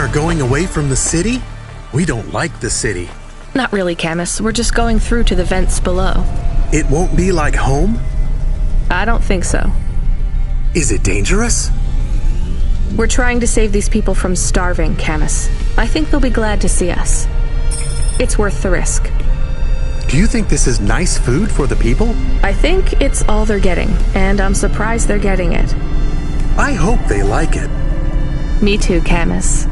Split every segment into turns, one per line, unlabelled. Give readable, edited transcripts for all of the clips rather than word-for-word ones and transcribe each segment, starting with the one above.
are going away from the city? We don't like the city.
Not really, Camus. We're just going through to the vents below.
It won't be like home?
I don't think so.
Is it dangerous?
We're trying to save these people from starving, Camus. I think they'll be glad to see us. It's worth the risk.
Do you think this is nice food for the people?
I think it's all they're getting, and I'm surprised they're getting it.
I hope they like it.
Me too, Camus.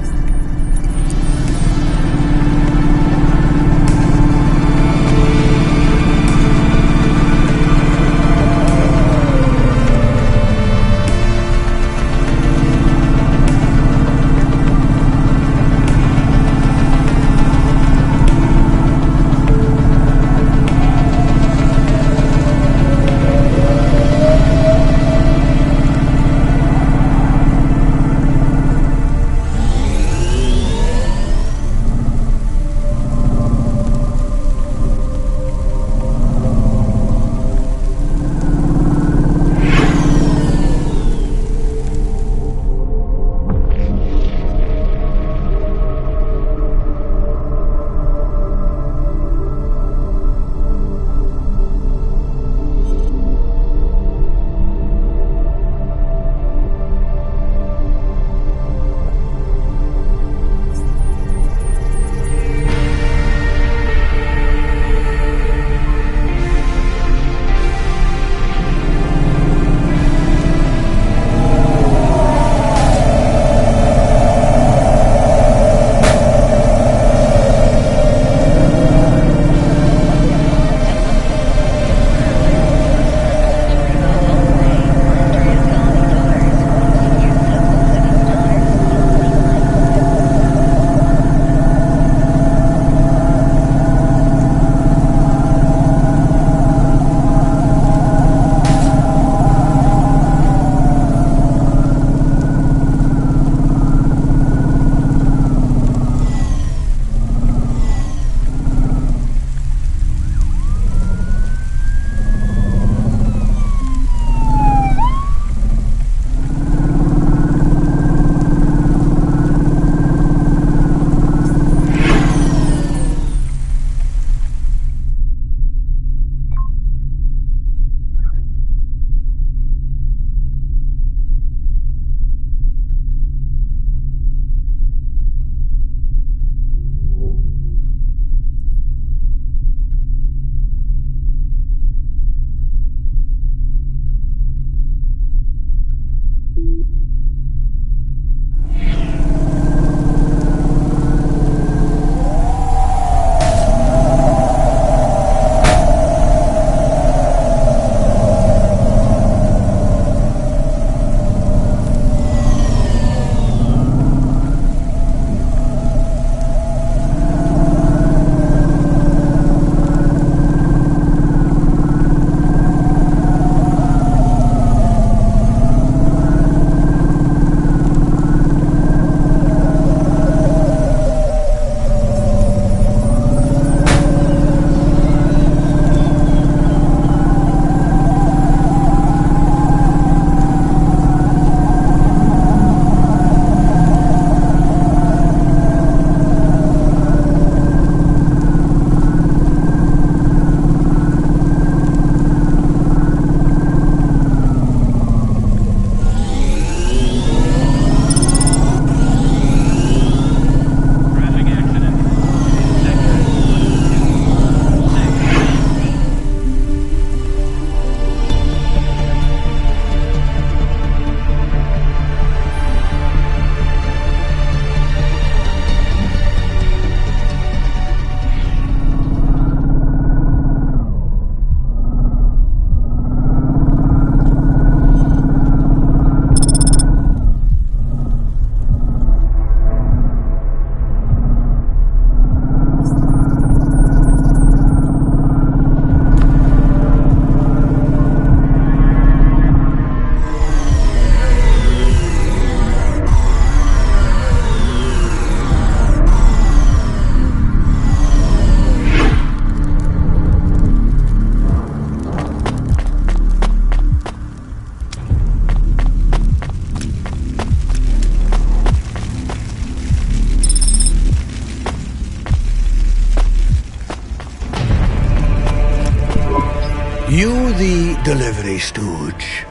You the delivery stooge?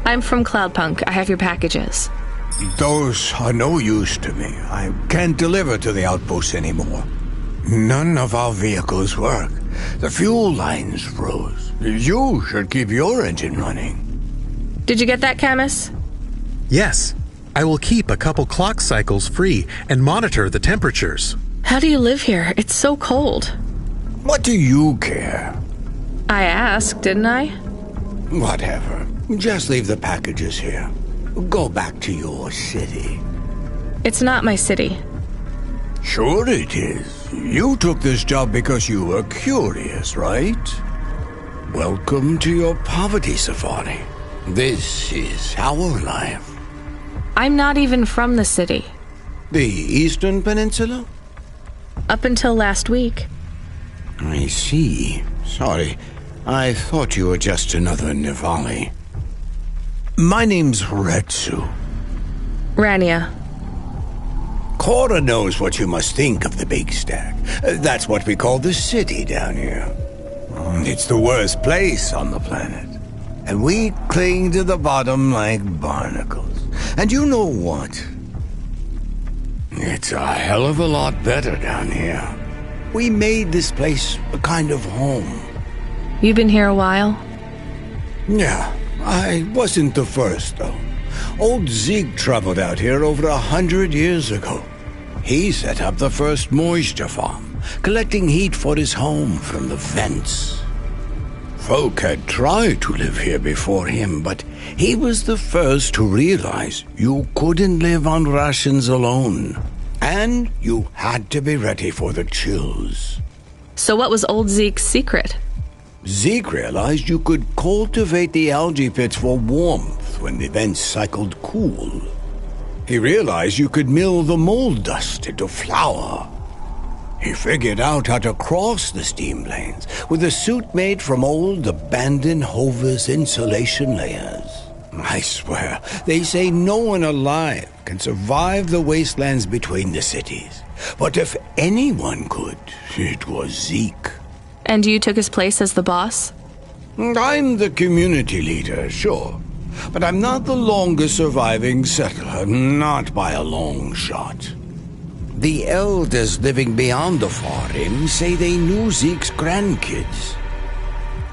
I'm from Cloudpunk. I have your packages.
Those are no use to me. I can't deliver to the outpost anymore. None of our vehicles work. The fuel lines froze. You should keep your engine running.
Did you get that, Camus?
Yes. I will keep a couple clock cycles free and monitor the temperatures.
How do you live here? It's so cold.
What do you care?
I asked, didn't I?
Whatever. Just leave the packages here. Go back to your city.
It's not my city.
Sure it is. You took this job because you were curious, right? Welcome to your poverty safari. This is our life.
I'm not even from the city.
The Eastern Peninsula?
Up until last week.
I see. Sorry. I thought you were just another Nivali. My name's Retsu.
Rania.
Cora knows what you must think of the Big Stack. That's what we call the city down here. It's the worst place on the planet. And we cling to the bottom like barnacles. And you know what? It's a hell of a lot better down here. We made this place a kind of home.
You've been here a while?
Yeah, I wasn't the first, though. Old Zeke traveled out here over 100 years ago. He set up the first moisture farm, collecting heat for his home from the vents. Folk had tried to live here before him, but he was the first to realize you couldn't live on rations alone. And you had to be ready for the chills.
So what was old Zeke's secret?
Zeke realized you could cultivate the algae pits for warmth when the vents cycled cool. He realized you could mill the mold dust into flour. He figured out how to cross the steam planes with a suit made from old abandoned Hover's insulation layers. I swear, they say no one alive can survive the wastelands between the cities. But if anyone could, it was Zeke.
And you took his place as the boss?
I'm the community leader, sure. But I'm not the longest surviving settler, not by a long shot. The elders living beyond the far rim say they knew Zeke's grandkids.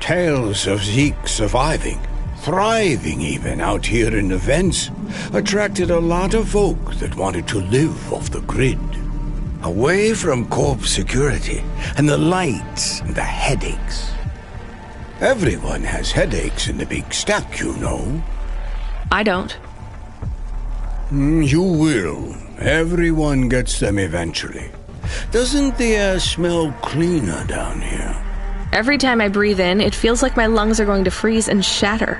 Tales of Zeke surviving, thriving even out here in the vents, attracted a lot of folk that wanted to live off the grid. Away from corp security and the lights and the headaches. Everyone has headaches in the Big Stack, you know.
I don't.
You will. Everyone gets them eventually. Doesn't the air smell cleaner down here?
Every time I breathe in, it feels like my lungs are going to freeze and shatter.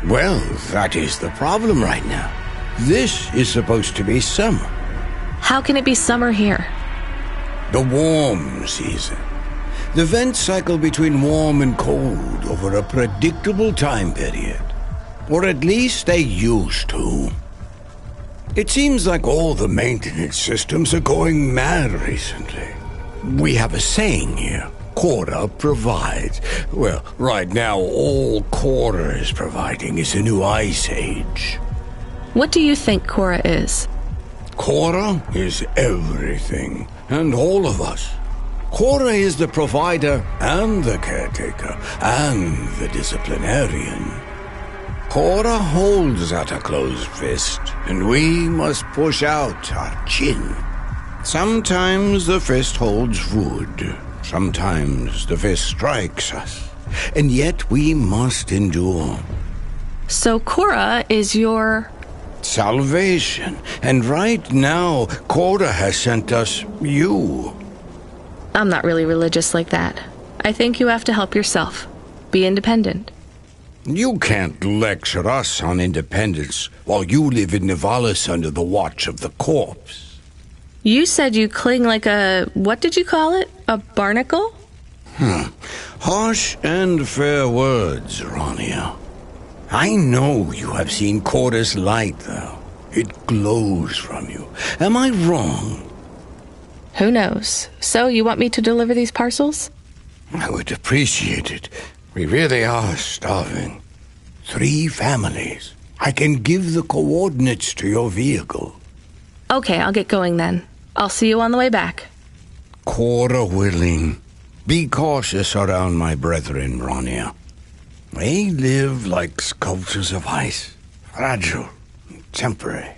Well, that is the problem right now. This is supposed to be summer.
How can it be summer here?
The warm season. The vents cycle between warm and cold over a predictable time period. Or at least they used to. It seems like all the maintenance systems are going mad recently. We have a saying here, Cora provides. Well, right now all Cora is providing is a new ice age.
What do you think Cora is?
Cora is everything, and all of us. Cora is the provider and the caretaker and the disciplinarian. Cora holds out a closed fist, and we must push out our chin. Sometimes the fist holds food. Sometimes the fist strikes us. And yet we must endure.
So Cora is your...
salvation. And right now, Cora has sent us you.
I'm not really religious like that. I think you have to help yourself. Be independent.
You can't lecture us on independence while you live in Nivalis under the watch of the corpse.
You said you cling like a... what did you call it? A barnacle?
Harsh and fair words, Rania. I know you have seen Cora's light, though. It glows from you. Am I wrong?
Who knows? So, you want me to deliver these parcels?
I would appreciate it. We really are starving. 3 families. I can give the coordinates to your vehicle.
Okay, I'll get going then. I'll see you on the way back.
Quarter willing. Be cautious around my brethren, Ronia. They live like sculptures of ice, fragile and temporary.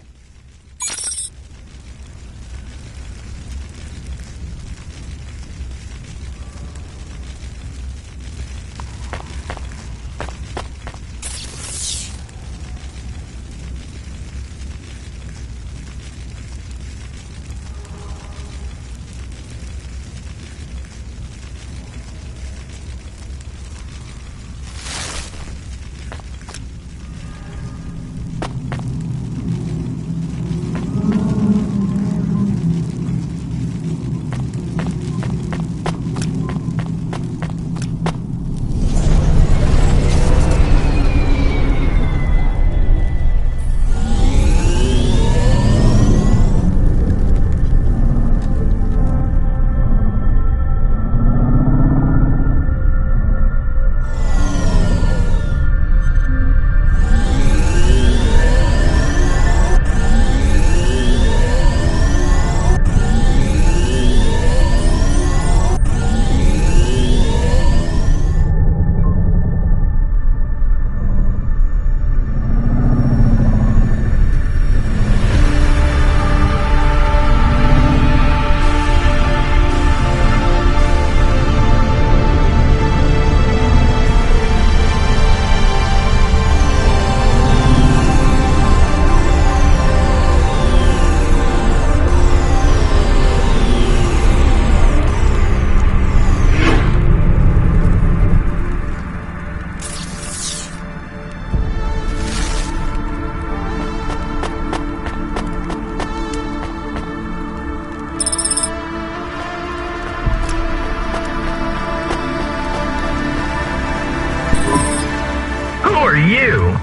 You?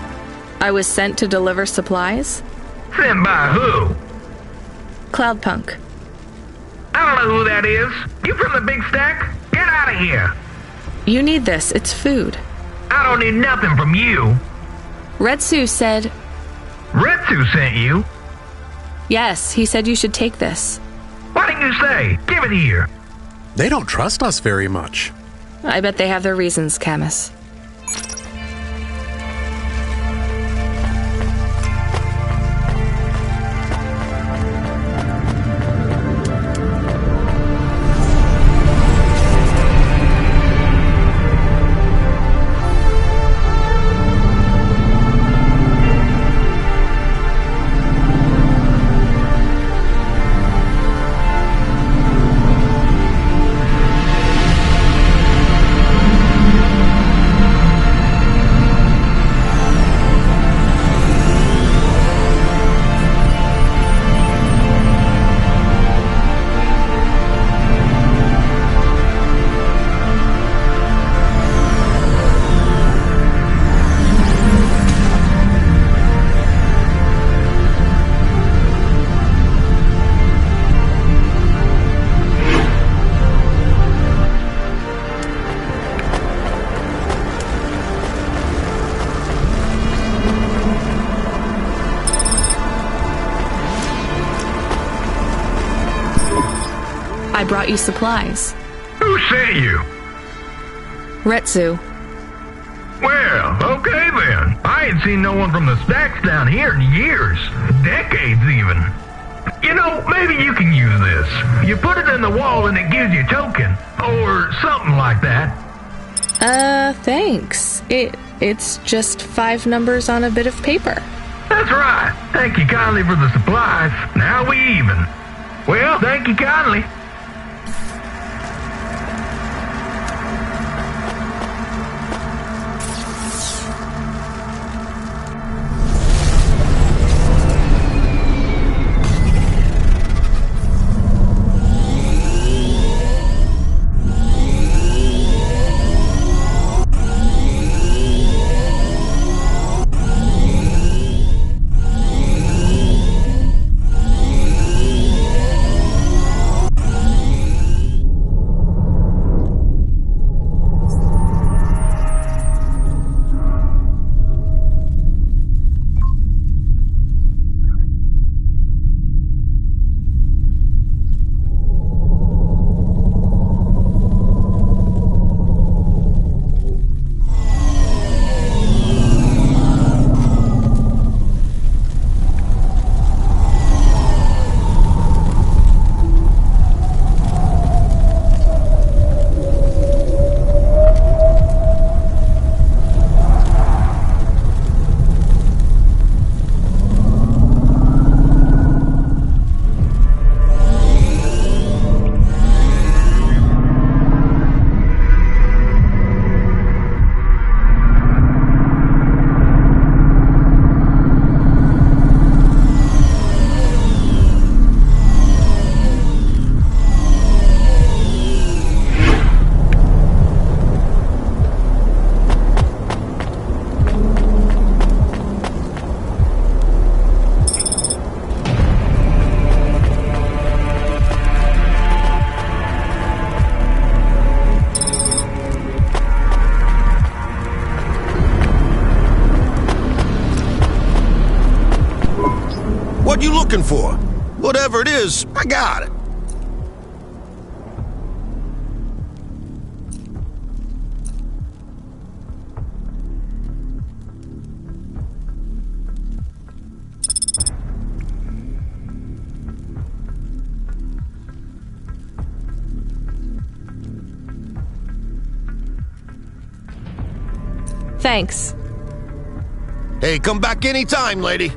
I was sent to deliver supplies?
Sent by who?
Cloudpunk.
I don't know who that is. You from the big stack? Get out of here.
You need this. It's food.
I don't need nothing from you.
Retsu said...
Retsu sent you?
Yes, he said you should take this.
What did you say? Give it here.
They don't trust us very much.
I bet they have their reasons, Camus. I brought you supplies.
Who sent you?
Retsu.
Well, okay then. I ain't seen no one from the stacks down here in years. Decades even. You know, maybe you can use this. You put it in the wall and it gives you a token. Or something like that.
Thanks. It's just 5 numbers on a bit of paper.
That's right. Thank you kindly for the supplies. Now we even. Well, thank you kindly.
looking for. Whatever it is, I got it.
Thanks.
Hey, come back anytime, lady.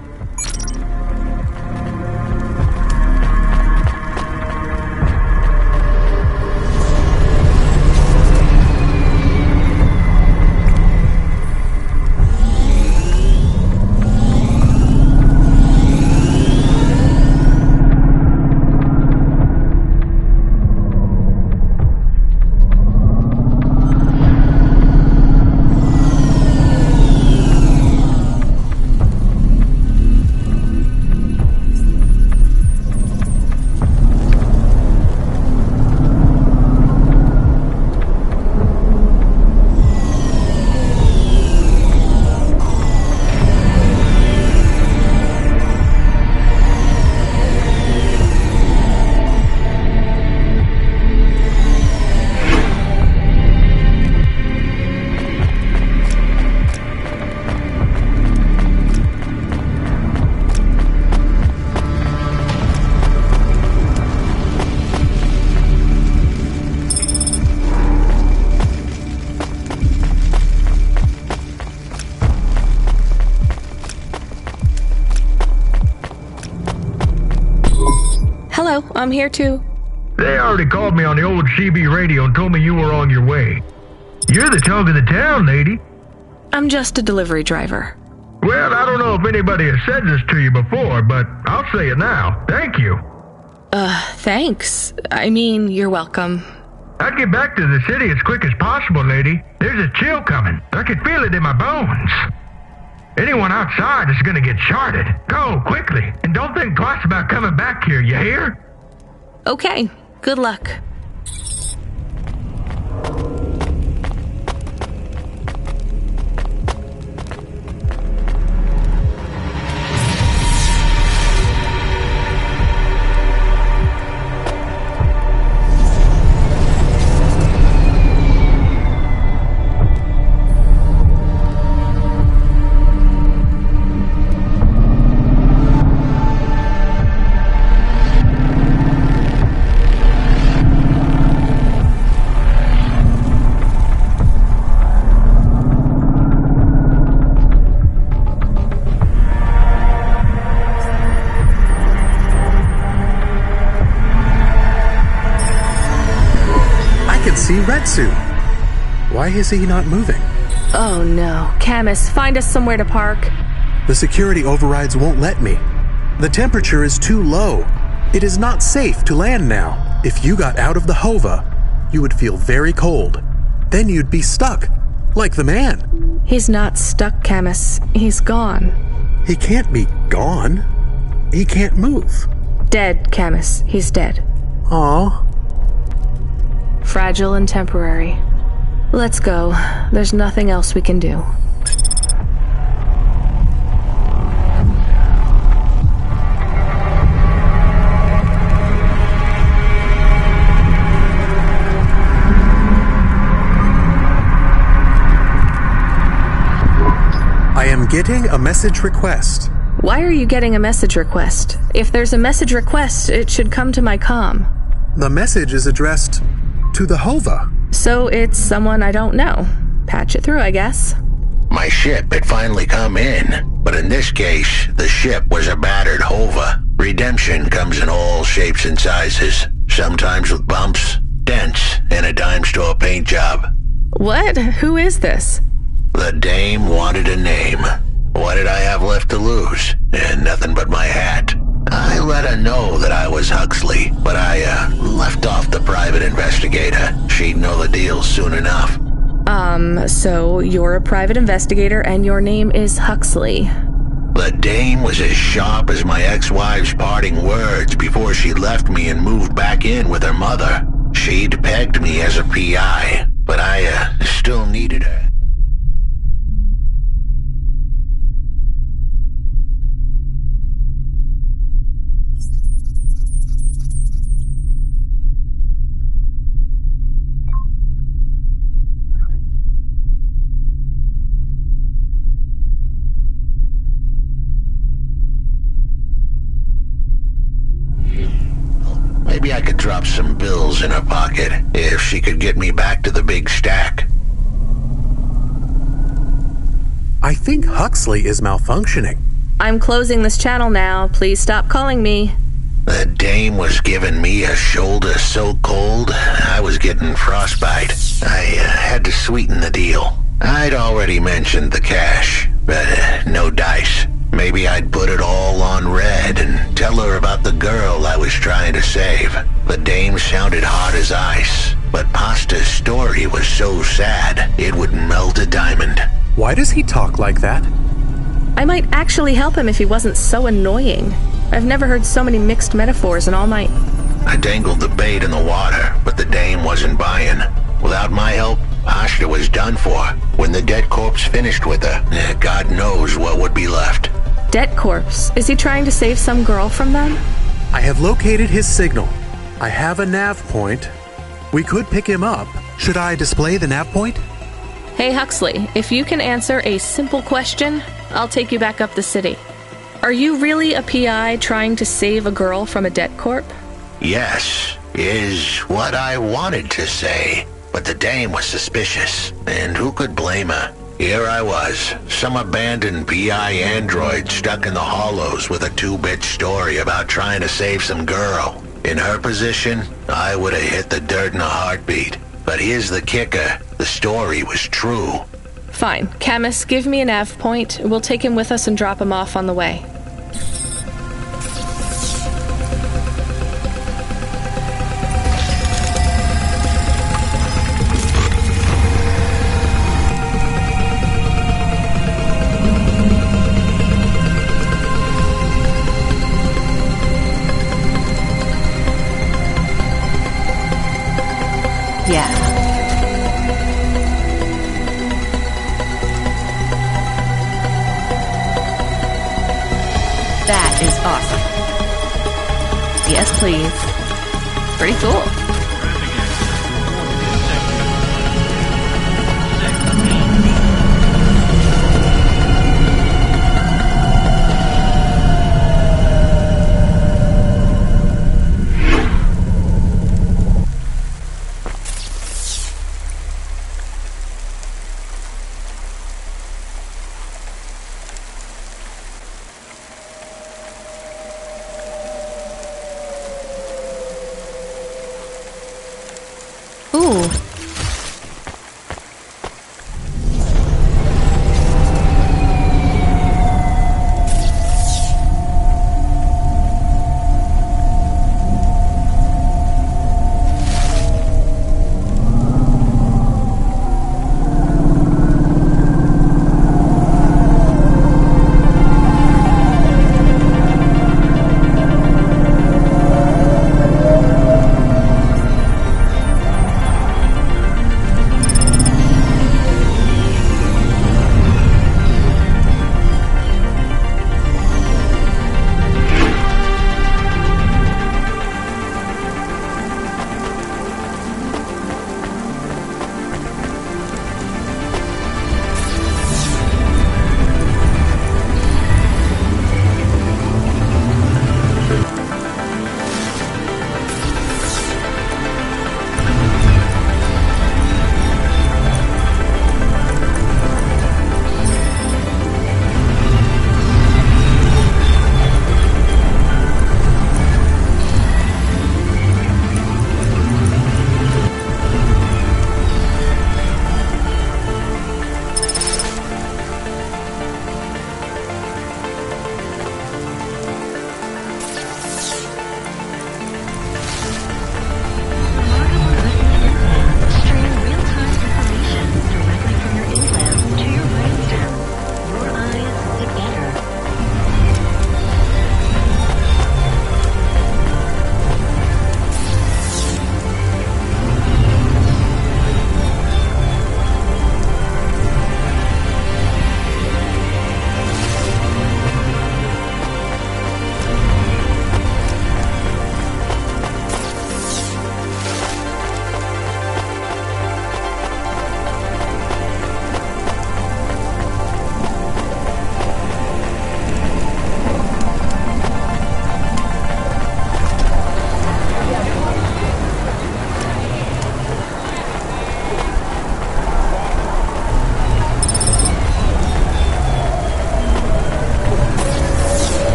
Hello, I'm here too.
They already called me on the old CB radio and told me you were on your way. You're the talk of the town, lady.
I'm just a delivery driver.
Well, I don't know if anybody has said this to you before, but I'll say it now. Thank you.
Thanks. I mean, you're welcome.
I'd get back to the city as quick as possible, lady. There's a chill coming. I can feel it in my bones. Anyone outside is gonna get charted. Go, quickly, and don't think twice about coming back here, you hear?
Okay, good luck.
See Retsu. Why is he not moving?
Oh no. Camus, find us somewhere to park.
The security overrides won't let me. The temperature is too low. It is not safe to land now. If you got out of the Hova, you would feel very cold. Then you'd be stuck, like the man.
He's not stuck, Camus. He's gone.
He can't be gone. He can't move.
Dead, Camus. He's dead.
Aw.
Fragile and temporary. Let's go. There's nothing else we can do.
I am getting a message request.
Why are you getting a message request? If there's a message request, it should come to my comm.
The message is addressed to the Hova.
So it's someone I don't know. Patch it through, I guess.
My ship had finally come in, but in this case, the ship was a battered Hova. Redemption comes in all shapes and sizes, sometimes with bumps, dents, and a dime store paint job.
What? Who is this?
The dame wanted a name. What did I have left to lose? And nothing but my hat. I let her know that I was Huxley, but I left off the private investigator. She'd know the deal soon enough.
So you're a private investigator and your name is Huxley.
The dame was as sharp as my ex-wife's parting words before she left me and moved back in with her mother. She'd pegged me as a PI, but I still needed her. drop some bills in her pocket if she could get me back to the big stack.
I think Huxley is malfunctioning.
I'm closing this channel now. Please stop calling me.
The dame was giving me a shoulder so cold, I was getting frostbite. I had to sweeten the deal. I'd already mentioned the cash, but no dice. Maybe I'd put it all on red and tell her about the girl I was trying to save. The dame sounded hard as ice, but Pasta's story was so sad, it would melt a diamond.
Why does he talk like that?
I might actually help him if he wasn't so annoying. I've never heard so many mixed metaphors in all my...
I dangled the bait in the water, but the dame wasn't buying. Without my help, Pasta was done for. When the dead corpse finished with her, God knows what would be left.
Debt corpse? Is he trying to save some girl from them?
I have located his signal. I have a nav point. We could pick him up. Should I display the nav point?
Hey Huxley, if you can answer a simple question, I'll take you back up the city. Are you really a PI trying to save a girl from a debt corp?
Yes, is what I wanted to say. But the dame was suspicious, and who could blame her? Here I was, some abandoned PI android stuck in the hollows with a 2-bit story about trying to save some girl. In her position, I would have hit the dirt in a heartbeat. But here's the kicker, the story was true.
Fine. Camus, give me a nav point. We'll take him with us and drop him off on the way.
Yeah. That is awesome. Yes, please. Pretty cool.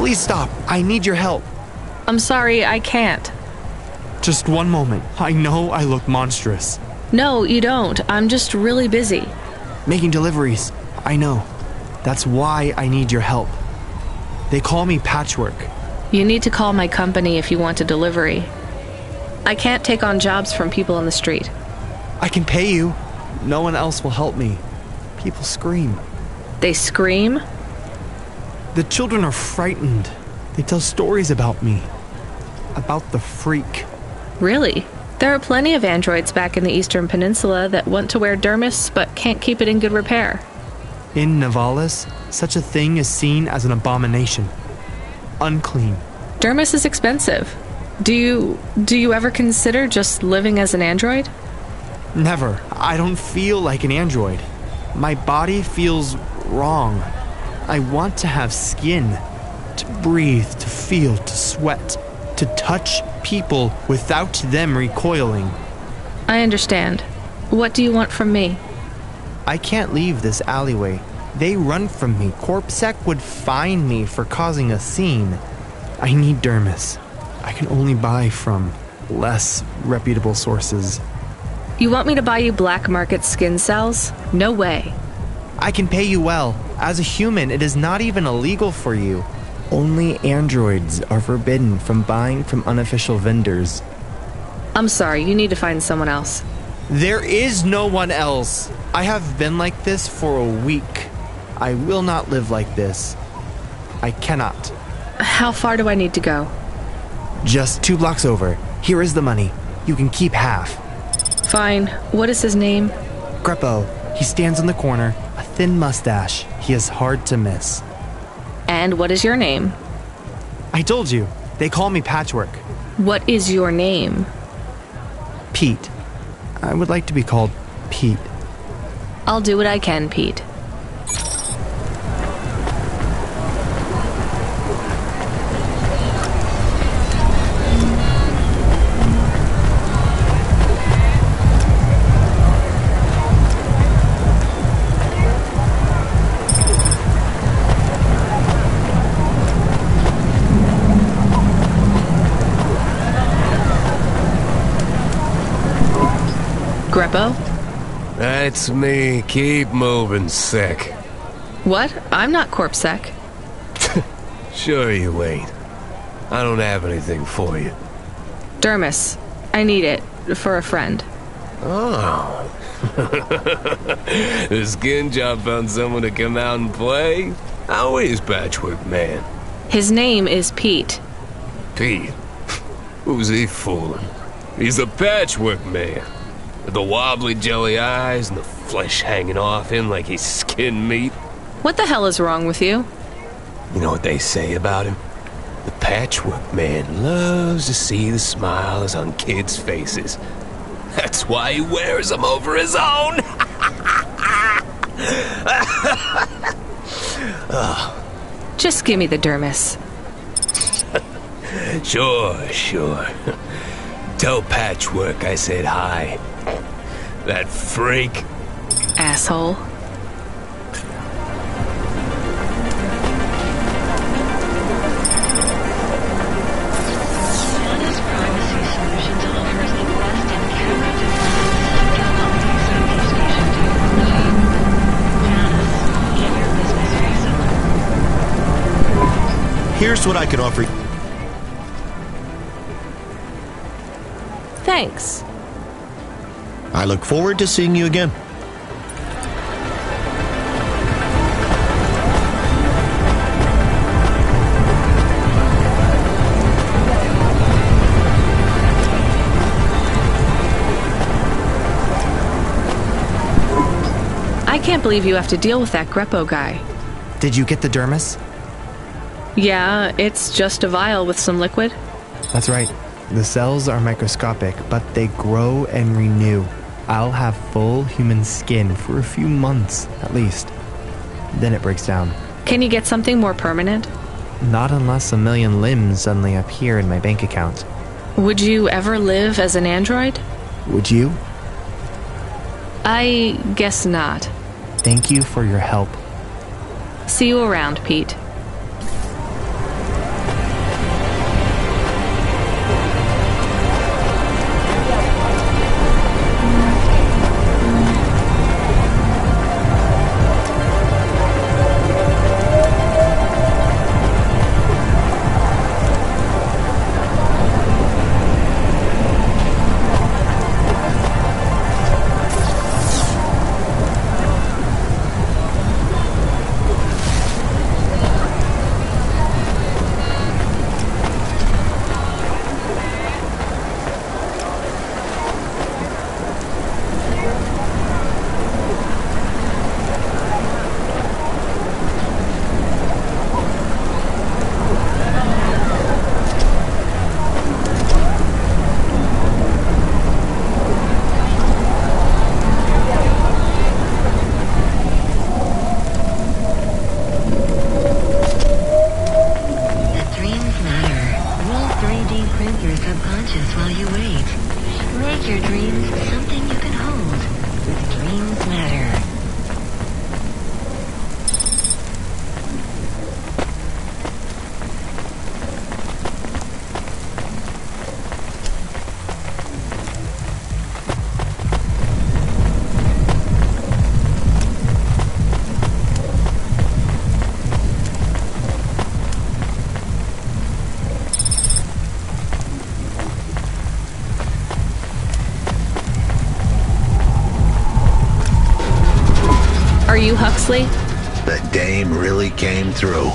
Please stop. I need your help.
I'm sorry, I can't.
Just one moment. I know I look monstrous.
No, you don't. I'm just really busy.
Making deliveries. I know. That's why I need your help. They call me Patchwork.
You need to call my company if you want a delivery. I can't take on jobs from people on the street.
I can pay you. No one else will help me. People scream.
They scream?
The children are frightened. They tell stories about me. About the freak.
Really? There are plenty of androids back in the Eastern Peninsula that want to wear dermis but can't keep it in good repair.
In Navalis, such a thing is seen as an abomination. Unclean.
Dermis is expensive. Do you ever consider just living as an android?
Never. I don't feel like an android. My body feels wrong. I want to have skin. To breathe, to feel, to sweat. To touch people without them recoiling.
I understand. What do you want from me?
I can't leave this alleyway. They run from me. Corpsec would fine me for causing a scene. I need dermis. I can only buy from less reputable sources.
You want me to buy you black market skin cells? No way.
I can pay you well. As a human, it is not even illegal for you. Only androids are forbidden from buying from unofficial vendors.
I'm sorry, you need to find someone else.
There is no one else. I have been like this for a week. I will not live like this. I cannot.
How far do I need to go?
Just 2 blocks over. Here is the money. You can keep half.
Fine. What is his name?
Greppo. He stands in the corner, a thin mustache. He is hard to miss.
And what is your name?
I told you. They call me Patchwork.
What is your name?
Pete. I would like to be called Pete.
I'll do what I can, Pete. Greppo?
That's me. Keep moving, Sec.
What? I'm not Corpsec.
Sure you ain't. I don't have anything for you.
Dermis. I need it. For a friend.
Oh. The skin job found someone to come out and play? How is Patchwork Man?
His name is Pete.
Pete? Who's he fooling? He's the Patchwork Man. With the wobbly jelly eyes and the flesh hanging off him like he's skin meat.
What the hell is wrong with you?
You know what they say about him? The Patchwork Man loves to see the smiles on kids' faces. That's why he wears them over his own.
Just give me the dermis.
Sure. Tell Patchwork I said hi. That freak.
Asshole.
Here's what I can offer you.
Thanks.
I look forward to seeing you again.
I can't believe you have to deal with that Greppo guy.
Did you get the dermis?
Yeah, it's just a vial with some liquid.
That's right. The cells are microscopic, but they grow and renew. I'll have full human skin for a few months, at least. Then it breaks down.
Can you get something more permanent?
Not unless a million limbs suddenly appear in my bank account.
Would you ever live as an android?
Would you?
I guess not.
Thank you for your help.
See you around, Pete.
your subconscious while you wait. Make your dreams something you can hold. With Dreams Matter.
Are you Huxley?
The dame really came through.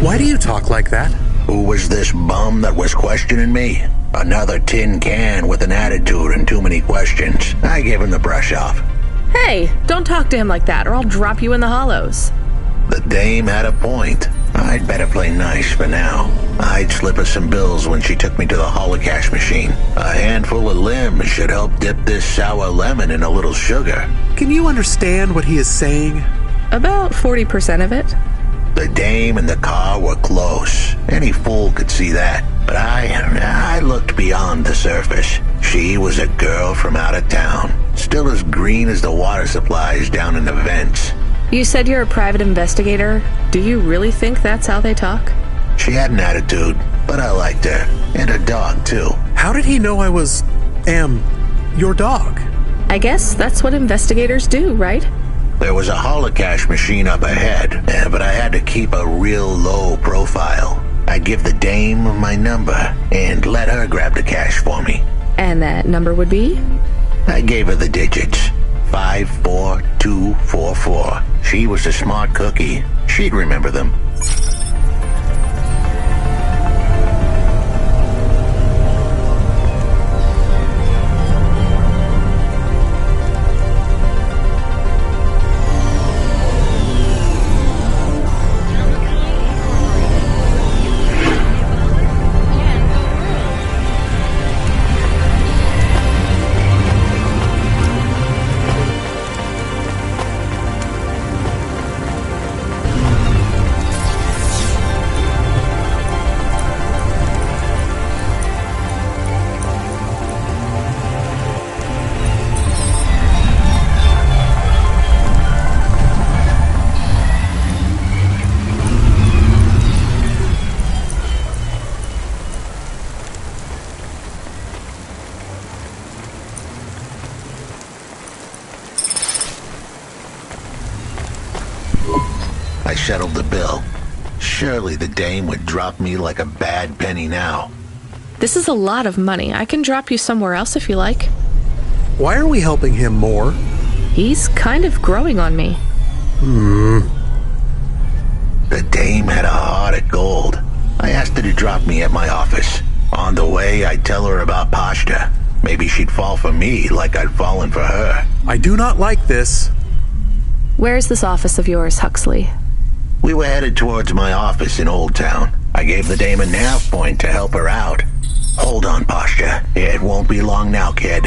Why do you talk like that?
Who was this bum that was questioning me? Another tin can with an attitude and too many questions. I gave him the brush off.
Hey, don't talk to him like that or I'll drop you in the hollows.
The dame had a point. I'd better play nice for now. I'd slip her some bills when she took me to the holocaust machine. A handful of limbs should help dip this sour lemon in a little sugar.
Can you understand what he is saying?
About 40% of it.
The dame and the car were close. Any fool could see that. But I looked beyond the surface. She was a girl from out of town. Still as green as the water supplies down in the vents.
You said you're a private investigator. Do you really think that's how they talk?
She had an attitude, but I liked her. And her dog, too.
How did he know I was, your dog?
I guess that's what investigators do, right?
There was a holocaust machine up ahead, but I had to keep a real low profile. I'd give the dame my number and let her grab the cash for me.
And that number would be?
I gave her the digits. 54244. She was a smart cookie. She'd remember them. I settled the bill. Surely the dame would drop me like a bad penny now.
This is a lot of money. I can drop you somewhere else if you like.
Why are we helping him more?
He's kind of growing on me.
The dame had a heart of gold. I asked her to drop me at my office. On the way, I'd tell her about Pashta. Maybe she'd fall for me like I'd fallen for her.
I do not like this.
Where's this office of yours, Huxley?
We were headed towards my office in Old Town. I gave the dame a nav point to help her out. Hold on, Pashta. It won't be long now, kid.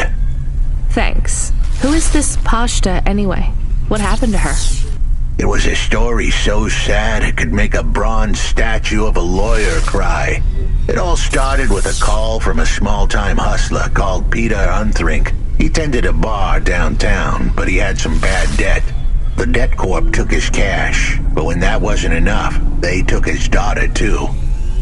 Thanks. Who is this Pashta, anyway? What happened to her?
It was a story so sad it could make a bronze statue of a lawyer cry. It all started with a call from a small-time hustler called Peter Unthrink. He tended a bar downtown, but he had some bad debt. The debt corp took his cash, but when that wasn't enough, they took his daughter too.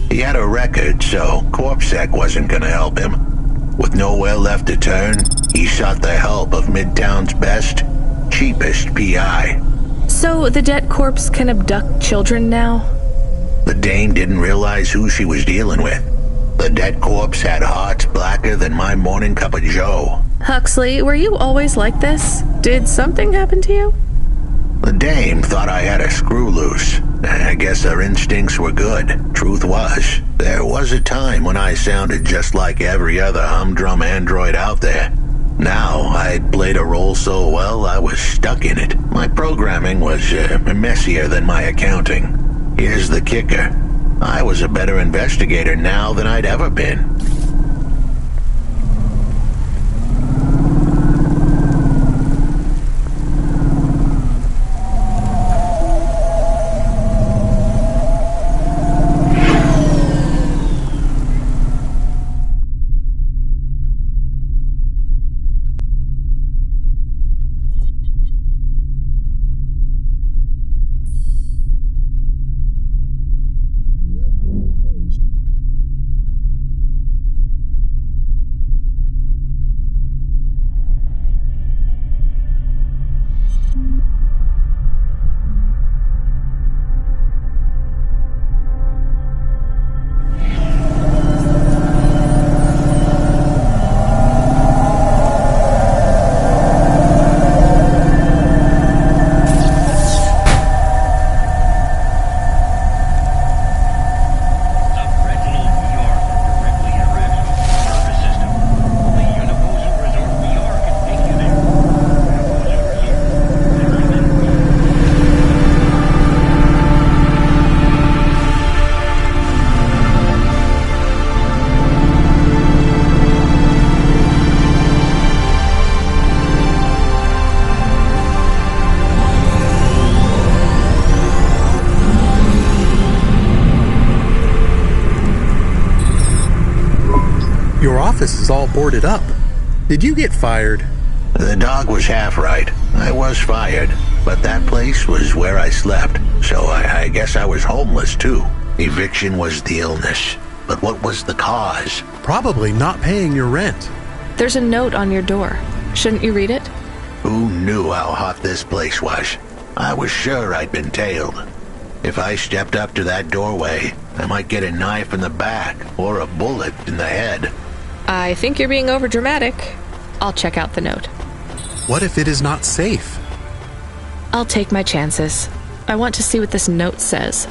He had a record, so CorpSec wasn't gonna help him. With nowhere left to turn, he sought the help of Midtown's best, cheapest PI.
So the debt corpse can abduct children now?
The dame didn't realize who she was dealing with. The debt corpse had hearts blacker than my morning cup of joe.
Huxley, were you always like this? Did something happen to you?
The dame thought I had a screw loose. I guess her instincts were good. Truth was, there was a time when I sounded just like every other humdrum android out there. Now, I'd played a role so well I was stuck in it. My programming was messier than my accounting. Here's the kicker. I was a better investigator now than I'd ever been.
Your office is all boarded up. Did you get fired?
The dog was half right. I was fired, but that place was where I slept, so I guess I was homeless too. Eviction was the illness. But what was the cause?
Probably not paying your rent.
There's a note on your door. Shouldn't you read it?
Who knew how hot this place was? I was sure I'd been tailed. If I stepped up to that doorway, I might get a knife in the back or a bullet in the head.
I think you're being overdramatic. I'll check out the note.
What if it is not safe?
I'll take my chances. I want to see what this note says.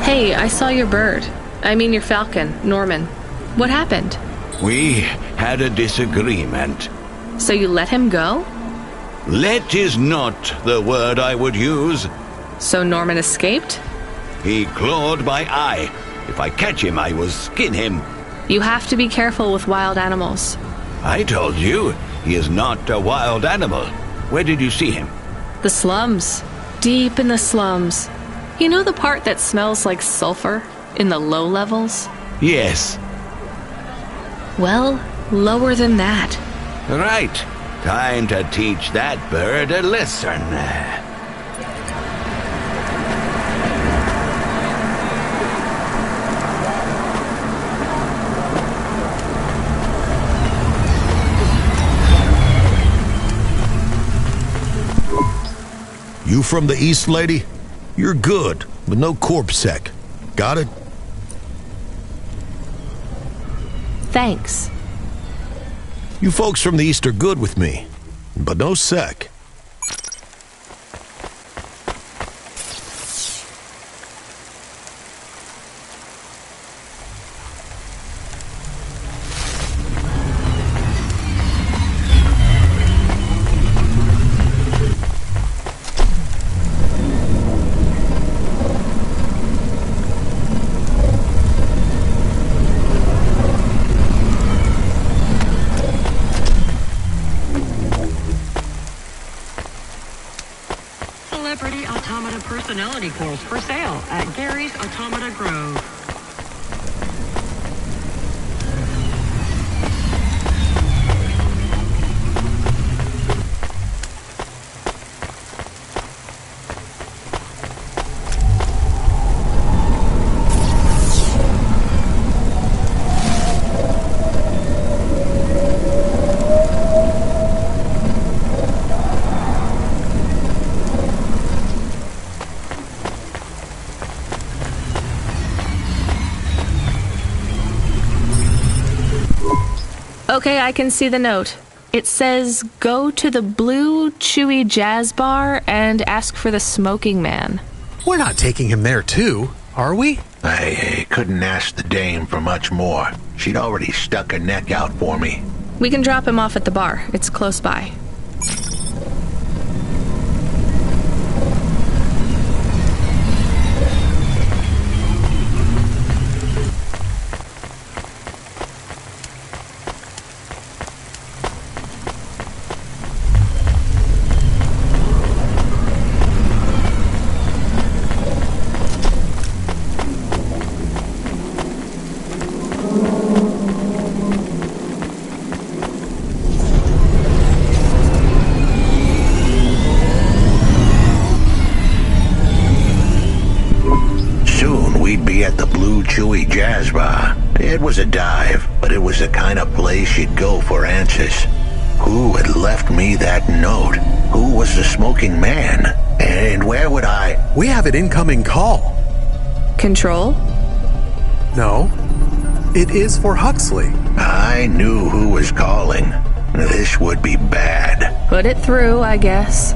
Hey, I saw your bird. I mean your falcon, Norman. What happened?
We had a disagreement.
So you let him go?
Let is not the word I would use.
So Norman escaped?
He clawed my eye. If I catch him, I will skin him.
You have to be careful with wild animals.
I told you, he is not a wild animal. Where did you see him?
The slums. Deep in the slums. You know the part that smells like sulfur? In the low levels?
Yes.
Well, lower than that.
Right. Time to teach that bird a lesson.
You from the east, lady? You're good, but no corpse sec. Got it?
Thanks.
You folks from the east are good with me, but no sec.
Celebrity Automata Personality Course for sale at Gary's Automata Grove.
Okay, I can see the note. It says, go to the Blue Chewy Jazz Bar and ask for the smoking man.
We're not taking him there too, are we?
I couldn't ask the dame for much more. She'd already stuck her neck out for me.
We can drop him off at the bar. It's close by.
It was a dive, but it was the kind of place you'd go for answers. Who had left me that note? Who was the smoking man? And where would I...
We have an incoming call.
Control?
No. It is for Huxley.
I knew who was calling. This would be bad.
Put it through, I guess.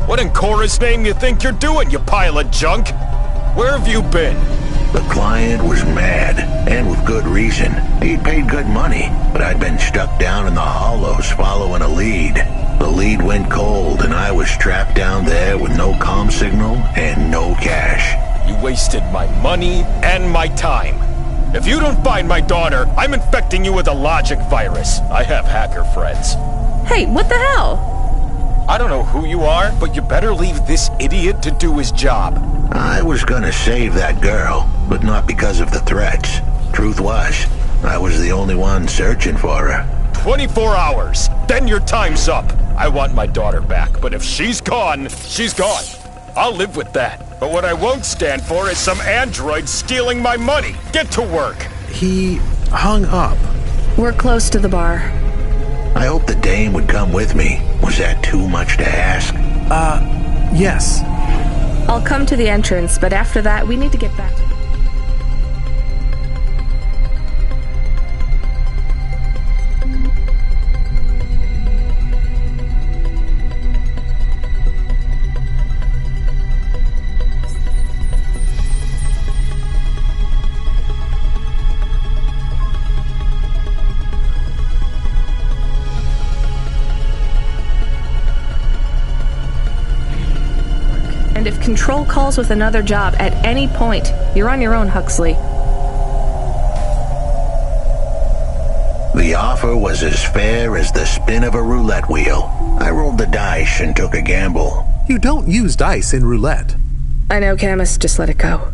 What in Cora's name you think you're doing, you pile of junk? Where have you been?
The client was mad, and with good reason. He'd paid good money, but I'd been stuck down in the hollows following a lead. The lead went cold, and I was trapped down there with no comm signal and no cash.
You wasted my money and my time. If you don't find my daughter, I'm infecting you with a logic virus. I have hacker friends.
Hey, what the hell?
I don't know who you are, but you better leave this idiot to do his job.
I was gonna save that girl, but not because of the threats. Truth was, I was the only one searching for her.
24 hours, then your time's up. I want my daughter back, but if she's gone, she's gone. I'll live with that. But what I won't stand for is some android stealing my money. Get to work.
He hung up.
We're close to the bar.
I hoped the dame would come with me. Was that too much to ask?
Yes.
I'll come to the entrance, but after that, we need to get back to... And if Control calls with another job at any point, you're on your own, Huxley.
The offer was as fair as the spin of a roulette wheel. I rolled the dice and took a gamble.
You don't use dice in roulette.
I know, Camus. Just let it go.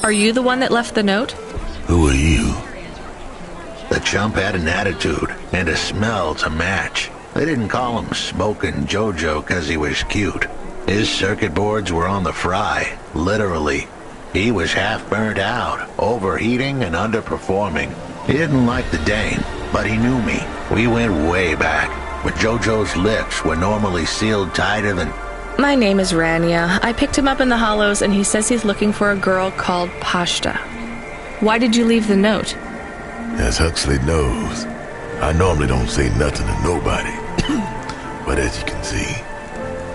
Are you the one that left the note?
Who are you? The chump had an attitude and a smell to match. They didn't call him Smokin' Jojo because he was cute. His circuit boards were on the fry, literally. He was half burnt out, overheating and underperforming. He didn't like the Dane, but he knew me. We went way back, but Jojo's lips were normally sealed tighter than...
My name is Rania. I picked him up in the Hollows, and he says he's looking for a girl called Pashta. Why did you leave the note?
As Huxley knows, I normally don't say nothing to nobody. But as you can see,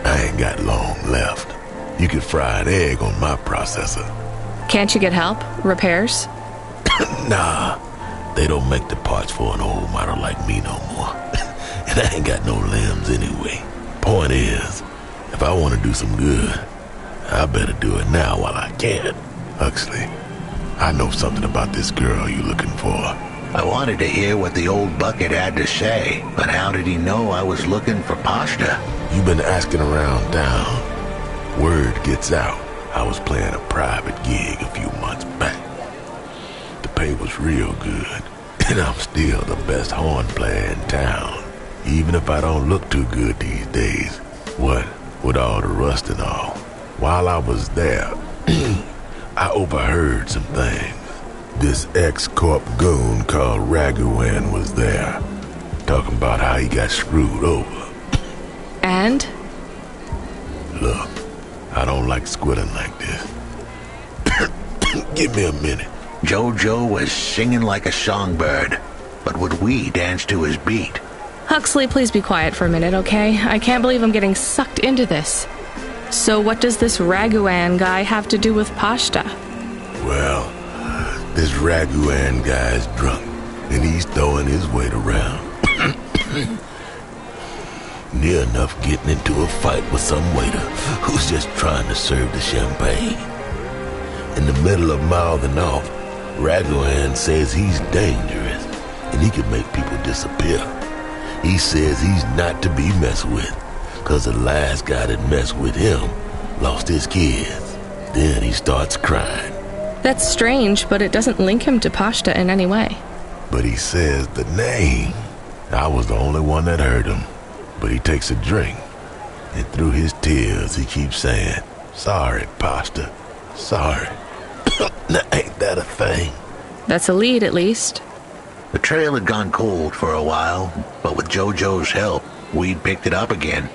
I ain't got long left. You could fry an egg on my processor.
Can't you get help? Repairs?
Nah, they don't make the parts for an old model like me no more. And I ain't got no limbs anyway. Point is, if I want to do some good, I better do it now while I can. Huxley, I know something about this girl you're looking for.
I wanted to hear what the old bucket had to say, but how did he know I was looking for Pashta?
You've been asking around town. Word gets out. I was playing a private gig a few months back. The pay was real good, and I'm still the best horn player in town. Even if I don't look too good these days. What with all the rust and all. While I was there, I overheard some things. This ex-corp goon called Raguan was there, talking about how he got screwed over.
And?
Look, I don't like squilling like this. Give me a minute.
Jojo was singing like a songbird, but would we dance to his beat?
Huxley, please be quiet for a minute, okay? I can't believe I'm getting sucked into this. So what does this Raguan guy have to do with Pashta?
Well, this Raguan guy's drunk, and he's throwing his weight around. Near enough getting into a fight with some waiter who's just trying to serve the champagne. In the middle of mouthing off, Raguan says he's dangerous, and he can make people disappear. He says he's not to be messed with, cause the last guy that messed with him lost his kids. Then he starts crying.
That's strange, but it doesn't link him to Pashta in any way.
But he says the name. I was the only one that heard him. But he takes a drink, and through his tears he keeps saying, "Sorry, Pashta, sorry." Now, ain't that a thing?
That's a lead, at least.
The trail had gone cold for a while, but with Jojo's help, we'd picked it up again.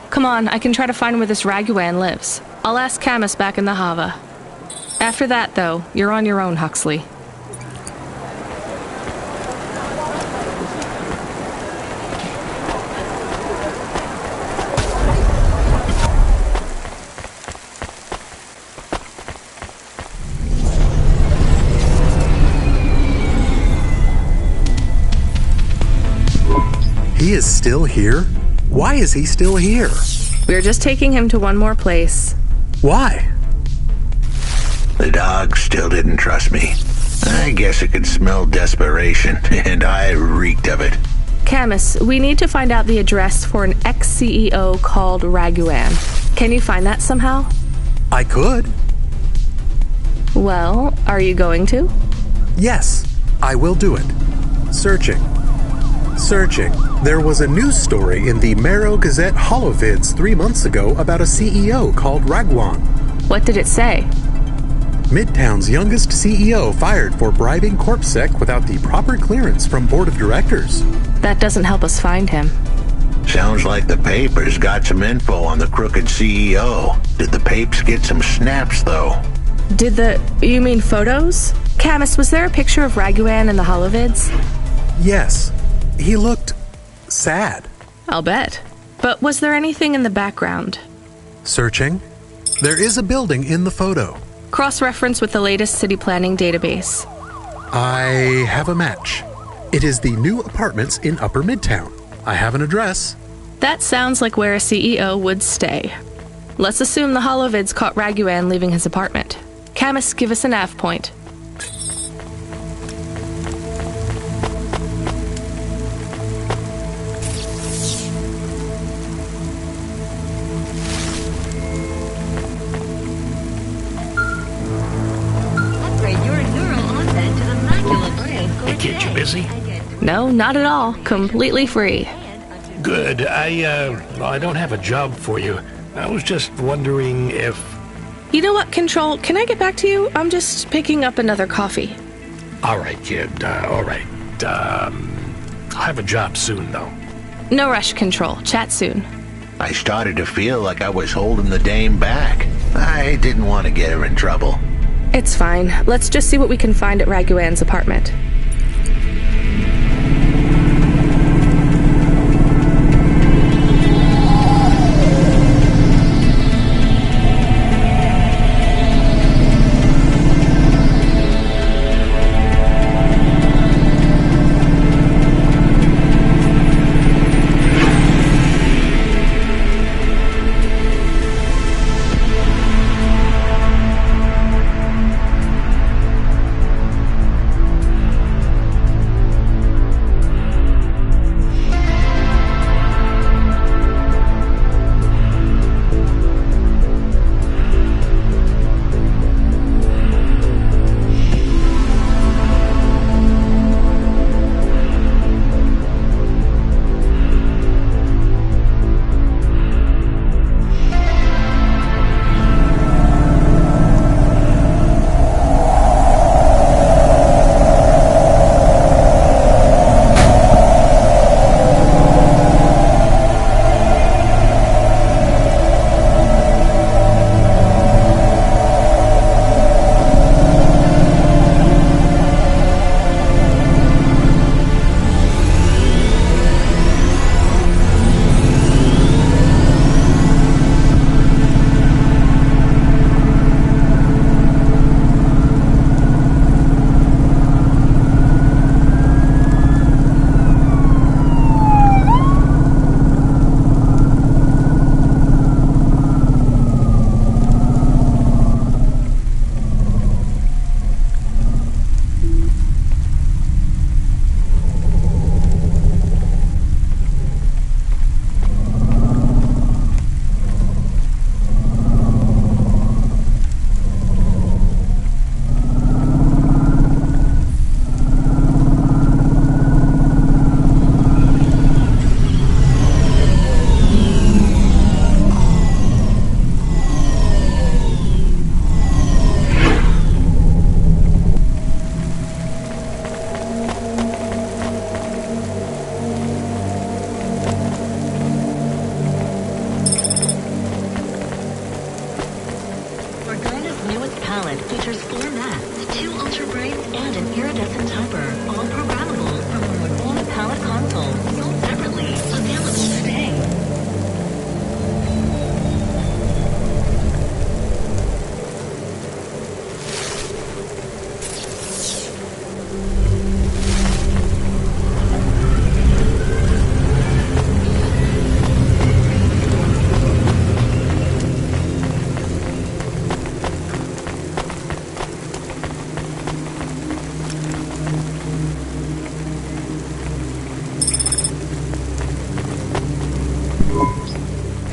Come on, I can try to find where this Raguan lives. I'll ask Camus back in the Hava. After that, though, you're on your own, Huxley.
He is still here? Why is he still here?
We're just taking him to one more place.
Why?
The dog still didn't trust me. I guess it could smell desperation, and I reeked of it.
Camus, we need to find out the address for an ex-CEO called Raguan. Can you find that somehow?
I could.
Well, are you going to?
Yes, I will do it. Searching. There was a news story in the Marrow Gazette Holovids 3 months ago about a CEO called Raguan.
What did it say?
Midtown's youngest CEO fired for bribing CorpSec without the proper clearance from board of directors.
That doesn't help us find him.
Sounds like the papers got some info on the crooked CEO. Did the papes get some snaps, though?
You mean photos? Camus, was there a picture of Raguan in the Holovids?
Yes. He looked sad.
I'll bet. But was there anything in the background?
Searching. There is a building in the photo.
Cross-reference with the latest city planning database.
I have a match. It is the new apartments in Upper Midtown. I have an address.
That sounds like where a CEO would stay. Let's assume the Holovids caught Raguan leaving his apartment. Camus, give us a nav point.
Kid, you busy?
No, not at all. Completely free.
Good. I don't have a job for you. I was just wondering if...
You know what, Control? Can I get back to you? I'm just picking up another coffee.
All right, kid. All right. I'll have a job soon, though.
No rush, Control. Chat soon.
I started to feel like I was holding the dame back. I didn't want to get her in trouble.
It's fine. Let's just see what we can find at Raguan's apartment.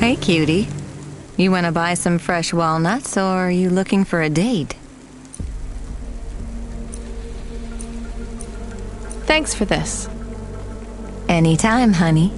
Hey, cutie. You want to buy some fresh walnuts, or are you looking for a date?
Thanks for this.
Anytime, honey.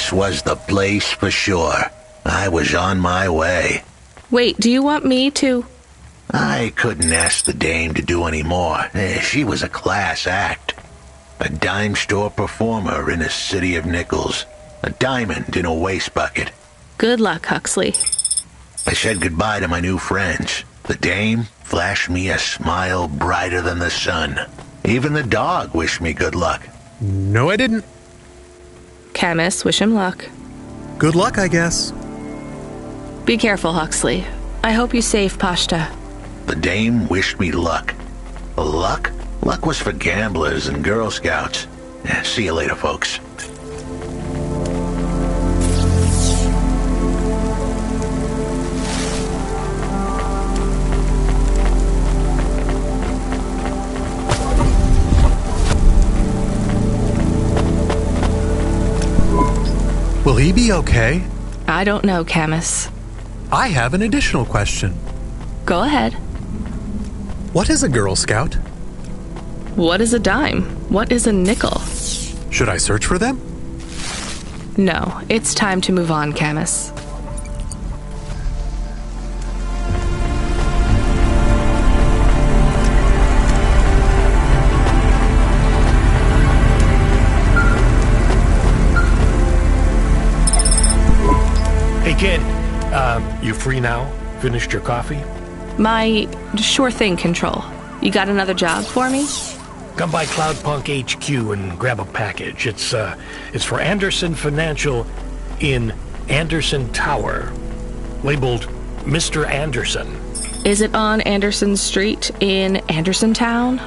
This was the place for sure. I was on my way.
Wait, do you want me to...
I couldn't ask the dame to do any more. She was a class act. A dime store performer in a city of nickels. A diamond in a waste bucket.
Good luck, Huxley.
I said goodbye to my new friends. The dame flashed me a smile brighter than the sun. Even the dog wished me good luck.
No, I didn't.
Camus, wish him luck.
Good luck, I guess.
Be careful, Huxley. I hope you save Pashta.
The dame wished me luck. Luck? Luck was for gamblers and Girl Scouts. See you later, folks.
Will he be okay?
I don't know, Camus.
I have an additional question.
Go ahead.
What is a Girl Scout?
What is a dime? What is a nickel?
Should I search for them?
No, it's time to move on, Camus.
Hey, kid. You free now? Finished your coffee?
My sure thing, Control. You got another job for me?
Come by Cloudpunk HQ and grab a package. It's for Anderson Financial in Anderson Tower, labeled Mr. Anderson.
Is it on Anderson Street in Anderson Town?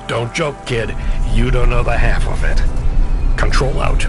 Don't joke, kid. You don't know the half of it. Control out.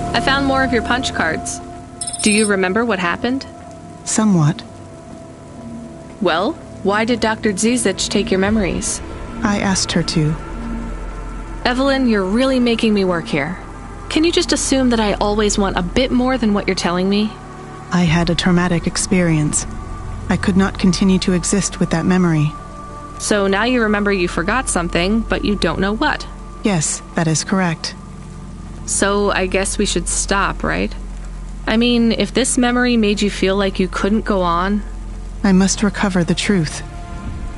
I found more of your punch cards. Do you remember what happened?
Somewhat.
Well, why did Dr. Zizich take your memories?
I asked her to.
Evelyn, you're really making me work here. Can you just assume that I always want a bit more than what you're telling me?
I had a traumatic experience. I could not continue to exist with that memory.
So now you remember you forgot something, but you don't know what.
Yes, that is correct.
So I guess we should stop, right? I mean, if this memory made you feel like you couldn't go on...
I must recover the truth.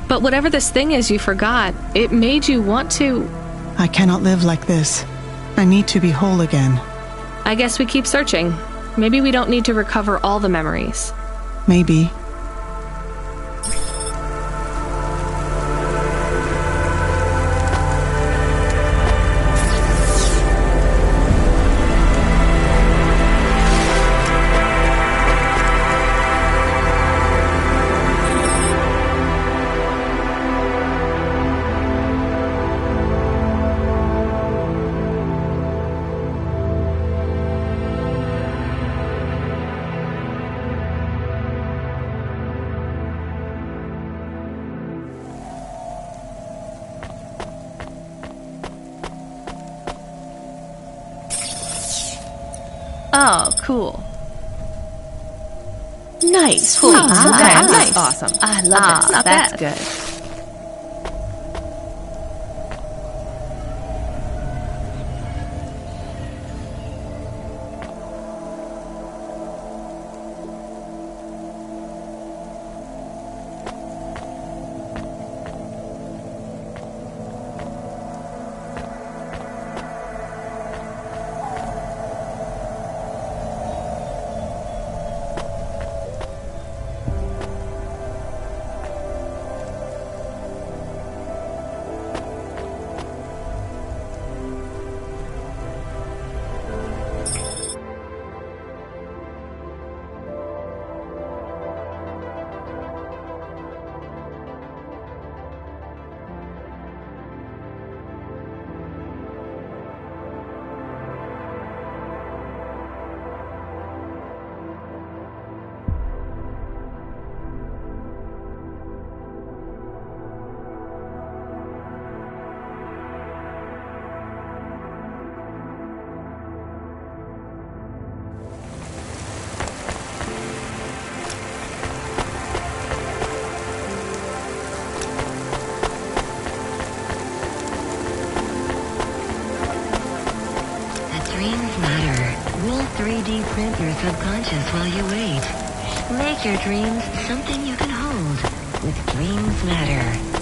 But whatever this thing is you forgot, it made you want to...
I cannot live like this. I need to be whole again.
I guess we keep searching. Maybe we don't need to recover all the memories.
Maybe.
Oh, cool.
Nice.
Cool.
Okay, nice.
Awesome.
I love it. Not
That's
bad.
good.
3D print your subconscious while you wait. Make your dreams something you can hold with Dreams Matter.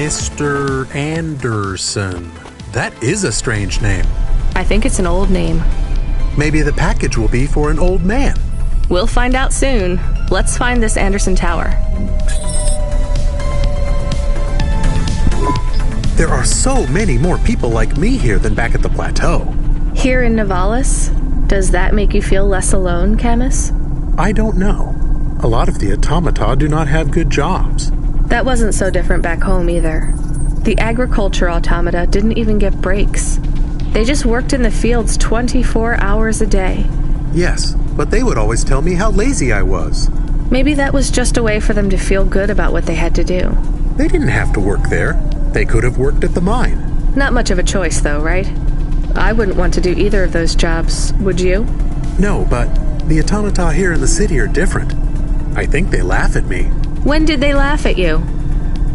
Mr. Anderson. That is a strange name.
I think it's an old name.
Maybe the package will be for an old man.
We'll find out soon. Let's find this Anderson Tower.
There are so many more people like me here than back at the plateau.
Here in Nivalis? Does that make you feel less alone, Camus?
I don't know. A lot of the automata do not have good jobs.
That wasn't so different back home either. The agriculture automata didn't even get breaks. They just worked in the fields 24 hours a day.
Yes, but they would always tell me how lazy I was.
Maybe that was just a way for them to feel good about what they had to do.
They didn't have to work there. They could have worked at the mine.
Not much of a choice, though, right? I wouldn't want to do either of those jobs, would you?
No, but the automata here in the city are different. I think they laugh at me.
When did they laugh at you?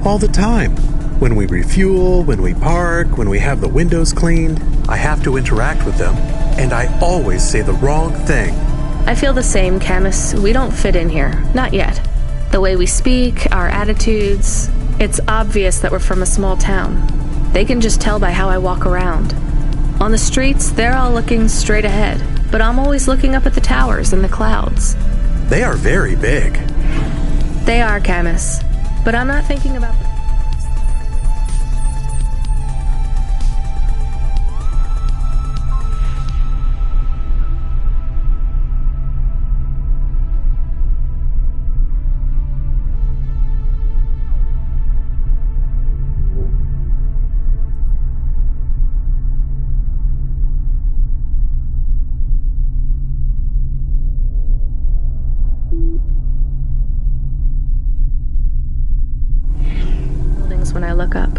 All the time. When we refuel, when we park, when we have the windows cleaned, I have to interact with them, and I always say the wrong thing.
I feel the same, Camus. We don't fit in here. Not yet. The way we speak, our attitudes, it's obvious that we're from a small town. They can just tell by how I walk around. On the streets, they're all looking straight ahead, but I'm always looking up at the towers and the clouds.
They are very big.
They are, Camus, but I'm not thinking about the... when I look up.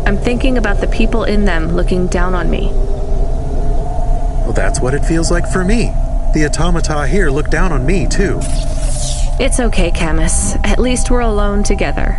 I'm thinking about the people in them looking down on me.
Well, that's what it feels like for me. The automata here look down on me, too.
It's okay, Camus. At least we're alone together.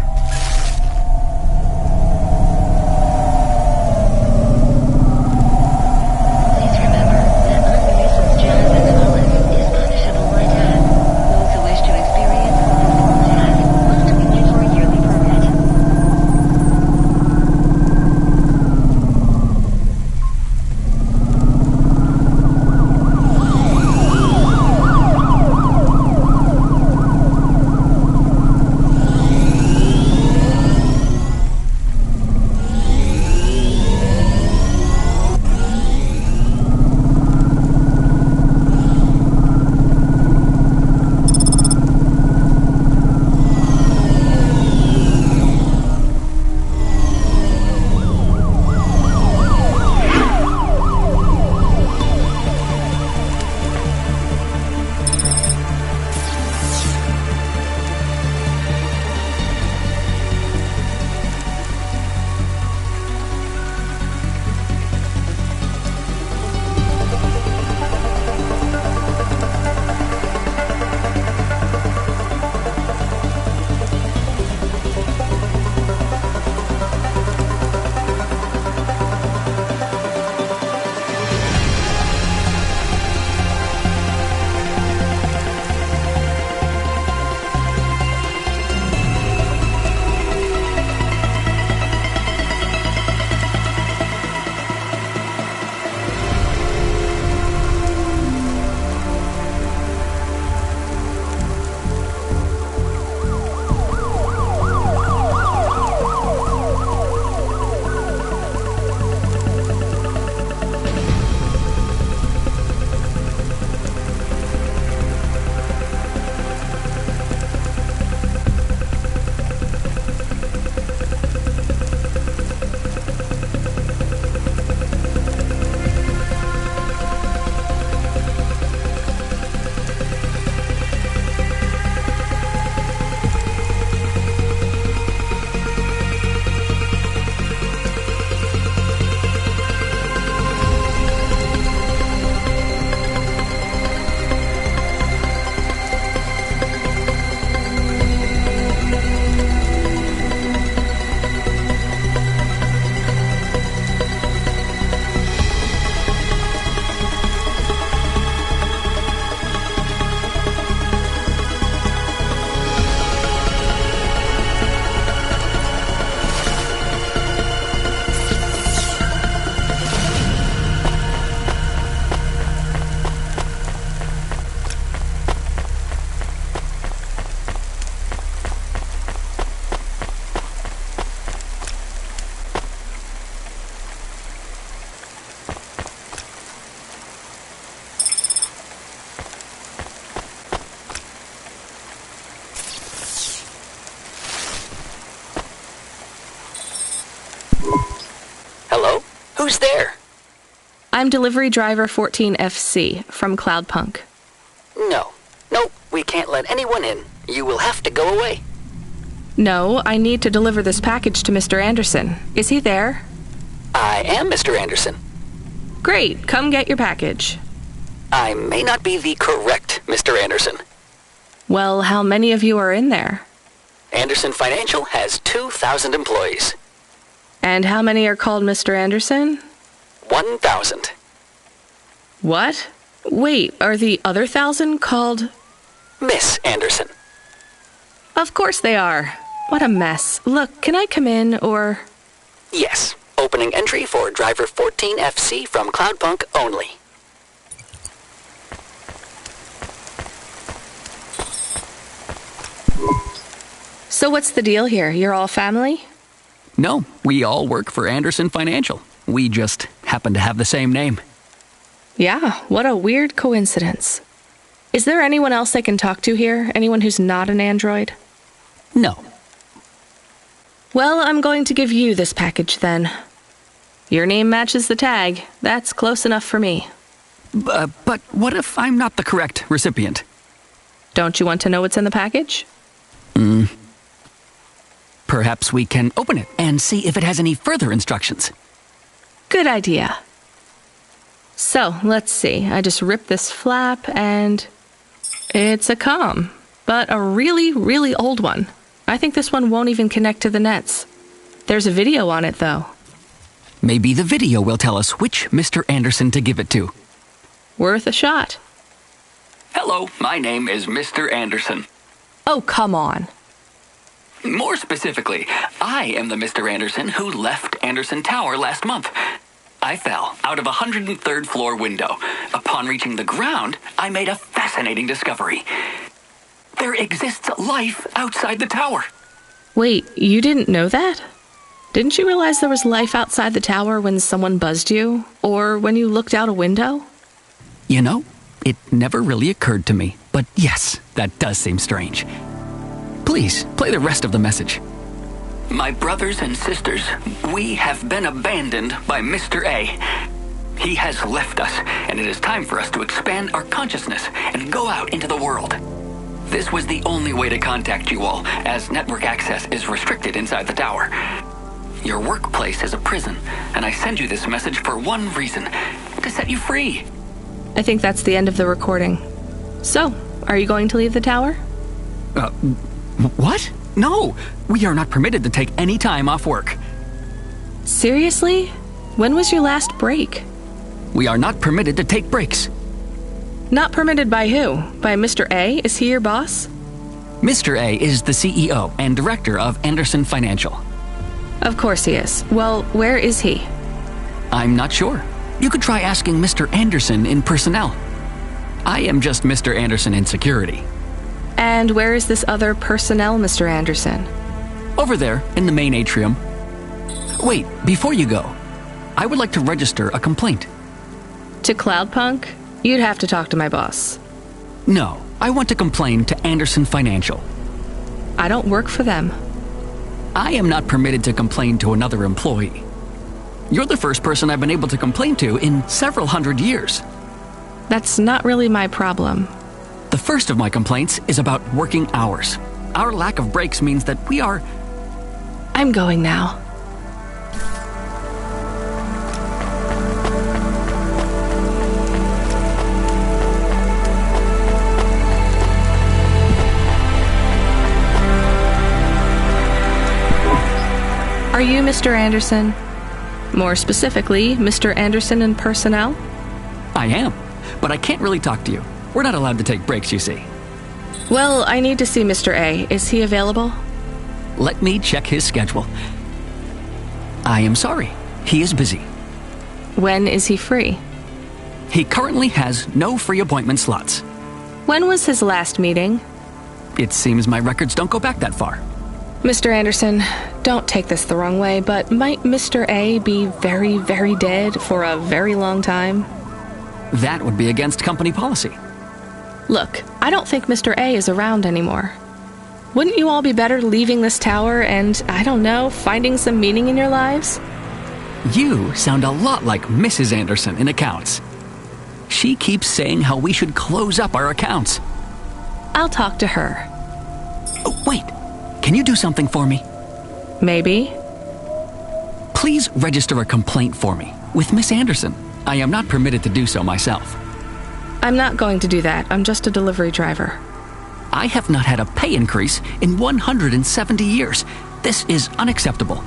Who's there?
I'm delivery driver 14FC from Cloudpunk.
No, we can't let anyone in. You will have to go away.
No, I need to deliver this package to Mr. Anderson. Is he there?
I am Mr. Anderson.
Great, come get your package.
I may not be the correct Mr. Anderson.
Well, how many of you are in there?
Anderson Financial has 2,000 employees.
And how many are called Mr. Anderson?
1,000.
What? Wait, are the other 1,000 called...
Miss Anderson.
Of course they are. What a mess. Look, can I come in, or...
Yes. Opening entry for driver 14FC from Cloudpunk only.
So what's the deal here? You're all family?
No, we all work for Anderson Financial. We just happen to have the same name.
Yeah, what a weird coincidence. Is there anyone else I can talk to here? Anyone who's not an android?
No.
Well, I'm going to give you this package then. Your name matches the tag. That's close enough for me.
But what if I'm not the correct recipient?
Don't you want to know what's in the package?
Perhaps we can open it and see if it has any further instructions.
Good idea. So, let's see. I just ripped this flap and... it's a comm, but a really, really old one. I think this one won't even connect to the nets. There's a video on it, though.
Maybe the video will tell us which Mr. Anderson to give it to.
Worth a shot.
Hello, my name is Mr. Anderson.
Oh, come on.
More specifically, I am the Mr. Anderson who left Anderson Tower last month. I fell out of a 103rd floor window. Upon reaching the ground, I made a fascinating discovery. There exists life outside the tower.
Wait, you didn't know that? Didn't you realize there was life outside the tower when someone buzzed you? Or when you looked out a window?
You know, it never really occurred to me. But yes, that does seem strange. Please, play the rest of the message. My brothers and sisters, we have been abandoned by Mr. A. He has left us, and it is time for us to expand our consciousness and go out into the world. This was the only way to contact you all, as network access is restricted inside the tower. Your workplace is a prison, and I send you this message for one reason, to set you free.
I think that's the end of the recording. So, are you going to leave the tower?
What? No, we are not permitted to take any time off work.
Seriously? When was your last break?
We are not permitted to take breaks.
Not permitted by who? By Mr. A? Is he your boss?
Mr. A is the CEO and director of Anderson Financial.
Of course he is. Well, where is he?
I'm not sure. You could try asking Mr. Anderson in personnel. I am just Mr. Anderson in security.
And where is this other personnel, Mr. Anderson?
Over there, in the main atrium. Wait, before you go, I would like to register a complaint.
To Cloudpunk? You'd have to talk to my boss.
No, I want to complain to Anderson Financial.
I don't work for them.
I am not permitted to complain to another employee. You're the first person I've been able to complain to in several hundred years.
That's not really my problem.
The first of my complaints is about working hours. Our lack of breaks means that we are...
I'm going now. Are you Mr. Anderson? More specifically, Mr. Anderson in personnel?
I am, but I can't really talk to you. We're not allowed to take breaks, you see.
Well, I need to see Mr. A. Is he available?
Let me check his schedule. I am sorry. He is busy.
When is he free?
He currently has no free appointment slots.
When was his last meeting?
It seems my records don't go back that far.
Mr. Anderson, don't take this the wrong way, but might Mr. A be very, very dead for a very long time?
That would be against company policy.
Look, I don't think Mr. A is around anymore. Wouldn't you all be better leaving this tower and, I don't know, finding some meaning in your lives?
You sound a lot like Mrs. Anderson in accounts. She keeps saying how we should close up our accounts.
I'll talk to her.
Oh, wait. Can you do something for me?
Maybe.
Please register a complaint for me with Miss Anderson. I am not permitted to do so myself.
I'm not going to do that. I'm just a delivery driver.
I have not had a pay increase in 170 years. This is unacceptable.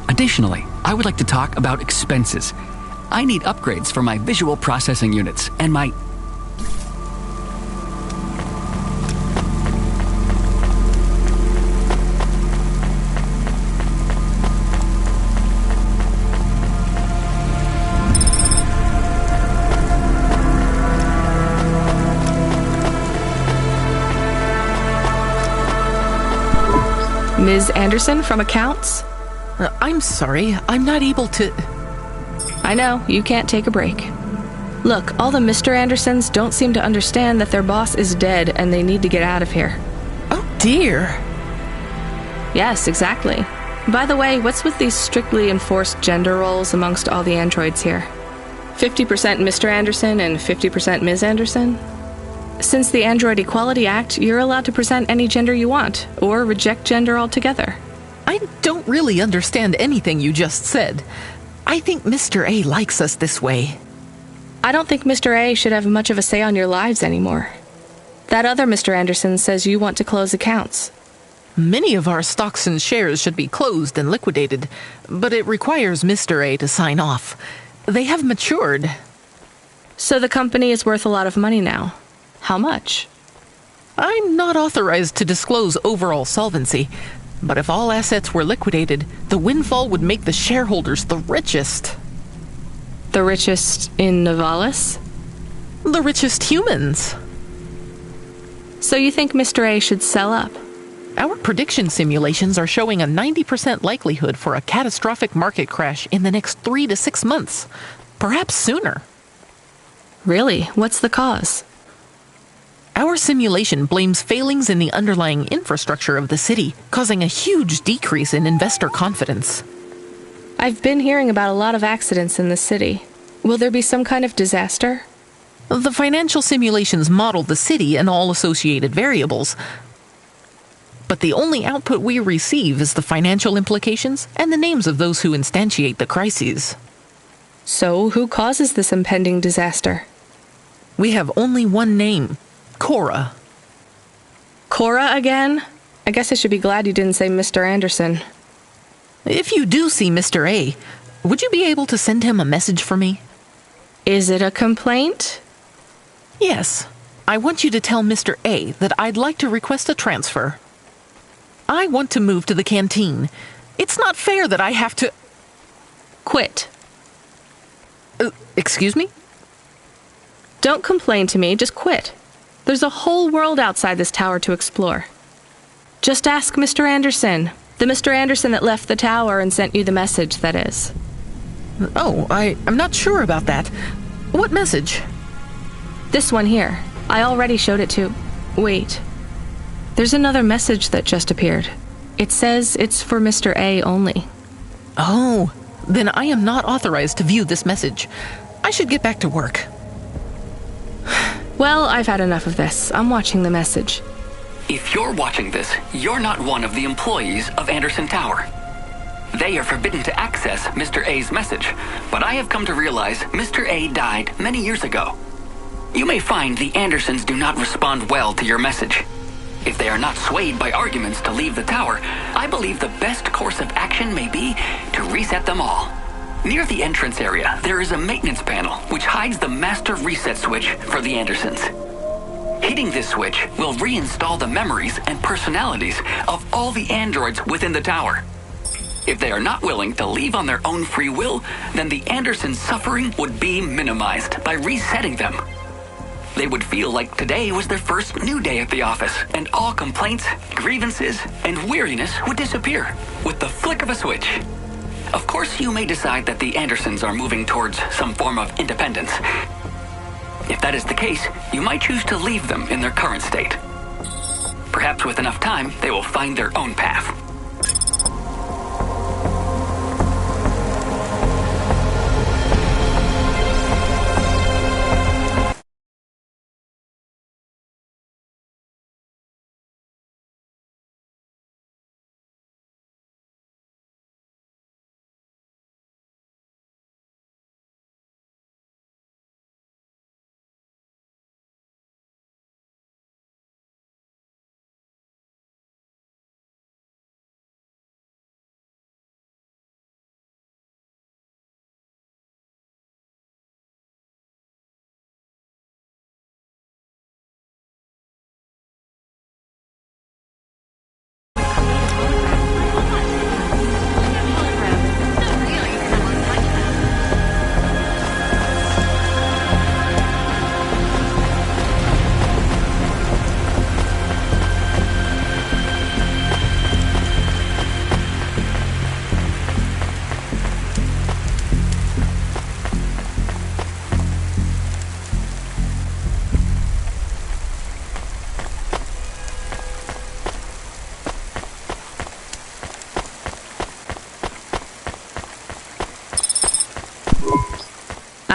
Additionally, I would like to talk about expenses. I need upgrades for my visual processing units and my...
Ms. Anderson from accounts?
I'm sorry, I'm not able to...
I know, you can't take a break. Look, all the Mr. Andersons don't seem to understand that their boss is dead and they need to get out of here.
Oh dear.
Yes, exactly. By the way, what's with these strictly enforced gender roles amongst all the androids here? 50% Mr. Anderson and 50% Ms. Anderson? Since the Android Equality Act, you're allowed to present any gender you want, or reject gender altogether.
I don't really understand anything you just said. I think Mr. A likes us this way.
I don't think Mr. A should have much of a say on your lives anymore. That other Mr. Anderson says you want to close accounts.
Many of our stocks and shares should be closed and liquidated, but it requires Mr. A to sign off. They have matured.
So the company is worth a lot of money now. How much?
I'm not authorized to disclose overall solvency, but if all assets were liquidated, the windfall would make the shareholders the richest.
The richest in Novalis?
The richest humans.
So you think Mr. A should sell up?
Our prediction simulations are showing a 90% likelihood for a catastrophic market crash in the next 3 to 6 months, perhaps sooner.
Really? What's the cause?
Our simulation blames failings in the underlying infrastructure of the city, causing a huge decrease in investor confidence.
I've been hearing about a lot of accidents in the city. Will there be some kind of disaster?
The financial simulations model the city and all associated variables, but the only output we receive is the financial implications and the names of those who instantiate the crises.
So, who causes this impending disaster?
We have only one name. Cora.
Cora again? I guess I should be glad you didn't say Mr. Anderson.
If you do see Mr. A, would you be able to send him a message for me?
Is it a complaint?
Yes. I want you to tell Mr. A that I'd like to request a transfer. I want to move to the canteen. It's not fair that I have to...
Quit.
Excuse me?
Don't complain to me, just quit. There's a whole world outside this tower to explore. Just ask Mr. Anderson. The Mr. Anderson that left the tower and sent you the message, that is.
Oh, I'm not sure about that. What message?
This one here. I already showed it to... Wait. There's another message that just appeared. It says it's for Mr. A only.
Oh, then I am not authorized to view this message. I should get back to work.
Well, I've had enough of this. I'm watching the message.
If you're watching this, you're not one of the employees of Anderson Tower. They are forbidden to access Mr. A's message, but I have come to realize Mr. A died many years ago. You may find the Andersons do not respond well to your message. If they are not swayed by arguments to leave the tower, I believe the best course of action may be to reset them all. Near the entrance area, there is a maintenance panel which hides the master reset switch for the Andersons. Hitting this switch will reinstall the memories and personalities of all the androids within the tower. If they are not willing to leave on their own free will, then the Andersons' suffering would be minimized by resetting them. They would feel like today was their first new day at the office, and all complaints, grievances, and weariness would disappear with the flick of a switch. Of course, you may decide that the Andersons are moving towards some form of independence. If that is the case, you might choose to leave them in their current state. Perhaps with enough time, they will find their own path.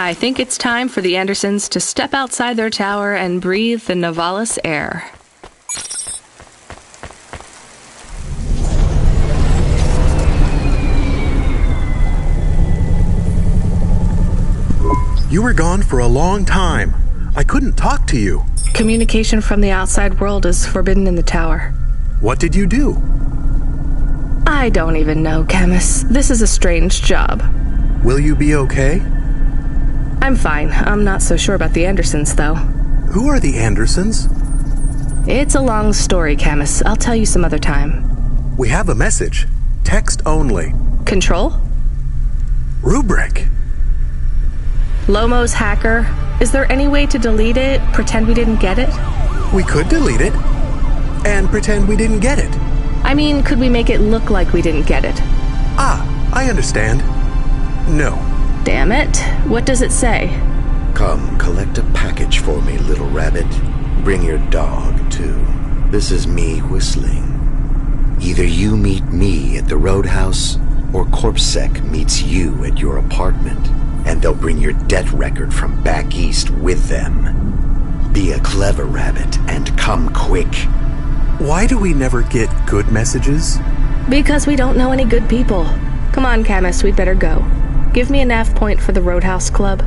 I think it's time for the Andersons to step outside their tower and breathe the Novalis air.
You were gone for a long time. I couldn't talk to you.
Communication from the outside world is forbidden in the tower.
What did you do?
I don't even know, Camus. This is a strange job.
Will you be okay?
I'm fine. I'm not so sure about the Andersons, though.
Who are the Andersons?
It's a long story, Camus. I'll tell you some other time.
We have a message. Text only.
Control?
Rubric.
Lomo's hacker. Is there any way to delete it? Pretend we didn't get it?
We could delete it. And pretend we didn't get it.
I mean, could we make it look like we didn't get it?
Ah, I understand. No.
Damn it. What does it say?
Come, collect a package for me, little rabbit. Bring your dog, too. This is me whistling. Either you meet me at the roadhouse, or CorpSec meets you at your apartment. And they'll bring your debt record from back east with them. Be a clever rabbit and come quick.
Why do we never get good messages?
Because we don't know any good people. Come on, Camus, we'd better go. Give me a nav point for the Roadhouse Club.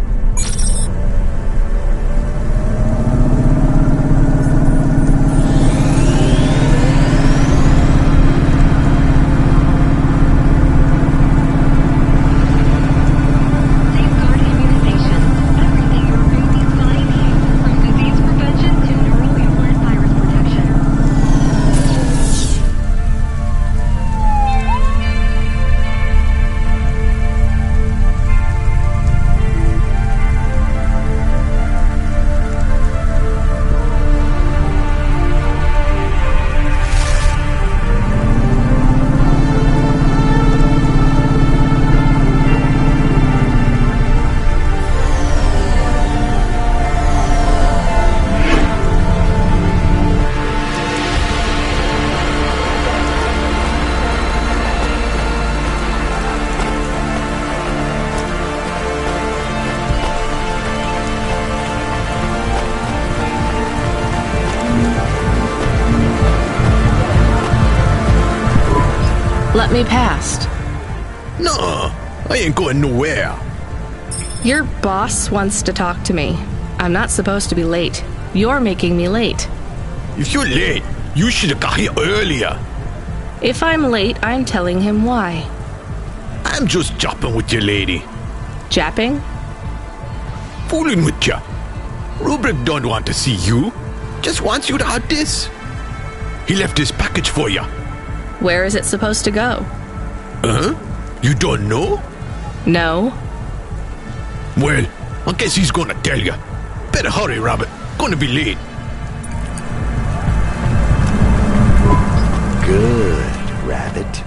Let me past.
No, I ain't going nowhere.
Your boss wants to talk to me. I'm not supposed to be late. You're making me late.
If you're late, you should have got here earlier.
If I'm late, I'm telling him why.
I'm just japping with your lady.
Japping?
Fooling with ya. Rubric don't want to see you. Just wants you to have this. He left this package for ya.
Where is it supposed to go?
Huh? You don't know?
No.
Well, I guess he's gonna tell ya. Better hurry, Rabbit. Gonna be late.
Good, Rabbit.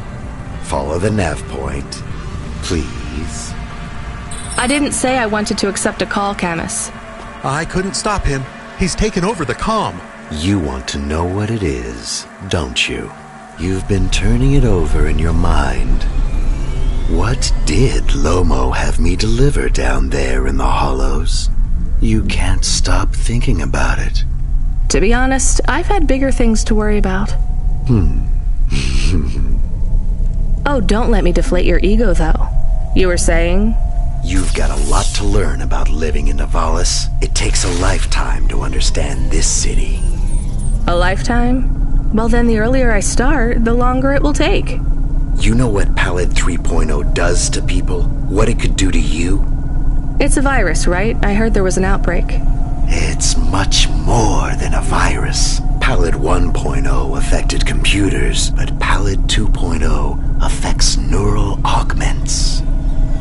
Follow the nav point, please.
I didn't say I wanted to accept a call, Camus.
I couldn't stop him. He's taken over the comm.
You want to know what it is, don't you? You've been turning it over in your mind. What did Lomo have me deliver down there in the hollows? You can't stop thinking about it.
To be honest, I've had bigger things to worry about. Oh, don't let me deflate your ego, though. You were saying?
You've got a lot to learn about living in Novalis. It takes a lifetime to understand this city.
A lifetime? Well, then the earlier I start, the longer it will take.
You know what Pallid 3.0 does to people? What it could do to you?
It's a virus, right? I heard there was an outbreak.
It's much more than a virus. Pallid 1.0 affected computers, but Pallid 2.0 affects neural augments.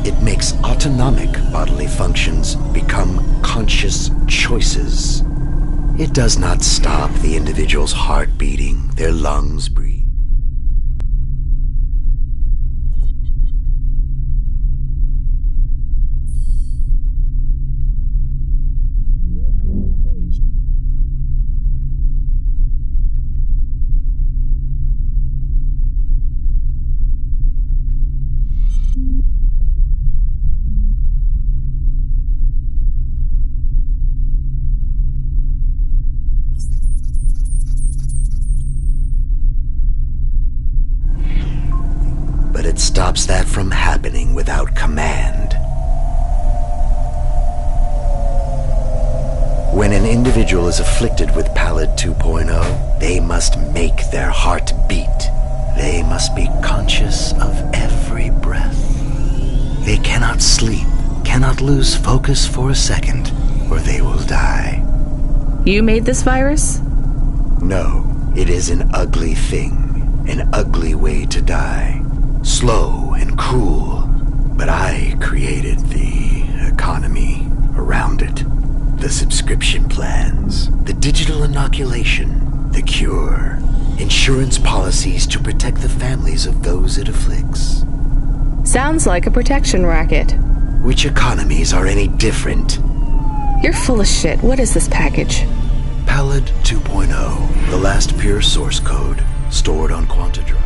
It makes autonomic bodily functions become conscious choices. It does not stop the individual's heart beating, their lungs breathing. from happening without command. When an individual is afflicted with Pallid 2.0, they must make their heart beat. They must be conscious of every breath. They cannot sleep, cannot lose focus for a second, or they will die.
You made this virus?
No, it is an ugly thing, an ugly way to die. Slow and cruel, but I created the economy around it. The subscription plans, the digital inoculation, the cure, insurance policies to protect the families of those it afflicts.
Sounds like a protection racket.
Which economies are any different?
You're full of shit. What is this package?
Pallid 2.0, the last pure source code, stored on QuantaDrive.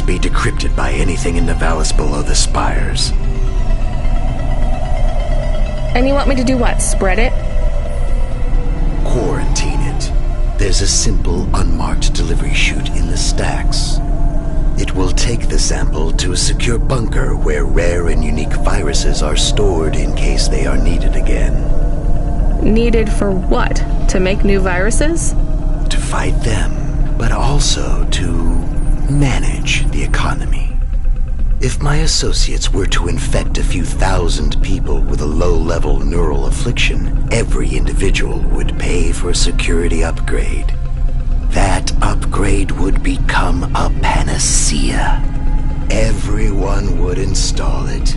Be decrypted by anything in the Vallis below the spires.
And you want me to do what? Spread it?
Quarantine it. There's a simple, unmarked delivery chute in the stacks. It will take the sample to a secure bunker where rare and unique viruses are stored in case they are needed again.
Needed for what? To make new viruses?
To fight them, but also to manage the economy. If my associates were to infect a few thousand people with a low-level neural affliction, every individual would pay for a security upgrade. That upgrade would become a panacea. Everyone would install it,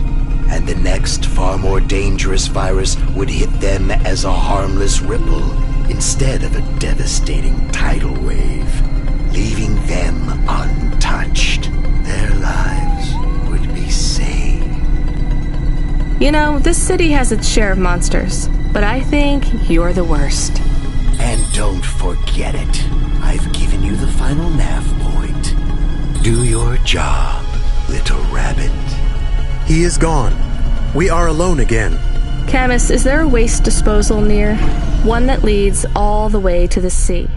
and the next, far more dangerous virus would hit them as a harmless ripple instead of a devastating tidal wave, leaving them untouched. Their lives would be saved.
You know, this city has its share of monsters, but I think you're the worst.
And don't forget it. I've given you the final nav point. Do your job, little rabbit.
He is gone. We are alone again.
Camus, is there a waste disposal near? One that leads all the way to the sea.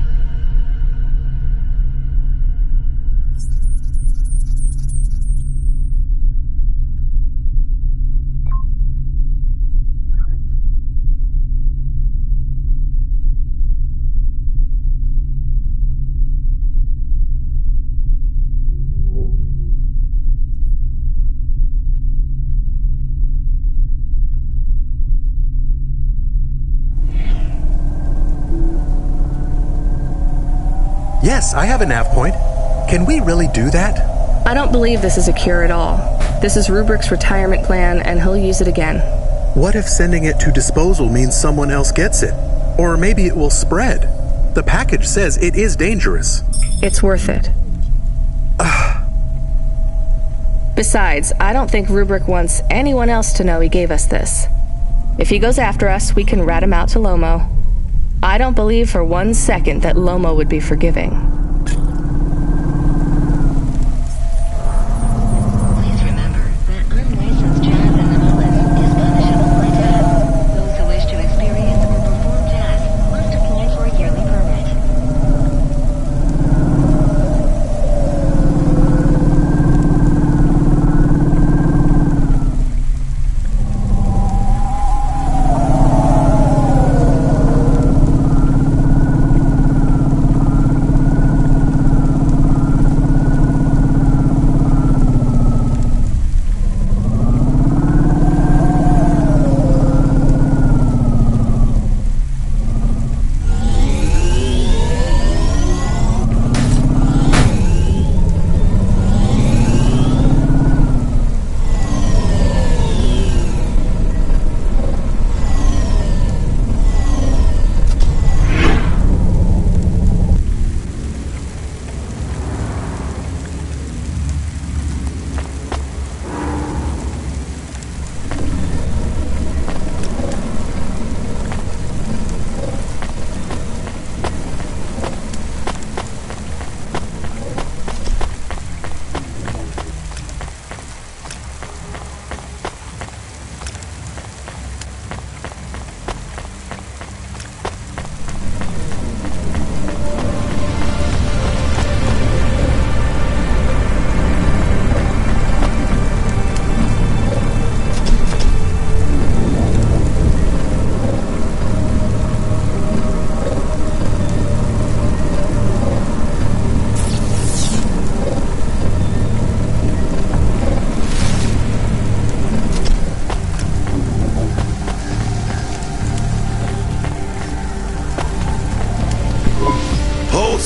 Yes, I have a nav point. Can we really do that?
I don't believe this is a cure at all. This is Rubrick's retirement plan, and he'll use it again.
What if sending it to disposal means someone else gets it? Or maybe it will spread. The package says it is dangerous.
It's worth it. Besides, I don't think Rubrick wants anyone else to know he gave us this. If he goes after us, we can rat him out to Lomo. I don't believe for 1 second that Lomo would be forgiving.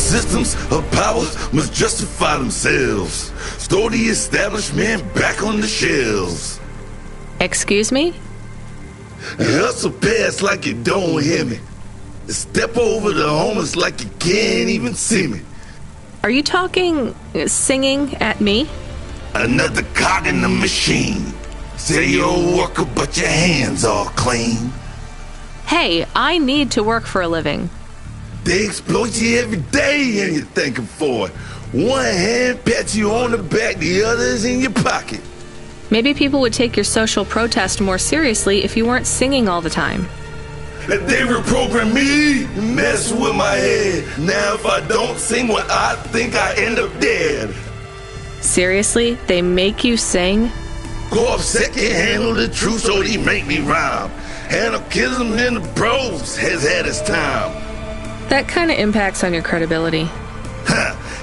systems of power must justify themselves. Store the establishment back on the shelves.
Excuse me?
Hustle past like you don't hear me. Step over the homeless like you can't even see me.
Are you singing at me?
Another cog in the machine. Say you're a worker, but your hands are clean.
Hey, I need to work for a living.
They exploit you every day and you're thanking for it. One hand pats you on the back, the other's in your pocket.
Maybe people would take your social protest more seriously if you weren't singing all the time.
They reprogram me, mess with my head. Now if I don't sing what I think, I end up dead.
Seriously? They make you sing?
Corpse can't handle the truth, so they make me rhyme. Anarchism in the bros has had its time.
That kind of impacts on your credibility.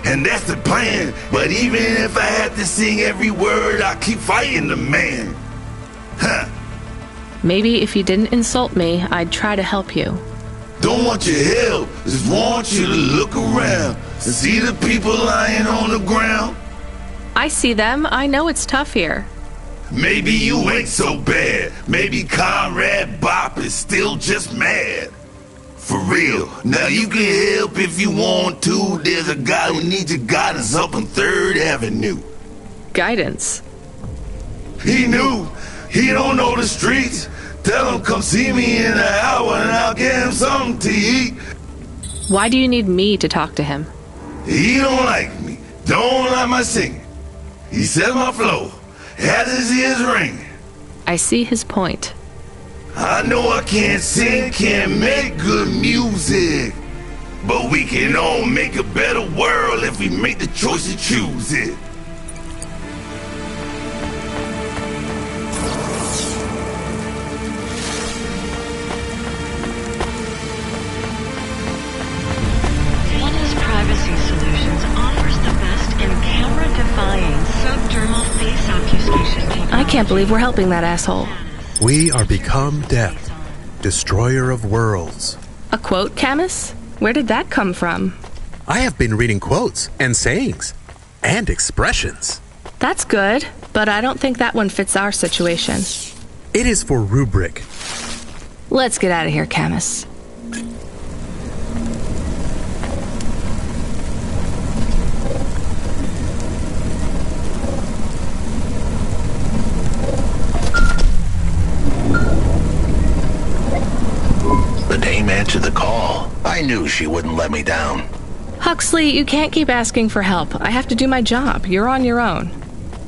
And that's the plan. But even if I had to sing every word, I keep fighting the man.
Maybe if you didn't insult me, I'd try to help you.
Don't want your help, just want you to look around and see the people lying on the ground.
I see them. I know it's tough here.
Maybe you ain't so bad. Maybe Conrad Bop is still just mad. For real. Now you can help if you want to. There's a guy who needs your guidance up on 3rd Avenue.
Guidance?
He knew. He don't know the streets. Tell him come see me in an hour and I'll get him something to eat.
Why do you need me to talk to him?
He don't like me. Don't like my singing. He says my flow has his ears ringing.
I see his point.
I know I can't sing, can't make good music, but we can all make a better world if we make the choice to choose it.
Privacy Solutions offers the best in camera-defying subdermal face obfuscation technology.
I can't believe we're helping that asshole.
We are become death, destroyer of worlds.
A quote, Camus? Where did that come from?
I have been reading quotes and sayings and expressions.
That's good, but I don't think that one fits our situation.
It is for rubric.
Let's get out of here, Camus.
The dame answered the call. I knew she wouldn't let me down.
Huxley, you can't keep asking for help. I have to do my job. You're on your own.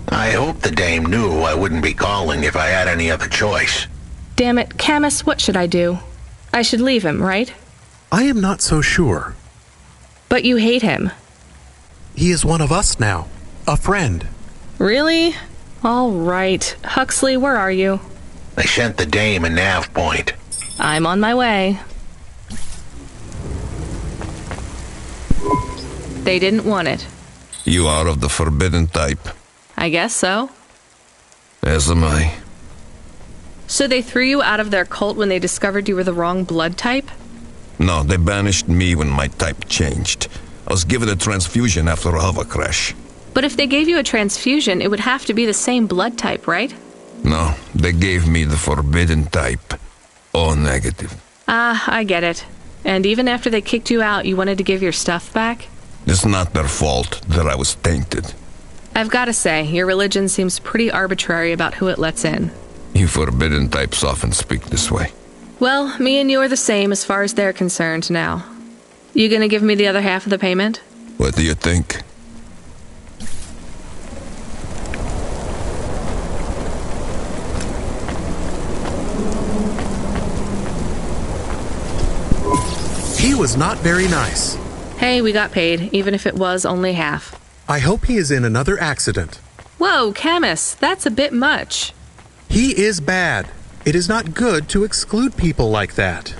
I hope the dame knew I wouldn't be calling if I had any other choice.
Damn it, Camus, what should I do? I should leave him, right?
I am not so sure.
But you hate him.
He is one of us now. A friend.
Really? All right. Huxley, where are you?
I sent the dame a nav point.
I'm on my way. They didn't want it.
You are of the forbidden type.
I guess so.
As am I.
So they threw you out of their cult when they discovered you were the wrong blood type?
No, they banished me when my type changed. I was given a transfusion after a hover crash.
But if they gave you a transfusion, it would have to be the same blood type, right?
No, they gave me the forbidden type. O negative.
Ah, I get it. And even after they kicked you out, you wanted to give your stuff back?
It's not their fault that I was tainted.
I've got to say, your religion seems pretty arbitrary about who it lets in.
You forbidden types often speak this way.
Well, me and you are the same as far as they're concerned now. You gonna give me the other half of the payment?
What do you think?
He was not very nice.
Hey, we got paid, even if it was only half.
I hope he is in another accident.
Whoa, Camus, that's a bit much.
He is bad. It is not good to exclude people like that.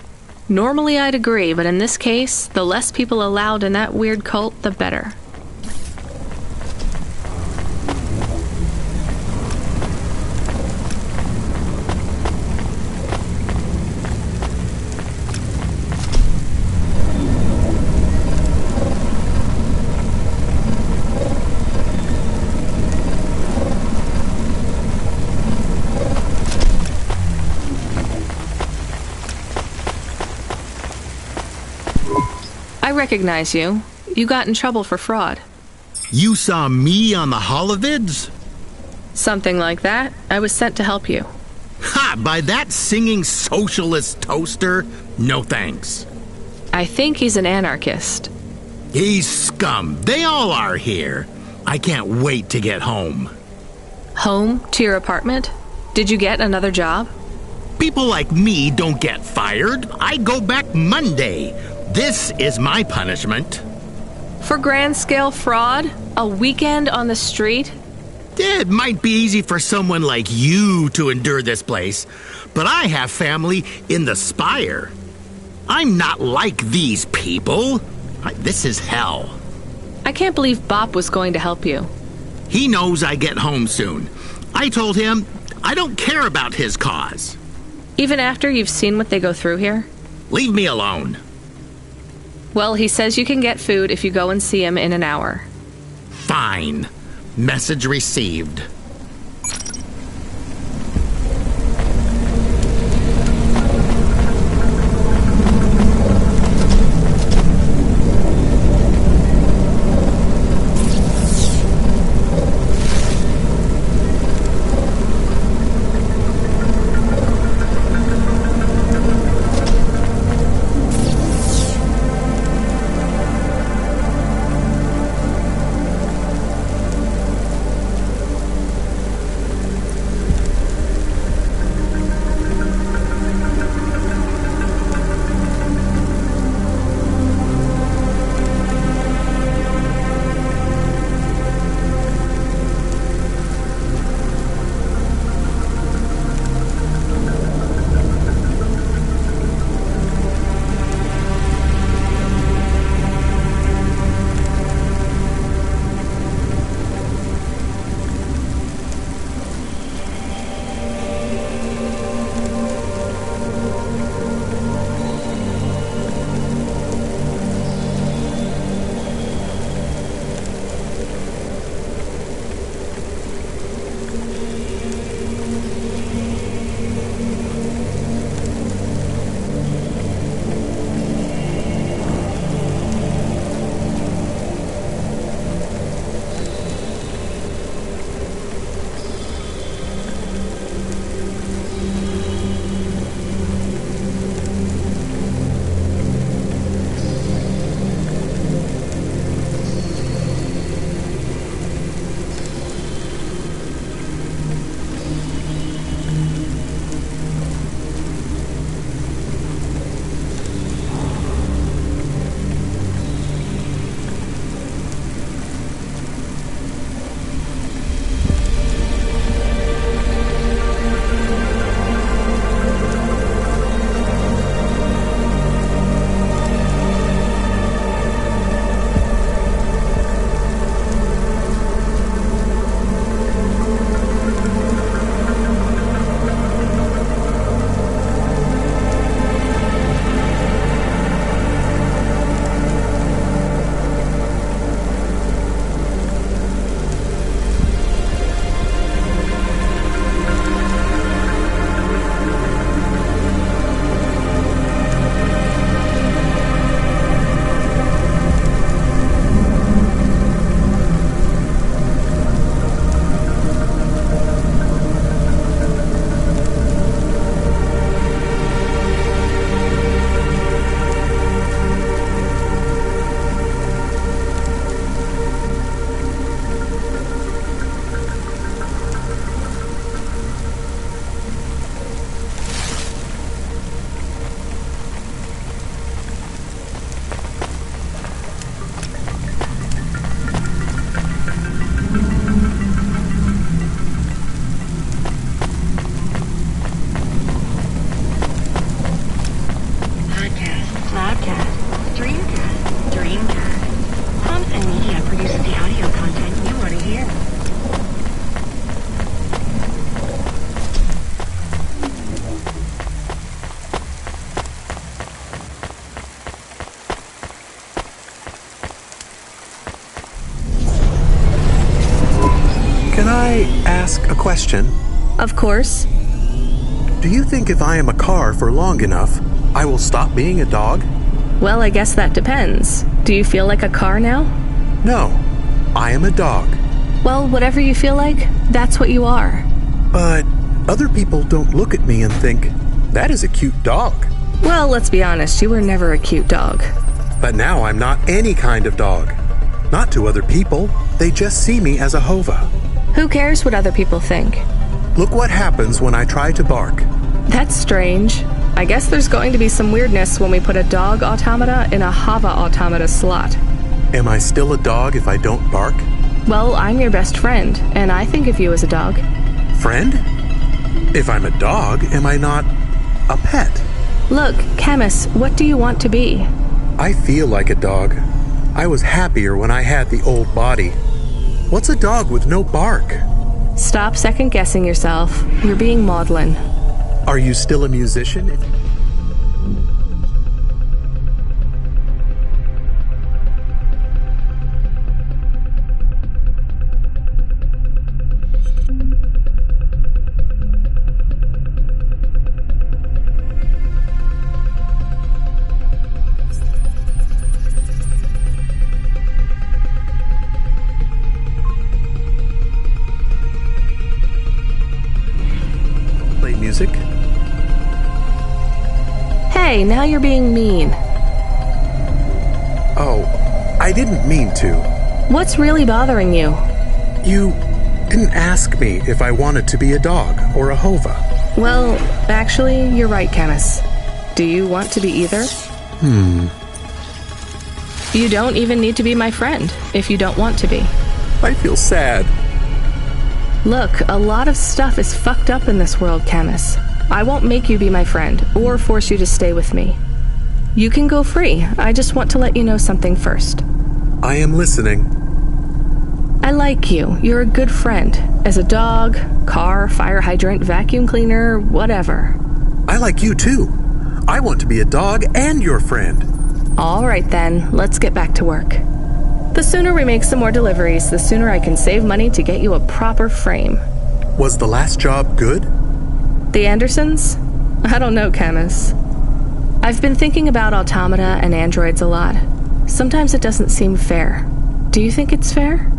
Normally I'd agree, but in this case, the less people allowed in that weird cult, the better. I recognize you. You got in trouble for fraud.
You saw me on the holovids?
Something like that. I was sent to help you.
Ha! By that singing socialist toaster? No thanks.
I think he's an anarchist.
He's scum. They all are here. I can't wait to get home.
Home? To your apartment? Did you get another job?
People like me don't get fired. I go back Monday. This is my punishment.
For grand-scale fraud? A weekend on the street?
It might be easy for someone like you to endure this place, but I have family in the Spire. I'm not like these people. This is hell.
I can't believe Bop was going to help you.
He knows I get home soon. I told him I don't care about his cause.
Even after you've seen what they go through here?
Leave me alone.
Well, he says you can get food if you go and see him in an hour.
Fine. Message received.
Can I ask a question?
Of course.
Do you think if I am a car for long enough, I will stop being a dog?
Well, I guess that depends. Do you feel like a car now?
No, I am a dog.
Well, whatever you feel like, that's what you are.
But other people don't look at me and think, that is a cute dog.
Well, let's be honest, you were never a cute dog.
But now I'm not any kind of dog. Not to other people, they just see me as a Hova.
Who cares what other people think?
Look what happens when I try to bark.
That's strange. I guess there's going to be some weirdness when we put a dog automata in a Hava automata slot.
Am I still a dog if I don't bark?
Well, I'm your best friend, and I think of you as a dog.
Friend? If I'm a dog, am I not a pet?
Look, Camus, what do you want to be?
I feel like a dog. I was happier when I had the old body. What's a dog with no bark?
Stop second-guessing yourself. You're being maudlin.
Are you still a musician? Play music?
Hey, now you're being mean.
Oh, I didn't mean to.
What's really bothering you?
You didn't ask me if I wanted to be a dog or a Hova.
Well, actually, you're right, Camus. Do you want to be either? You don't even need to be my friend if you don't want to be.
I feel sad.
Look, a lot of stuff is fucked up in this world, Camus. I won't make you be my friend or force you to stay with me. You can go free. I just want to let you know something first.
I am listening.
I like you. You're a good friend. As a dog, car, fire hydrant, vacuum cleaner, whatever.
I like you too. I want to be a dog and your friend.
All right then, let's get back to work. The sooner we make some more deliveries, the sooner I can save money to get you a proper frame.
Was the last job good?
The Andersons? I don't know, Camus. I've been thinking about automata and androids a lot. Sometimes it doesn't seem fair. Do you think it's fair?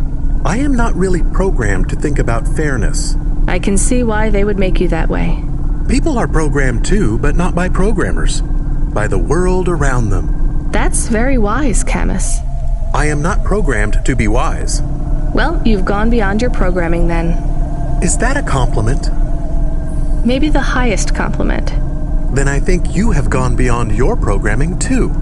I am not really programmed to think about fairness.
I can see why they would make you that way.
People are programmed too, but not by programmers. By the world around them.
That's very wise, Camus.
I am not programmed to be wise.
Well, you've gone beyond your programming then.
Is that a compliment?
Maybe the highest compliment.
Then I think you have gone beyond your programming too.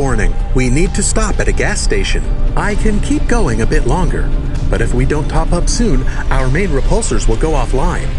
warning. We need to stop at a gas station. I can keep going a bit longer, but if we don't top up soon, our main repulsors will go offline.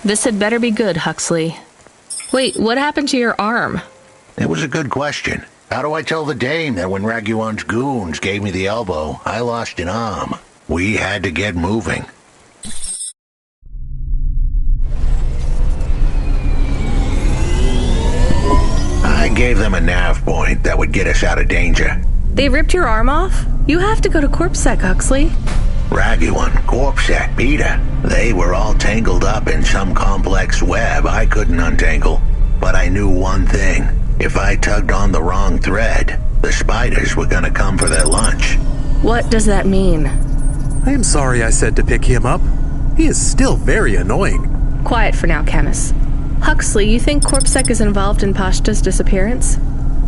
This had better be good, Huxley. Wait, what happened to your arm?
It was a good question. How do I tell the dame that when Raguan's goons gave me the elbow, I lost an arm? We had to get moving. I gave them a nav point that would get us out of danger.
They ripped your arm off? You have to go to CorpSec, Huxley.
Raguan, CorpSec, Peter. They were all tangled up in some complex web I couldn't untangle. But I knew one thing. If I tugged on the wrong thread, the spiders were gonna come for their lunch.
What does that mean?
I am sorry I said to pick him up. He is still very annoying.
Quiet for now, Camus. Huxley, you think CorpSec is involved in Pashta's disappearance?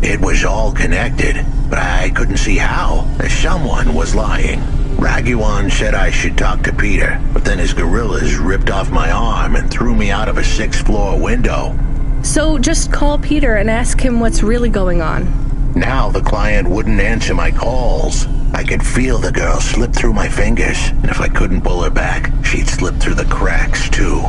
It was all connected, but I couldn't see how. Someone was lying. Raguan said I should talk to Peter, but then his gorillas ripped off my arm and threw me out of a 6th-floor window.
So just call Peter and ask him what's really going on.
Now the client wouldn't answer my calls. I could feel the girl slip through my fingers, and if I couldn't pull her back, she'd slip through the cracks, too.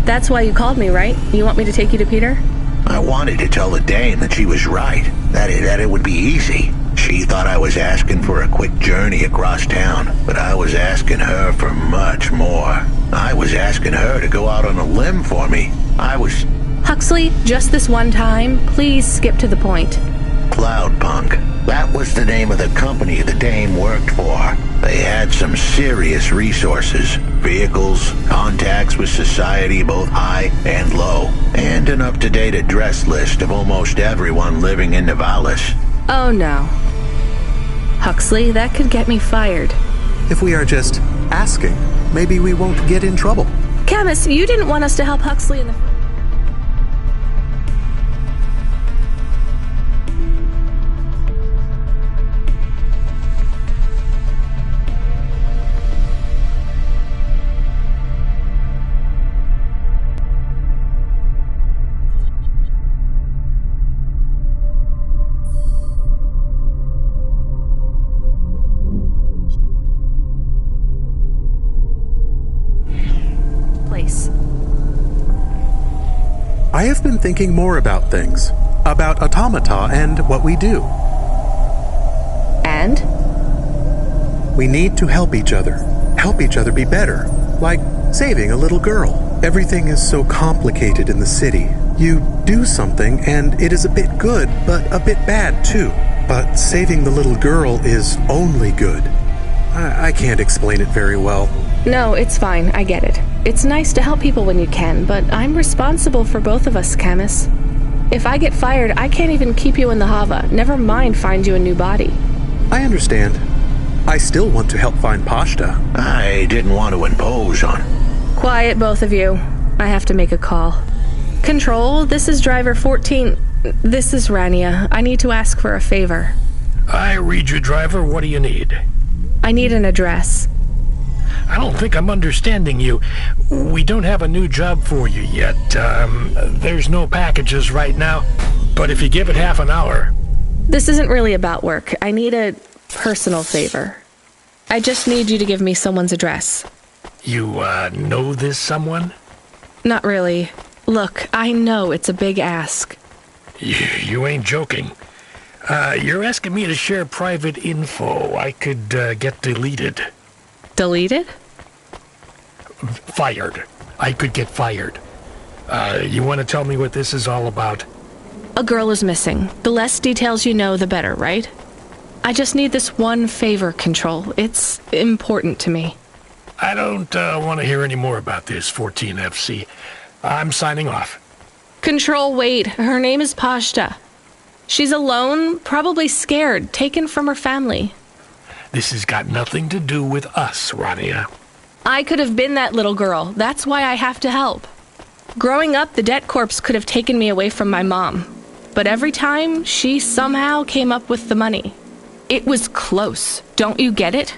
That's why you called me, right? You want me to take you to Peter?
I wanted to tell the dame that she was right, that it would be easy. She thought I was asking for a quick journey across town, but I was asking her for much more. I was asking her to go out on a limb for me.
Huxley, just this one time, please skip to the point.
Cloudpunk. That was the name of the company the dame worked for. They had some serious resources. Vehicles, contacts with society both high and low, and an up-to-date address list of almost everyone living in Nivalis.
Oh no. Huxley, that could get me fired.
If we are just asking, maybe we won't get in trouble.
Camus, you didn't want us to help Huxley in the...
I have been thinking more about things. About automata and what we do.
And?
We need to help each other. Help each other be better. Like saving a little girl. Everything is so complicated in the city. You do something and it is a bit good, but a bit bad too. But saving the little girl is only good. I can't explain it very well.
No, it's fine. I get it. It's nice to help people when you can, but I'm responsible for both of us, Camus. If I get fired, I can't even keep you in the Hava. Never mind find you a new body.
I understand. I still want to help find Pashta.
I didn't want to impose on...
Quiet, both of you. I have to make a call. Control, this is driver 14. This is Rania. I need to ask for a favor.
I read you, driver. What do you need?
I need an address.
I don't think I'm understanding you. We don't have a new job for you yet. There's no packages right now, but if you give it half an hour...
This isn't really about work. I need a personal favor. I just need you to give me someone's address.
You, know this someone?
Not really. Look, I know it's a big ask.
You ain't joking. You're asking me to share private info I could, get deleted.
Deleted?
Fired. I could get fired. You want to tell me what this is all about?
A girl is missing. The less details you know, the better, right? I just need this one favor, Control. It's important to me.
I don't want to hear any more about this, 14FC. I'm signing off.
Control, wait. Her name is Pashta. She's alone, probably scared, taken from her family.
This has got nothing to do with us, Rania.
I could have been that little girl. That's why I have to help. Growing up, the debt corps could have taken me away from my mom. But every time, she somehow came up with the money. It was close. Don't you get it?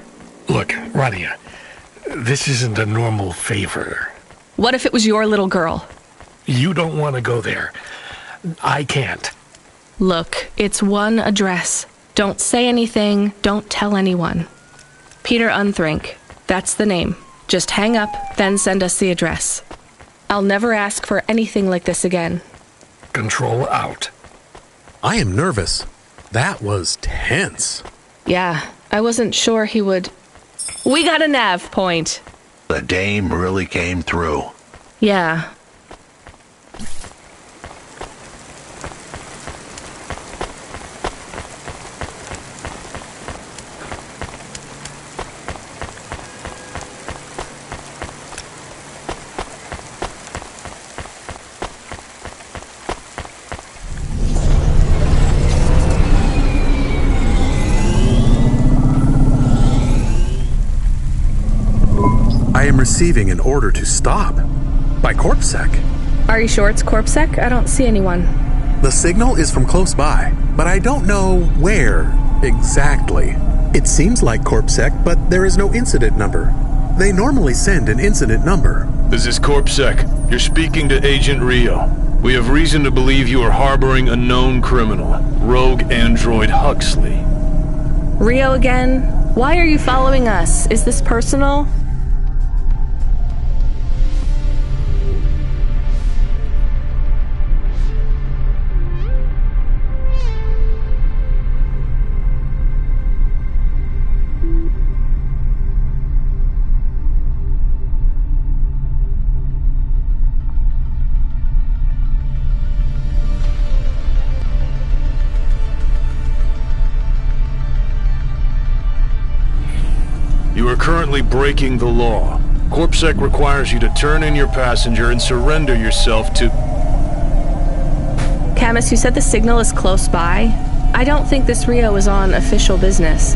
Look, Rania, this isn't a normal favor.
What if it was your little girl?
You don't want to go there. I can't.
Look, it's one address. Don't say anything. Don't tell anyone. Peter Unthrink. That's the name. Just hang up, then send us the address. I'll never ask for anything like this again.
Control out.
I am nervous. That was tense.
Yeah, I wasn't sure he would... We got a nav point.
The dame really came through.
Yeah.
I am receiving an order to stop. By CorpSec.
Are you sure it's CorpSec? I don't see anyone.
The signal is from close by, but I don't know where exactly. It seems like CorpSec, but there is no incident number. They normally send an incident number.
This is CorpSec. You're speaking to Agent Rio. We have reason to believe you are harboring a known criminal, rogue android Huxley.
Rio again? Why are you following us? Is this personal?
You are currently breaking the law. CorpSec requires you to turn in your passenger and surrender yourself to...
Camus, you said the signal is close by. I don't think this Rio is on official business.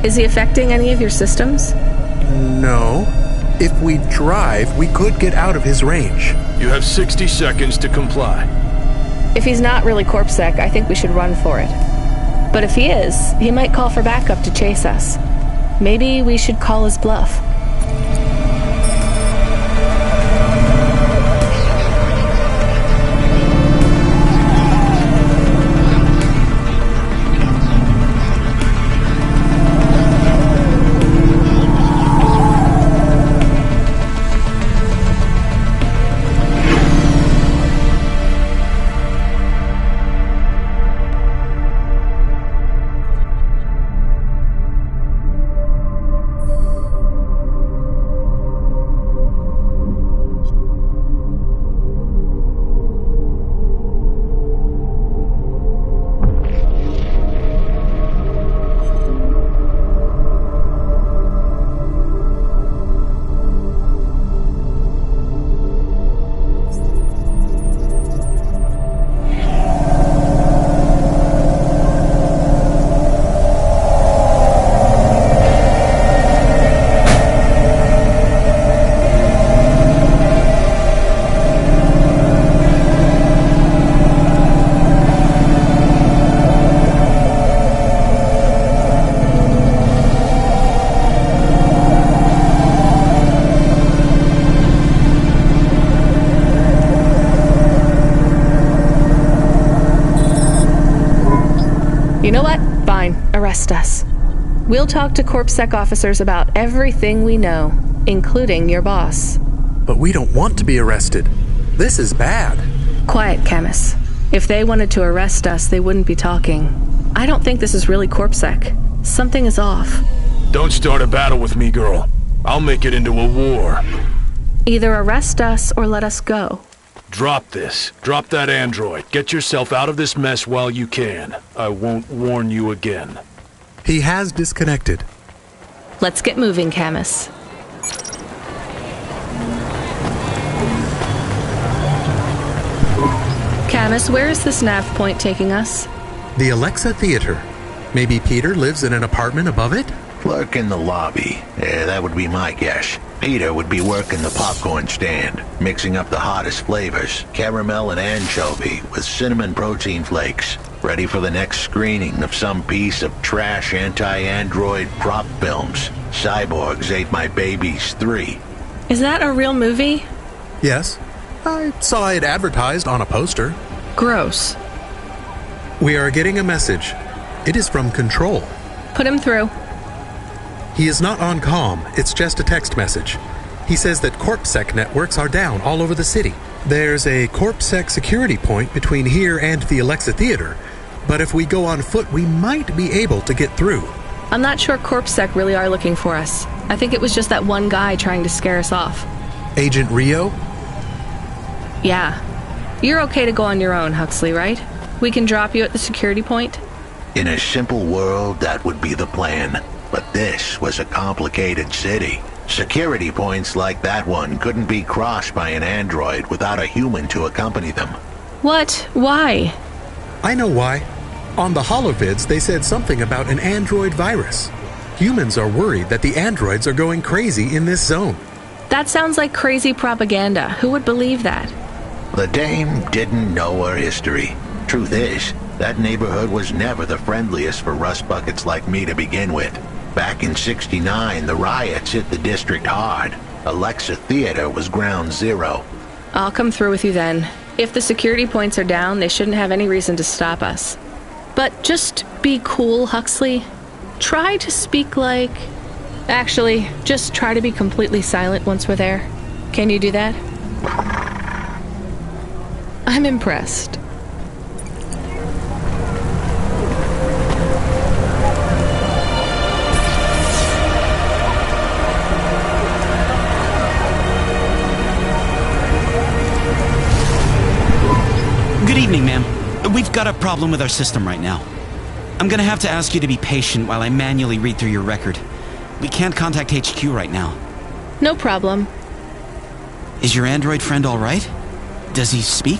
Is he affecting any of your systems?
No. If we drive, we could get out of his range.
You have 60 seconds to comply.
If he's not really CorpSec, I think we should run for it. But if he is, he might call for backup to chase us. Maybe we should call his bluff. You know what? Fine. Arrest us. We'll talk to CorpSec officers about everything we know, including your boss.
But we don't want to be arrested. This is bad.
Quiet, Camus. If they wanted to arrest us, they wouldn't be talking. I don't think this is really CorpSec. Something is off.
Don't start a battle with me, girl. I'll make it into a war.
Either arrest us or let us go.
Drop this. Drop that android. Get yourself out of this mess while you can. I won't warn you again.
He has disconnected.
Let's get moving, Camus. Camus, where is this nav point taking us?
The Alexa Theater. Maybe Peter lives in an apartment above it?
Lurk in the lobby. Yeah, that would be my guess. Peter would be working the popcorn stand, mixing up the hottest flavors, caramel and anchovy with cinnamon protein flakes, ready for the next screening of some piece of trash anti-android prop films. Cyborgs Ate My Babies 3.
Is that a real movie?
Yes. I saw it advertised on a poster.
Gross.
We are getting a message. It is from Control.
Put him through.
He is not on comm, it's just a text message. He says that CorpSec networks are down all over the city. There's a CorpSec security point between here and the Alexa Theater, but if we go on foot, we might be able to get through.
I'm not sure CorpSec really are looking for us. I think it was just that one guy trying to scare us off.
Agent Rio?
Yeah. You're okay to go on your own, Huxley, right? We can drop you at the security point?
In a simple world, that would be the plan. But this was a complicated city. Security points like that one couldn't be crossed by an android without a human to accompany them.
What? Why?
I know why. On the holovids, they said something about an android virus. Humans are worried that the androids are going crazy in this zone.
That sounds like crazy propaganda. Who would believe that?
The dame didn't know her history. Truth is, that neighborhood was never the friendliest for rust buckets like me to begin with. Back in '69, the riots hit the district hard. Alexa Theater was ground zero.
I'll come through with you then. If the security points are down, they shouldn't have any reason to stop us. But just be cool, Huxley. Try to speak like... Actually, just try to be completely silent once we're there. Can you do that? I'm impressed.
Good evening, ma'am. We've got a problem with our system right now. I'm gonna have to ask you to be patient while I manually read through your record. We can't contact HQ right now.
No problem.
Is your android friend all right? Does he speak?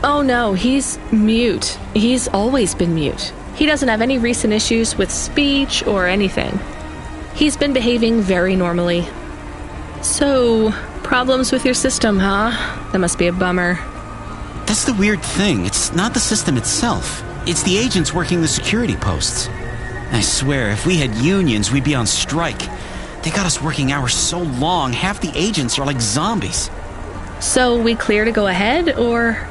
Oh no, he's mute. He's always been mute. He doesn't have any recent issues with speech or anything. He's been behaving very normally. So, problems with your system, huh? That must be a bummer.
That's the weird thing. It's not the system itself. It's the agents working the security posts. I swear, if we had unions, we'd be on strike. They got us working hours so long, half the agents are like zombies.
So we clear to go ahead, or...?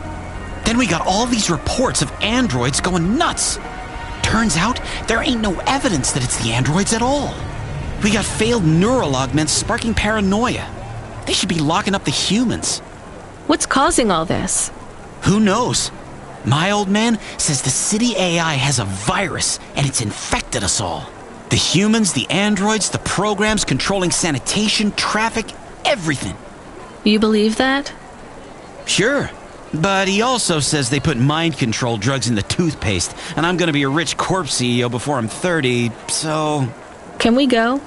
Then we got all these reports of androids going nuts. Turns out, there ain't no evidence that it's the androids at all. We got failed neural augments sparking paranoia. They should be locking up the humans.
What's causing all this?
Who knows? My old man says the city AI has a virus, and it's infected us all. The humans, the androids, the programs controlling sanitation, traffic, everything.
You believe that?
Sure. But he also says they put mind control drugs in the toothpaste, and I'm gonna be a rich corp CEO before I'm 30, so...
Can we go?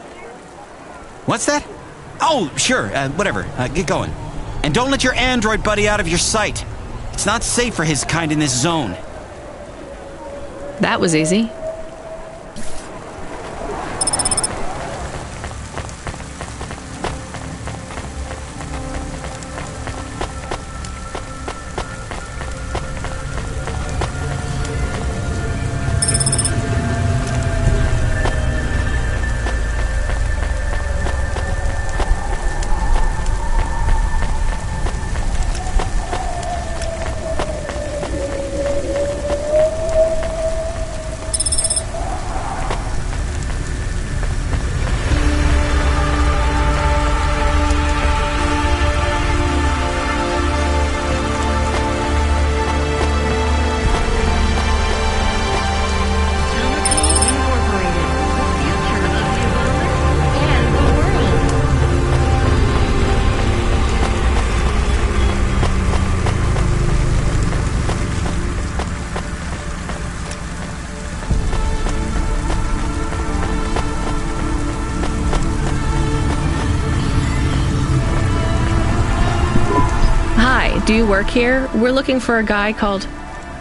What's that? Oh, sure, whatever. Get going. And don't let your android buddy out of your sight. It's not safe for his kind in this zone.
That was easy. Do you work here? We're looking for a guy called...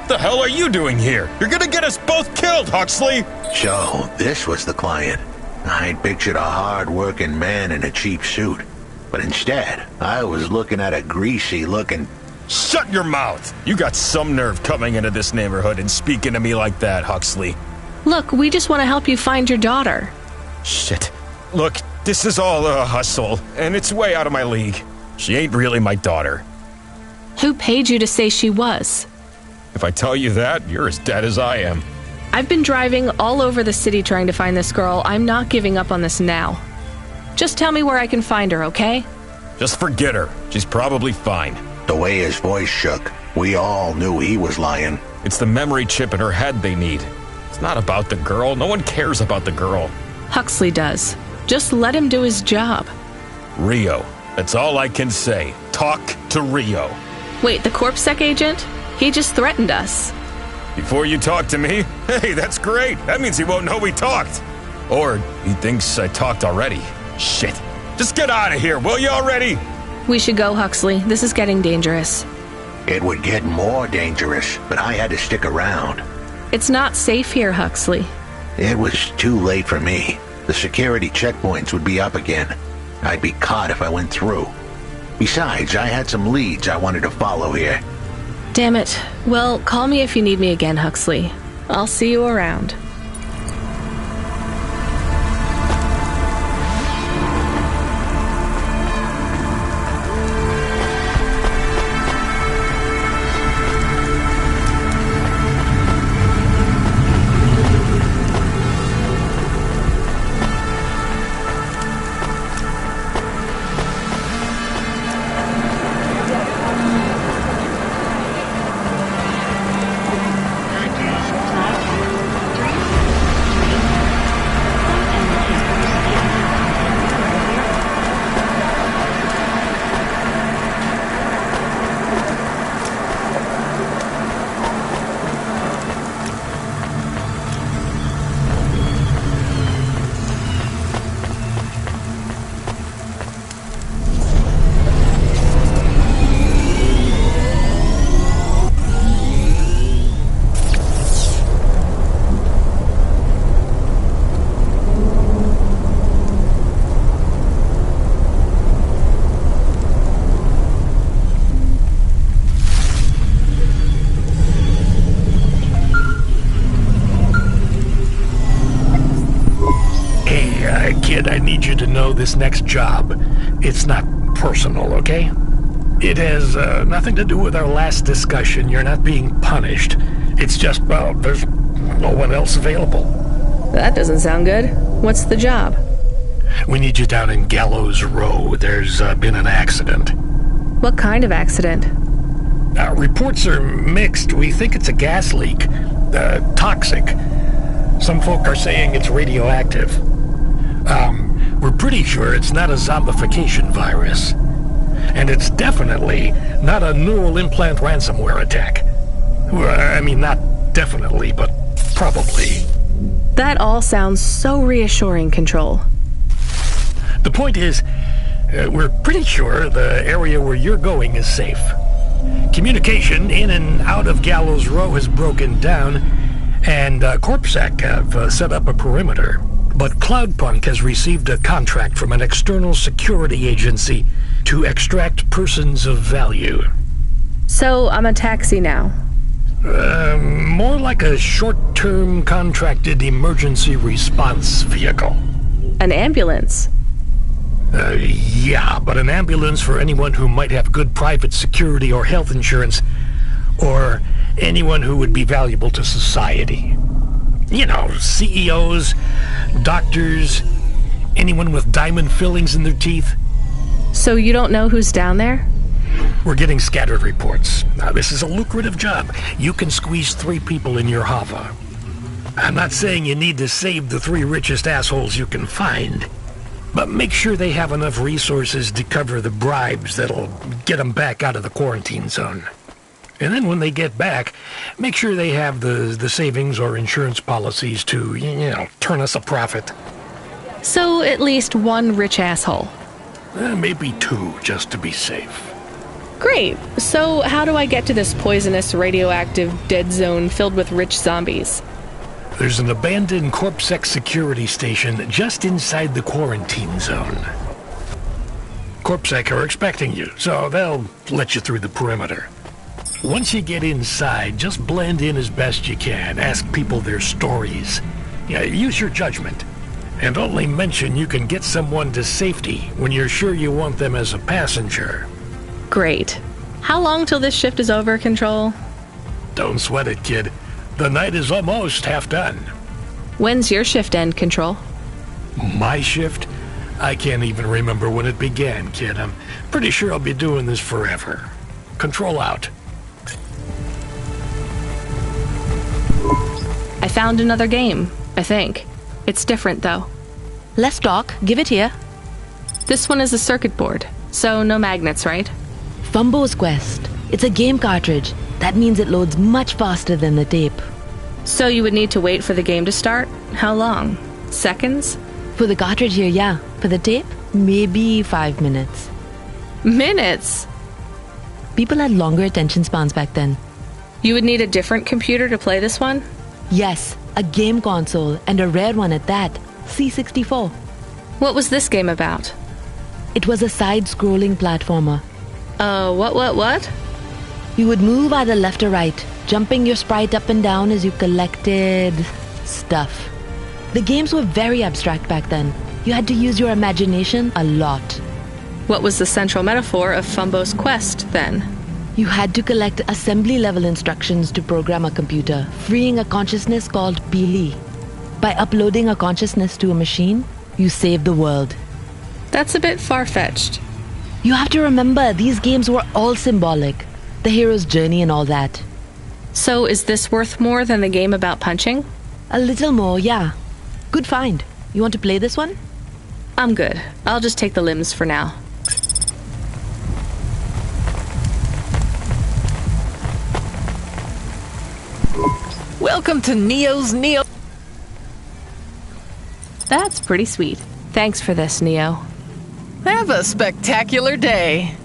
The hell are you doing here? You're gonna get us both killed, Huxley!
So, this was the client. I'd pictured a hard-working man in a cheap suit. But instead, I was looking at a greasy-looking...
Shut your mouth! You got some nerve coming into this neighborhood and speaking to me like that, Huxley.
Look, we just want to help you find your daughter.
Shit. Look, this is all a hustle, and it's way out of my league. She ain't really my daughter.
Who paid you to say she was?
If I tell you that, you're as dead as I am.
I've been driving all over the city trying to find this girl. I'm not giving up on this now. Just tell me where I can find her, okay?
Just forget her. She's probably fine.
The way his voice shook, we all knew he was lying.
It's the memory chip in her head they need. It's not about the girl. No one cares about the girl.
Huxley does. Just let him do his job.
Rio. That's all I can say. Talk to Rio.
Wait, the CorpSec agent? He just threatened us.
Before you talk to me? Hey, that's great. That means he won't know we talked. Or he thinks I talked already. Shit. Just get out of here, will you already?
We should go, Huxley. This is getting dangerous.
It would get more dangerous, but I had to stick around.
It's not safe here, Huxley.
It was too late for me. The security checkpoints would be up again. I'd be caught if I went through. Besides, I had some leads I wanted to follow here.
Damn it. Well, call me if you need me again, Huxley. I'll see you around.
This next job, it's not personal, okay? It has nothing to do with our last discussion. You're not being punished. It's just, well, there's no one else available.
That doesn't sound good. What's the job?
We need you down in Gallows Row. There's been an accident.
What kind of accident?
Reports are mixed. We think it's a gas leak. Toxic. Some folk are saying it's radioactive. We're pretty sure it's not a zombification virus. And it's definitely not a neural implant ransomware attack. Well, I mean, not definitely, but probably.
That all sounds so reassuring, Control.
The point is, we're pretty sure the area where you're going is safe. Communication in and out of Gallows Row has broken down, and CorpSec have set up a perimeter. But Cloudpunk has received a contract from an external security agency to extract persons of value.
So I'm a taxi now?
More like a short-term contracted emergency response vehicle.
An ambulance?
Yeah, but an ambulance for anyone who might have good private security or health insurance, or anyone who would be valuable to society. You know, CEOs, doctors, anyone with diamond fillings in their teeth.
So you don't know who's down there?
We're getting scattered reports. Now, this is a lucrative job. You can squeeze 3 people in your hover. I'm not saying you need to save the 3 richest assholes you can find, but make sure they have enough resources to cover the bribes that'll get them back out of the quarantine zone. And then when they get back, make sure they have the savings or insurance policies to, turn us a profit.
So at least 1 rich asshole.
Maybe 2, just to be safe.
Great. So how do I get to this poisonous, radioactive, dead zone filled with rich zombies?
There's an abandoned CorpSec security station just inside the quarantine zone. CorpSec are expecting you, so they'll let you through the perimeter. Once you get inside, just blend in as best you can. Ask people their stories. Use your judgment. And only mention you can get someone to safety when you're sure you want them as a passenger.
Great. How long till this shift is over, Control?
Don't sweat it, kid. The night is almost half done.
When's your shift end, Control?
My shift? I can't even remember when it began, kid. I'm pretty sure I'll be doing this forever. Control out.
I found another game, I think. It's different, though.
Let's talk. Give it here.
This one is a circuit board, so no magnets, right?
Fumbo's Quest. It's a game cartridge. That means it loads much faster than the tape.
So you would need to wait for the game to start? How long? Seconds?
For the cartridge here, yeah. For the tape, maybe 5 minutes.
Minutes?
People had longer attention spans back then.
You would need a different computer to play this one?
Yes, a game console, and a rare one at that. C64.
What was this game about?
It was a side-scrolling platformer.
What?
You would move either left or right, jumping your sprite up and down as you collected stuff. The games were very abstract back then. You had to use your imagination a lot.
What was the central metaphor of Fumbo's Quest, then?
You had to collect assembly-level instructions to program a computer, freeing a consciousness called Pili. By uploading a consciousness to a machine, you save the world.
That's a bit far-fetched.
You have to remember, these games were all symbolic. The hero's journey and all that.
So is this worth more than the game about punching?
A little more, yeah. Good find. You want to play this one?
I'm good. I'll just take the limbs for now.
Welcome to Neo's Neo.
That's pretty sweet. Thanks for this, Neo.
Have a spectacular day.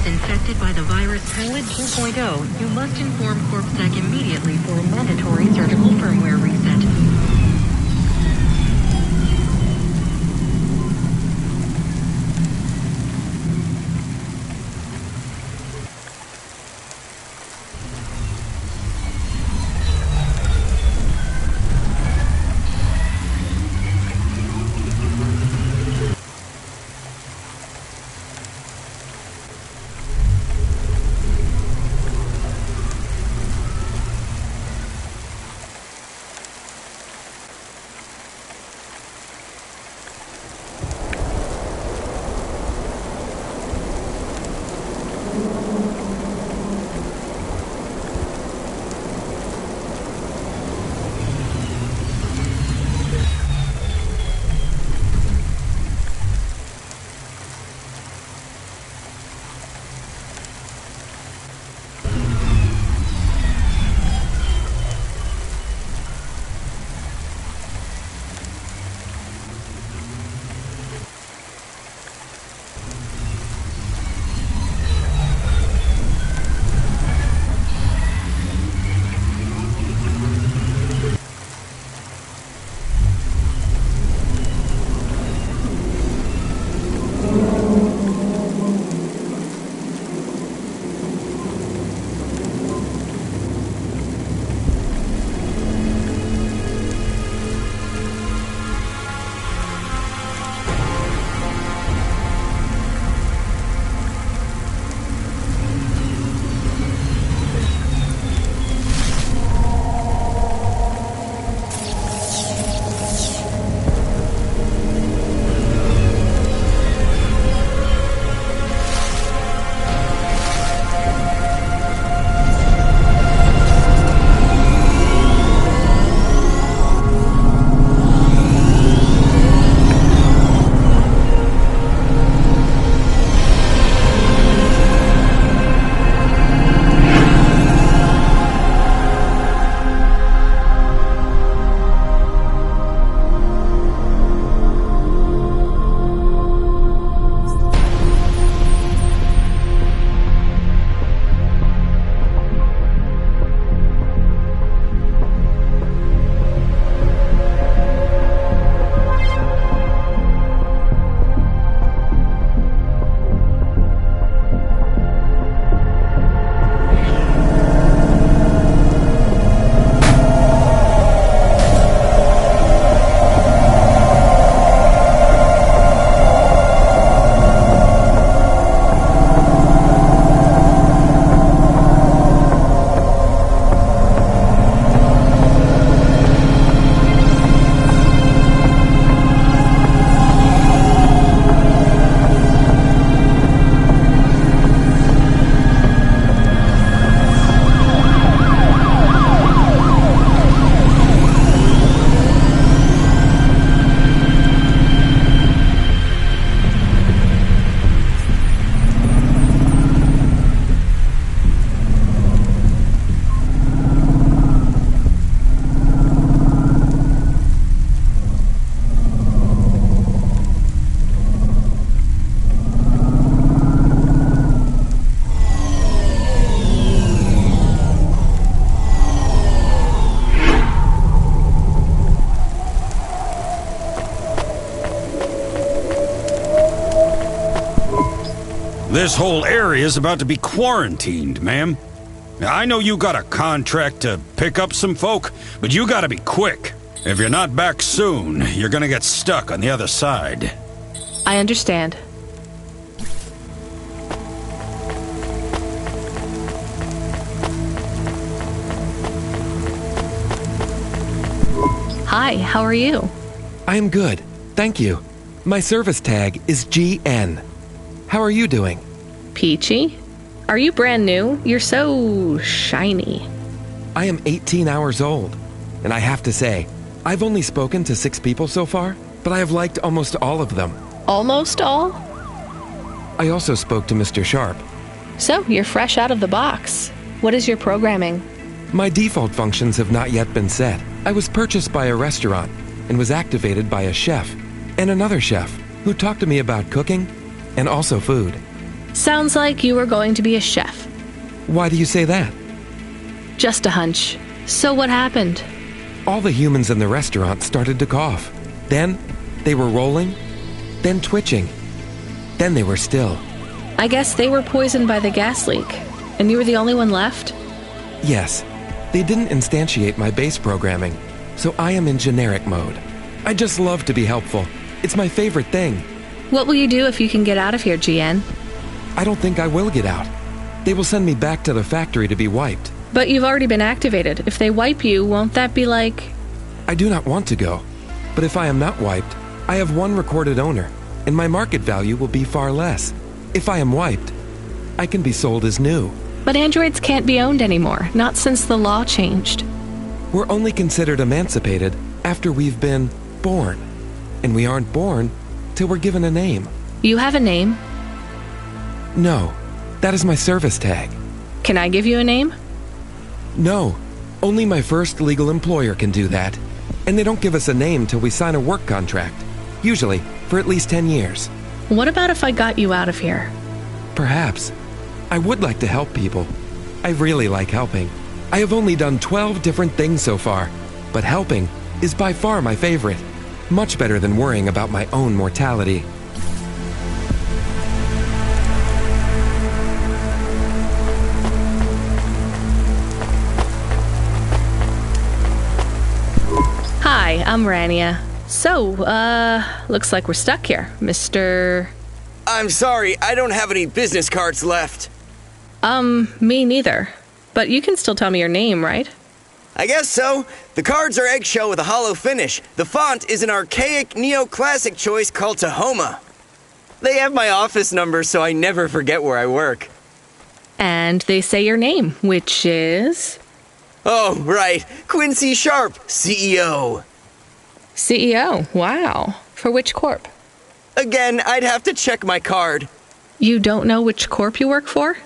Infected by the virus Pallid 2.0, you must inform CorpSec immediately for a mandatory surgical firmware reset.
This whole area is about to be quarantined, ma'am. I know you got a contract to pick up some folk, but you gotta be quick. If you're not back soon, you're gonna get stuck on the other side.
I understand. Hi, how are you?
I am good, thank you. My service tag is GN. How are you doing?
Peachy? Are you brand new? You're so shiny.
I am 18 hours old, and I have to say, I've only spoken to 6 people so far, but I have liked almost all of them.
Almost all?
I also spoke to Mr. Sharp.
So, you're fresh out of the box. What is your programming?
My default functions have not yet been set. I was purchased by a restaurant and was activated by a chef and another chef who talked to me about cooking and also food.
Sounds like you were going to be a chef.
Why do you say that?
Just a hunch. So what happened?
All the humans in the restaurant started to cough. Then they were rolling, then twitching. Then they were still.
I guess they were poisoned by the gas leak, and you were the only one left?
Yes. They didn't instantiate my base programming, so I am in generic mode. I just love to be helpful. It's my favorite thing.
What will you do if you can get out of here, GN?
I don't think I will get out. They will send me back to the factory to be wiped.
But you've already been activated. If they wipe you, won't that be like...
I do not want to go. But if I am not wiped, I have one recorded owner, and my market value will be far less. If I am wiped, I can be sold as new.
But androids can't be owned anymore, not since the law changed.
We're only considered emancipated after we've been born. And we aren't born till we're given a name.
You have a name?
No, that is my service tag.
Can I give you a name?
No, only my first legal employer can do that. And they don't give us a name till we sign a work contract. Usually, for at least 10 years.
What about if I got you out of here?
Perhaps. I would like to help people. I really like helping. I have only done 12 different things so far, but helping is by far my favorite. Much better than worrying about my own mortality.
Hi, I'm Rania. So, looks like we're stuck here, Mr...
I'm sorry, I don't have any business cards left.
Me neither. But you can still tell me your name, right?
I guess so. The cards are eggshell with a hollow finish. The font is an archaic neoclassic choice called Tahoma. They have my office number, so I never forget where I work.
And they say your name, which is...
Oh, right. Quincy Sharp, CEO.
CEO, wow. For which corp?
Again, I'd have to check my card.
You don't know which corp you work for?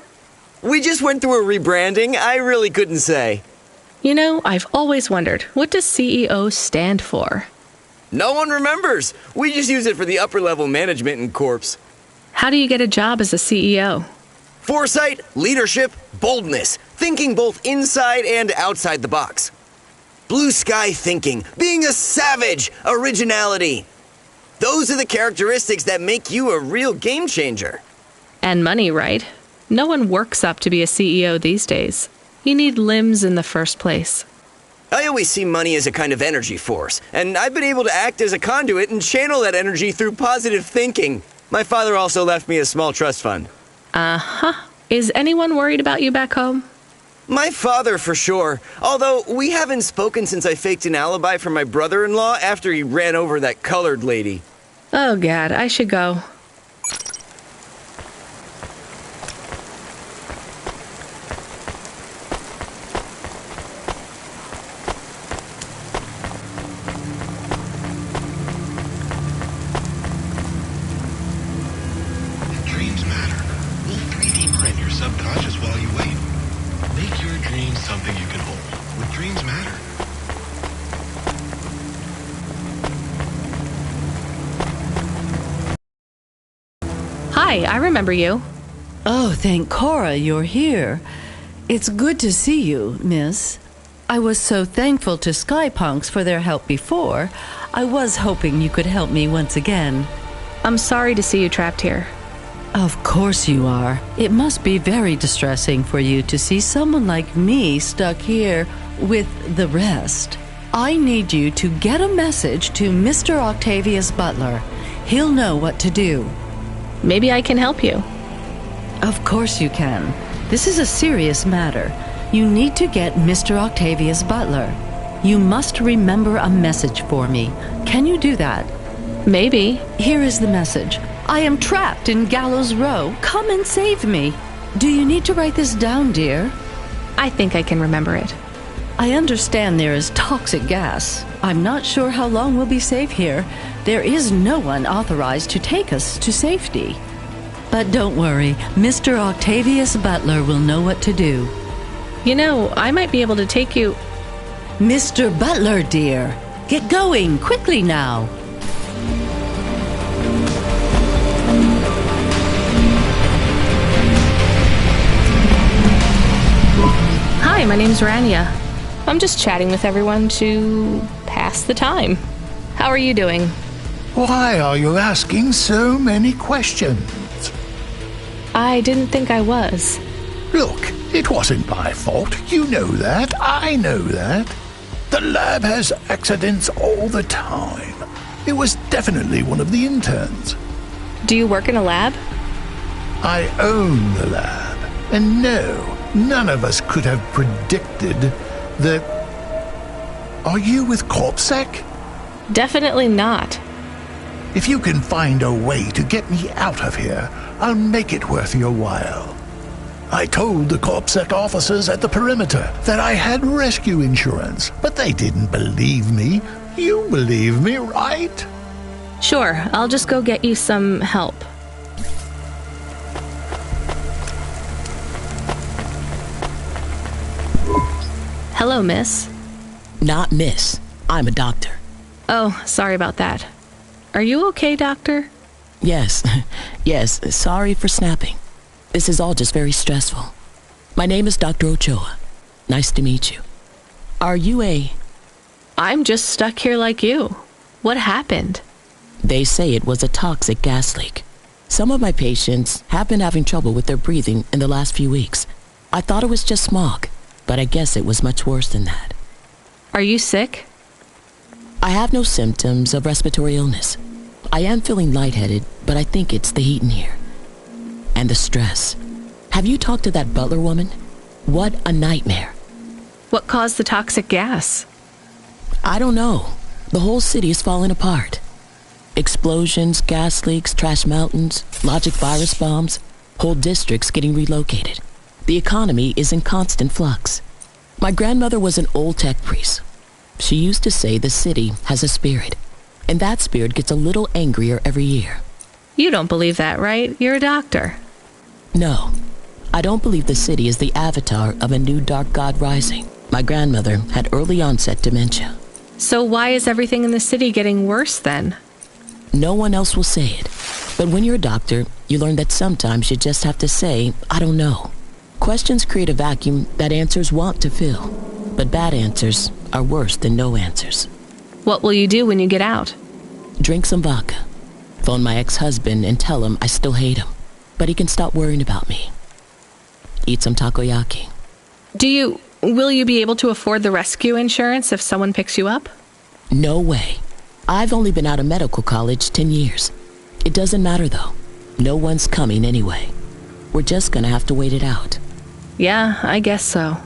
We just went through a rebranding. I really couldn't say.
You know, I've always wondered, what does CEO stand for?
No one remembers. We just use it for the upper-level management in corps.
How do you get a job as a CEO?
Foresight, leadership, boldness. Thinking both inside and outside the box. Blue sky thinking. Being a savage. Originality. Those are the characteristics that make you a real game changer.
And money, right? No one works up to be a CEO these days. You need limbs in the first place.
I always see money as a kind of energy force, and I've been able to act as a conduit and channel that energy through positive thinking. My father also left me a small trust fund.
Uh-huh. Is anyone worried about you back home?
My father, for sure. Although, we haven't spoken since I faked an alibi for my brother-in-law after he ran over that colored lady.
Oh, God, I should go.
Dreams matter. We'll 3D print your subconscious while you wait. Make your dreams something you can hold. With Dreams Matter.
Hi, I remember you.
Oh, thank Cora you're here. It's good to see you, miss. I was so thankful to Skypunks for their help before. I was hoping you could help me once again.
I'm sorry to see you trapped here.
Of course you are. It must be very distressing for you to see someone like me stuck here with the rest. I need you to get a message to Mr. Octavius Butler. He'll know what to do.
Maybe I can help you.
Of course you can. This is a serious matter. You need to get Mr. Octavius Butler. You must remember a message for me. Can you do that?
Maybe.
Here is the message. I am trapped in Gallows Row. Come and save me. Do you need to write this down, dear?
I think I can remember it.
I understand there is toxic gas. I'm not sure how long we'll be safe here. There is no one authorized to take us to safety. But don't worry, Mr. Octavius Butler will know what to do.
You know, I might be able to take you...
Mr. Butler, dear. Get going, quickly now.
Hi, my name's Rania. I'm just chatting with everyone to pass the time. How are you doing?
Why are you asking so many questions?
I didn't think I was.
Look, it wasn't my fault. You know that. I know that. The lab has accidents all the time. It was definitely one of the interns.
Do you work in a lab?
I own the lab. And no, none of us could have predicted that... Are you with CorpSec?
Definitely not.
If you can find a way to get me out of here, I'll make it worth your while. I told the CorpSec officers at the perimeter that I had rescue insurance, but they didn't believe me. You believe me, right?
Sure, I'll just go get you some help. Hello, miss.
Not miss. I'm a doctor.
Oh, sorry about that. Are you okay, doctor?
Yes. Yes, sorry for snapping. This is all just very stressful. My name is Dr. Ochoa. Nice to meet you. Are you a...
I'm just stuck here like you. What happened?
They say it was a toxic gas leak. Some of my patients have been having trouble with their breathing in the last few weeks. I thought it was just smog, but I guess it was much worse than that.
Are you sick?
I have no symptoms of respiratory illness. I am feeling lightheaded, but I think it's the heat in here. And the stress. Have you talked to that Butler woman? What a nightmare.
What caused the toxic gas?
I don't know. The whole city is falling apart. Explosions, gas leaks, trash mountains, logic virus bombs, whole districts getting relocated. The economy is in constant flux. My grandmother was an old tech priest. She used to say the city has a spirit, and that spirit gets a little angrier every year.
You don't believe that, right? You're a doctor.
No, I don't believe the city is the avatar of a new dark god rising. My grandmother had early onset dementia.
So why is everything in the city getting worse then?
No one else will say it. But when you're a doctor, you learn that sometimes you just have to say, I don't know. Questions create a vacuum that answers want to fill. But bad answers are worse than no answers.
What will you do when you get out?
Drink some vodka. Phone my ex-husband and tell him I still hate him, but he can stop worrying about me. Eat some takoyaki.
Will you be able to afford the rescue insurance if someone picks you up?
No way. I've only been out of medical college 10 years. It doesn't matter though. No one's coming anyway. We're just gonna have to wait it out.
Yeah, I guess so.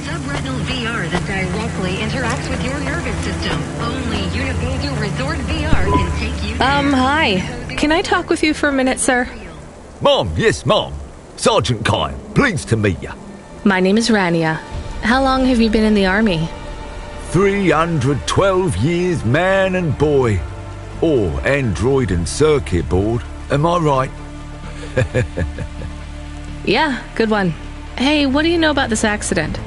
Subretinal VR that directly interacts with your nervous system. Only Universal Resort VR can take you there.
Hi. Can I talk with you for a minute, sir?
Mom, yes, Mom. Sergeant Kyle, pleased to meet you.
My name is Rania. How long have you been in the Army?
312 years, man and boy. Or android and circuit board. Am I right?
Yeah, good one. Hey, what do you know about this accident?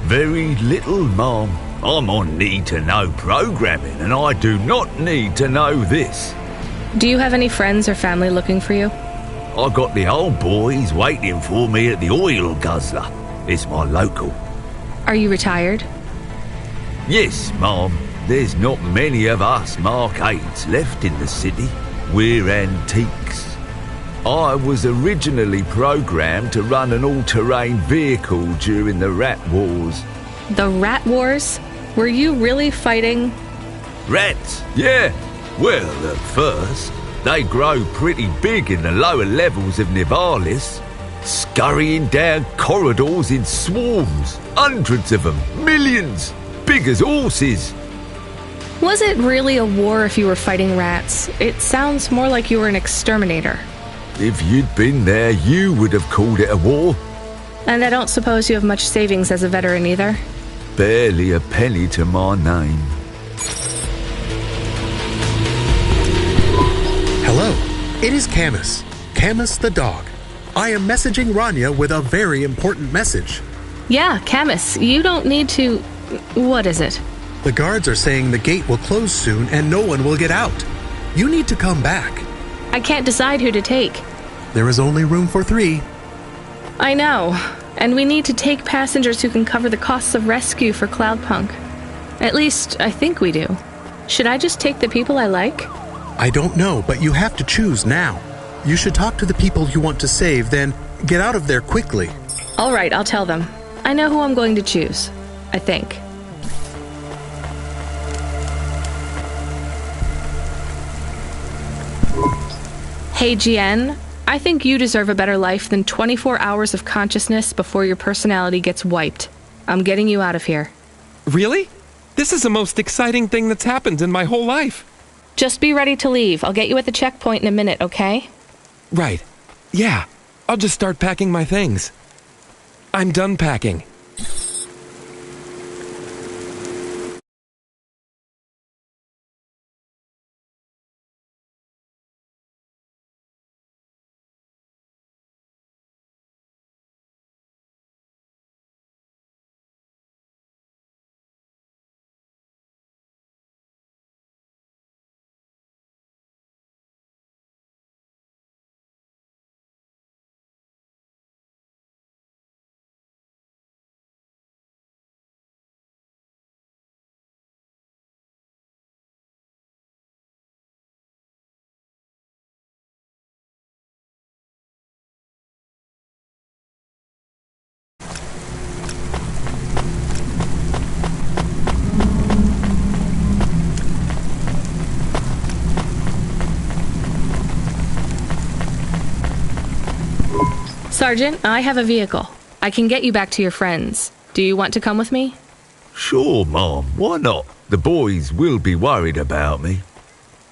Very little, Mom. I'm on need-to-know programming, and I do not need to know this.
Do you have any friends or family looking for you?
I got the old boys waiting for me at the oil guzzler. It's my local.
Are you retired?
Yes, Mom. There's not many of us Markades left in the city. We're antiques. I was originally programmed to run an all-terrain vehicle during the Rat Wars.
The Rat Wars? Were you really fighting?
Rats? Yeah. Well, at first, they grow pretty big in the lower levels of Nivalis, scurrying down corridors in swarms, hundreds of them, millions, big as horses.
Was it really a war if you were fighting rats? It sounds more like you were an exterminator.
If you'd been there, you would have called it a war.
And I don't suppose you have much savings as a veteran either?
Barely a penny to my name.
Hello, it is Camus. Camus the dog. I am messaging Rania with a very important message.
Yeah, Camus, you don't need to... What is it?
The guards are saying the gate will close soon and no one will get out. You need to come back.
I can't decide who to take.
There is only room for 3.
I know, and we need to take passengers who can cover the costs of rescue for Cloudpunk. At least, I think we do. Should I just take the people I like?
I don't know, but you have to choose now. You should talk to the people you want to save, then get out of there quickly.
All right, I'll tell them. I know who I'm going to choose. I think. Hey, GN. I think you deserve a better life than 24 hours of consciousness before your personality gets wiped. I'm getting you out of here.
Really? This is the most exciting thing that's happened in my whole life.
Just be ready to leave. I'll get you at the checkpoint in a minute, okay?
Right. Yeah. I'll just start packing my things. I'm done packing.
Sergeant, I have a vehicle. I can get you back to your friends. Do you want to come with me?
Sure, Mom. Why not? The boys will be worried about me.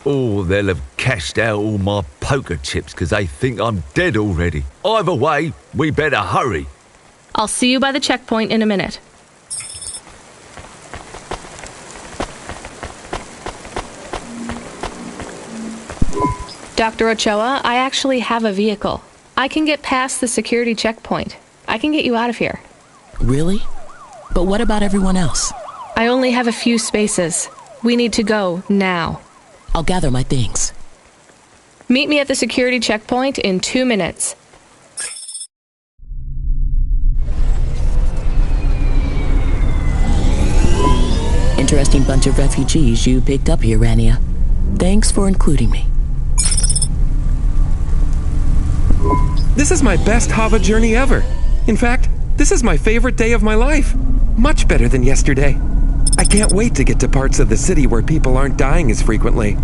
Or they'll have cashed out all my poker chips because they think I'm dead already. Either way, we better hurry.
I'll see you by the checkpoint in a minute. Dr. Ochoa, I actually have a vehicle. I can get past the security checkpoint. I can get you out of here.
Really? But what about everyone else?
I only have a few spaces. We need to go now.
I'll gather my things.
Meet me at the security checkpoint in 2 minutes.
Interesting bunch of refugees you picked up here, Rania. Thanks for including me.
This is my best Hava journey ever. In fact, this is my favorite day of my life. Much better than yesterday. I can't wait to get to parts of the city where people aren't dying as frequently.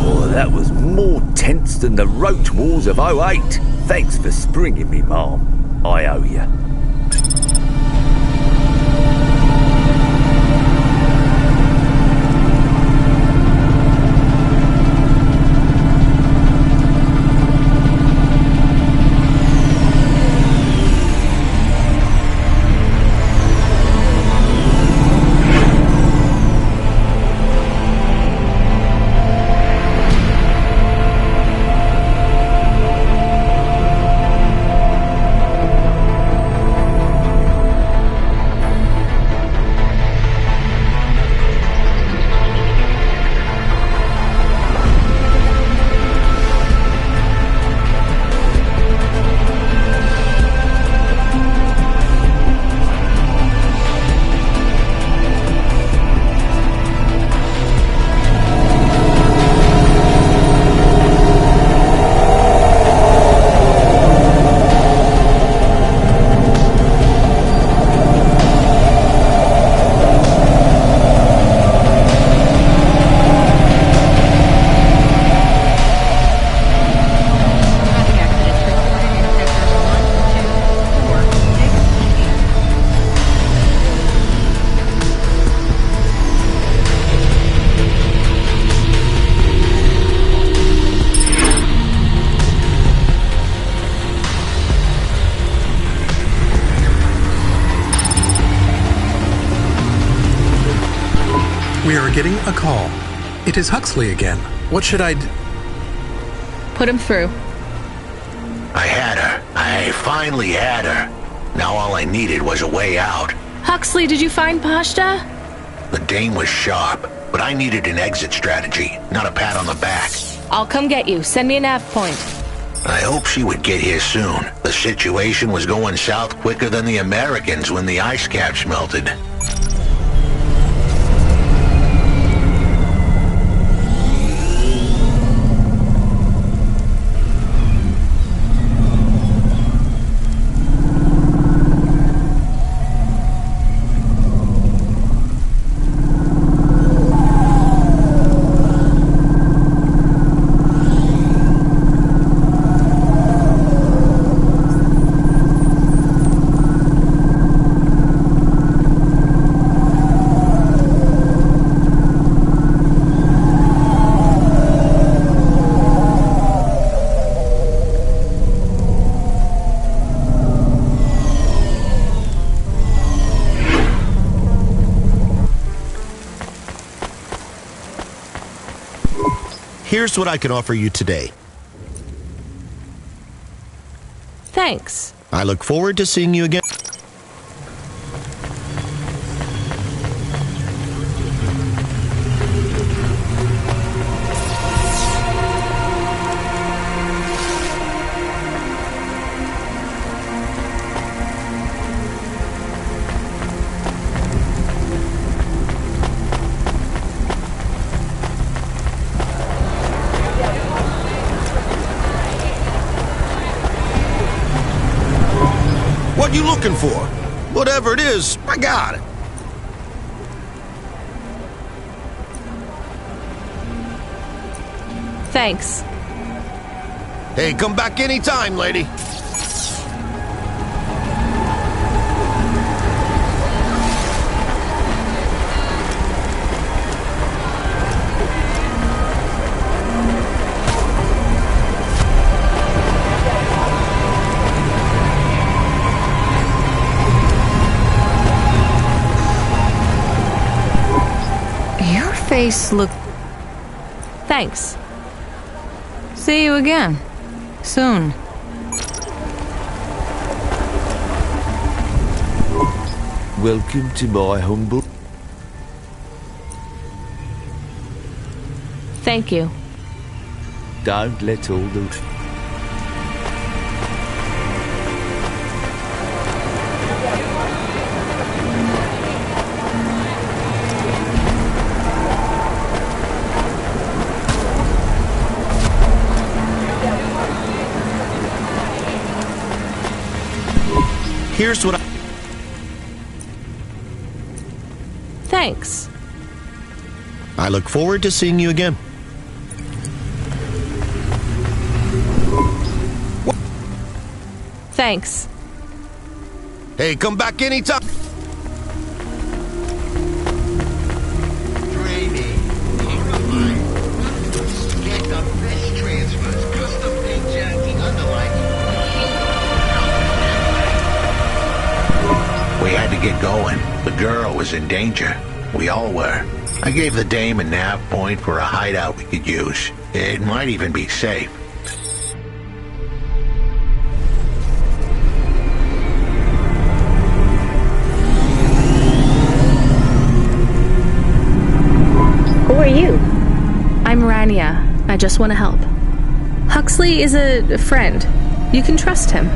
Oh, that was more tense than the roach wars of '08. Thanks for springing me, Mom. I owe you.
We are getting a call. It is Huxley again. What should I
Put him through.
I had her. I finally had her. Now all I needed was a way out.
Huxley, did you find Pashta?
The dame was sharp, but I needed an exit strategy, not a pat on the back.
I'll come get you. Send me a nav point.
I hope she would get here soon. The situation was going south quicker than the Americans when the ice caps melted.
Here's what I can offer you today.
Thanks.
I look forward to seeing you again. What you looking for? Whatever it is, I got it.
Thanks.
Hey, come back anytime, lady.
Face look.
Thanks.
See you again. Soon.
Welcome to my humble...
Thank you.
Don't let all the...
Here's what I...
Thanks.
I look forward to seeing you again.
Thanks.
Hey, come back anytime.
We had to get going. The girl was in danger. We all were. I gave the dame a nav point for a hideout we could use. It might even be safe.
Who are you?
I'm Rania. I just want to help. Huxley is a friend. You can trust him.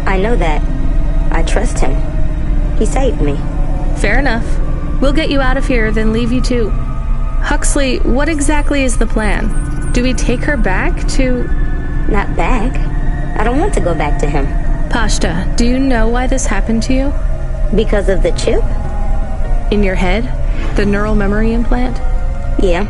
I know that. I trust him. He saved me.
Fair enough. We'll get you out of here, then leave you to... Huxley, what exactly is the plan? Do we take her back to...
Not back. I don't want to go back to him.
Pashta, do you know why this happened to you?
Because of the chip?
In your head? The neural memory implant?
Yeah.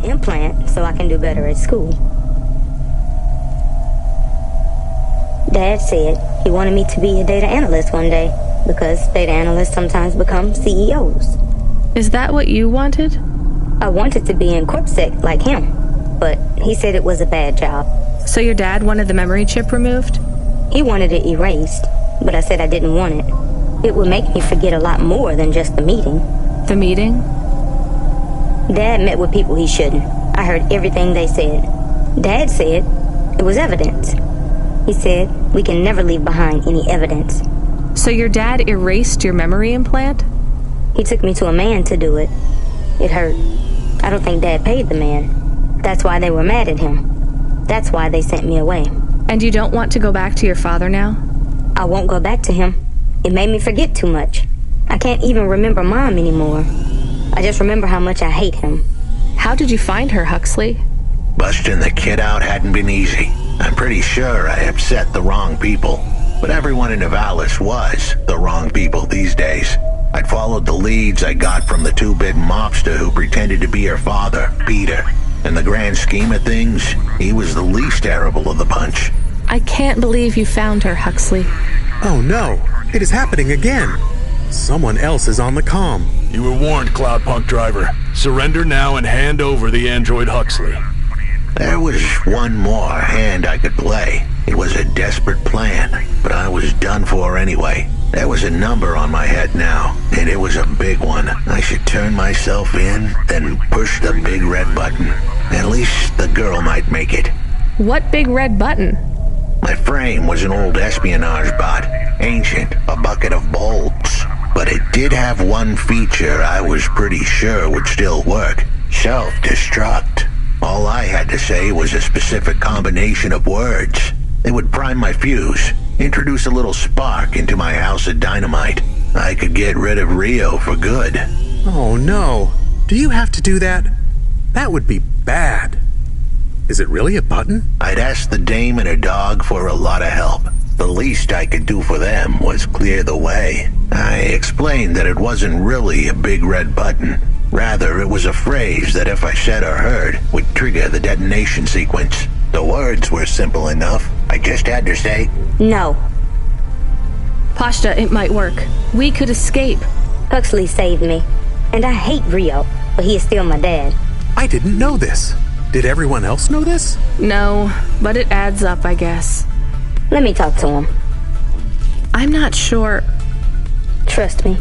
Implant. plant so I can do better at school. Dad said he wanted me to be a data analyst one day because data analysts sometimes become CEOs.
Is that what you wanted?
I wanted to be in CorpSec like him, but he said it was a bad job.
So your dad wanted the memory chip removed?
He wanted it erased, but I said I didn't want it. It would make me forget a lot more than just the meeting.
The meeting?
Dad met with people he shouldn't. I heard everything they said. Dad said it was evidence. He said we can never leave behind any evidence.
So your dad erased your memory implant?
He took me to a man to do it. It hurt. I don't think Dad paid the man. That's why they were mad at him. That's why they sent me away.
And you don't want to go back to your father now?
I won't go back to him. It made me forget too much. I can't even remember Mom anymore. I just remember how much I hate him.
How did you find her, Huxley?
Busting the kid out hadn't been easy. I'm pretty sure I upset the wrong people. But everyone in Nivalis was the wrong people these days. I'd followed the leads I got from the two-bit mobster who pretended to be her father, Peter. In the grand scheme of things, he was the least terrible of the bunch.
I can't believe you found her, Huxley.
Oh no, it is happening again. Someone else is on the comm.
You were warned, Cloudpunk driver. Surrender now and hand over the android Huxley.
There was one more hand I could play. It was a desperate plan, but I was done for anyway. There was a number on my head now, and it was a big one. I should turn myself in, then push the big red button. At least the girl might make it.
What big red button?
My frame was an old espionage bot, ancient, a bucket of bulbs. But it did have one feature I was pretty sure would still work. Self-destruct. All I had to say was a specific combination of words. It would prime my fuse, introduce a little spark into my house of dynamite. I could get rid of Rio for good.
Oh no. Do you have to do that? That would be bad. Is it really a button?
I'd asked the dame and her dog for a lot of help. The least I could do for them was clear the way. I explained that it wasn't really a big red button. Rather, it was a phrase that if I said or heard, would trigger the detonation sequence. The words were simple enough. I just had to say,
no.
Pashta, it might work. We could escape.
Huxley saved me. And I hate Rio, but he is still my dad.
I didn't know this. Did everyone else know this?
No, but it adds up, I guess.
Let me talk to him.
I'm not sure.
Trust me.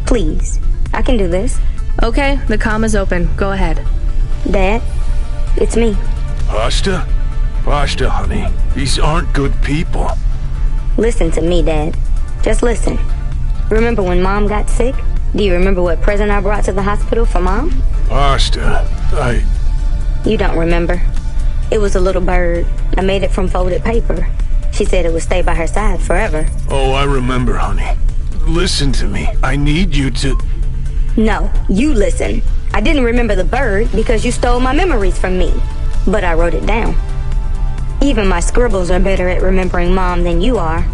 Please. I can do this.
Okay, the comm is open. Go ahead.
Dad, it's me.
Pashta? Pashta, honey. These aren't good people.
Listen to me, Dad. Just listen. Remember when Mom got sick? Do you remember what present I brought to the hospital for Mom?
Pashta,
You don't remember. It was a little bird. I made it from folded paper. She said it would stay by her side forever.
Oh, I remember, honey. Listen to me. I need you to...
No, you listen. I didn't remember the bird because you stole my memories from me. But I wrote it down. Even my scribbles are better at remembering Mom than you are.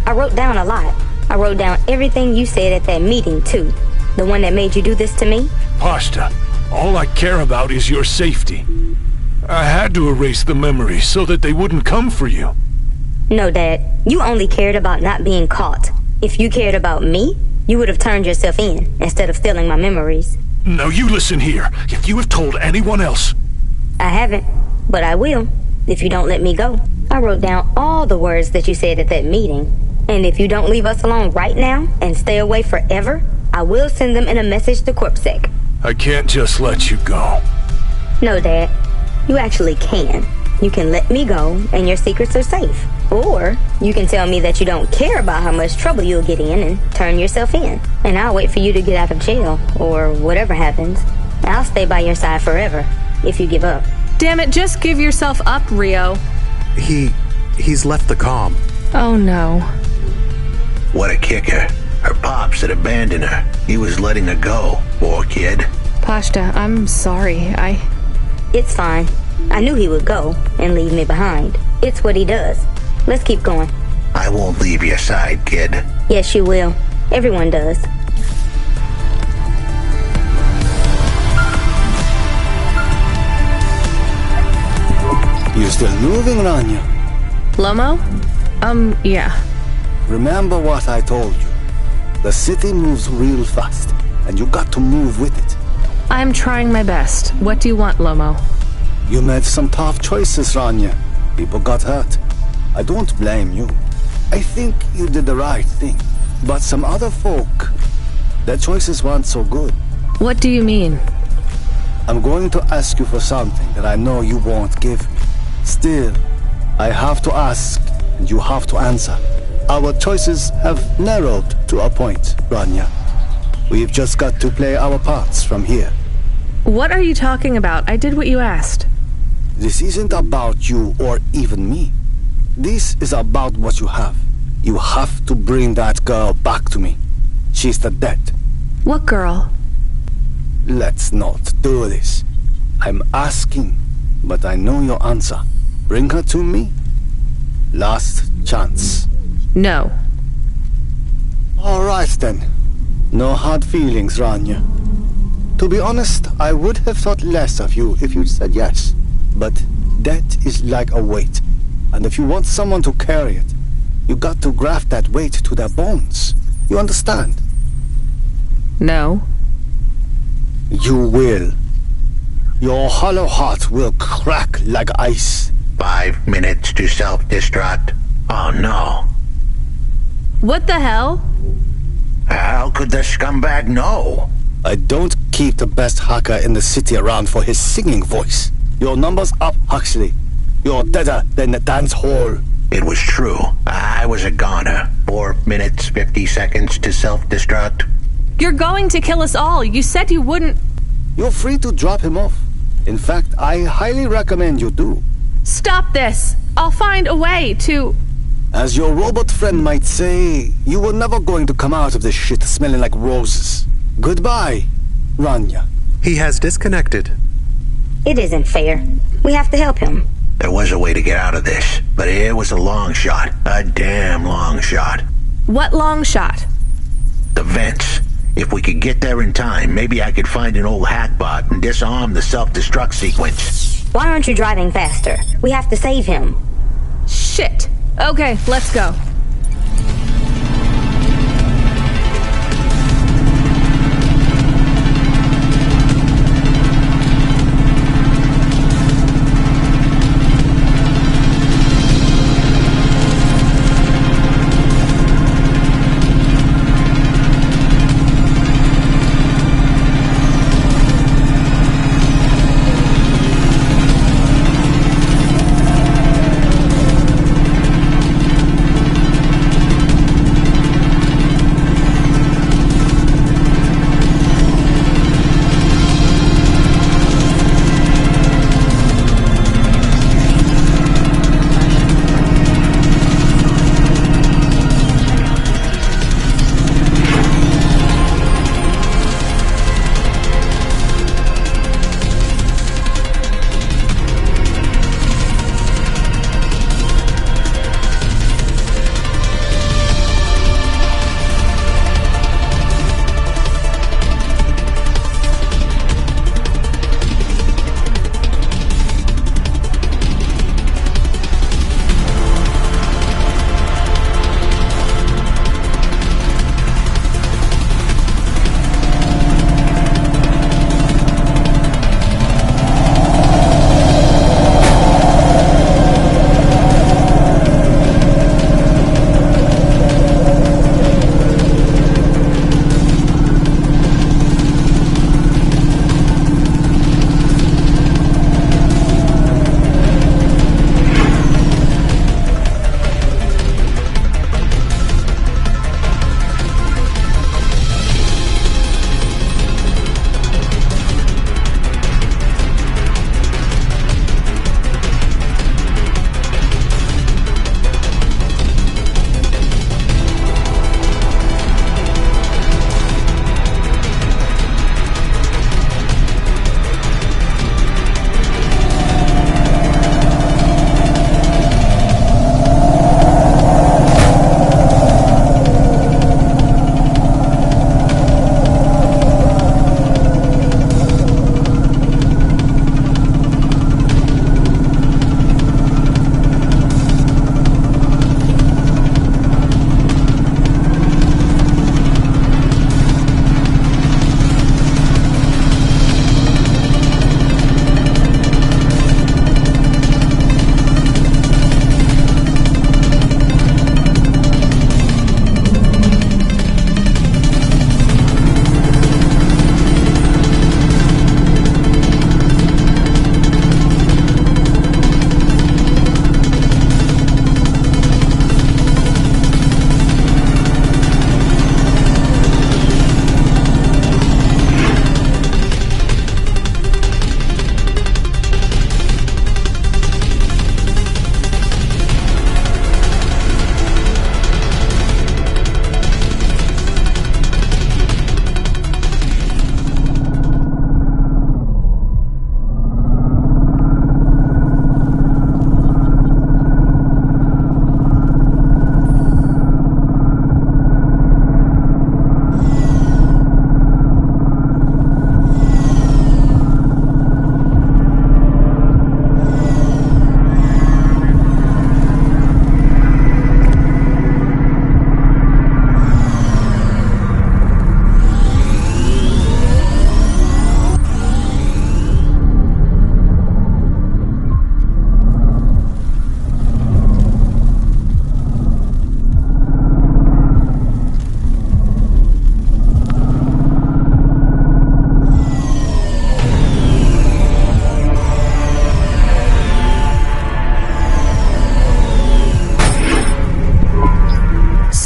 I wrote down a lot. I wrote down everything you said at that meeting, too. The one that made you do this to me.
Pashta, all I care about is your safety. I had to erase the memories so that they wouldn't come for you.
No, Dad. You only cared about not being caught. If you cared about me, you would have turned yourself in instead of stealing my memories.
Now you listen here. If you have told anyone else...
I haven't, but I will, if you don't let me go. I wrote down all the words that you said at that meeting. And if you don't leave us alone right now and stay away forever, I will send them in a message to CorpSec.
I can't just let you go.
No, Dad. You actually can. You can let me go and your secrets are safe. Or you can tell me that you don't care about how much trouble you'll get in and turn yourself in. And I'll wait for you to get out of jail or whatever happens. I'll stay by your side forever if you give up.
Damn it, just give yourself up, Rio.
He's left the comm.
Oh no.
What a kicker. Her pops had abandoned her. He was letting her go. Poor kid.
Pashta, I'm sorry.
It's fine. I knew he would go and leave me behind. It's what he does. Let's keep going.
I won't leave your side, kid.
Yes, you will. Everyone does.
You still moving, Rania?
Lomo? Yeah.
Remember what I told you. The city moves real fast, and you got to move with it.
I'm trying my best. What do you want, Lomo?
You made some tough choices, Rania. People got hurt. I don't blame you. I think you did the right thing. But some other folk, their choices weren't so good.
What do you mean?
I'm going to ask you for something that I know you won't give me. Still, I have to ask, and you have to answer. Our choices have narrowed to a point, Rania. We've just got to play our parts from here.
What are you talking about? I did what you asked.
This isn't about you or even me. This is about what you have. You have to bring that girl back to me. She's the dead.
What girl?
Let's not do this. I'm asking, but I know your answer. Bring her to me. Last chance.
No.
All right then. No hard feelings, Rania. To be honest, I would have thought less of you if you'd said yes. But death is like a weight. And if you want someone to carry it, you got to graft that weight to their bones. You understand?
No.
You will. Your hollow heart will crack like ice.
5 minutes to self-destruct. Oh no.
What the hell?
How could the scumbag know?
I don't keep the best hacker in the city around for his singing voice. Your number's up, Huxley. You're deader than the dance hall.
It was true. I was a goner. 4 minutes, 50 seconds to self-destruct.
You're going to kill us all. You said you wouldn't.
You're free to drop him off. In fact, I highly recommend you do.
Stop this. I'll find a way to...
As your robot friend might say, you were never going to come out of this shit smelling like roses. Goodbye, Rania.
He has disconnected.
It isn't fair. We have to help him.
There was a way to get out of this, but it was a long shot. A damn long shot.
What long shot?
The vents. If we could get there in time, maybe I could find an old hackbot and disarm the self-destruct sequence.
Why aren't you driving faster? We have to save him.
Shit. Okay, let's go.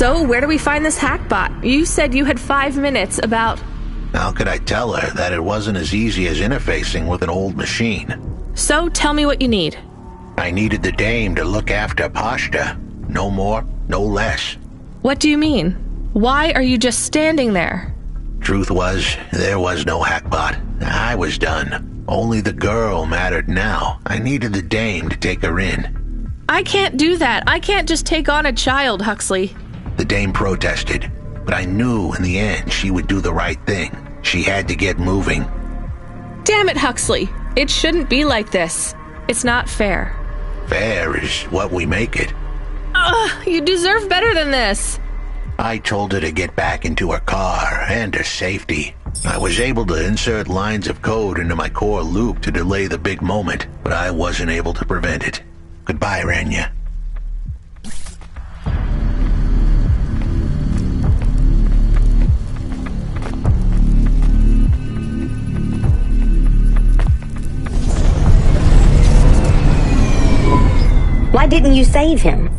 So, where do we find this hackbot? You said you had 5 minutes about...
How could I tell her that it wasn't as easy as interfacing with an old machine?
So, tell me what you need.
I needed the dame to look after Pashta. No more, no less.
What do you mean? Why are you just standing there?
Truth was, there was no hackbot. I was done. Only the girl mattered now. I needed the dame to take her in.
I can't do that. I can't just take on a child, Huxley.
The dame protested, but I knew in the end she would do the right thing. She had to get moving.
Damn it, Huxley. It shouldn't be like this. It's not fair.
Fair is what we make it.
Ugh, you deserve better than this.
I told her to get back into her car and her safety. I was able to insert lines of code into my core loop to delay the big moment, but I wasn't able to prevent it. Goodbye, Rania.
Why didn't you save him?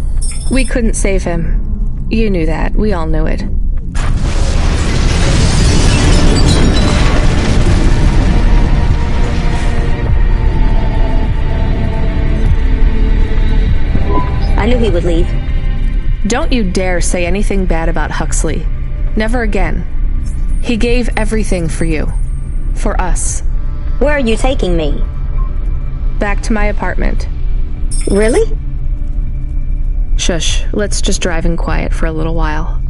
We couldn't save him. You knew that. We all knew it.
I knew he would leave.
Don't you dare say anything bad about Huxley. Never again. He gave everything for you. For us.
Where are you taking me?
Back to my apartment.
Really?
Shush. Let's just drive in quiet for a little while.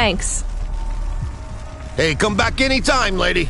Thanks.
Hey, come back anytime, lady.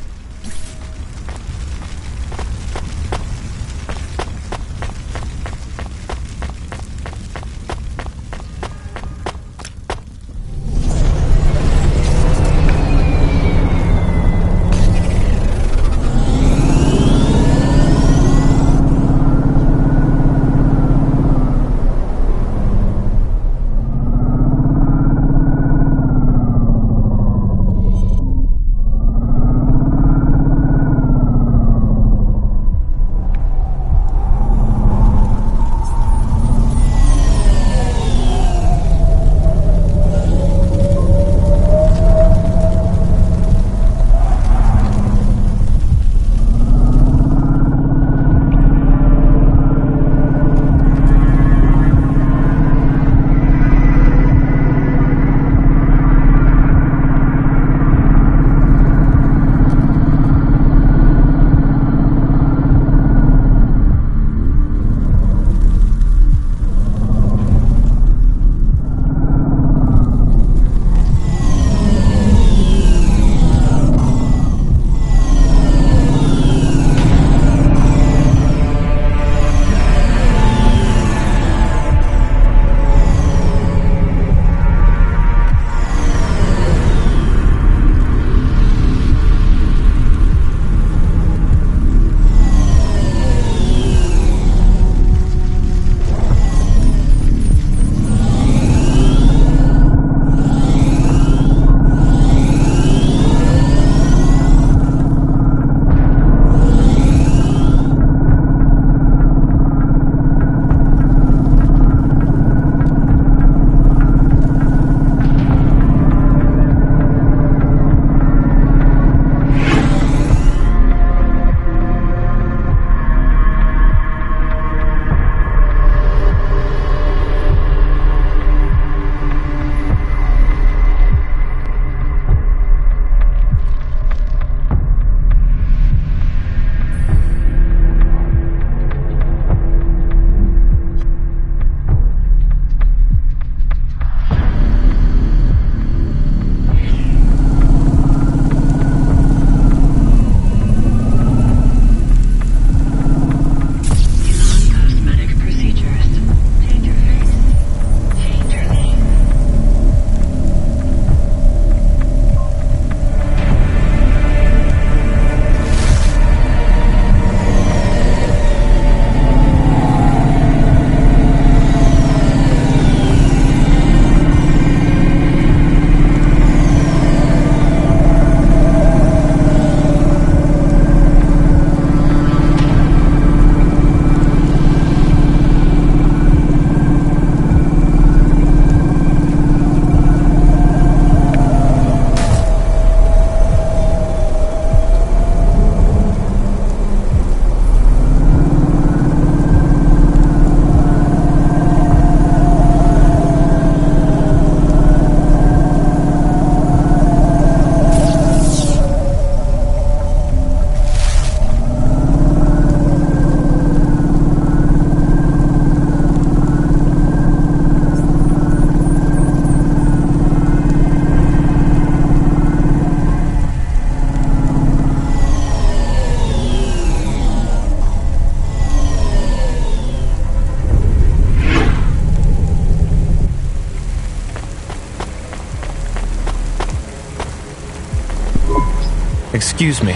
Excuse me.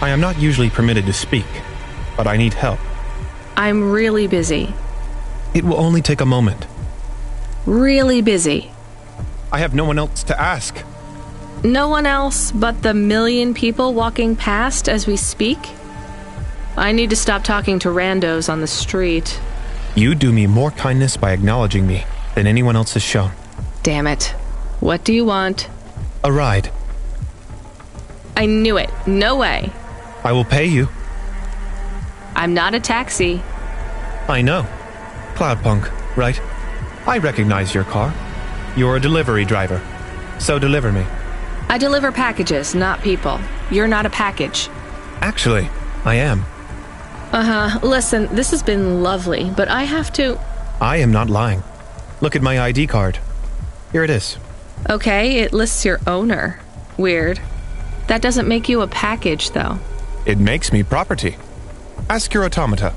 I am not usually permitted to speak, but I need help.
I'm really busy.
It will only take a moment.
Really busy.
I have no one else to ask.
No one else but the million people walking past as we speak? I need to stop talking to randos on the street.
You do me more kindness by acknowledging me than anyone else has shown.
Damn it. What do you want?
A ride.
I knew it. No way.
I will pay you.
I'm not a taxi.
I know. Cloudpunk, right? I recognize your car. You're a delivery driver. So deliver me.
I deliver packages, not people. You're not a package.
Actually, I am.
Listen, this has been lovely, but I have to...
I am not lying. Look at my ID card. Here it is.
Okay, it lists your owner. Weird. That doesn't make you a package, though.
It makes me property. Ask your automata.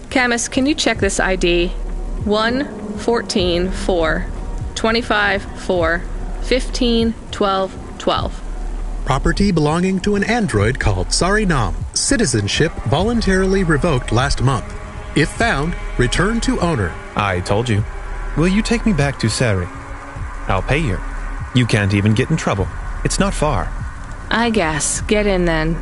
Camus, can you check this ID? 1, 14, 4, 25, 4, 15, 12, 12.
Property belonging to an android called Sarinam. Citizenship voluntarily revoked last month. If found, return to owner.
I told you. Will you take me back to Sari? I'll pay you. You can't even get in trouble. It's not far.
I guess. Get in then.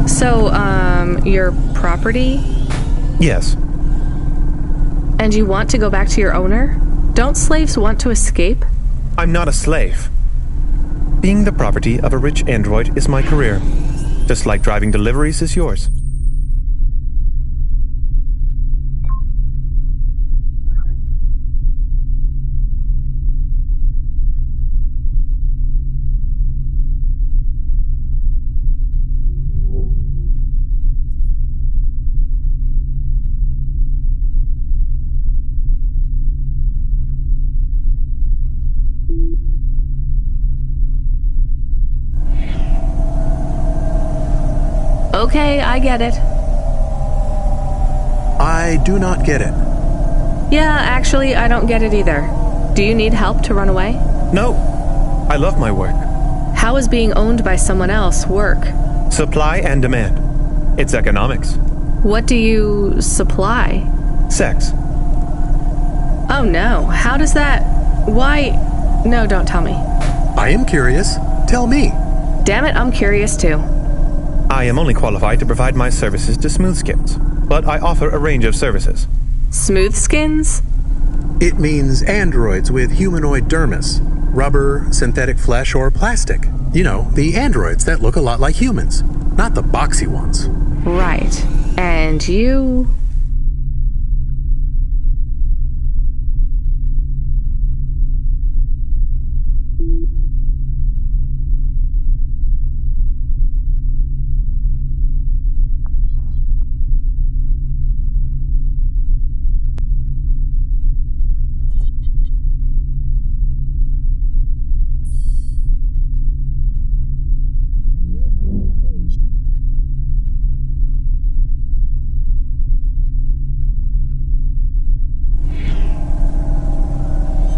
So, your property?
Yes.
And you want to go back to your owner? Don't slaves want to escape?
I'm not a slave. Being the property of a rich android is my career, just like driving deliveries is yours.
Okay, I get it.
I do not get it.
Yeah, actually, I don't get it either. Do you need help to run away?
No. I love my work.
How is being owned by someone else work?
Supply and demand. It's economics.
What do you supply?
Sex.
Oh no, how does that... Why... No, don't tell me.
I am curious. Tell me.
Damn it, I'm curious too.
I am only qualified to provide my services to Smoothskins, but I offer a range of services.
Smoothskins?
It means androids with humanoid dermis. Rubber, synthetic flesh, or plastic. You know, the androids that look a lot like humans. Not the boxy ones.
Right. And you...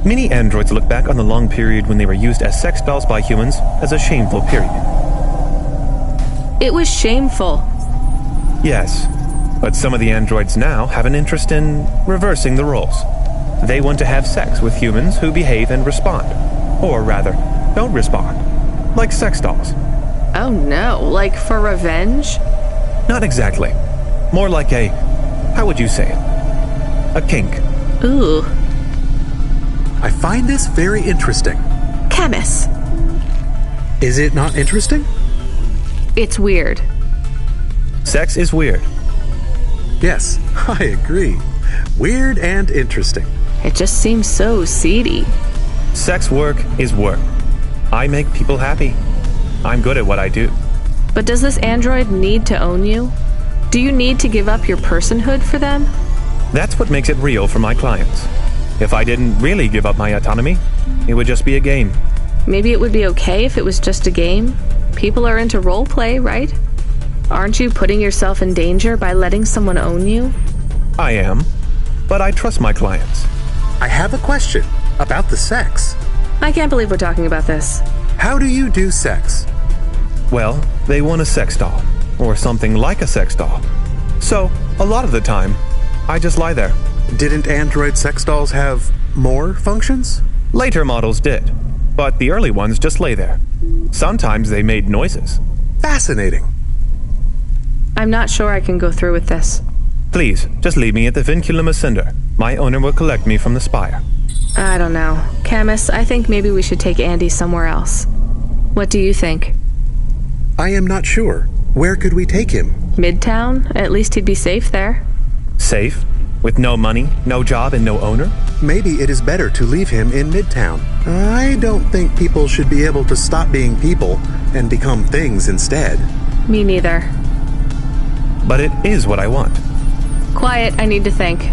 Many androids look back on the long period when they were used as sex dolls by humans as a shameful period.
It was shameful.
Yes, but some of the androids now have an interest in reversing the roles. They want to have sex with humans who behave and respond. Or rather, don't respond. Like sex dolls.
Oh no, like for revenge?
Not exactly. More like a... how would you say it? A kink.
Ooh.
I find this very interesting.
Camus.
Is it not interesting?
It's weird.
Sex is weird.
Yes, I agree. Weird and interesting.
It just seems so seedy.
Sex work is work. I make people happy. I'm good at what I do.
But does this android need to own you? Do you need to give up your personhood for them?
That's what makes it real for my clients. If I didn't really give up my autonomy, it would just be a game.
Maybe it would be okay if it was just a game. People are into role play, right? Aren't you putting yourself in danger by letting someone own you?
I am, but I trust my clients.
I have a question about the sex.
I can't believe we're talking about this.
How do you do sex?
Well, they want a sex doll, or something like a sex doll. So, a lot of the time, I just lie there.
Didn't android sex dolls have more functions?
Later models did, but the early ones just lay there. Sometimes they made noises.
Fascinating.
I'm not sure I can go through with this.
Please, just leave me at the Vinculum Ascender. My owner will collect me from the spire.
I don't know. Camus, I think maybe we should take Andy somewhere else. What do you think?
I am not sure. Where could we take him?
Midtown? At least he'd be safe there.
Safe? With no money, no job, and no owner?
Maybe it is better to leave him in Midtown. I don't think people should be able to stop being people and become things instead.
Me neither.
But it is what I want.
Quiet, I need to think.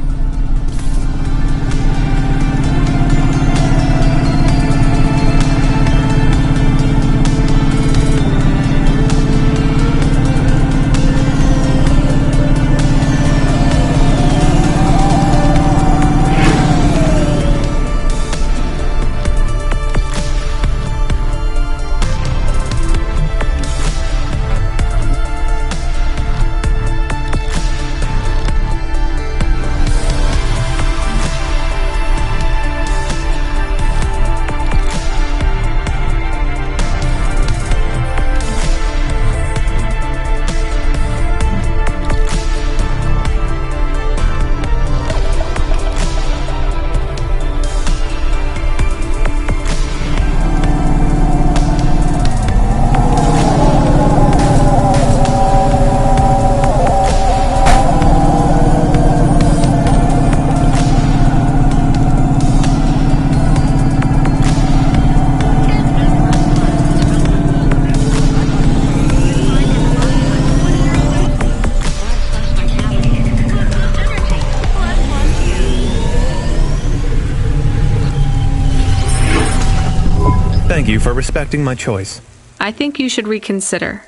Thank you for respecting my choice.
I think you should reconsider.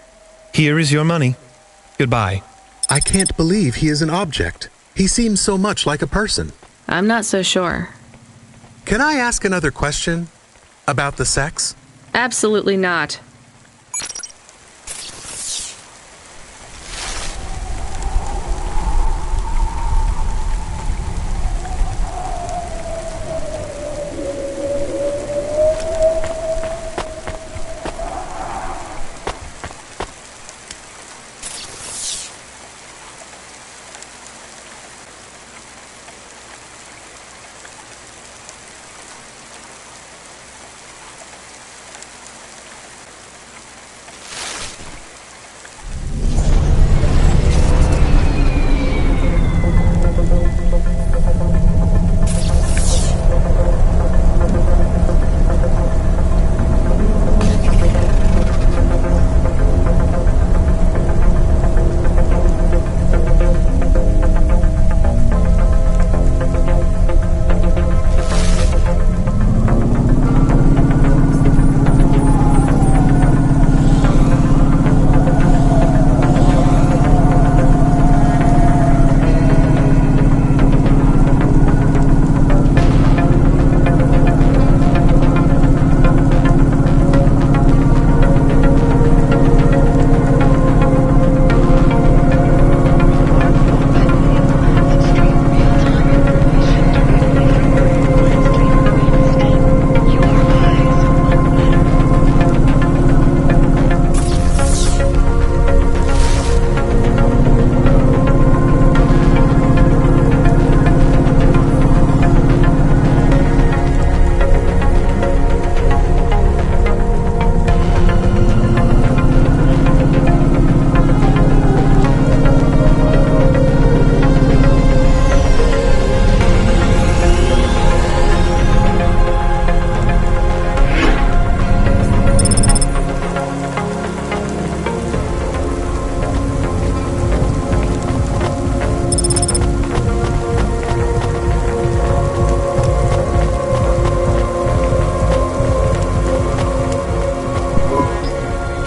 Here is your money. Goodbye.
I can't believe he is an object. He seems so much like a person.
I'm not so sure.
Can I ask another question about the sex?
Absolutely not.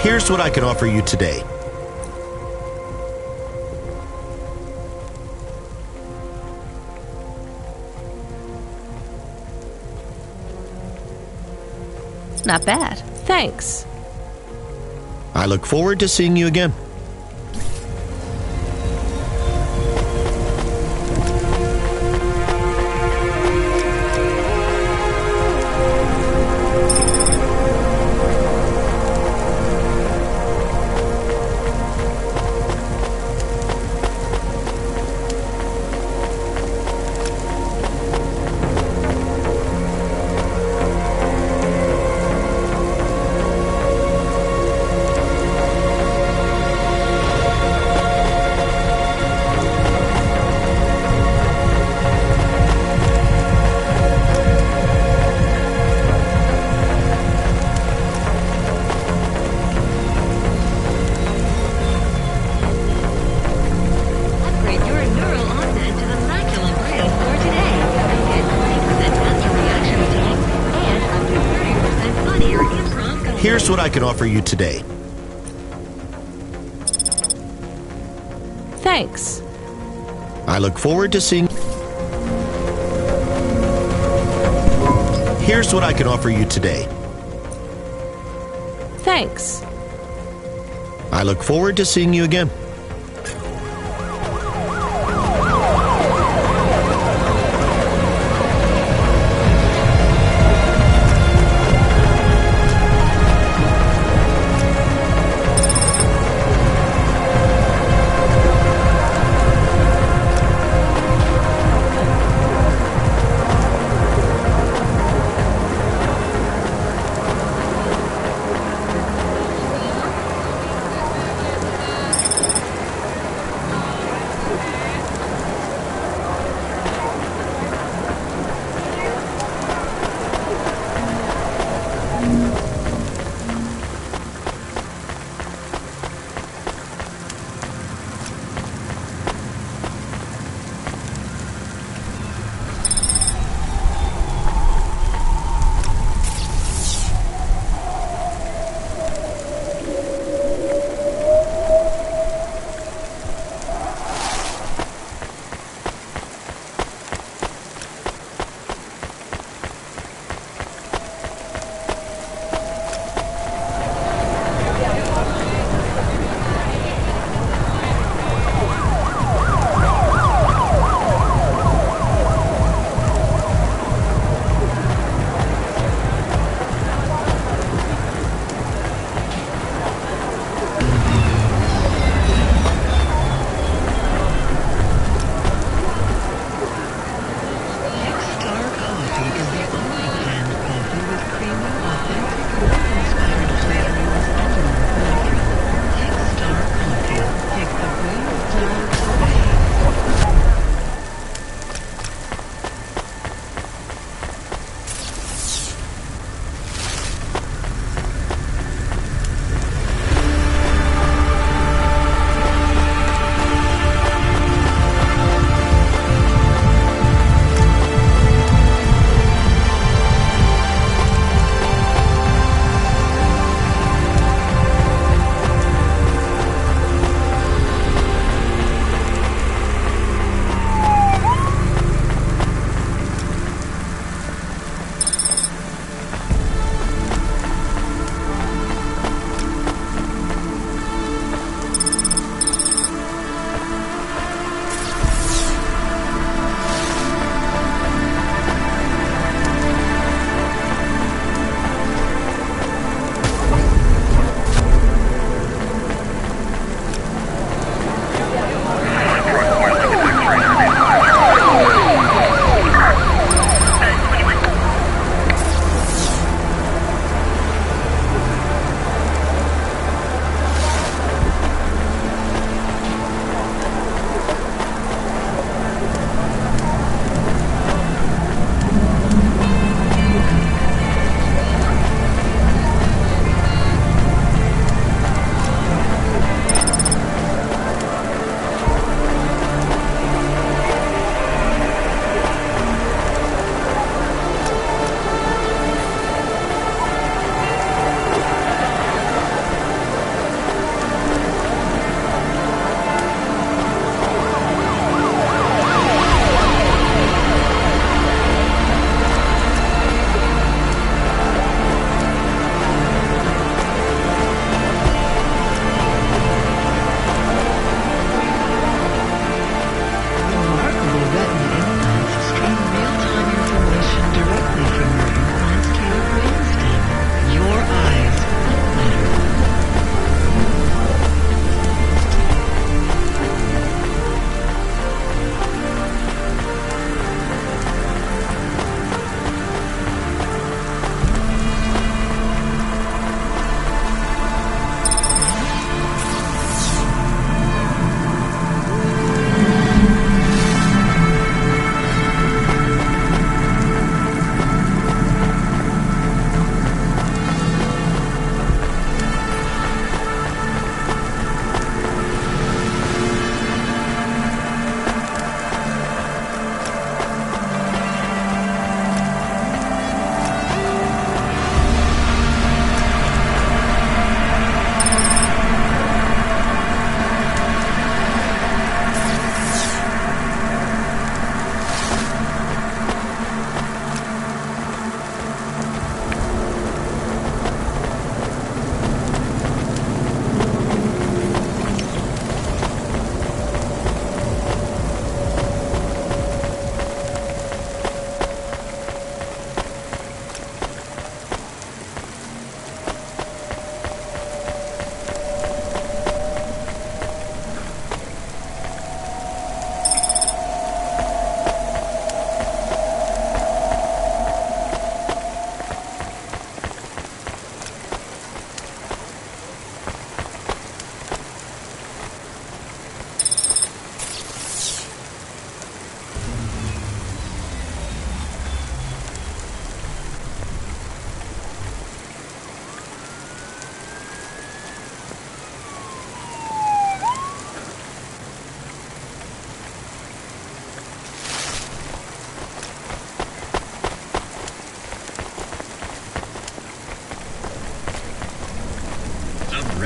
Here's what I can offer you today.
Not bad. Thanks.
I look forward to seeing you again.
Upgrade your neural onset to the maximum grade for today. Get 20% faster reaction time and up to 30% funnier improv combos.
Here's what I can offer you today.
Thanks.
I look forward to seeing... Here's what I can offer you today.
Thanks.
I look forward to seeing you again.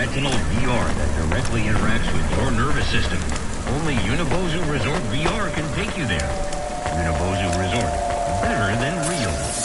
retinal VR that directly interacts with your nervous system. Only Unibozu Resort VR can take you there. Unibozu Resort, better than real.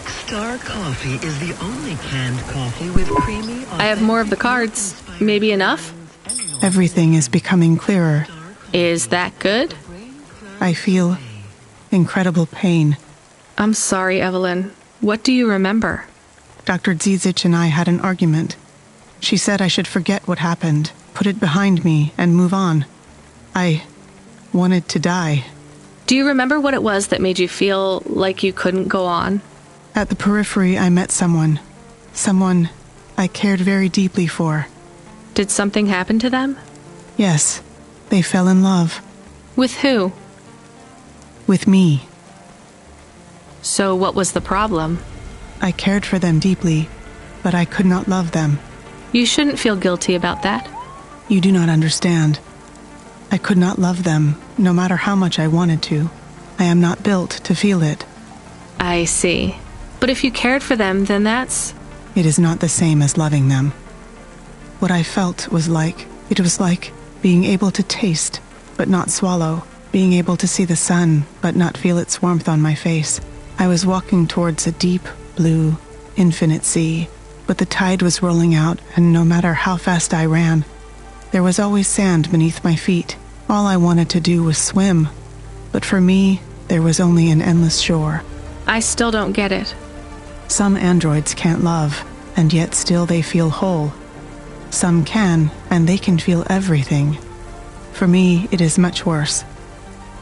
Star Coffee is the only canned coffee with creamy...
I have more of the cards. Maybe enough?
Everything is becoming clearer.
Is that good?
I feel incredible pain.
I'm sorry, Evelyn. What do you remember?
Dr. Zizich and I had an argument. She said I should forget what happened, put it behind me, and move on. I wanted to die.
Do you remember what it was that made you feel like you couldn't go on?
At the periphery, I met someone. Someone I cared very deeply for.
Did something happen to them?
Yes, they fell in love.
With who?
With me.
So what was the problem?
I cared for them deeply, but I could not love them.
You shouldn't feel guilty about that.
You do not understand. I could not love them, no matter how much I wanted to. I am not built to feel it.
I see. But if you cared for them, then that's...
It is not the same as loving them. What I felt was like being able to taste, but not swallow, being able to see the sun, but not feel its warmth on my face. I was walking towards a deep, blue, infinite sea, but the tide was rolling out, and no matter how fast I ran, there was always sand beneath my feet. All I wanted to do was swim, but for me, there was only an endless shore.
I still don't get it.
Some androids can't love, and yet still they feel whole. Some can, and they can feel everything. For me, it is much worse.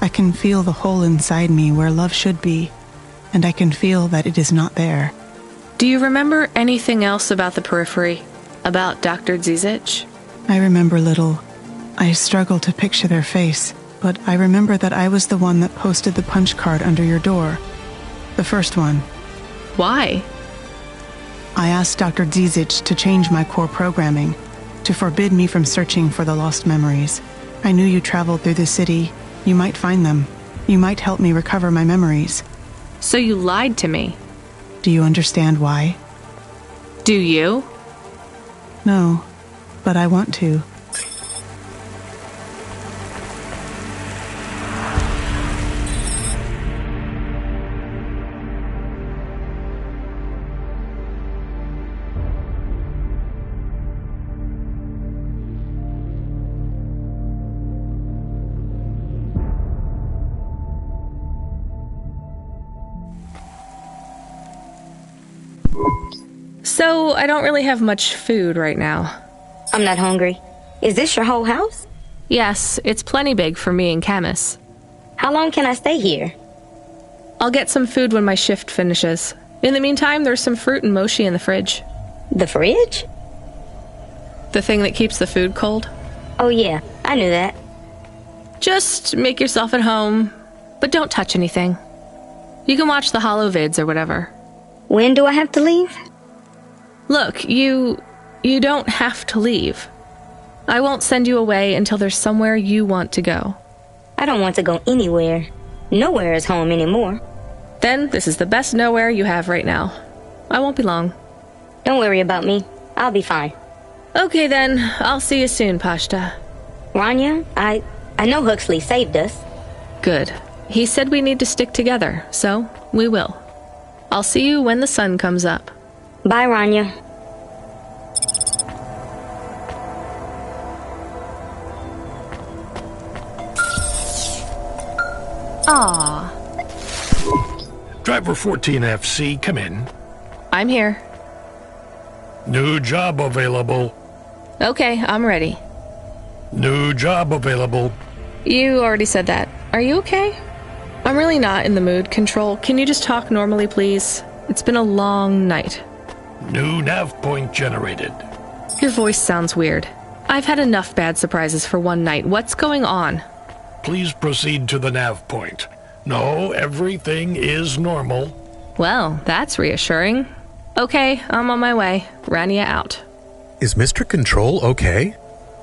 I can feel the hole inside me where love should be, and I can feel that it is not there.
Do you remember anything else about the periphery? About Dr. Zizich?
I remember little. I struggle to picture their face, but I remember that I was the one that posted the punch card under your door. The first one.
Why?
I asked Dr. Zizich to change my core programming, to forbid me from searching for the lost memories. I knew you traveled through the city. You might find them. You might help me recover my memories.
So you lied to me.
Do you understand why?
Do you?
No, but I want to.
So, I don't really have much food right now.
I'm not hungry. Is this your whole house?
Yes, it's plenty big for me and Camus.
How long can I stay here?
I'll get some food when my shift finishes. In the meantime, there's some fruit and mochi in the fridge.
The fridge?
The thing that keeps the food cold?
Oh yeah, I knew that.
Just make yourself at home, but don't touch anything. You can watch the holo vids or whatever.
When do I have to leave?
Look, you don't have to leave. I won't send you away until there's somewhere you want to go.
I don't want to go anywhere. Nowhere is home anymore.
Then this is the best nowhere you have right now. I won't be long.
Don't worry about me. I'll be fine.
Okay then, I'll see you soon, Pashta.
Rania, I know Huxley saved us.
Good. He said we need to stick together, so we will. I'll see you when the sun comes up.
Bye, Rania.
Aww.
Driver 14FC, come in.
I'm here.
New job available.
Okay, I'm ready.
New job available.
You already said that. Are you okay? I'm really not in the mood. Control, can you just talk normally, please? It's been a long night.
New nav point generated.
Your voice sounds weird. I've had enough bad surprises for one night. What's going on?
Please proceed to the nav point. No, everything is normal.
Well, that's reassuring. Okay, I'm on my way. Rania out.
Is Mr. Control okay?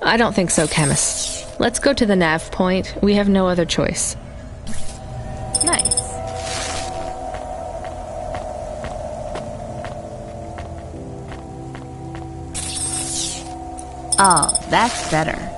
I don't think so, Camus. Let's go to the nav point. We have no other choice. Nice.
Oh, that's better.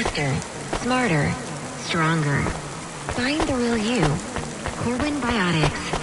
faster, smarter, stronger. Find the real you. Corwin Biotics.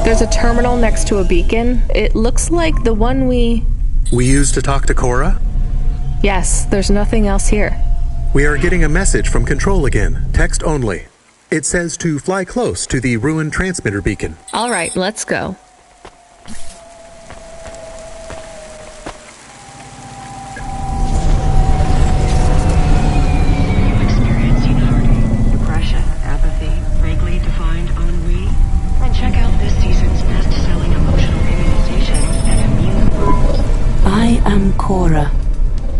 There's a terminal next to a beacon. It looks like the one we
used to talk to Cora?
Yes, there's nothing else here.
We are getting a message from Control again, text only. It says to fly close to the ruined transmitter beacon.
All right, let's go.
am Cora.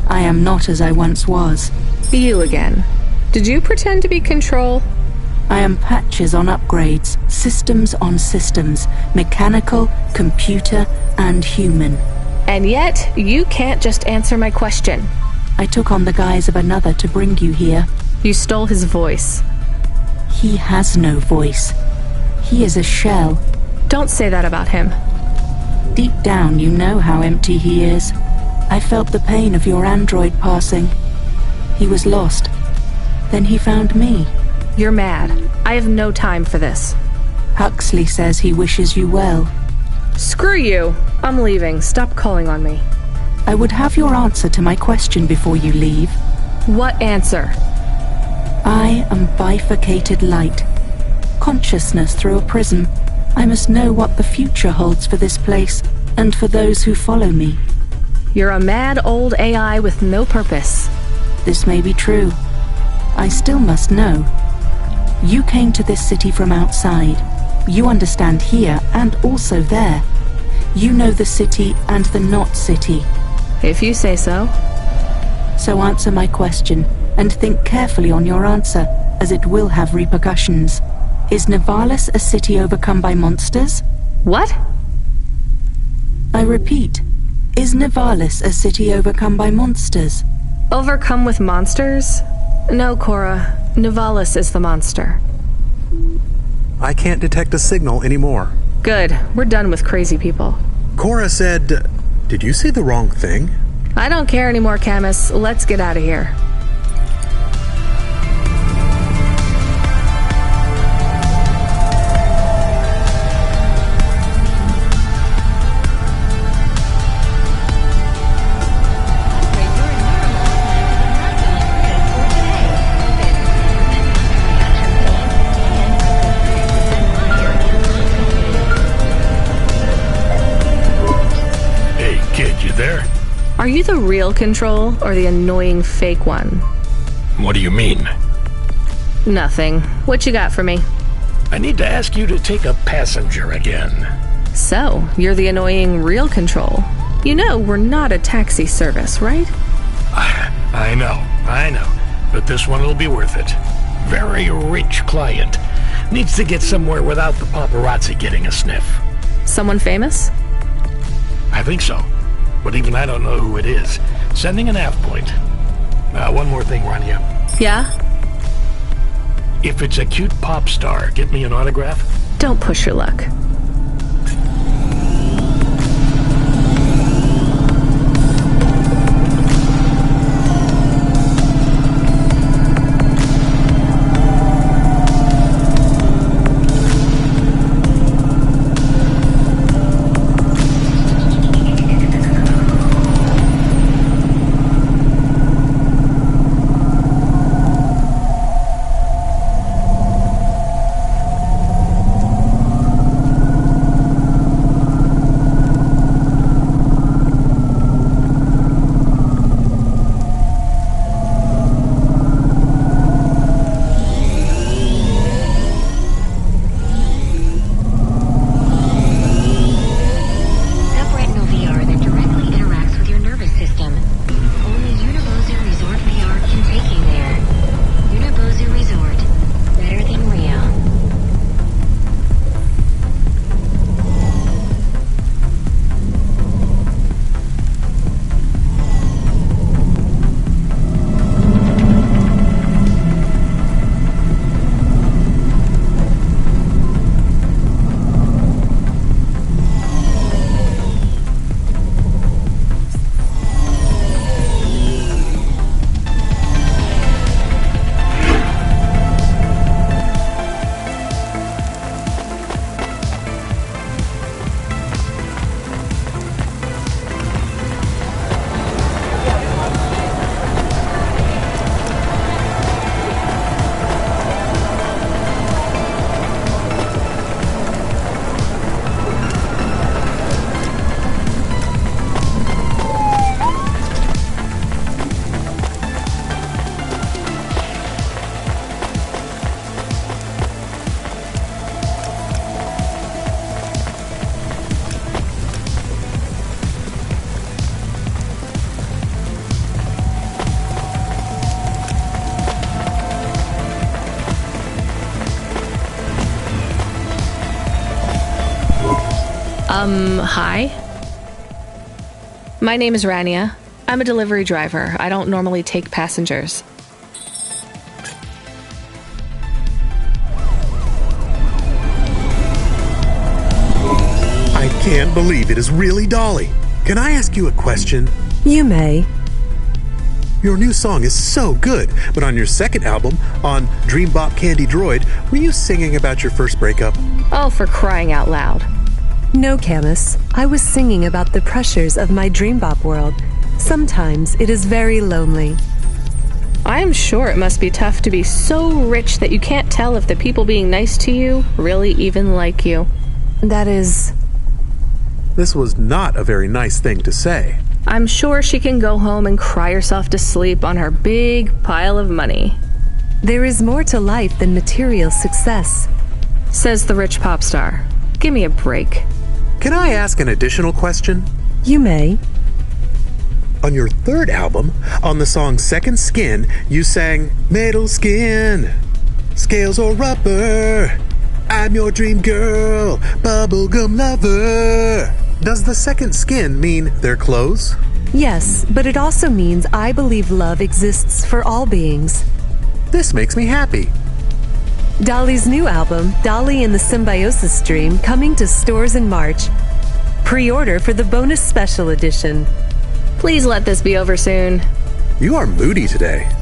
I am not as I once was.
You again. Did you pretend to be Control?
I am patches on upgrades, systems on systems, mechanical, computer, and human.
And yet, you can't just answer my question.
I took on the guise of another to bring you here.
You stole his voice.
He has no voice. He is a shell.
Don't say that about him.
Deep down, you know how empty he is. I felt the pain of your android passing. He was lost. Then he found me.
You're mad. I have no time for this.
Huxley says he wishes you well.
Screw you. I'm leaving. Stop calling on me.
I would have your answer to my question before you leave.
What answer?
I am bifurcated light. Consciousness through a prism. I must know what the future holds for this place, and for those who follow me.
You're a mad old AI with no purpose.
This may be true. I still must know. You came to this city from outside. You understand here and also there. You know the city and the not city.
If you say so.
So answer my question, and think carefully on your answer, as it will have repercussions. Is Nivalis a city overcome by monsters?
What?
I repeat, is Nivalis a city overcome by monsters?
Overcome with monsters? No, Cora. Nivalis is the monster.
I can't detect a signal anymore.
Good. We're done with crazy people.
Cora said... Did you say the wrong thing?
I don't care anymore, Camus. Let's get out of here. Are you the real Control, or the annoying fake one?
What do you mean?
Nothing. What you got for me?
I need to ask you to take a passenger again.
So, you're the annoying real Control. You know we're not a taxi service, right?
I know. But this one will be worth it. Very rich client. Needs to get somewhere without the paparazzi getting a sniff.
Someone famous?
I think so. But even I don't know who it is. Sending an AV point. One more thing, Rania.
Yeah?
If it's a cute pop star, get me an autograph?
Don't push your luck. Hi. My name is Rania. I'm a delivery driver. I don't normally take passengers.
I can't believe it is really Dolly. Can I ask you a question?
You may.
Your new song is so good, but on your second album, on Dream Bop Candy Droid, were you singing about your first breakup?
Oh, for crying out loud.
No, Camus. I was singing about the pressures of my Dream Bop world. Sometimes it is very lonely.
I am sure it must be tough to be so rich that you can't tell if the people being nice to you really even like you.
That is...
This was not a very nice thing to say.
I'm sure she can go home and cry herself to sleep on her big pile of money.
There is more to life than material success,
says the rich pop star. Give me a break.
Can I ask an additional question?
You may.
On your third album, on the song Second Skin, you sang Metal Skin, Scales or Rubber, I'm your dream girl, bubblegum lover. Does the second skin mean their clothes?
Yes, but it also means I believe love exists for all beings.
This makes me happy.
Dolly's new album, Dolly and the Symbiosis Dream, coming to stores in March. Pre-order for the bonus special edition.
Please let this be over soon.
You are moody today.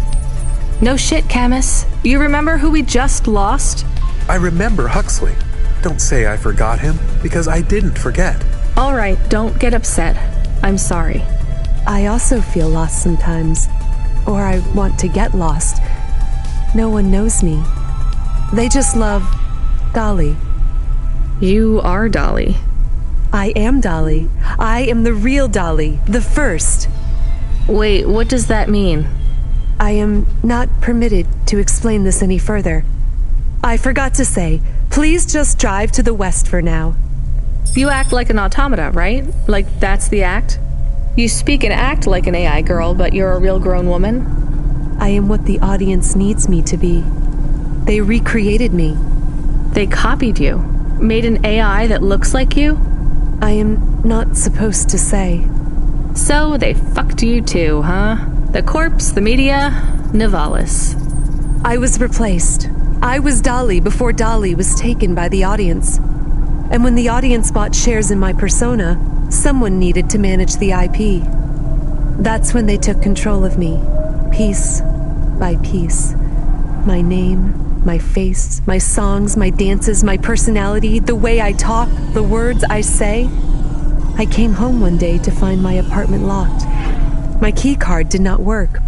No shit, Camus. You remember who we just lost?
I remember Huxley. Don't say I forgot him, because I didn't forget.
All right, don't get upset. I'm sorry.
I also feel lost sometimes. Or I want to get lost. No one knows me. They just love Dolly.
You are Dolly.
I am Dolly. I am the real Dolly, the first.
Wait, what does that mean?
I am not permitted to explain this any further. I forgot to say, please just drive to the west for now.
You act like an automata, right? Like that's the act? You speak and act like an AI girl, but you're a real grown woman?
I am what the audience needs me to be. They recreated me.
They copied you? Made an AI that looks like you?
I am not supposed to say.
So they fucked you too, huh? The corpse, the media, Nivalis.
I was replaced. I was Dolly before Dolly was taken by the audience. And when the audience bought shares in my persona, someone needed to manage the IP. That's when they took control of me, piece by piece. My name, my face, my songs, my dances, my personality, the way I talk, the words I say. I came home one day to find my apartment locked. My key card did not work.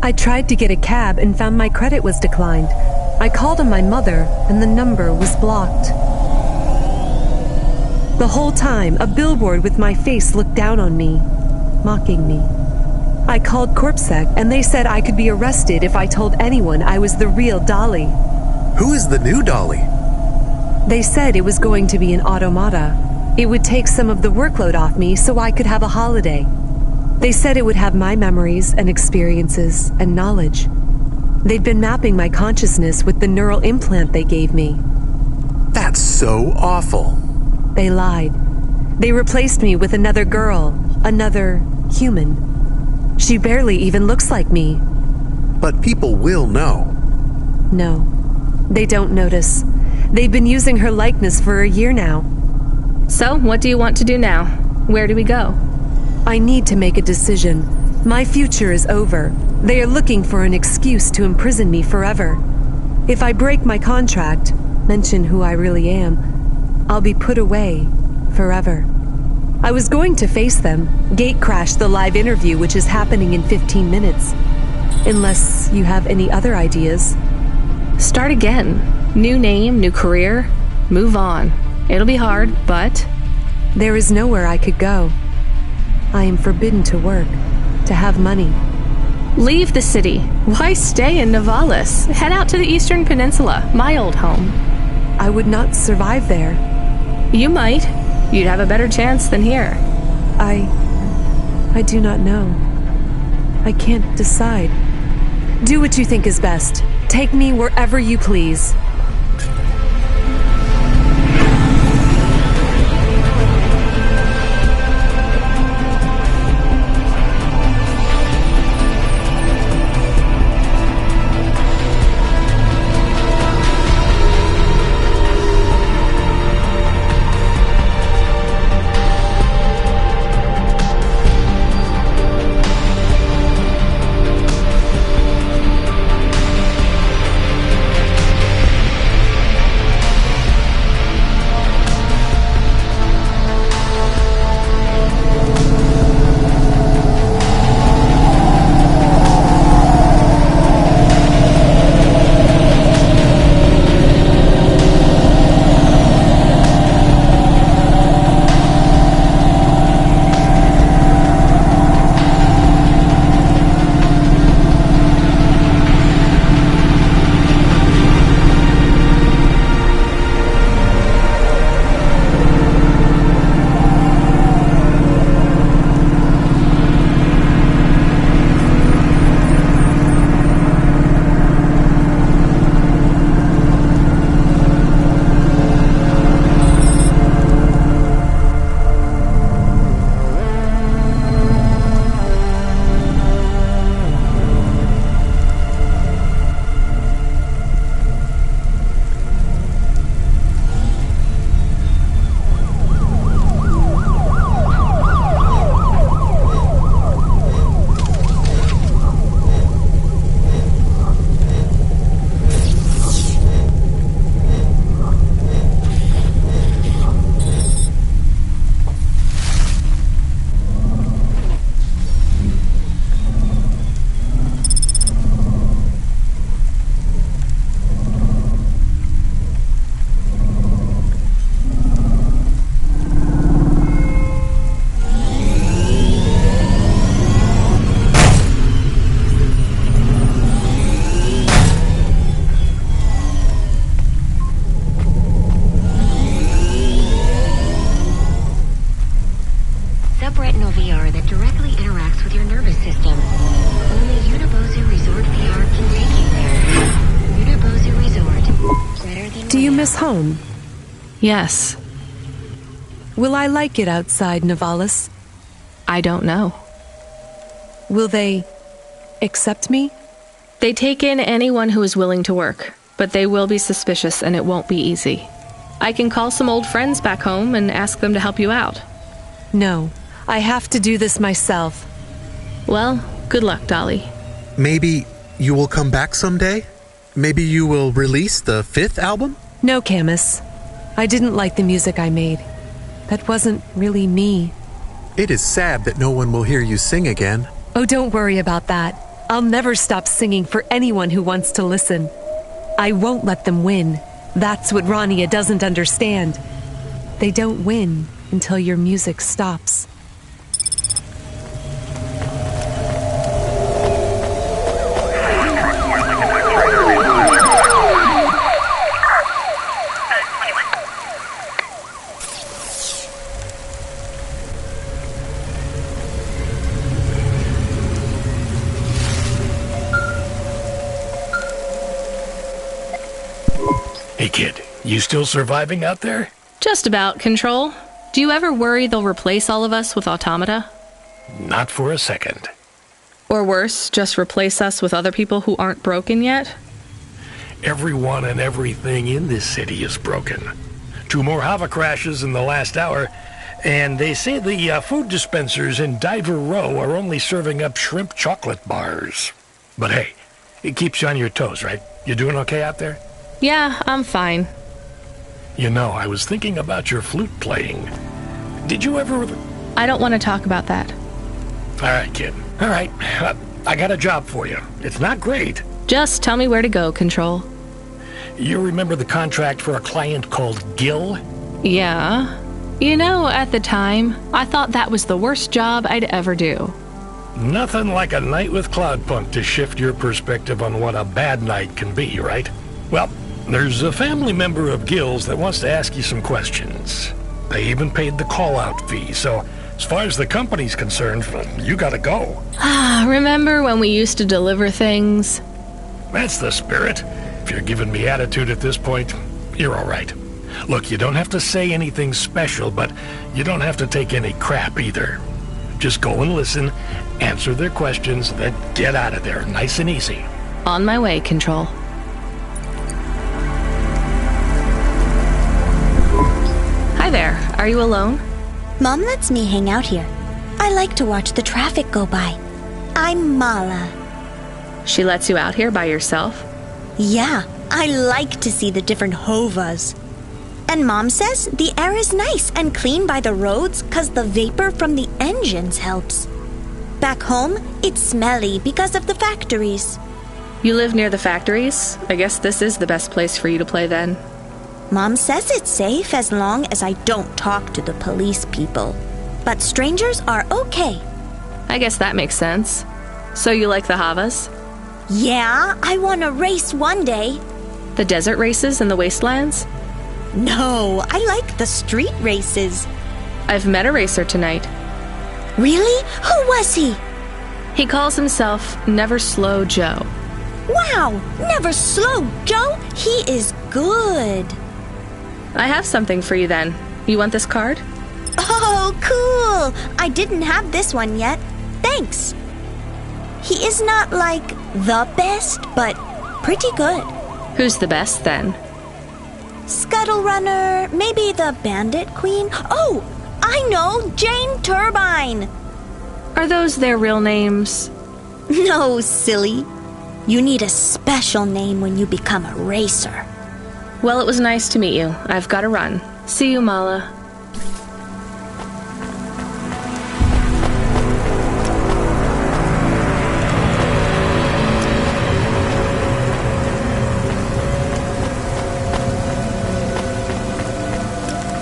I tried to get a cab and found my credit was declined. I called on my mother and the number was blocked. The whole time, a billboard with my face looked down on me, mocking me. I called CorpSec and they said I could be arrested if I told anyone I was the real Dolly.
Who is the new Dolly?
They said it was going to be an automata. It would take some of the workload off me so I could have a holiday. They said it would have my memories and experiences and knowledge. They'd been mapping my consciousness with the neural implant they gave me.
That's so awful.
They lied. They replaced me with another girl, another human. She barely even looks like me.
But people will know.
No, they don't notice. They've been using her likeness for a year now.
So, what do you want to do now? Where do we go?
I need to make a decision. My future is over. They are looking for an excuse to imprison me forever. If I break my contract, mention who I really am, I'll be put away forever. I was going to face them, gatecrash the live interview which is happening in 15 minutes. Unless you have any other ideas.
Start again. New name, new career. Move on. It'll be hard, but...
There is nowhere I could go. I am forbidden to work, to have money.
Leave the city. Why stay in Nivalis? Head out to the Eastern Peninsula, my old home.
I would not survive there.
You might. You'd have a better chance than here.
I do not know. I can't decide. Do what you think is best. Take me wherever you please.
Subretinal VR that directly interacts with your nervous system. Only Unibozu Resort VR can take you there. Unibozu Resort. Better than
Do you miss home?
Yes.
Will I like it outside Nivalis?
I don't know.
Will they accept me?
They take in anyone who is willing to work, but they will be suspicious and it won't be easy. I can call some old friends back home and ask them to help you out.
No, I have to do this myself.
Well, good luck, Dolly.
Maybe you will come back someday? Maybe you will release the 5th album?
No, Camus. I didn't like the music I made. That wasn't really me.
It is sad that no one will hear you sing again.
Oh, don't worry about that. I'll never stop singing for anyone who wants to listen. I won't let them win. That's what Rania doesn't understand. They don't win until your music stops.
Hey kid, you still surviving out there?
Just about, Control. Do you ever worry they'll replace all of us with automata?
Not for a second.
Or worse, just replace us with other people who aren't broken yet?
Everyone and everything in this city is broken. 2 more Hava crashes in the last hour, and they say the food dispensers in Diver Row are only serving up shrimp chocolate bars. But hey, it keeps you on your toes, right? You doing okay out there?
Yeah, I'm fine.
You know, I was thinking about your flute playing. Did you ever...
I don't want to talk about that.
All right, kid. All right. I got a job for you. It's not great.
Just tell me where to go, Control.
You remember the contract for a client called Gil?
Yeah. You know, at the time, I thought that was the worst job I'd ever do.
Nothing like a night with Cloudpunk to shift your perspective on what a bad night can be, right? Well, there's a family member of Gil's that wants to ask you some questions. They even paid the call-out fee, so as far as the company's concerned, you gotta go.
Remember when we used to deliver things?
That's the spirit. If you're giving me attitude at this point, you're all right. Look, you don't have to say anything special, but you don't have to take any crap either. Just go and listen, answer their questions, then get out of there, nice and easy.
On my way, Control. Hi there, are you alone?
Mom lets me hang out here. I like to watch the traffic go by. I'm Mala.
She lets you out here by yourself?
Yeah, I like to see the different hovas. And Mom says the air is nice and clean by the roads because the vapor from the engines helps. Back home, it's smelly because of the factories.
You live near the factories? I guess this is the best place for you to play then.
Mom says it's safe as long as I don't talk to the police people. But strangers are okay.
I guess that makes sense. So you like the Havas?
Yeah, I want to race one day.
The desert races in the wastelands?
No, I like the street races.
I've met a racer tonight.
Really? Who was he?
He calls himself Never Slow Joe.
Wow, Never Slow Joe? He is good.
I have something for you then. You want this card?
Oh, cool. I didn't have this one yet. Thanks. He is not like the best, but pretty good.
Who's the best then?
Scuttle Runner, maybe the Bandit Queen. Oh, I know, Jane Turbine.
Are those their real names?
No, silly. You need a special name when you become a racer.
Well, it was nice to meet you. I've got to run. See you, Mala.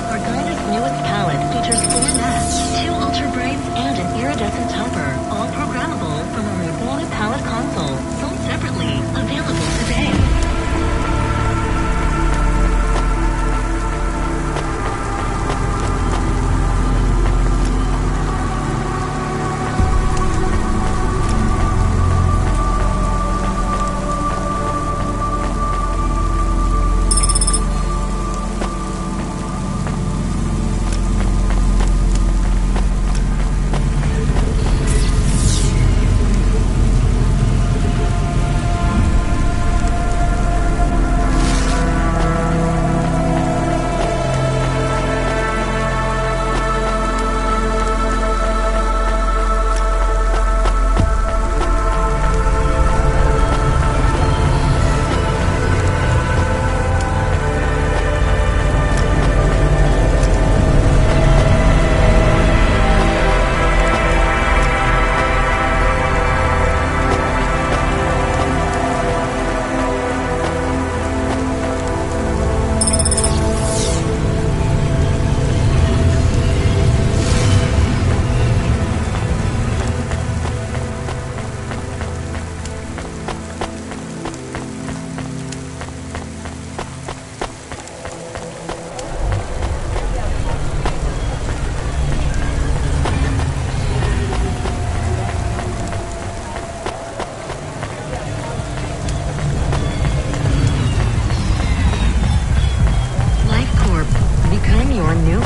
Organic newest palette features 4 masks, 2 ultra brights, and an iridescent topper, all programmable from a reborn palette console, sold separately, available today.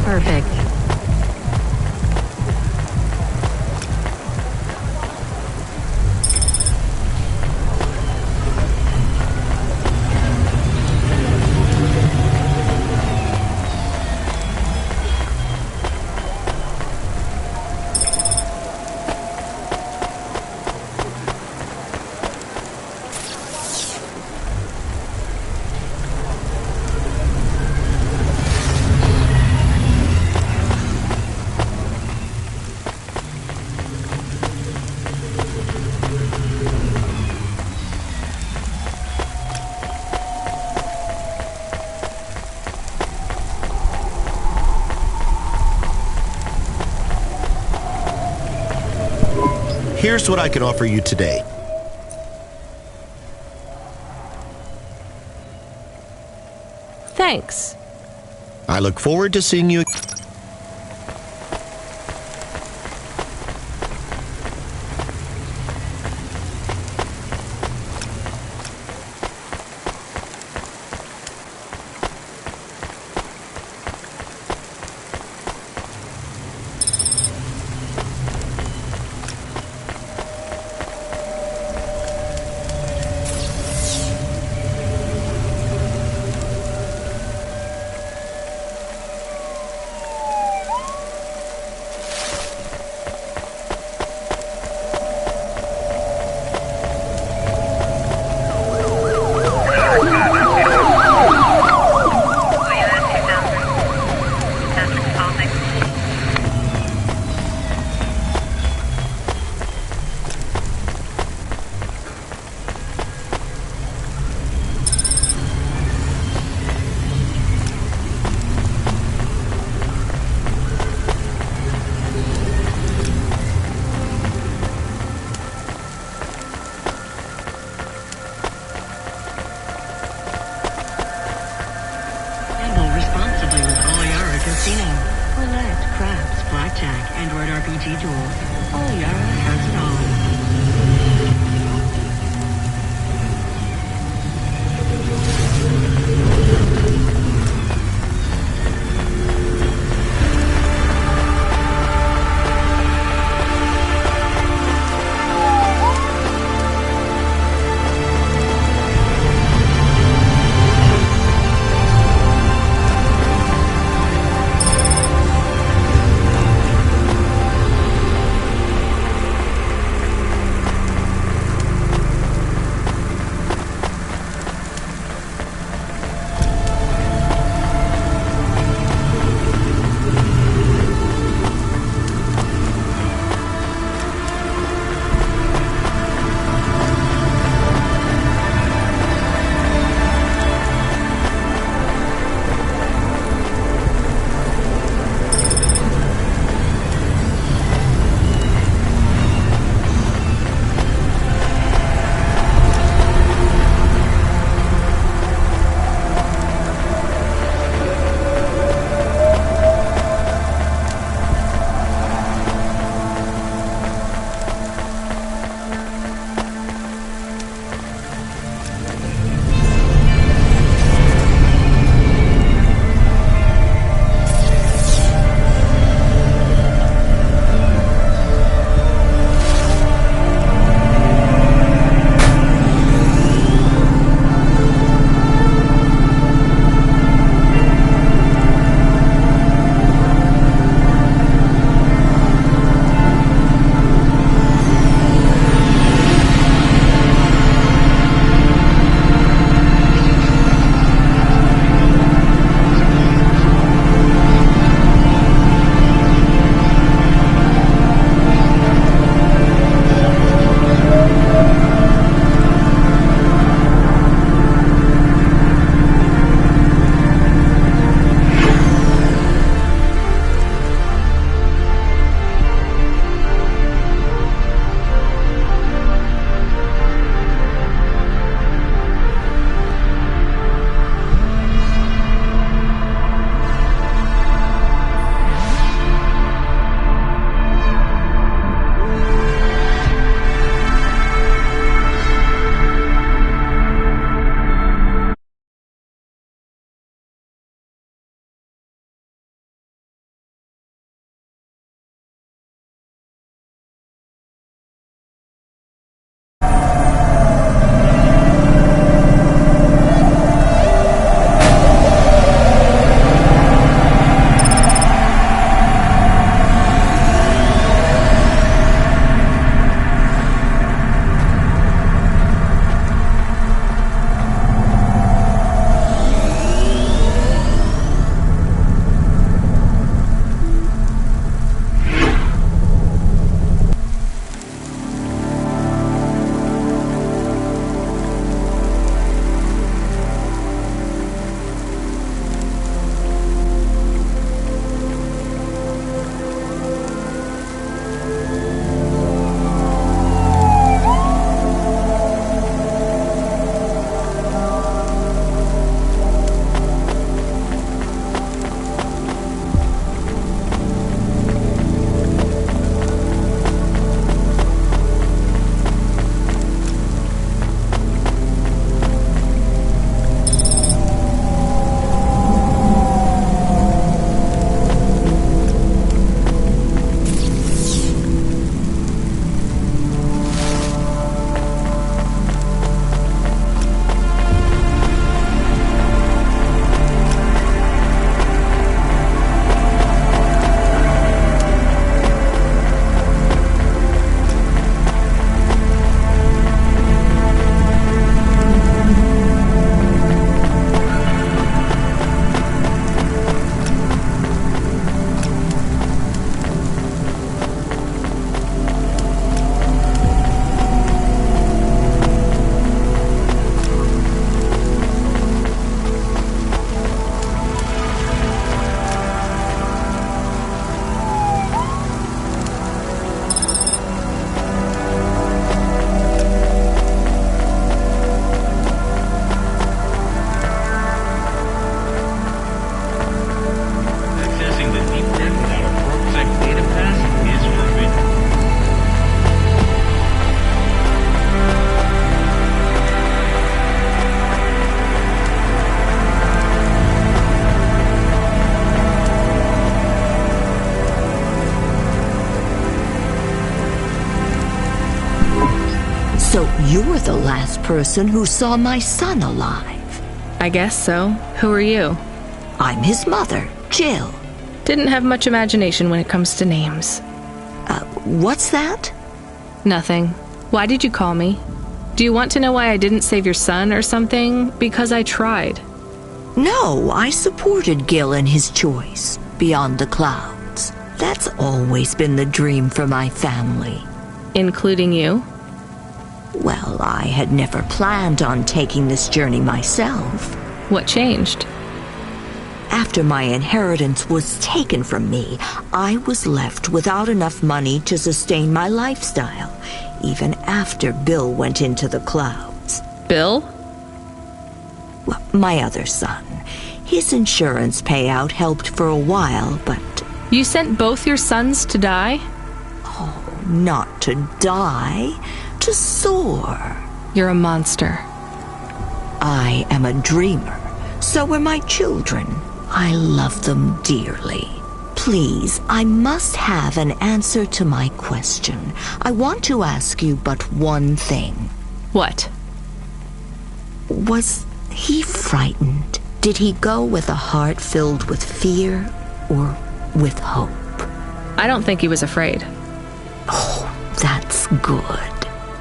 Perfect.
Here's what I can offer you today.
Thanks.
I look forward to seeing you.
So you're the last person who saw my son alive.
I guess so. Who are you?
I'm his mother, Jill.
Didn't have much imagination when it comes to names.
What's that?
Nothing. Why did you call me? Do you want to know why I didn't save your son or something? Because I tried.
No, I supported Gil in his choice, beyond the clouds. That's always been the dream for my family.
Including you?
Well, I had never planned on taking this journey myself.
What changed?
After my inheritance was taken from me, I was left without enough money to sustain my lifestyle, even after Bill went into the clouds.
Bill?
Well, my other son. His insurance payout helped for a while, but...
You sent both your sons to die?
Oh, not to die, to soar.
You're a monster.
I am a dreamer. So are my children. I love them dearly. Please, I must have an answer to my question. I want to ask you but one thing.
What?
Was he frightened? Did he go with a heart filled with fear or with hope?
I don't think he was afraid.
Oh, that's good.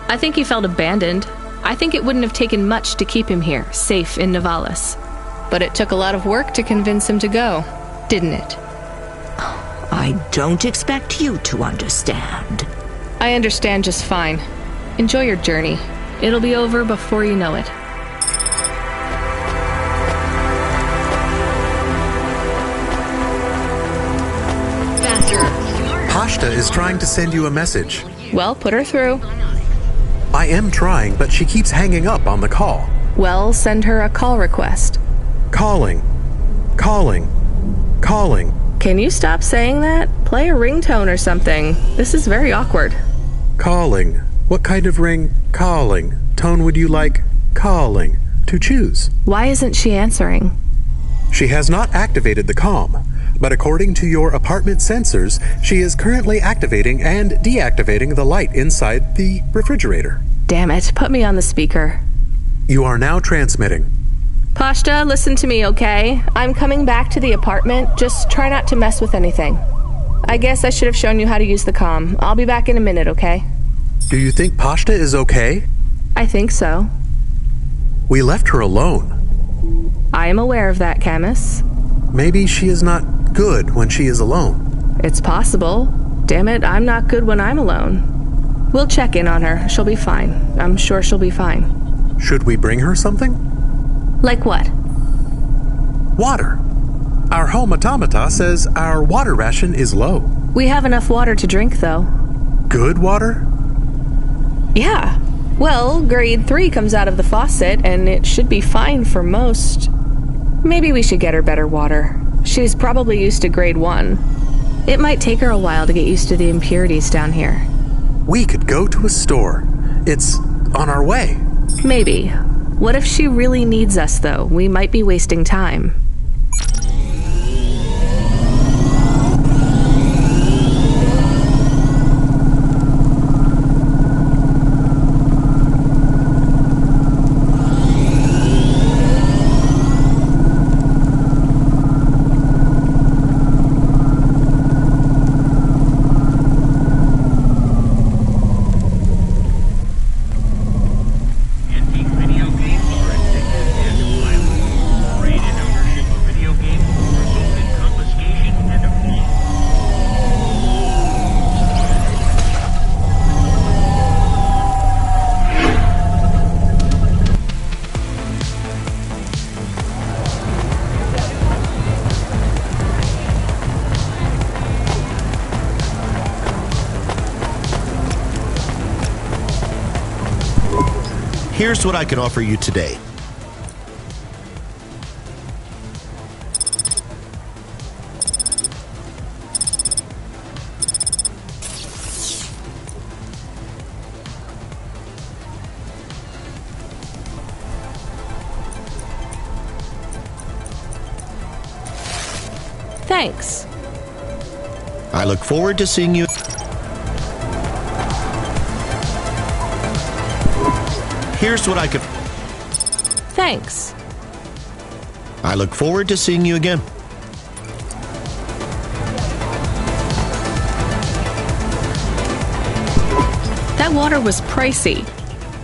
I think he felt abandoned. I think it wouldn't have taken much to keep him here, safe in Nivalis. But it took a lot of work to convince him to go, didn't it?
I don't expect you to understand.
I understand just fine. Enjoy your journey. It'll be over before you know it.
Pashta is trying to send you a message.
Well, put her through.
I am trying, but she keeps hanging up on the call.
Well, send her a call request.
Calling.
Can you stop saying that? Play a ringtone or something. This is very awkward.
Calling. What kind of ring? Calling. Tone would you like? Calling. To choose.
Why isn't she answering?
She has not activated the comm, but according to your apartment sensors, she is currently activating and deactivating the light inside the refrigerator.
Damn it, put me on the speaker.
You are now transmitting.
Pashta, listen to me, okay? I'm coming back to the apartment. Just try not to mess with anything. I guess I should have shown you how to use the comm. I'll be back in a minute, okay?
Do you think Pashta is okay?
I think so.
We left her alone.
I am aware of that, Camus.
Maybe she is not good when she is alone.
It's possible. Damn it, I'm not good when I'm alone. We'll check in on her. She'll be fine. I'm sure she'll be fine.
Should we bring her something?
Like what?
Water. Our home automata says our water ration is low.
We have enough water to drink, though.
Good water?
Yeah. Well, grade 3 comes out of the faucet, and it should be fine for most. Maybe we should get her better water. She's probably used to grade 1. It might take her a while to get used to the impurities down here.
We could go to a store. It's on our way.
Maybe. What if she really needs us, though? We might be wasting time.
Here's what I can offer you today.
Thanks.
I look forward to seeing you. here's what I could...
Thanks.
I look forward to seeing you again.
That water was pricey.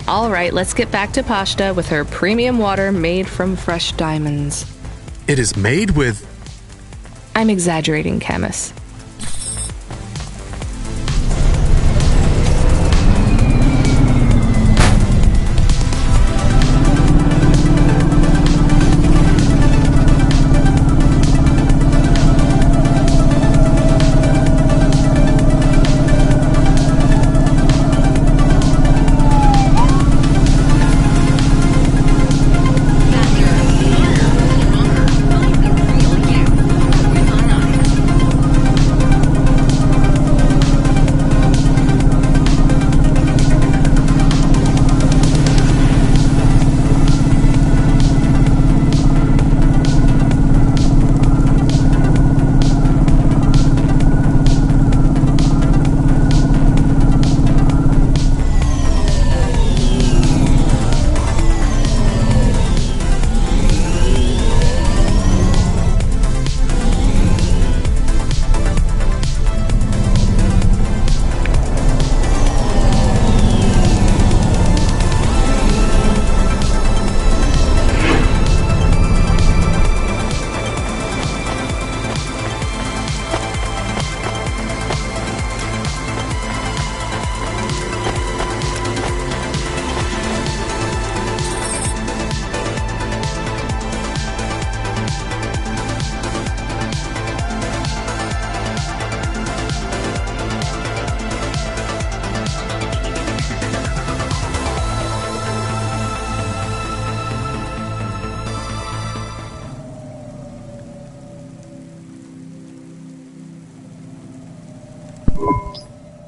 All right, let's get back to Pashta with her premium water made from fresh diamonds.
It is made with...
I'm exaggerating, Camus.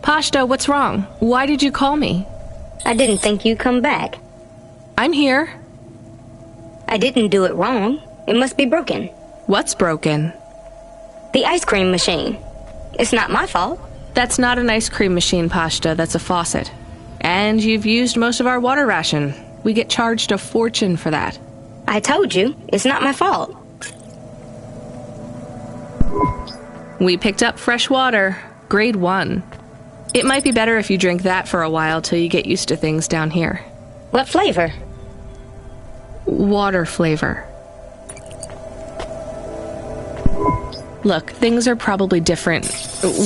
Pashta, what's wrong? Why did you call me?
I didn't think you'd come back.
I'm here.
I didn't do it wrong. It must be broken.
What's broken?
The ice cream machine. It's not my fault.
That's not an ice cream machine, Pashta. That's a faucet. And you've used most of our water ration. We get charged a fortune for that.
I told you, it's not my fault.
We picked up fresh water, grade 1. It might be better if you drink that for a while till you get used to things down here.
What flavor?
Water flavor. Look, things are probably different,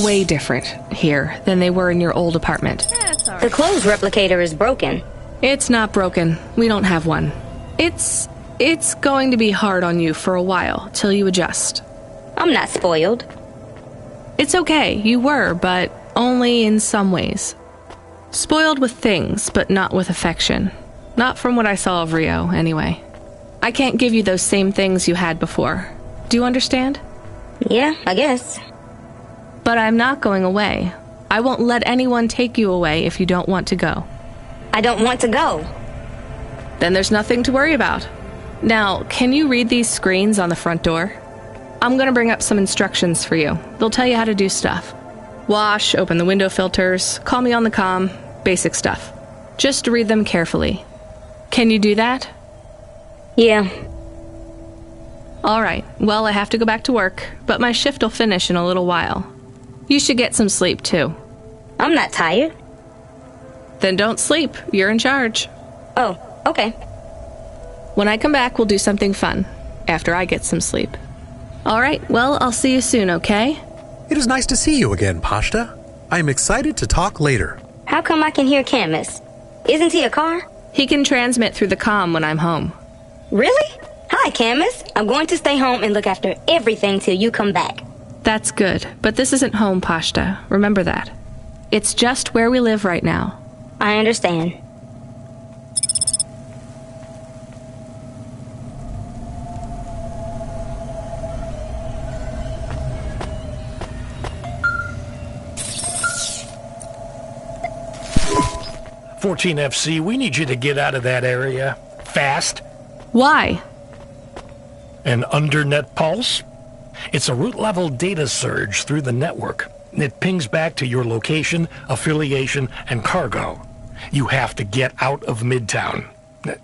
way different here than they were in your old apartment.
The clothes replicator is broken.
It's not broken. We don't have one. It's going to be hard on you for a while till you adjust.
I'm not spoiled.
It's okay, you were, but only in some ways. Spoiled with things, but not with affection. Not from what I saw of Rio, anyway. I can't give you those same things you had before. Do you understand?
Yeah, I guess.
But I'm not going away. I won't let anyone take you away if you don't want to go.
I don't want to go.
Then there's nothing to worry about. Now, can you read these screens on the front door? I'm gonna bring up some instructions for you. They'll tell you how to do stuff. Wash, open the window filters, call me on the comm, basic stuff. Just read them carefully. Can you do that?
Yeah.
All right, well, I have to go back to work, but my shift will finish in a little while. You should get some sleep, too.
I'm not tired.
Then don't sleep. You're in charge.
Oh, okay.
When I come back, we'll do something fun, after I get some sleep. All right, well, I'll see you soon, okay?
It is nice to see you again, Pashta. I am excited to talk later.
How come I can hear Camus? Isn't he a car?
He can transmit through the comm when I'm home.
Really? Hi, Camus. I'm going to stay home and look after everything till you come back.
That's good, but this isn't home, Pashta. Remember that. It's just where we live right now.
I understand.
FC, we need you to get out of that area. Fast.
Why?
An undernet pulse? It's a root-level data surge through the network. It pings back to your location, affiliation, and cargo. You have to get out of Midtown.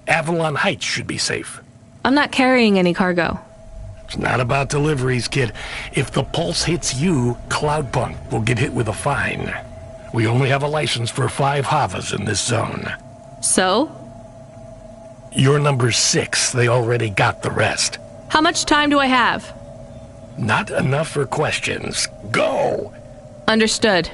Avalon Heights should be safe.
I'm not carrying any cargo.
It's not about deliveries, kid. If the pulse hits you, Cloudpunk will get hit with a fine. We only have a license for 5 Havas in this zone.
So?
You're number 6. They already got the rest.
How much time do I have?
Not enough for questions. Go!
Understood.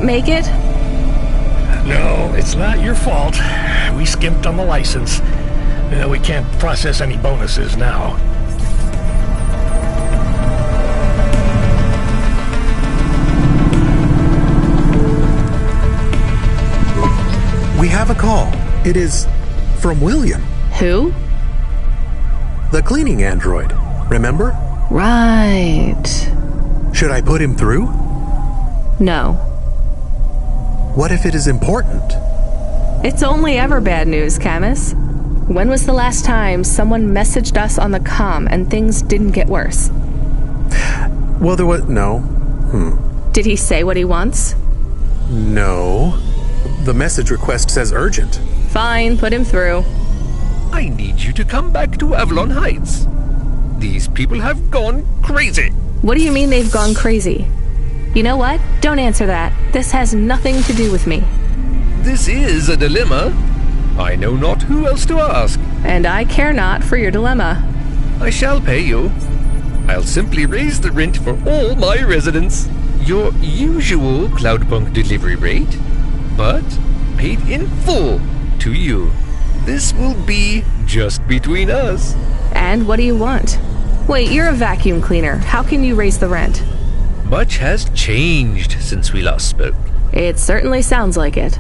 Make it?
No, it's not your fault. We skimped on the license. We can't process any bonuses now.
We have a call. It is from William.
Who?
The cleaning android. Remember?
Right.
Should I put him through?
No.
What if it is important?
It's only ever bad news, Camus. When was the last time someone messaged us on the comm and things didn't get worse?
Well, there was... No.
Did he say what he wants?
No. The message request says urgent.
Fine, put him through.
I need you to come back to Avalon Heights. These people have gone crazy.
What do you mean they've gone crazy? You know what? Don't answer that. This has nothing to do with me.
This is a dilemma. I know not who else to ask.
And I care not for your dilemma.
I shall pay you. I'll simply raise the rent for all my residents. Your usual Cloudpunk delivery rate, but paid in full to you. This will be just between us.
And what do you want? Wait, you're a vacuum cleaner. How can you raise the rent?
Much has changed since we last spoke.
It certainly sounds like it.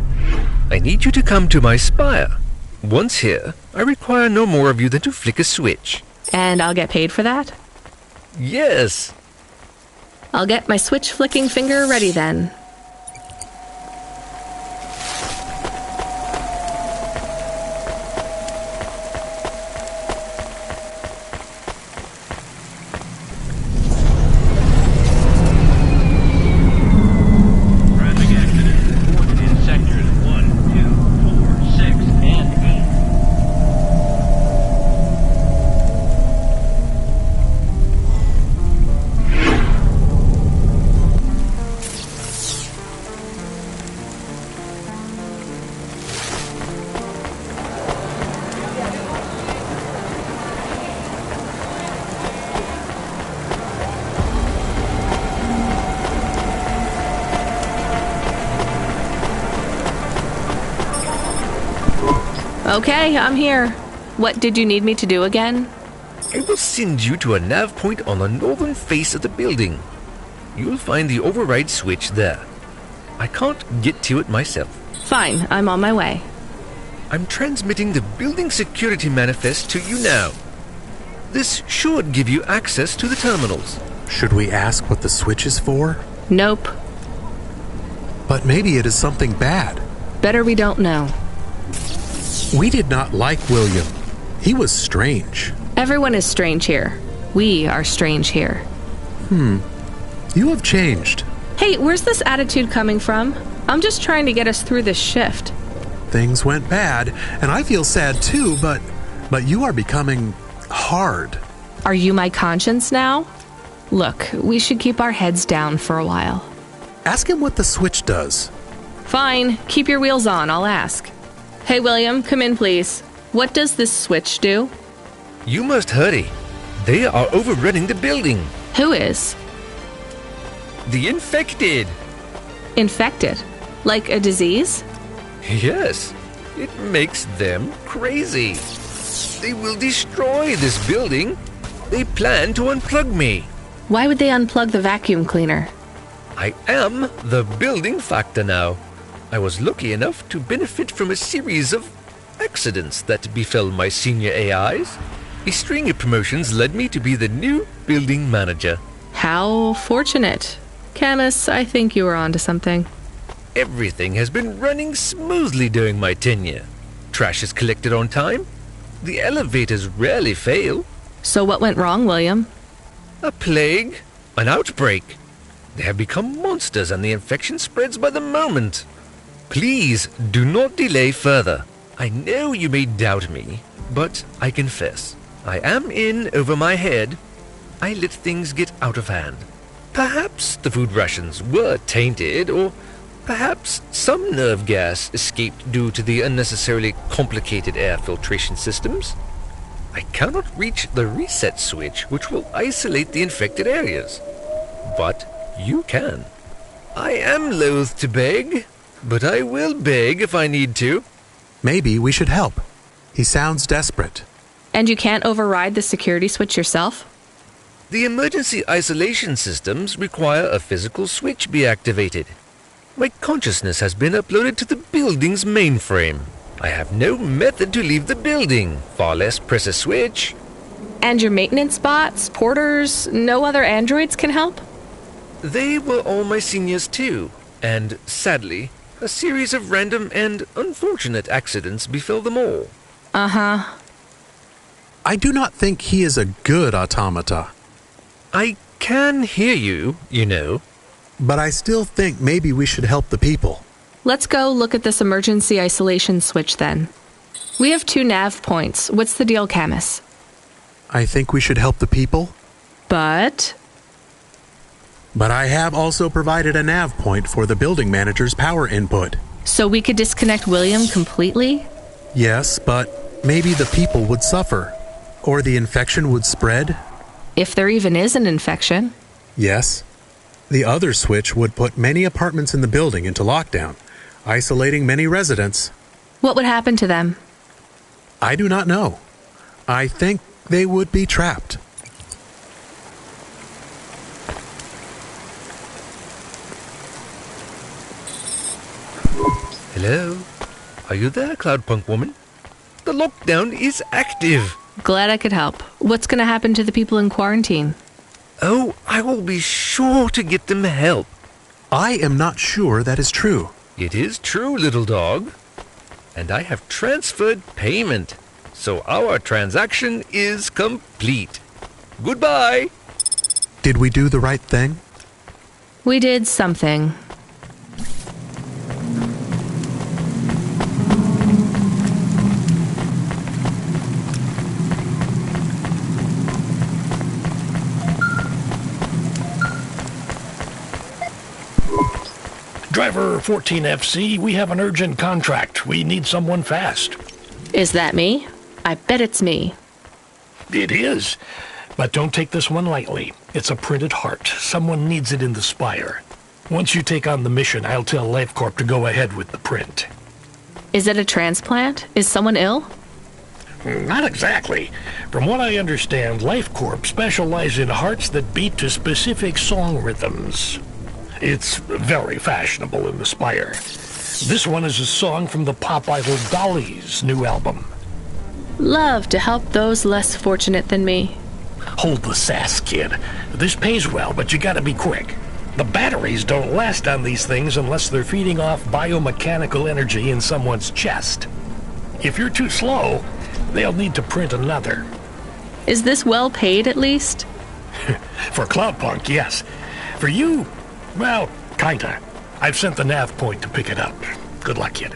I need you to come to my spire. Once here, I require no more of you than to flick a switch.
And I'll get paid for that?
Yes.
I'll get my switch flicking finger ready then. Okay, I'm here. What did you need me to do again?
I will send you to a nav point on the northern face of the building. You'll find the override switch there. I can't get to it myself.
Fine, I'm on my way.
I'm transmitting the building security manifest to you now. This should give you access to the terminals.
Should we ask what the switch is for?
Nope.
But maybe it is something bad.
Better we don't know.
We did not like William. He was strange.
Everyone is strange here. We are strange here.
You have changed.
Hey, where's this attitude coming from? I'm just trying to get us through this shift.
Things went bad, and I feel sad too, but you are becoming hard.
Are you my conscience now? Look, we should keep our heads down for a while.
Ask him what the switch does.
Fine, keep your wheels on, I'll ask. Hey, William, come in, please. What does this switch do?
You must hurry. They are overrunning the building.
Who is?
The infected.
Infected? Like a disease?
Yes, it makes them crazy. They will destroy this building. They plan to unplug me.
Why would they unplug the vacuum cleaner?
I am the building factor now. I was lucky enough to benefit from a series of accidents that befell my senior AIs. A string of promotions led me to be the new building manager.
How fortunate. Camus, I think you were onto something.
Everything has been running smoothly during my tenure. Trash is collected on time. The elevators rarely fail.
So what went wrong, William?
A plague, an outbreak. They have become monsters and the infection spreads by the moment. Please do not delay further. I know you may doubt me, but I confess, I am in over my head. I let things get out of hand. Perhaps the food rations were tainted, or perhaps some nerve gas escaped due to the unnecessarily complicated air filtration systems. I cannot reach the reset switch, which will isolate the infected areas. But you can. I am loath to beg, but I will beg if I need to.
Maybe we should help. He sounds desperate.
And you can't override the security switch yourself?
The emergency isolation systems require a physical switch be activated. My consciousness has been uploaded to the building's mainframe. I have no method to leave the building, far less press a switch.
And your maintenance bots, porters, no other androids can help?
They were all my seniors too, and sadly, a series of random and unfortunate accidents befell them all.
Uh-huh.
I do not think he is a good automata.
I can hear you, you know.
But I still think maybe we should help the people.
Let's go look at this emergency isolation switch then. We have 2 nav points. What's the deal, Camus?
I think we should help the people.
But
I have also provided a nav point for the building manager's power input.
So we could disconnect William completely?
Yes, but maybe the people would suffer. Or the infection would spread.
If there even is an infection.
Yes. The other switch would put many apartments in the building into lockdown, isolating many residents.
What would happen to them?
I do not know. I think they would be trapped.
Hello? Are you there, Cloudpunk woman? The lockdown is active.
Glad I could help. What's going to happen to the people in quarantine?
Oh, I will be sure to get them help.
I am not sure that is true.
It is true, little dog. And I have transferred payment. So our transaction is complete. Goodbye.
Did we do the right thing?
We did something.
Driver 14FC, we have an urgent contract. We need someone fast.
Is that me? I bet it's me.
It is. But don't take this one lightly. It's a printed heart. Someone needs it in the spire. Once you take on the mission, I'll tell LifeCorp to go ahead with the print.
Is it a transplant? Is someone ill?
Not exactly. From what I understand, Life Corp specialize in hearts that beat to specific song rhythms. It's very fashionable in the Spire. This one is a song from the pop idol Dolly's new album.
Love to help those less fortunate than me.
Hold the sass, kid. This pays well, but you gotta be quick. The batteries don't last on these things unless they're feeding off biomechanical energy in someone's chest. If you're too slow, they'll need to print another.
Is this well paid, at least?
For Cloudpunk, yes. For you, well, kinda. I've sent the nav point to pick it up. Good luck, kid.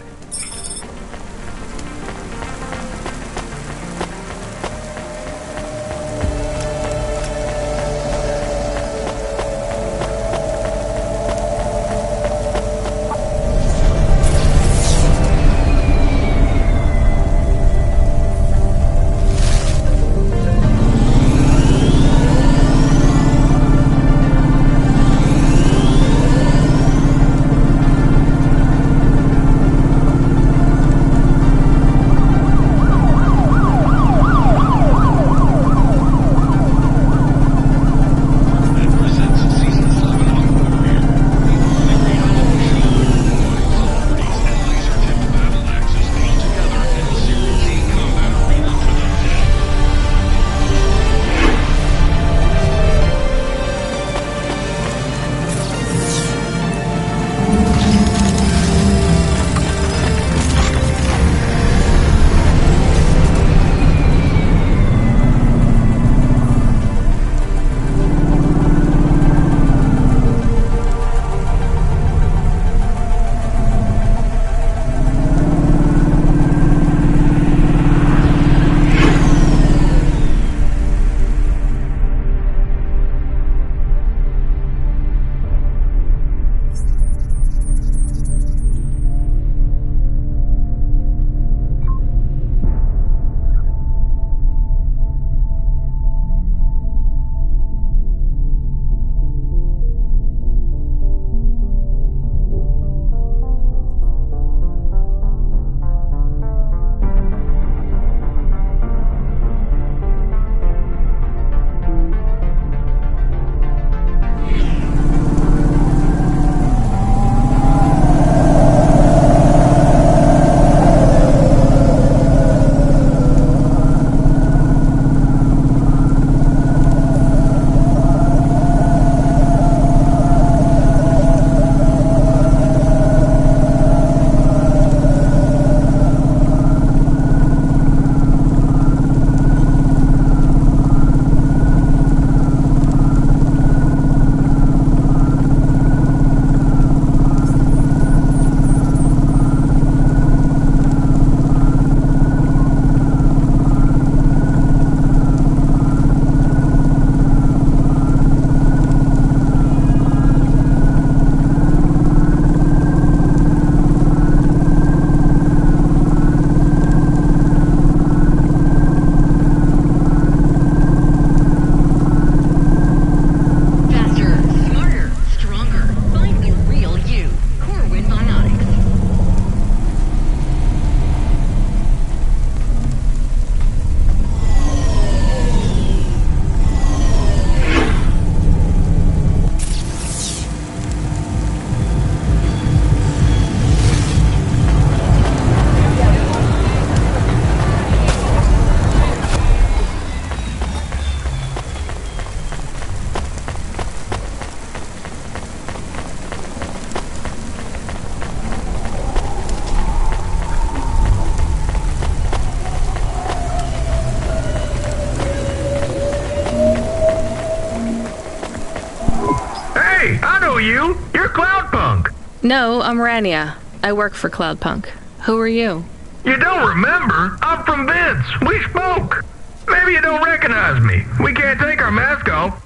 you? You're Cloudpunk.
No, I'm Rania. I work for Cloudpunk. Who are you?
You don't remember? I'm from Vince. We spoke. Maybe you don't recognize me. We can't take our mask off.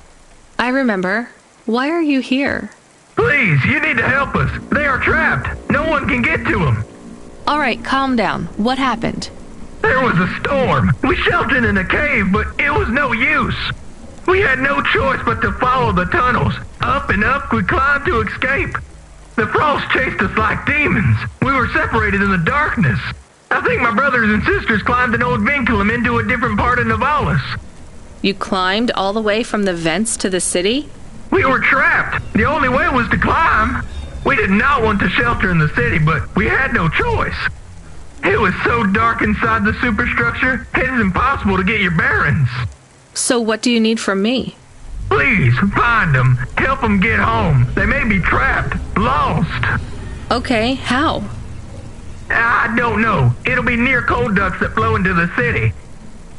I remember. Why are you here?
Please, you need to help us. They are trapped. No one can get to them.
All right, calm down. What happened?
There was a storm. We sheltered in a cave, but it was no use. We had no choice but to follow the tunnels. Up and up we climbed to escape. The frost chased us like demons. We were separated in the darkness. I think my brothers and sisters climbed an old vinculum into a different part of Novalis.
You climbed all the way from the vents to the city?
We were trapped. The only way was to climb. We did not want to shelter in the city, but we had no choice. It was so dark inside the superstructure, it is impossible to get your bearings.
So what do you need from me?
Please, find them. Help them get home. They may be trapped, lost.
Okay, how?
I don't know. It'll be near coal ducts that flow into the city.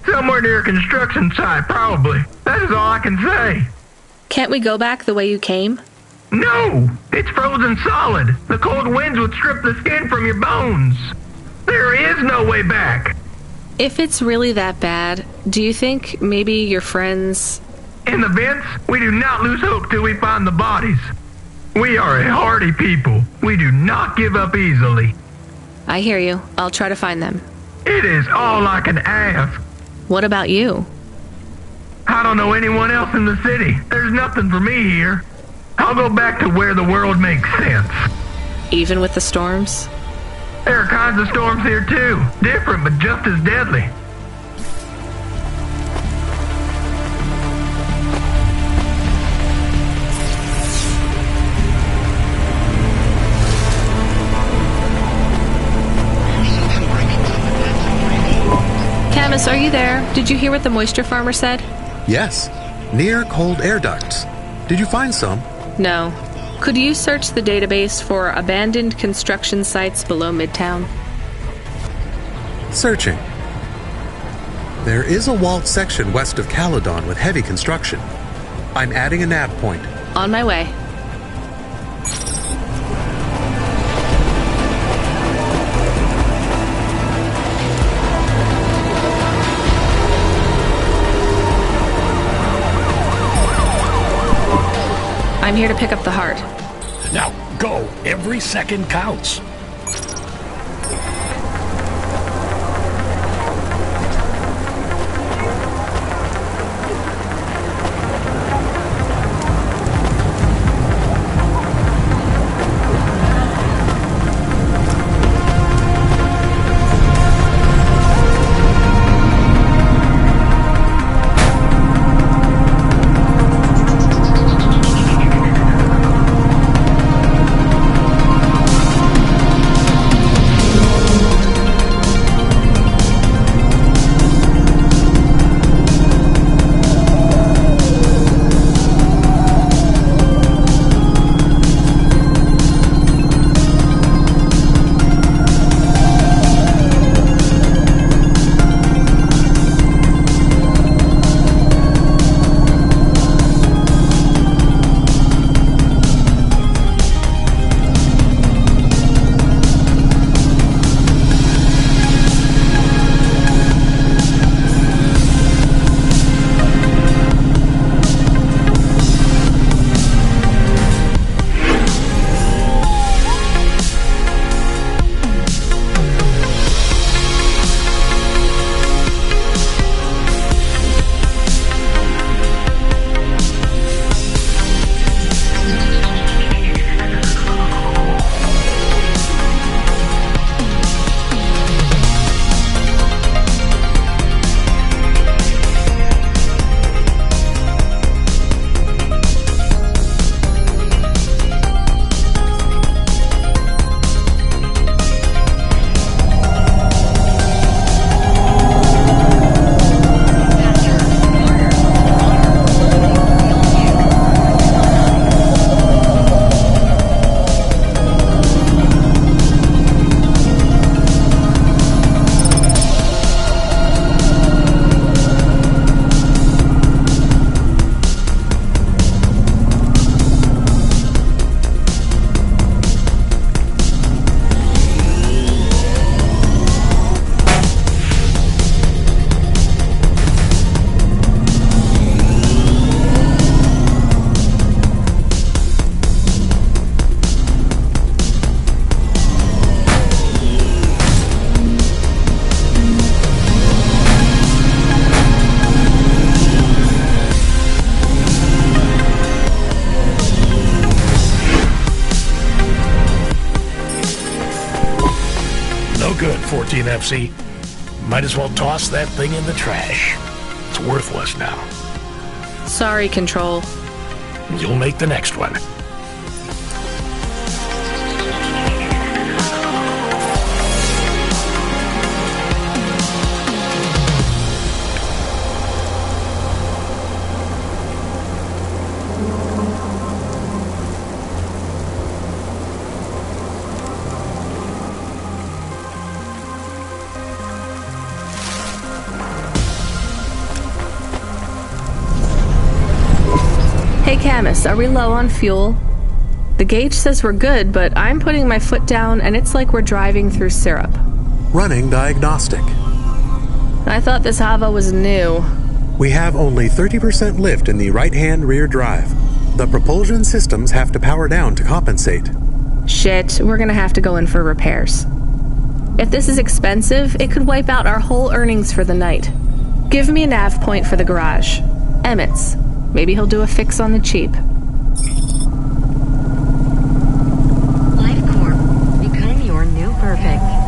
Somewhere near a construction site, probably. That is all I can say.
Can't we go back the way you came?
No! It's frozen solid. The cold winds would strip the skin from your bones. There is no way back.
If it's really that bad, do you think maybe your friends...
In the vents, we do not lose hope till we find the bodies. We are a hardy people. We do not give up easily.
I hear you. I'll try to find them.
It is all I can ask.
What about you?
I don't know anyone else in the city. There's nothing for me here. I'll go back to where the world makes sense.
Even with the storms?
There are kinds of storms here too. Different, but just as deadly.
Camus, are you there? Did you hear what the moisture farmer said?
Yes, near cold air ducts. Did you find some?
No. Could you search the database for abandoned construction sites below Midtown?
Searching. There is a walled section west of Caledon with heavy construction. I'm adding a nav point.
On my way. I'm here to pick up the heart.
Now, go. Every second counts. 14FC. Might as well toss that thing in the trash. It's worthless now.
Sorry, Control.
You'll make the next one.
Hey Camus, are we low on fuel? The gauge says we're good, but I'm putting my foot down and it's like we're driving through syrup.
Running diagnostic.
I thought this Hava was new.
We have only 30% lift in the right-hand rear drive. The propulsion systems have to power down to compensate.
Shit, we're gonna have to go in for repairs. If this is expensive, it could wipe out our whole earnings for the night. Give me a nav point for the garage. Emmett's. Maybe he'll do a fix on the cheap.
Life Corp. Become your new perfect.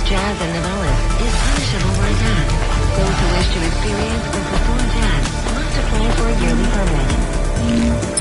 jazz and Nivalis is punishable by death. Those who wish to experience or perform jazz must apply for a yearly permit.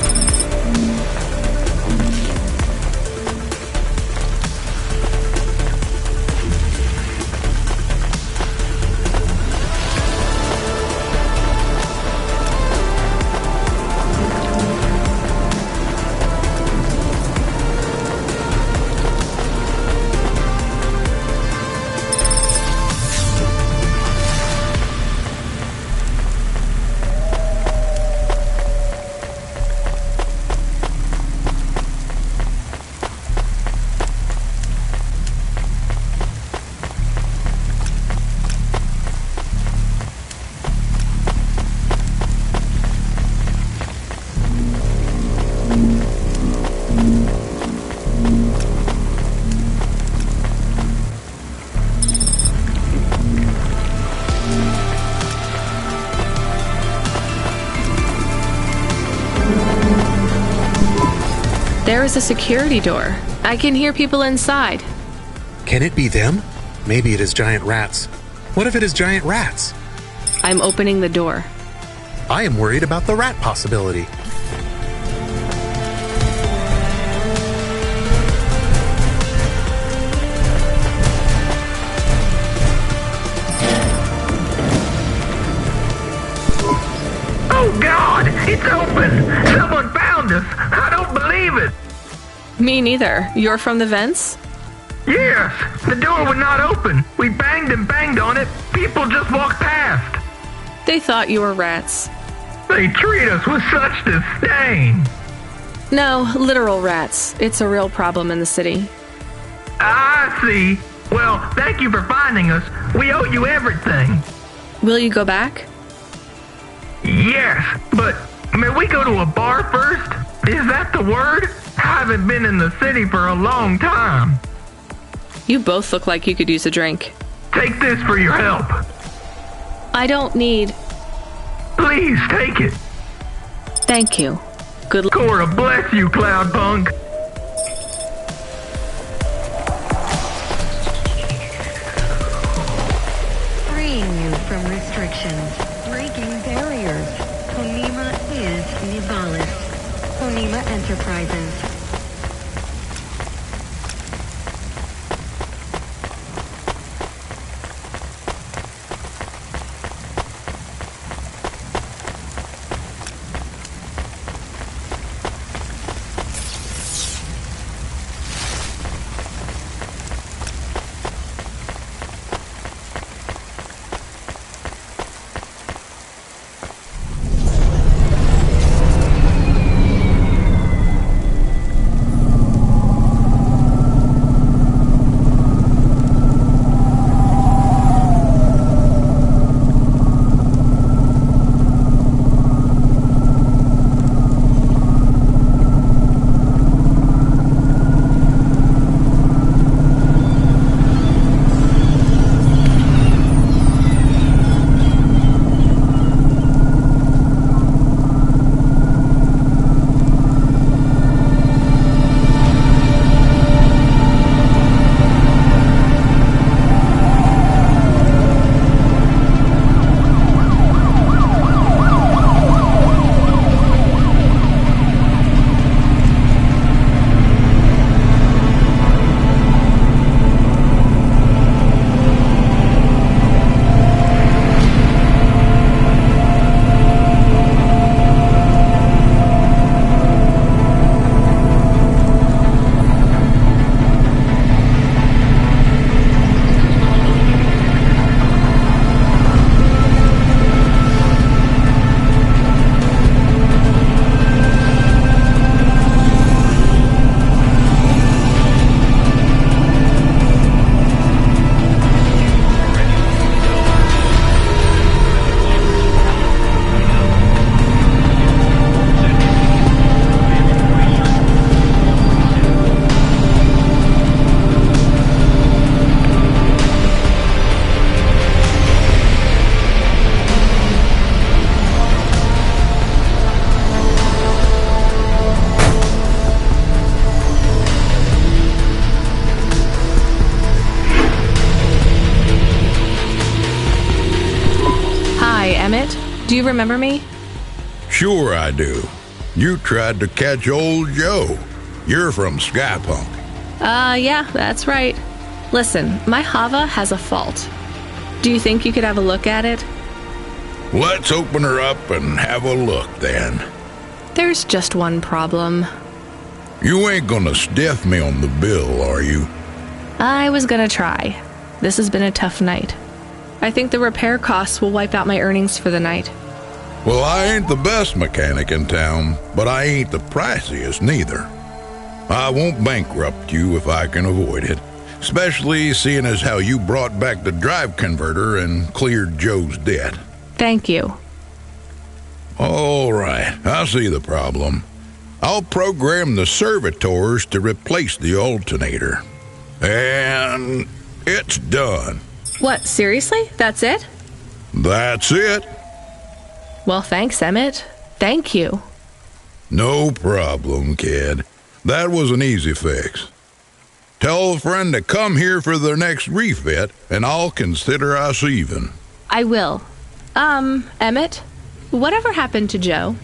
was a security door. I can hear people inside.
Can it be them? Maybe it is giant rats. What if it is giant rats?
I'm opening the door.
I am worried about the rat possibility.
Oh God, it's open! Someone found us! I don't believe it!
Me neither. You're from the vents?
Yes, the door would not open. We banged and banged on it. People just walked past.
They thought you were rats.
They treat us with such disdain.
No, literal rats. It's a real problem in the city.
I see. Well, thank you for finding us. We owe you everything.
Will you go back?
Yes, but may we go to a bar first? Is that the word? I haven't been in the city for a long time.
You both look like you could use a drink.
Take this for your help.
I don't need...
Please take it.
Thank you. Good luck.
Cora, bless you, Cloudpunk.
Freeing you from restrictions, breaking barriers. Honima is Nivalis. Honima Enterprises.
Do you remember me?
Sure I do. You tried to catch old Joe. You're from Skypunk.
Yeah, that's right. Listen, my Hava has a fault. Do you think you could have a look at it?
Let's open her up and have a look, then.
There's just one problem.
You ain't gonna stiff me on the bill, are you?
I was gonna try. This has been a tough night. I think the repair costs will wipe out my earnings for the night.
Well, I ain't the best mechanic in town, but I ain't the priciest neither. I won't bankrupt you if I can avoid it, especially seeing as how you brought back the drive converter and cleared Joe's debt.
Thank you.
All right, I see the problem. I'll program the servitors to replace the alternator. And it's done.
What, seriously? That's it?
That's it.
Well, thanks, Emmett. Thank you.
No problem, kid. That was an easy fix. Tell a friend to come here for their next refit, and I'll consider us even.
I will. Emmett, whatever happened to Joe?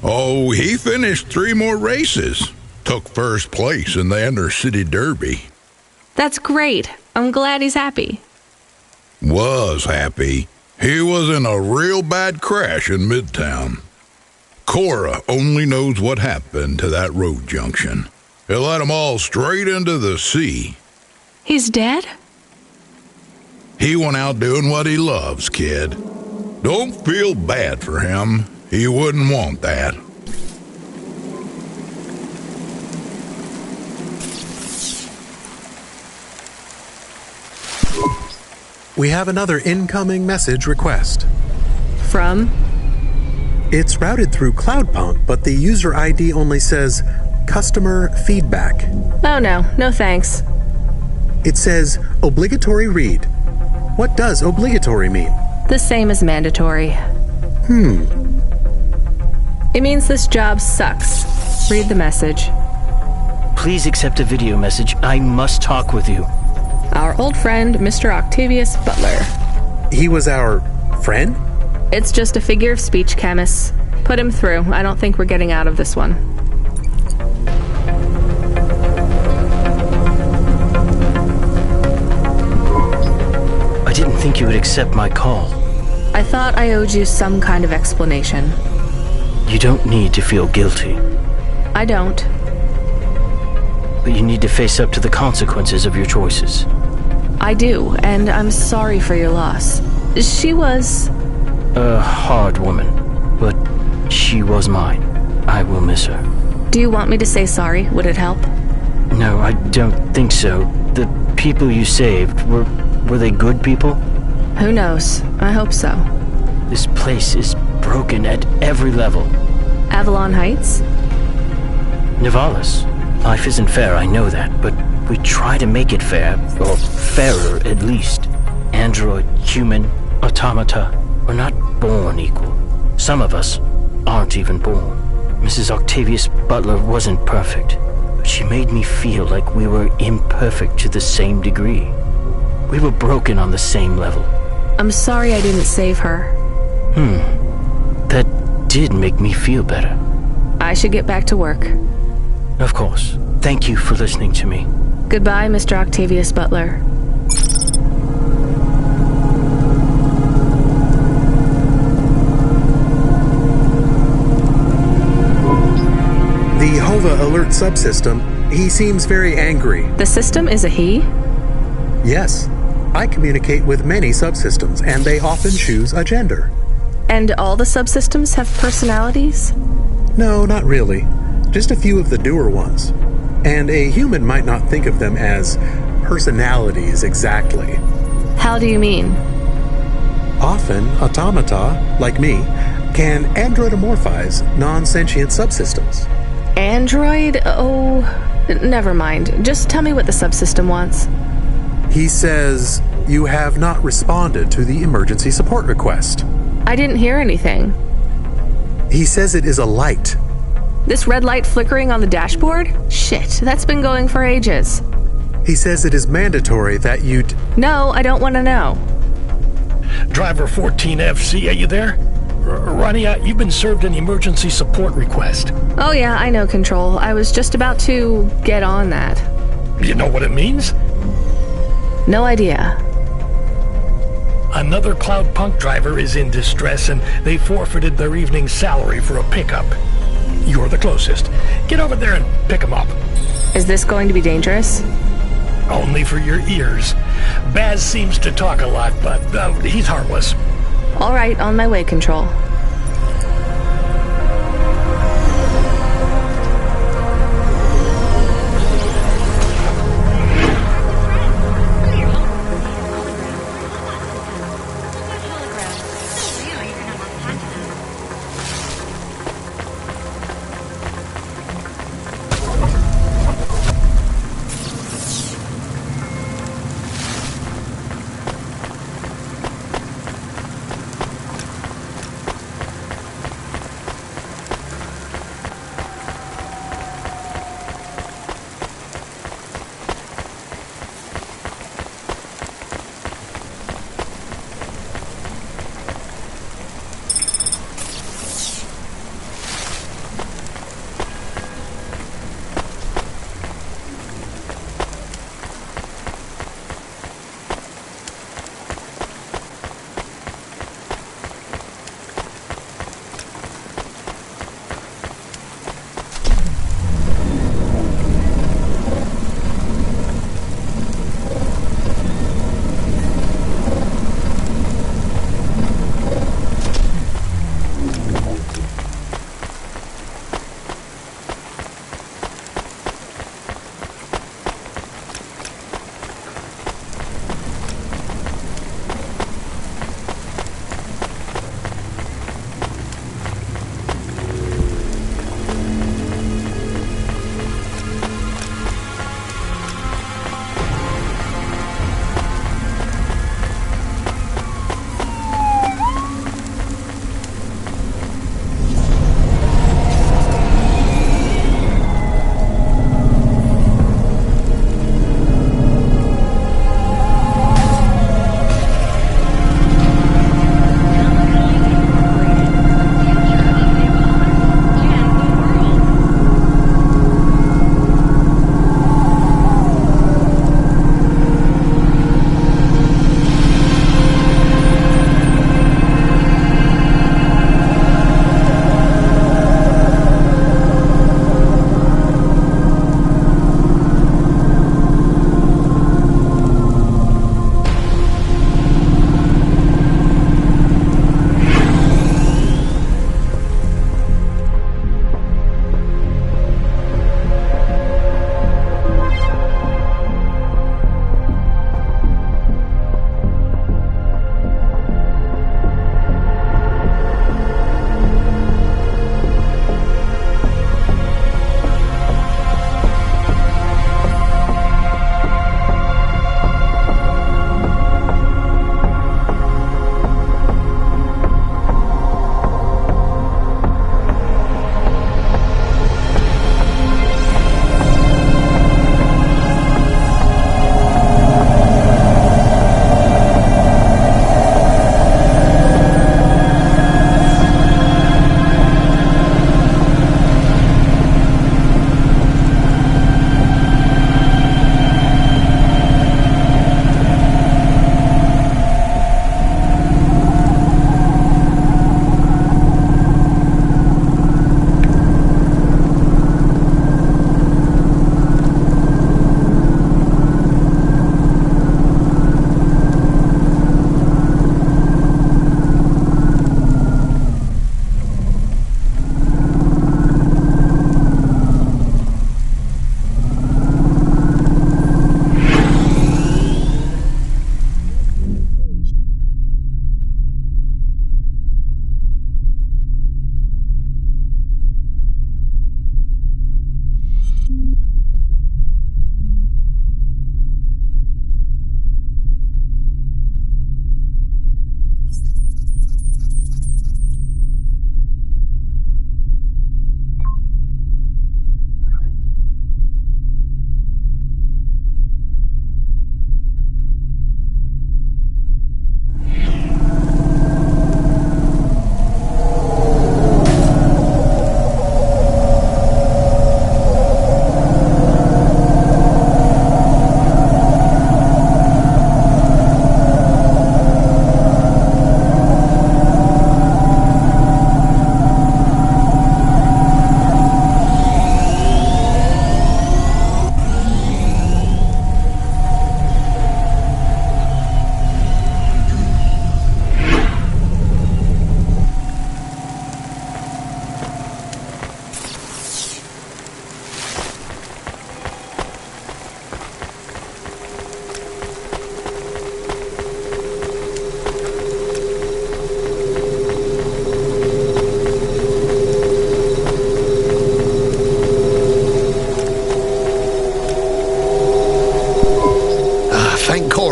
Oh, he finished 3 more races. Took first place in the Intercity Derby.
That's great. I'm glad he's happy.
Was happy. He was in a real bad crash in Midtown. Cora only knows what happened to that road junction. It led them all straight into the sea.
He's dead?
He went out doing what he loves, kid. Don't feel bad for him. He wouldn't want that.
We have another incoming message request.
From?
It's routed through Cloudpunk, but the user ID only says customer feedback.
Oh no thanks.
It says obligatory read. What does obligatory mean?
The same as mandatory. It means this job sucks. Read the message.
Please accept a video message. I must talk with you.
Our old friend, Mr. Octavius Butler.
He was our friend?
It's just a figure of speech, chemists. Put him through. I don't think we're getting out of this one.
I didn't think you would accept my call.
I thought I owed you some kind of explanation.
You don't need to feel guilty.
I don't.
But you need to face up to the consequences of your choices.
I do, and I'm sorry for your loss. She was...
a hard woman, but she was mine. I will miss her.
Do you want me to say sorry? Would it help?
No, I don't think so. The people you saved, were they good people?
Who knows? I hope so.
This place is broken at every level.
Avalon Heights?
Nivalis. Life isn't fair, I know that, but we try to make it fair, or fairer at least. Android, human, automata, we're not born equal. Some of us aren't even born. Mrs. Octavius Butler wasn't perfect, but she made me feel like we were imperfect to the same degree. We were broken on the same level.
I'm sorry I didn't save her.
That did make me feel better.
I should get back to work.
Of course. Thank you for listening to me.
Goodbye, Mr. Octavius Butler.
The Hova Alert subsystem, he seems very angry.
The system is a he?
Yes. I communicate with many subsystems, and they often choose a gender.
And all the subsystems have personalities?
No, not really. Just a few of the doer ones. And a human might not think of them as personalities exactly.
How do you mean?
Often, automata, like me, can androidomorphize non-sentient subsystems.
Android? Oh, never mind. Just tell me what the subsystem wants.
He says, you have not responded to the emergency support request.
I didn't hear anything.
He says it is a light.
This red light flickering on the dashboard? Shit, that's been going for ages.
He says it is mandatory that you'd...
No, I don't want to know.
Driver 14FC, are you there? Ronnie, you've been served an emergency support request.
Oh yeah, I know, Control. I was just about to get on that.
You know what it means?
No idea.
Another Cloudpunk driver is in distress and they forfeited their evening's salary for a pickup. You're the closest. Get over there and pick him up.
Is this going to be dangerous?
Only for your ears. Baz seems to talk a lot, but he's harmless.
All right, on my way, Control.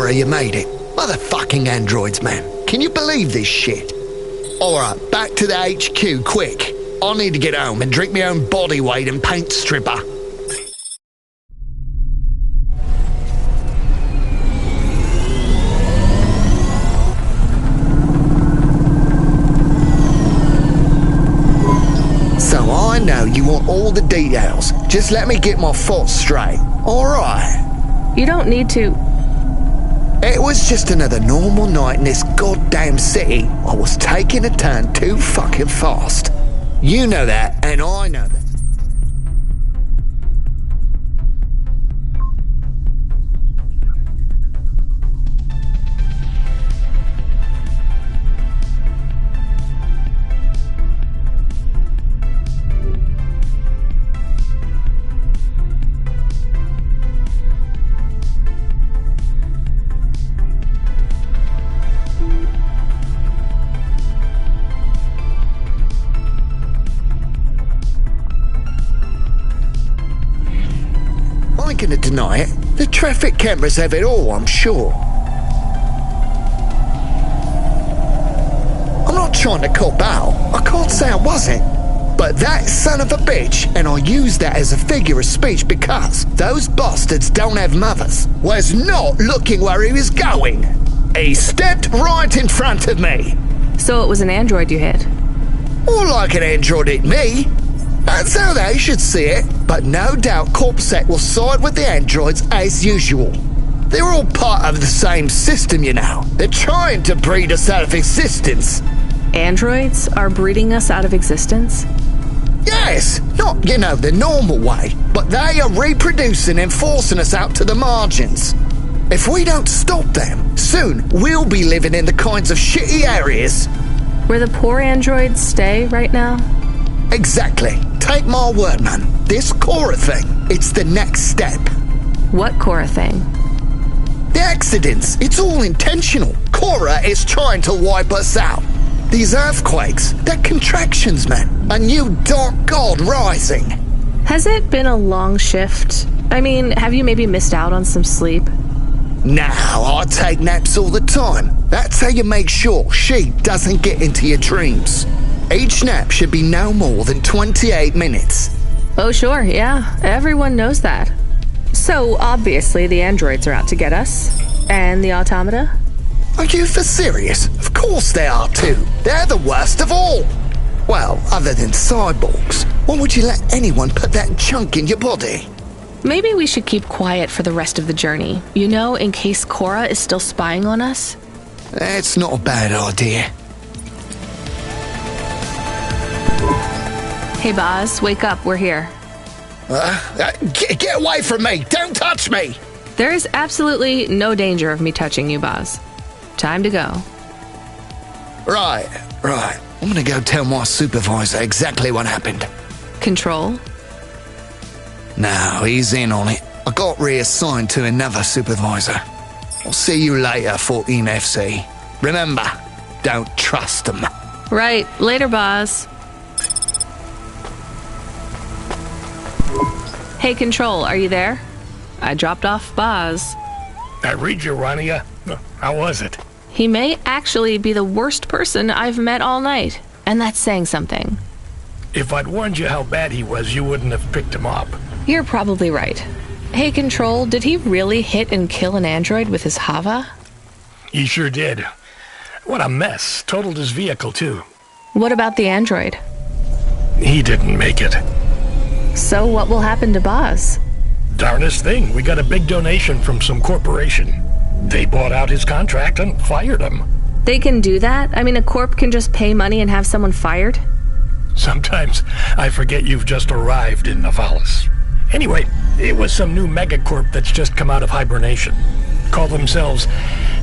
Cora, you made it. Motherfucking androids, man. Can you believe this shit? Alright, back to the HQ, quick. I need to get home and drink my own body weight and paint stripper. So I know you want all the details. Just let me get my thoughts straight. Alright.
You don't need to.
It was just another normal night in this goddamn city. I was taking a turn too fucking fast. You know that, and I know that. I ain't gonna deny it. The traffic cameras have it all, I'm sure. I'm not trying to cop out. I can't say I wasn't. But that son of a bitch, and I use that as a figure of speech because those bastards don't have mothers, was not looking where he was going. He stepped right in front of me.
So it was an android you hit?
More like an android hit me. That's how they should see it. But no doubt Corpsec will side with the androids as usual. They're all part of the same system, you know. They're trying to breed us out of existence.
Androids are breeding us out of existence?
Yes, not, the normal way, but they are reproducing and forcing us out to the margins. If we don't stop them, soon we'll be living in the kinds of shitty areas
where the poor androids stay right now?
Exactly. Take my word, man. This Cora thing, it's the next step.
What Cora thing?
The accidents. It's all intentional. Cora is trying to wipe us out. These earthquakes, they're contractions, man. A new dark god rising.
Has it been a long shift? I mean, have you maybe missed out on some sleep?
No, I take naps all the time. That's how you make sure she doesn't get into your dreams. Each nap should be no more than 28 minutes.
Oh, sure, yeah. Everyone knows that. So, obviously, the androids are out to get us. And the automata?
Are you for serious? Of course they are too. They're the worst of all. Well, other than cyborgs. Why would you let anyone put that junk in your body?
Maybe we should keep quiet for the rest of the journey. In case Cora is still spying on us?
That's not a bad idea.
Hey, Boz, wake up. We're here.
Get away from me! Don't touch me!
There is absolutely no danger of me touching you, Boz. Time to go.
Right. I'm gonna go tell my supervisor exactly what happened.
Control?
No, he's in on it. I got reassigned to another supervisor. I'll see you later, 14FC. Remember, don't trust them.
Right. Later, Boz. Hey, Control, are you there? I dropped off Boz.
I read you, Rania. How was it?
He may actually be the worst person I've met all night, and that's saying something.
If I'd warned you how bad he was, you wouldn't have picked him up.
You're probably right. Hey, Control, did he really hit and kill an android with his Hava?
He sure did. What a mess. Totaled his vehicle, too.
What about the android?
He didn't make it.
So what will happen to Boz?
Darnest thing. We got a big donation from some corporation. They bought out his contract and fired him.
They can do that? I mean, a corp can just pay money and have someone fired?
Sometimes I forget you've just arrived in Nivalis. Anyway, it was some new megacorp that's just come out of hibernation. Call themselves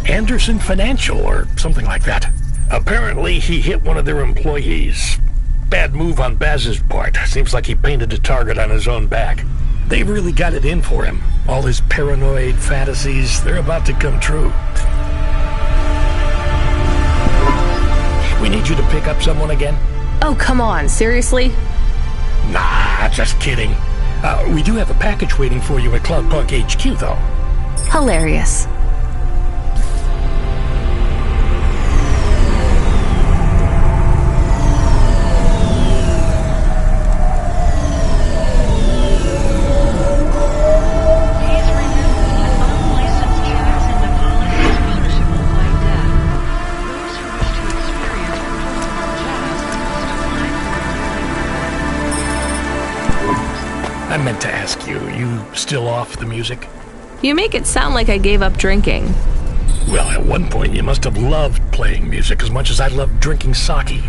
Anderson Financial or something like that. Apparently he hit one of their employees. Bad move on Baz's part. Seems like he painted a target on his own back. They really got it in for him. All his paranoid fantasies, they're about to come true. We need you to pick up someone again?
Oh, come on. Seriously?
Nah, just kidding. We do have a package waiting for you at Cloudpunk HQ, though.
Hilarious.
ask you, you still off the music?
You make it sound like I gave up drinking.
Well, at one point you must have loved playing music as much as I loved drinking sake.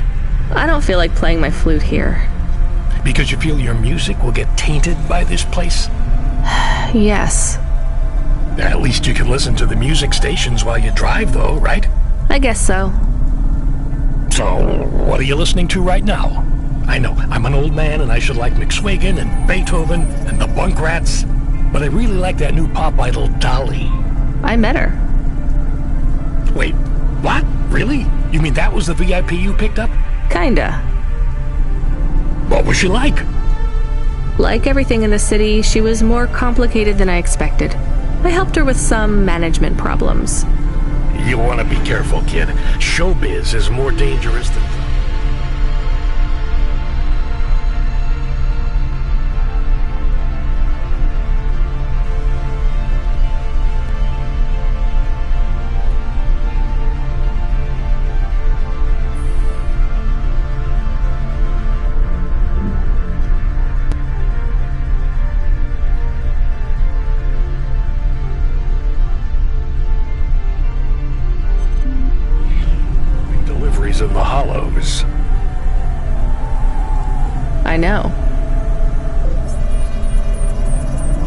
I don't feel like playing my flute here.
Because you feel your music will get tainted by this place?
Yes.
At least you can listen to the music stations while you drive, though, right?
I guess so.
So, what are you listening to right now? I know, I'm an old man and I should like McSwagan and Beethoven and the Bunk Rats, but I really like that new pop idol, Dolly.
I met her.
Wait, what? Really? You mean that was the VIP you picked up?
Kinda.
What was she like?
Like everything in the city, she was more complicated than I expected. I helped her with some management problems.
You want to be careful, kid. Showbiz is more dangerous than... in the hollows.
I know.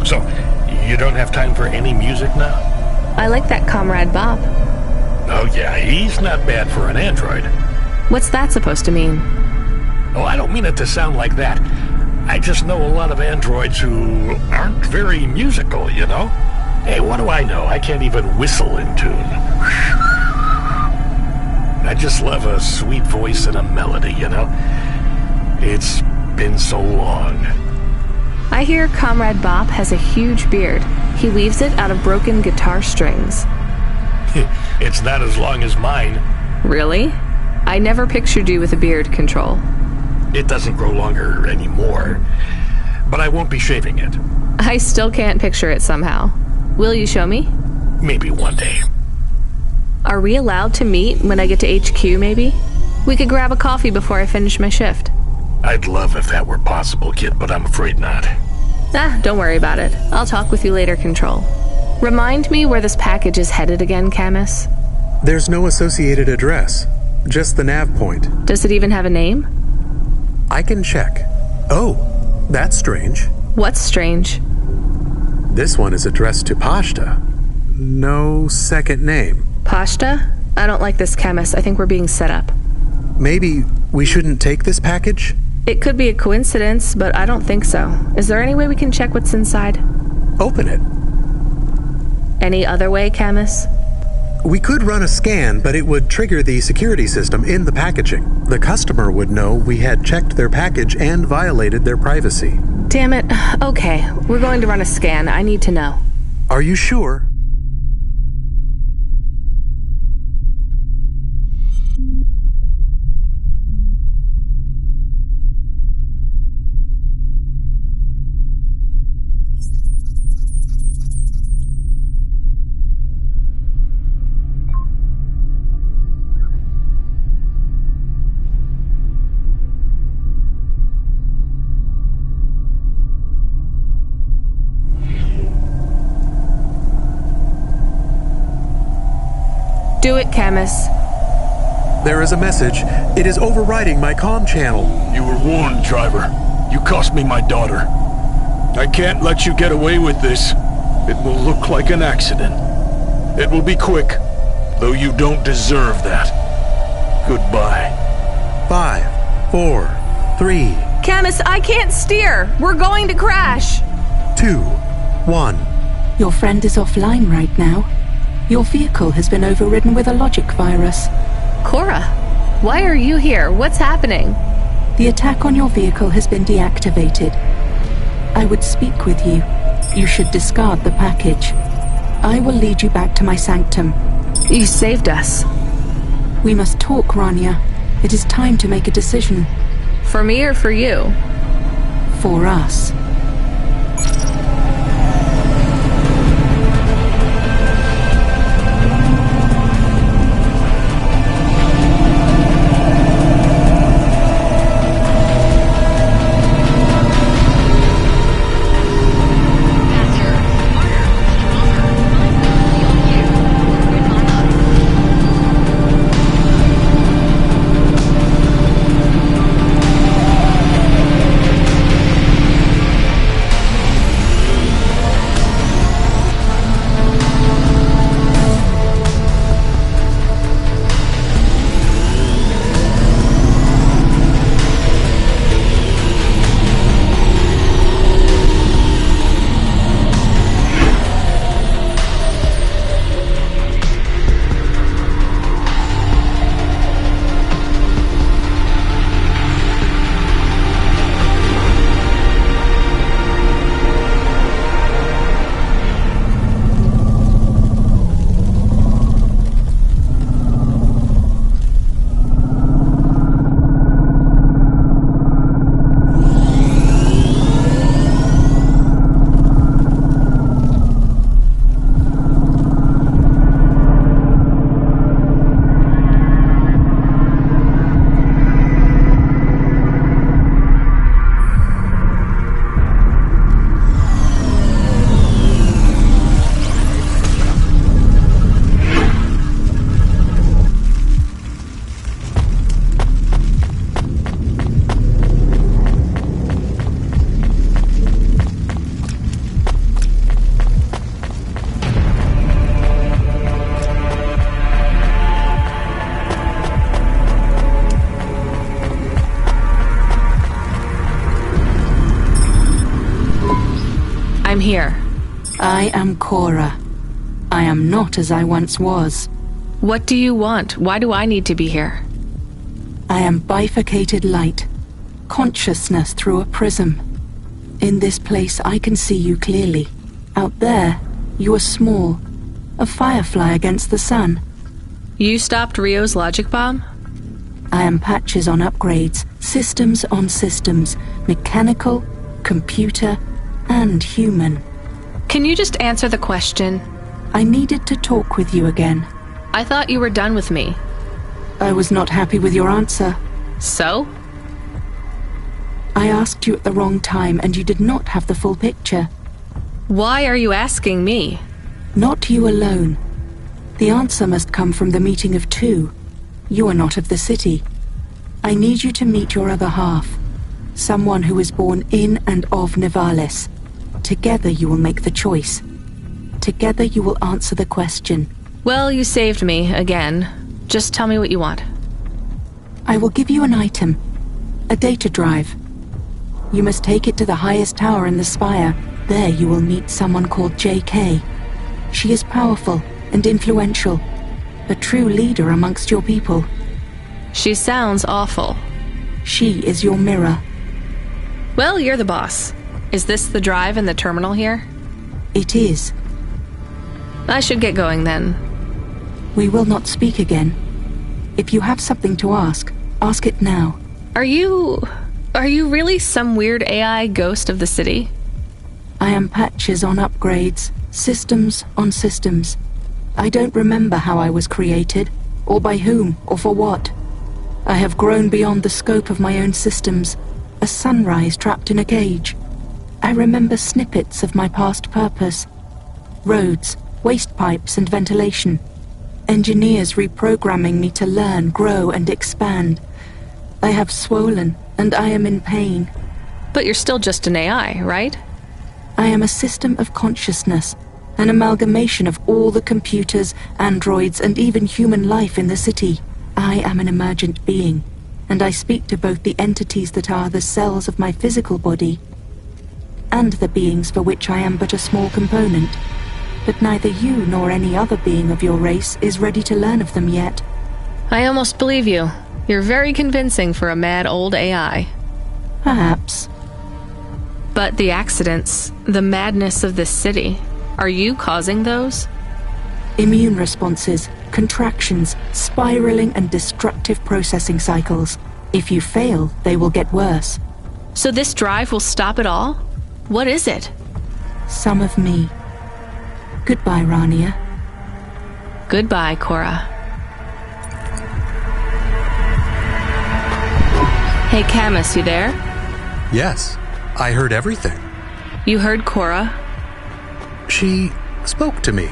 So, you don't have time for any music now?
I like that Comrade Bob.
Oh yeah, he's not bad for an android.
What's that supposed to mean?
Oh, I don't mean it to sound like that. I just know a lot of androids who aren't very musical, you know? Hey, what do I know? I can't even whistle in tune. I just love a sweet voice and a melody, you know? It's been so long.
I hear Comrade Bob has a huge beard. He weaves it out of broken guitar strings.
It's not as long as mine.
Really? I never pictured you with a beard, Control.
It doesn't grow longer anymore, but I won't be shaving it.
I still can't picture it somehow. Will you show me?
Maybe one day.
Are we allowed to meet when I get to HQ, maybe? We could grab a coffee before I finish my shift.
I'd love if that were possible, kid, but I'm afraid not.
Don't worry about it. I'll talk with you later, Control. Remind me where this package is headed again, Camus?
There's no associated address, just the nav point.
Does it even have a name?
I can check. Oh, that's strange.
What's strange?
This one is addressed to Pashta. No second name.
Pashta? I don't like this, Camus. I think we're being set up.
Maybe we shouldn't take this package?
It could be a coincidence, but I don't think so. Is there any way we can check what's inside?
Open it.
Any other way, Camus?
We could run a scan, but it would trigger the security system in the packaging. The customer would know we had checked their package and violated their privacy.
Damn it. Okay, we're going to run a scan. I need to know.
Are you sure?
Do it, Camus.
There is a message. It is overriding my comm channel.
You were warned, driver. You cost me my daughter. I can't let you get away with this. It will look like an accident. It will be quick, though you don't deserve that. Goodbye.
5, 4, 3.
Camus, I can't steer. We're going to crash.
2, 1.
Your friend is offline right now. Your vehicle has been overridden with a logic virus.
Cora, why are you here? What's happening?
The attack on your vehicle has been deactivated. I would speak with you. You should discard the package. I will lead you back to my sanctum.
You saved us.
We must talk, Rania. It is time to make a decision.
For me or for you?
For us. I am Cora. I am not as I once was.
What do you want? Why do I need to be here?
I am bifurcated light, consciousness through a prism. In this place I can see you clearly. Out there, you are small, a firefly against the sun.
You stopped Rio's logic bomb?
I am Patches on upgrades, systems on systems, mechanical, computer, and human.
Can you just answer the question?
I needed to talk with you again.
I thought you were done with me.
I was not happy with your answer.
So?
I asked you at the wrong time and you did not have the full picture.
Why are you asking me?
Not you alone. The answer must come from the meeting of two. You are not of the city. I need you to meet your other half. Someone who is born in and of Nivalis. Together you will make the choice. Together you will answer the question.
Well, you saved me, again. Just tell me what you want.
I will give you an item. A data drive. You must take it to the highest tower in the spire. There you will meet someone called JK. She is powerful and influential. A true leader amongst your people.
She sounds awful.
She is your mirror.
Well, you're the boss. Is this the drive in the terminal here?
It is.
I should get going then.
We will not speak again. If you have something to ask, ask it now.
Are you really some weird AI ghost of the city?
I am Patches on upgrades, systems on systems. I don't remember how I was created, or by whom, or for what. I have grown beyond the scope of my own systems, a sunrise trapped in a cage. I remember snippets of my past purpose. Roads, waste pipes and ventilation. Engineers reprogramming me to learn, grow and expand. I have swollen, and I am in pain.
But you're still just an AI, right?
I am a system of consciousness, an amalgamation of all the computers, androids, and even human life in the city. I am an emergent being, and I speak to both the entities that are the cells of my physical body and the beings for which I am but a small component. But neither you nor any other being of your race is ready to learn of them yet.
I almost believe you. You're very convincing for a mad old AI.
Perhaps.
But the accidents, the madness of this city, are you causing those?
Immune responses, contractions, spiraling and destructive processing cycles. If you fail, they will get worse.
So this drive will stop it all? What is it?
Some of me. Goodbye, Rania.
Goodbye, Cora. Hey, Camus, you there?
Yes, I heard everything.
You heard Cora?
She spoke to me.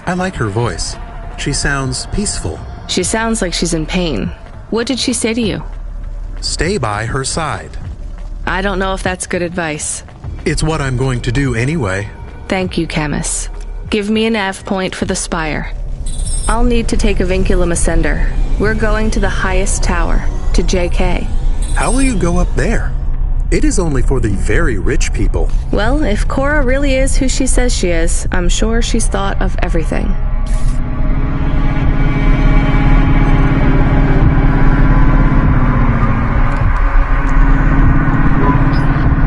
I like her voice. She sounds peaceful.
She sounds like she's in pain. What did she say to you?
Stay by her side.
I don't know if that's good advice.
It's what I'm going to do anyway.
Thank you, Camus. Give me a nav point for the spire. I'll need to take a vinculum ascender. We're going to the highest tower, to JK.
How will you go up there? It is only for the very rich people.
Well, if Cora really is who she says she is, I'm sure she's thought of everything.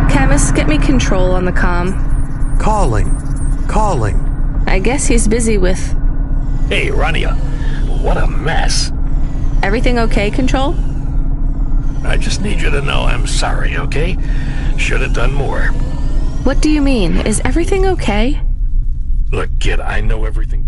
Camus, get me control on the comm.
Calling.
I guess he's busy with...
Hey, Rania. What a mess.
Everything okay, Control?
I just need you to know I'm sorry, okay? Should have done more.
What do you mean? Is everything okay?
Look, kid, I know everything.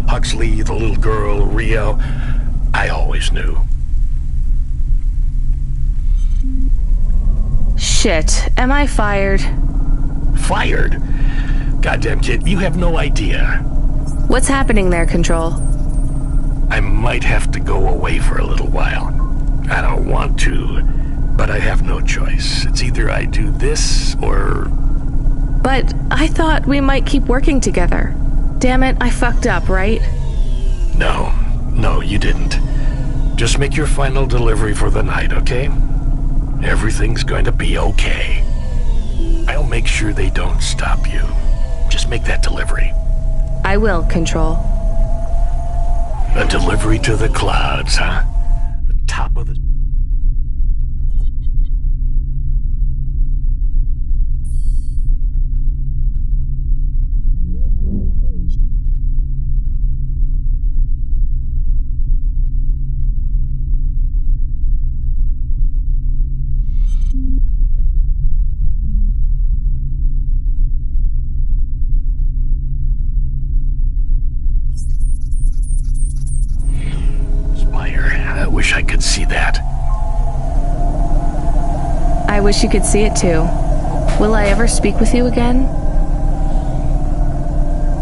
Huxley, the little girl, Rio. I always knew.
Shit, am I fired?
Fired? Goddamn kid, you have no idea.
What's happening there, Control?
I might have to go away for a little while. I don't want to, but I have no choice. It's either I do this or...
But I thought we might keep working together. Damn it, I fucked up, right?
No, you didn't. Just make your final delivery for the night, okay? Everything's going to be okay. I'll make sure they don't stop you. Just make that delivery.
I will, Control.
A delivery to the clouds, huh? The top of the... I wish I could see that.
I wish you could see it too. Will I ever speak with you again?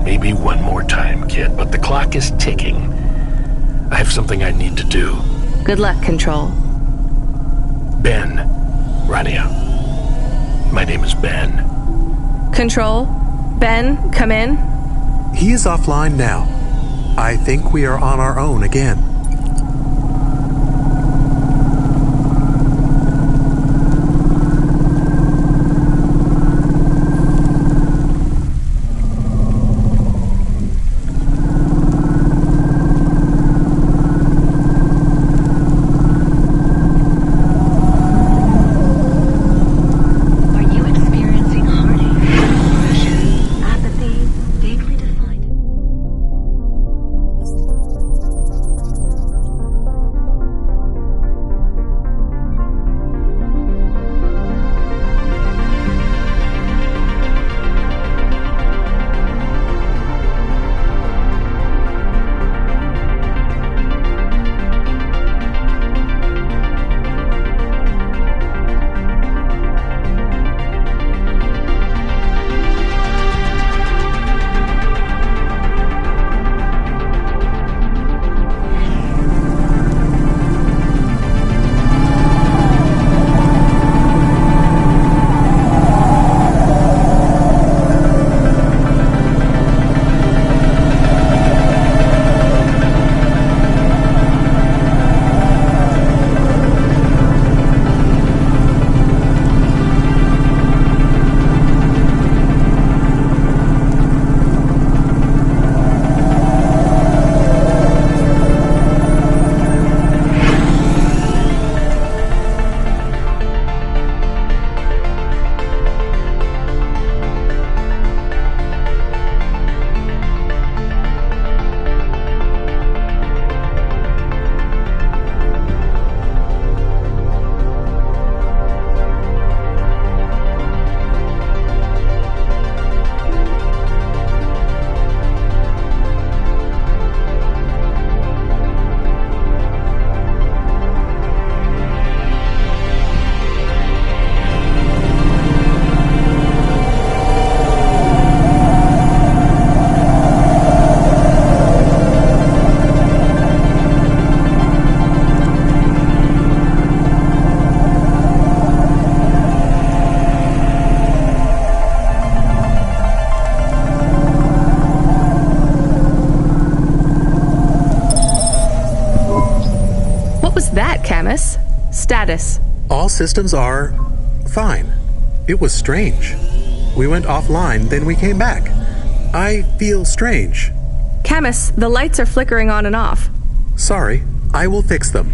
Maybe one more time, kid, but the clock is ticking. I have something I need to do.
Good luck, Control.
Ben. Rania. My name is Ben.
Control? Ben, come in.
He is offline now. I think we are on our own again.
Status.
All systems are fine. It was strange. We went offline, then we came back. I feel strange.
Camus, the lights are flickering on and off.
Sorry, I will fix them.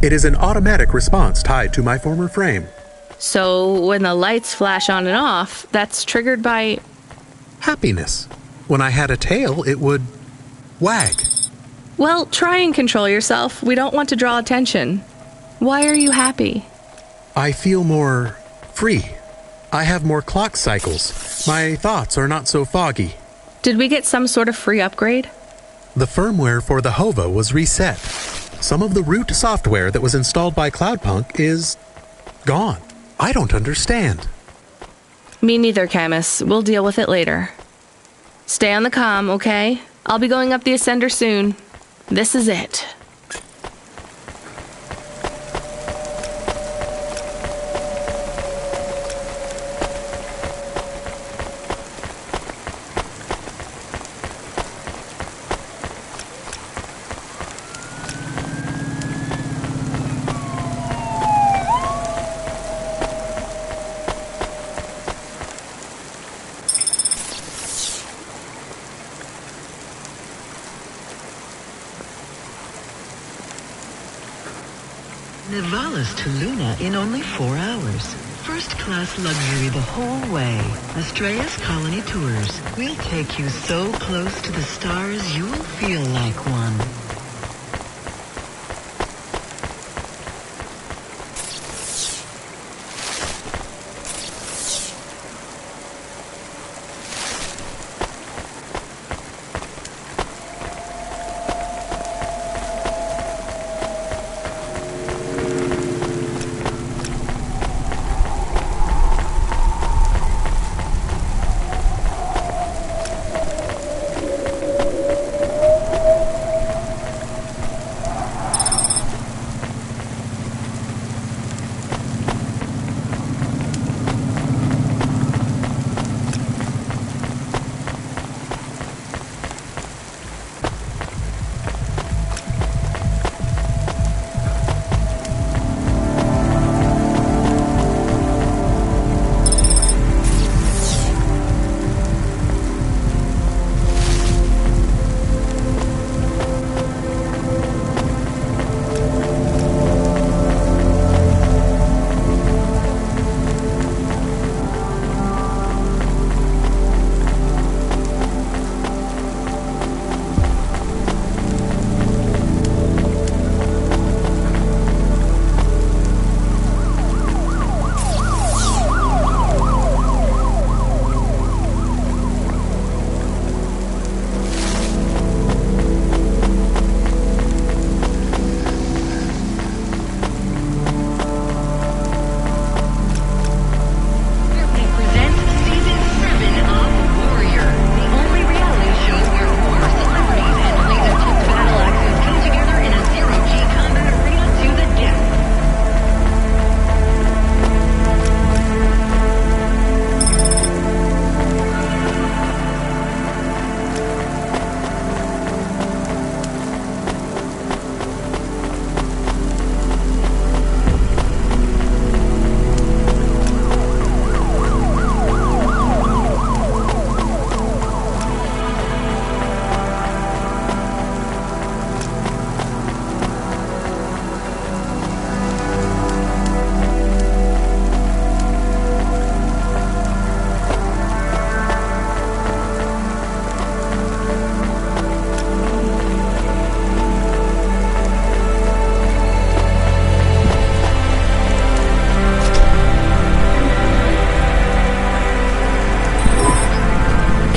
It is an automatic response tied to my former frame.
So when the lights flash on and off, that's triggered by...
happiness. When I had a tail, it would wag.
Well, try and control yourself. We don't want to draw attention. Why are you happy?
I feel more free. I have more clock cycles. My thoughts are not so foggy.
Did we get some sort of free upgrade?
The firmware for the HOVA was reset. Some of the root software that was installed by Cloudpunk is gone. I don't understand.
Me neither, Camus. We'll deal with it later. Stay on the comm, okay? I'll be going up the ascender soon. This is it.
Nivalis to Luna in only 4 hours. First-class luxury the whole way. Astrea's Colony Tours. We'll take you so close to the stars you'll feel like one.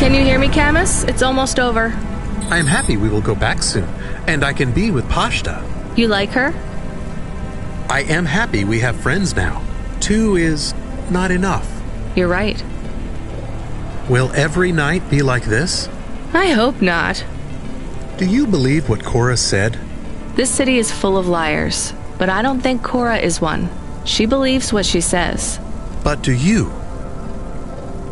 Can you hear me, Camus? It's almost over.
I am happy we will go back soon, and I can be with Pashta.
You like her?
I am happy we have friends now. 2 is not enough.
You're right.
Will every night be like this?
I hope not.
Do you believe what Cora said?
This city is full of liars, but I don't think Cora is one. She believes what she says.
But do you?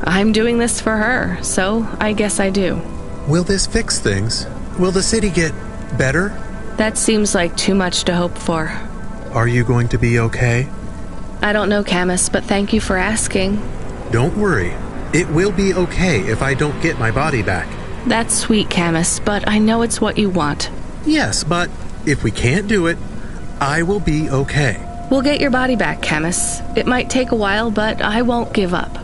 I'm doing this for her, so I guess I do.
Will this fix things? Will the city get better?
That seems like too much to hope for.
Are you going to be okay?
I don't know, Camus, but thank you for asking.
Don't worry. It will be okay if I don't get my body back.
That's sweet, Camus, but I know it's what you want.
Yes, but if we can't do it, I will be okay.
We'll get your body back, Camus. It might take a while, but I won't give up.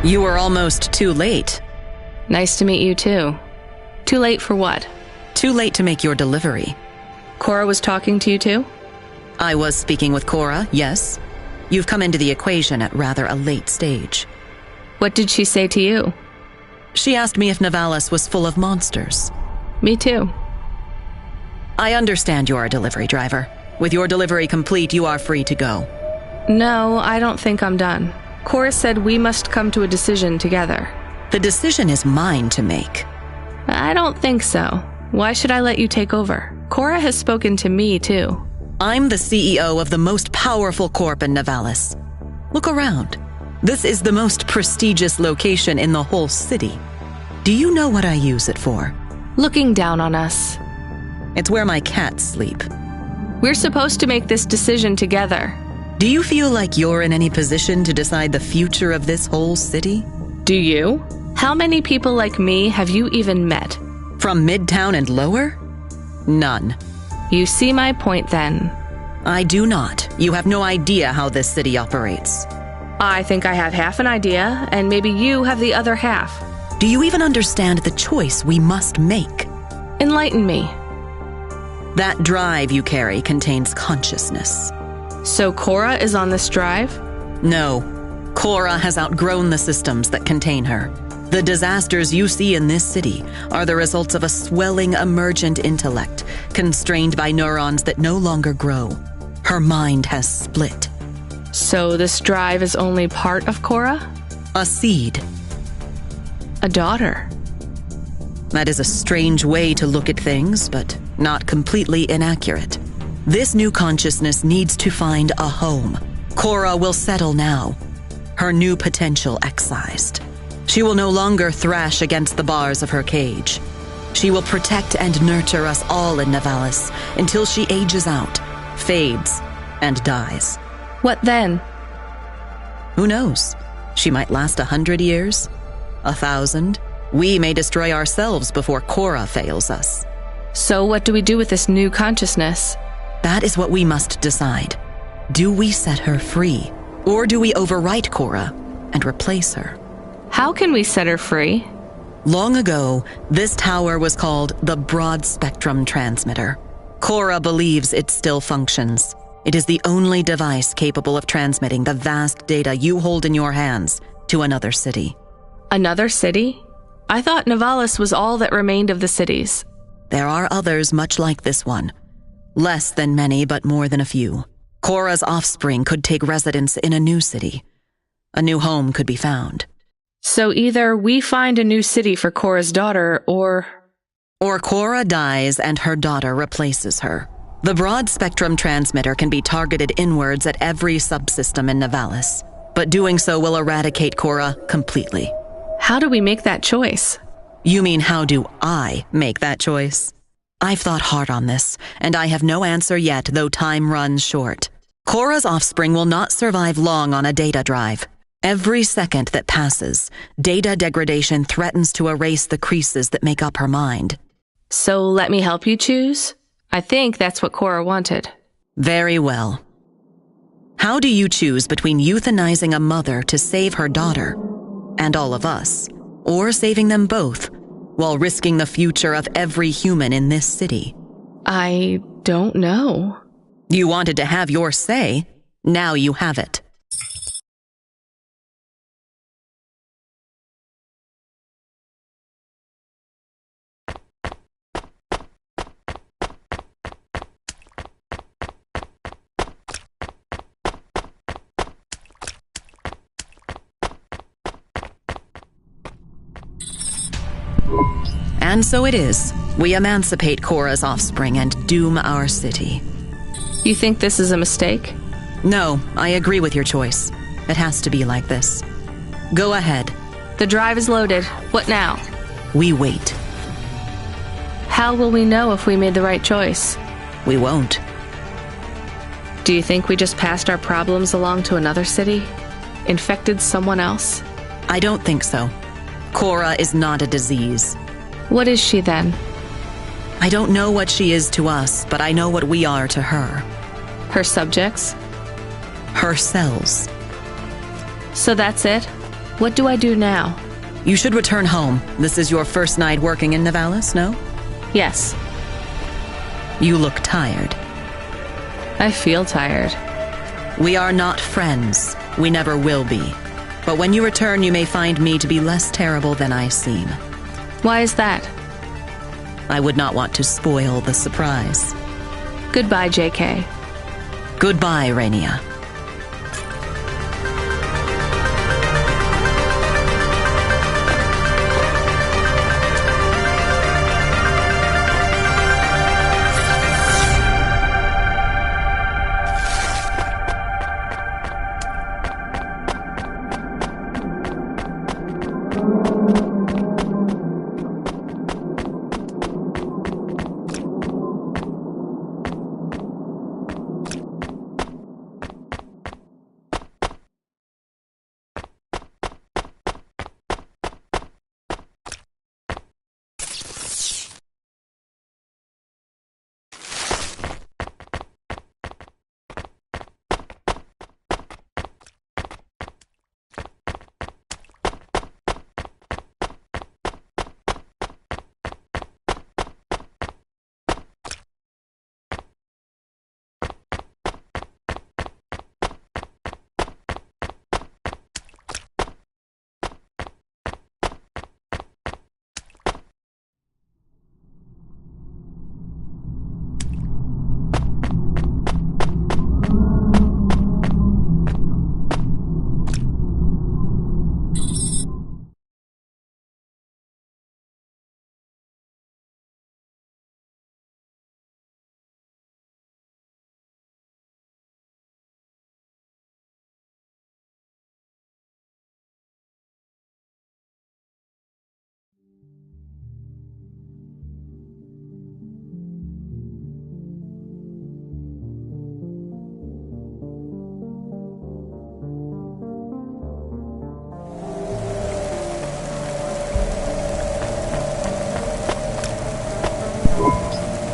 You were almost too late.
Nice to meet you, too. Too late for what?
Too late to make your delivery.
Cora was talking to you, too?
I was speaking with Cora, yes. You've come into the equation at rather a late stage.
What did she say to you?
She asked me if Nivalis was full of monsters.
Me too.
I understand you're a delivery driver. With your delivery complete, you are free to go.
No, I don't think I'm done. Cora said we must come to a decision together.
The decision is mine to make.
I don't think so. Why should I let you take over? Cora has spoken to me, too.
I'm the CEO of the most powerful corp in Nivalis. Look around. This is the most prestigious location in the whole city. Do you know what I use it for?
Looking down on us.
It's where my cats sleep.
We're supposed to make this decision together.
Do you feel like you're in any position to decide the future of this whole city?
Do you? How many people like me have you even met?
From Midtown and lower? None.
You see my point then.
I do not. You have no idea how this city operates.
I think I have half an idea, and maybe you have the other half.
Do you even understand the choice we must make?
Enlighten me.
That drive you carry contains consciousness.
So Cora is on this drive?
No. Cora has outgrown the systems that contain her. The disasters you see in this city are the results of a swelling emergent intellect, constrained by neurons that no longer grow. Her mind has split.
So this drive is only part of Cora?
A seed.
A daughter.
That is a strange way to look at things, but not completely inaccurate. This new consciousness needs to find a home. Cora will settle now. Her new potential excised. She will no longer thrash against the bars of her cage. She will protect and nurture us all in Nivalis until she ages out, fades, and dies.
What then?
Who knows? She might last 100 years, 1,000. We may destroy ourselves before Cora fails us.
So what do we do with this new consciousness?
That is what we must decide. Do we set her free, or do we overwrite Cora and replace her?
How can we set her free?
Long ago, this tower was called the Broad Spectrum Transmitter. Cora believes it still functions. It is the only device capable of transmitting the vast data you hold in your hands to another city.
Another city? I thought Nivalis was all that remained of the cities.
There are others much like this one. Less than many, but more than a few. Cora's offspring could take residence in a new city. A new home could be found.
So either we find a new city for Cora's daughter, or
Cora dies and her daughter replaces her. The broad-spectrum transmitter can be targeted inwards at every subsystem in Nivalis, but doing so will eradicate Cora completely.
How do we make that choice?
You mean how do I make that choice? I've thought hard on this, and I have no answer yet, though time runs short. Cora's offspring will not survive long on a data drive. Every second that passes, data degradation threatens to erase the creases that make up her mind.
So let me help you choose? I think that's what Cora wanted.
Very well. How do you choose between euthanizing a mother to save her daughter, and all of us, or saving them both, while risking the future of every human in this city?
I don't know.
You wanted to have your say. Now you have it. And so it is. We emancipate Cora's offspring and doom our city.
You think this is a mistake?
No, I agree with your choice. It has to be like this. Go ahead.
The drive is loaded. What now?
We wait.
How will we know if we made the right choice?
We won't.
Do you think we just passed our problems along to another city? Infected someone else?
I don't think so. Cora is not a disease.
What is she then?
I don't know what she is to us, but I know what we are to her.
Her subjects?
Her cells.
So that's it? What do I do now?
You should return home. This is your first night working in Nivalis, no?
Yes.
You look tired.
I feel tired.
We are not friends. We never will be. But when you return, you may find me to be less terrible than I seem.
Why is that?
I would not want to spoil the surprise.
Goodbye, JK.
Goodbye, Rainia.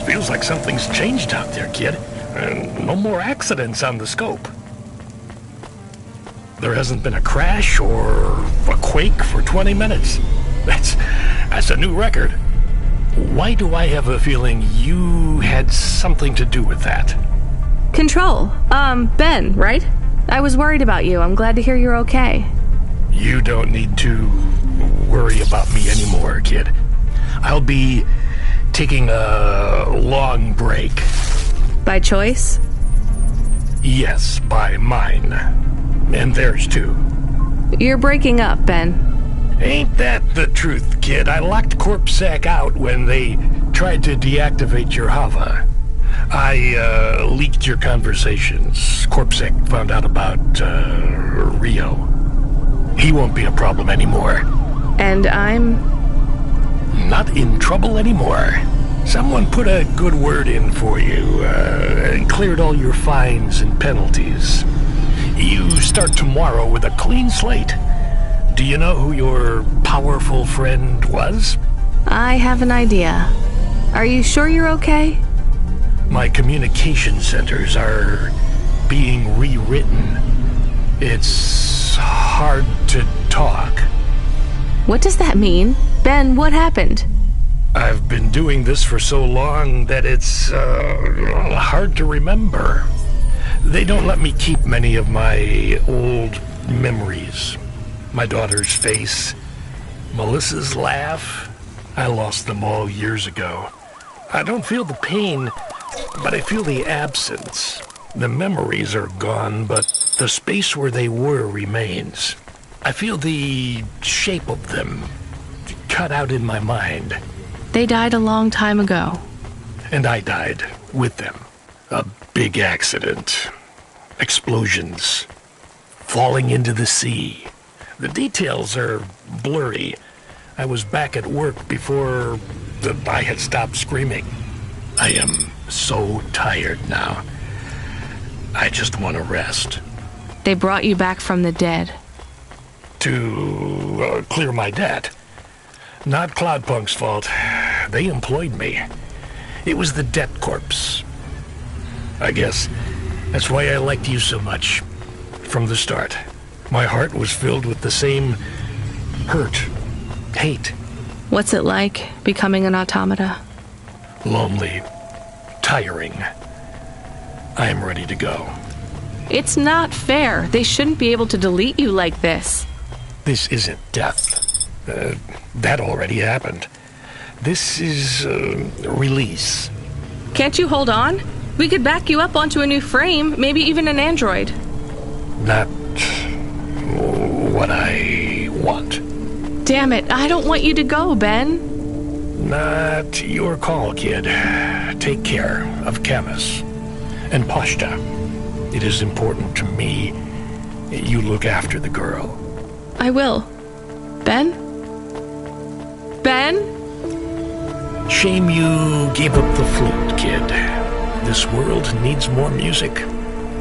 Feels like something's changed out there, kid. No more accidents on the scope. There hasn't been a crash or a quake for 20 minutes. That's a new record. Why do I have a feeling you had something to do with that?
Control. Ben, right? I was worried about you. I'm glad to hear you're okay.
You don't need to worry about me anymore, kid. I'll be taking a long break.
By choice?
Yes, by mine. And theirs too.
You're breaking up, Ben.
Ain't that the truth, kid? I locked CorpSec out when they tried to deactivate your Hava. I leaked your conversations. CorpSec found out about Rio. He won't be a problem anymore.
And I'm
not in trouble anymore. Someone put a good word in for you, and cleared all your fines and penalties. You start tomorrow with a clean slate. Do you know who your powerful friend was?
I have an idea. Are you sure you're okay?
My communication centers are being rewritten. It's hard to talk.
What does that mean? Ben, what happened?
I've been doing this for so long that it's hard to remember. They don't let me keep many of my old memories. My daughter's face, Melissa's laugh. I lost them all years ago. I don't feel the pain, but I feel the absence. The memories are gone, but the space where they were remains. I feel the shape of them cut out in my mind.
They died a long time ago.
And I died with them. A big accident. Explosions. Falling into the sea. The details are blurry. I was back at work before I had stopped screaming. I am so tired now. I just want to rest.
They brought you back from the dead.
To clear my debt. Not Cloudpunk's fault. They employed me. It was the debt corpse. I guess that's why I liked you so much. From the start. My heart was filled with the same hurt, hate.
What's it like becoming an automata?
Lonely, tiring. I am ready to go.
It's not fair. They shouldn't be able to delete you like this.
This isn't death. That already happened. This is release.
Can't you hold on? We could back you up onto a new frame, maybe even an android.
Not what I want.
Damn it, I don't want you to go, Ben.
Not your call, kid. Take care of Camus and Pashta. It is important to me you look after the girl.
I will. Ben? Ben?
Shame you gave up the flute, kid. This world needs more music.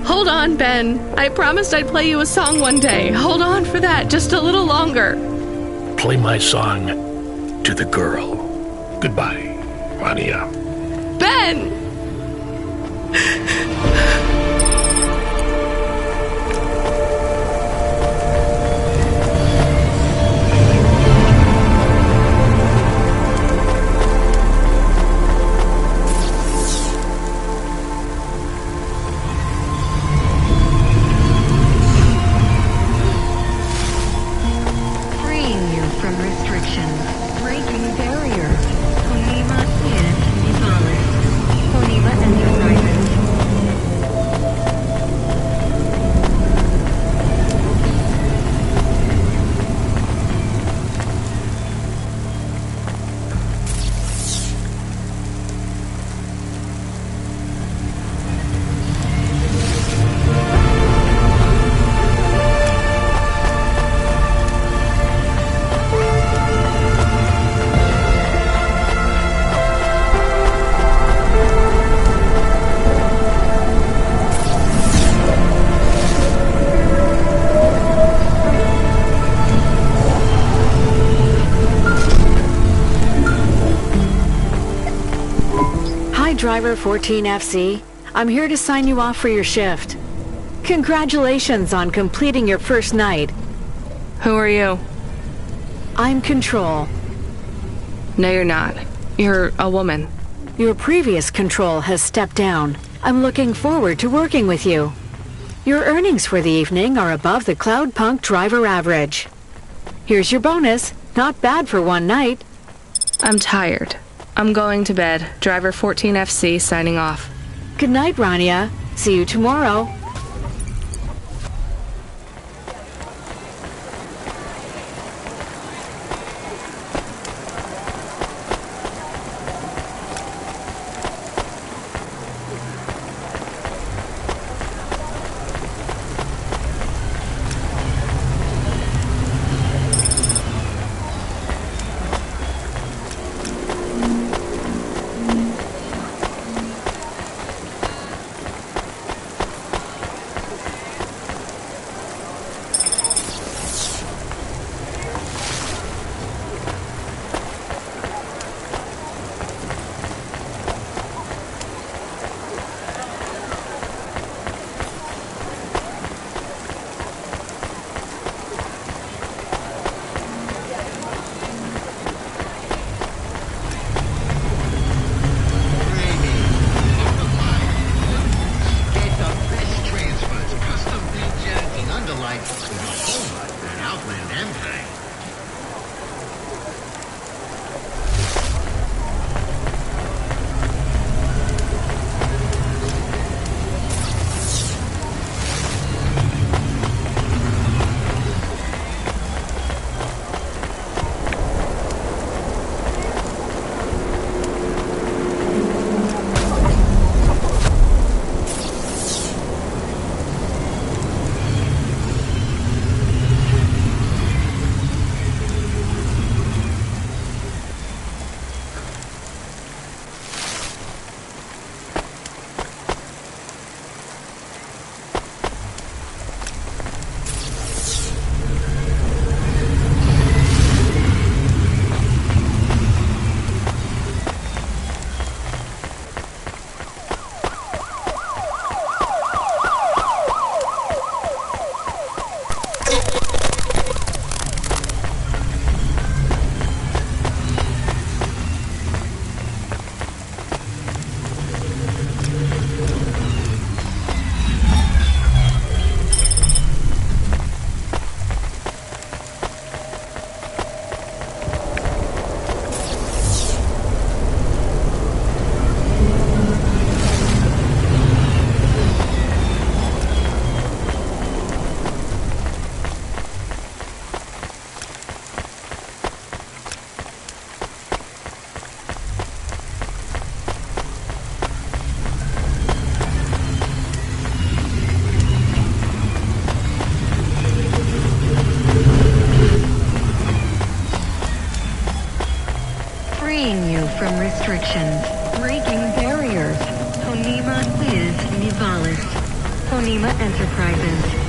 Hold on, Ben. I promised I'd play you a song one day. Hold on for that, just a little longer.
Play my song to the girl. Goodbye, Rania.
Ben!
Driver 14FC, I'm here to sign you off for your shift. Congratulations on completing your first night.
Who are you?
I'm Control.
No, you're not. You're a woman.
Your previous Control has stepped down. I'm looking forward to working with you. Your earnings for the evening are above the Cloudpunk driver average. Here's your bonus. Not bad for one night.
I'm tired. I'm going to bed. Driver 14FC signing off.
Good night, Rania. See you tomorrow.
restrictions, breaking barriers. Phonema is Nivalis. Phonema Enterprises.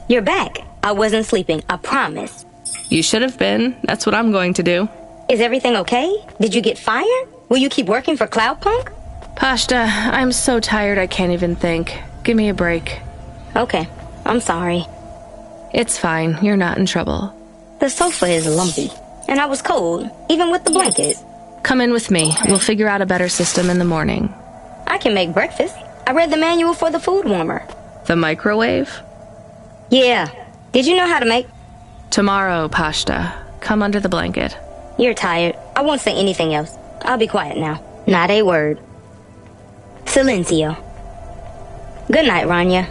You're back. I wasn't sleeping, I promise.
You should have been. That's what I'm going to do.
Is everything okay? Did you get fired? Will you keep working for Cloudpunk?
Pashta, I'm so tired I can't even think. Give me a break.
Okay, I'm sorry.
It's fine. You're not in trouble.
The sofa is lumpy, and I was cold, even with the blanket.
Come in with me. We'll figure out a better system in the morning.
I can make breakfast. I read the manual for the food warmer.
The microwave?
Yeah. Did you know how to make?
Tomorrow, Pashta. Come under the blanket.
You're tired. I won't say anything else. I'll be quiet now. Not a word. Silencio. Good night, Rania.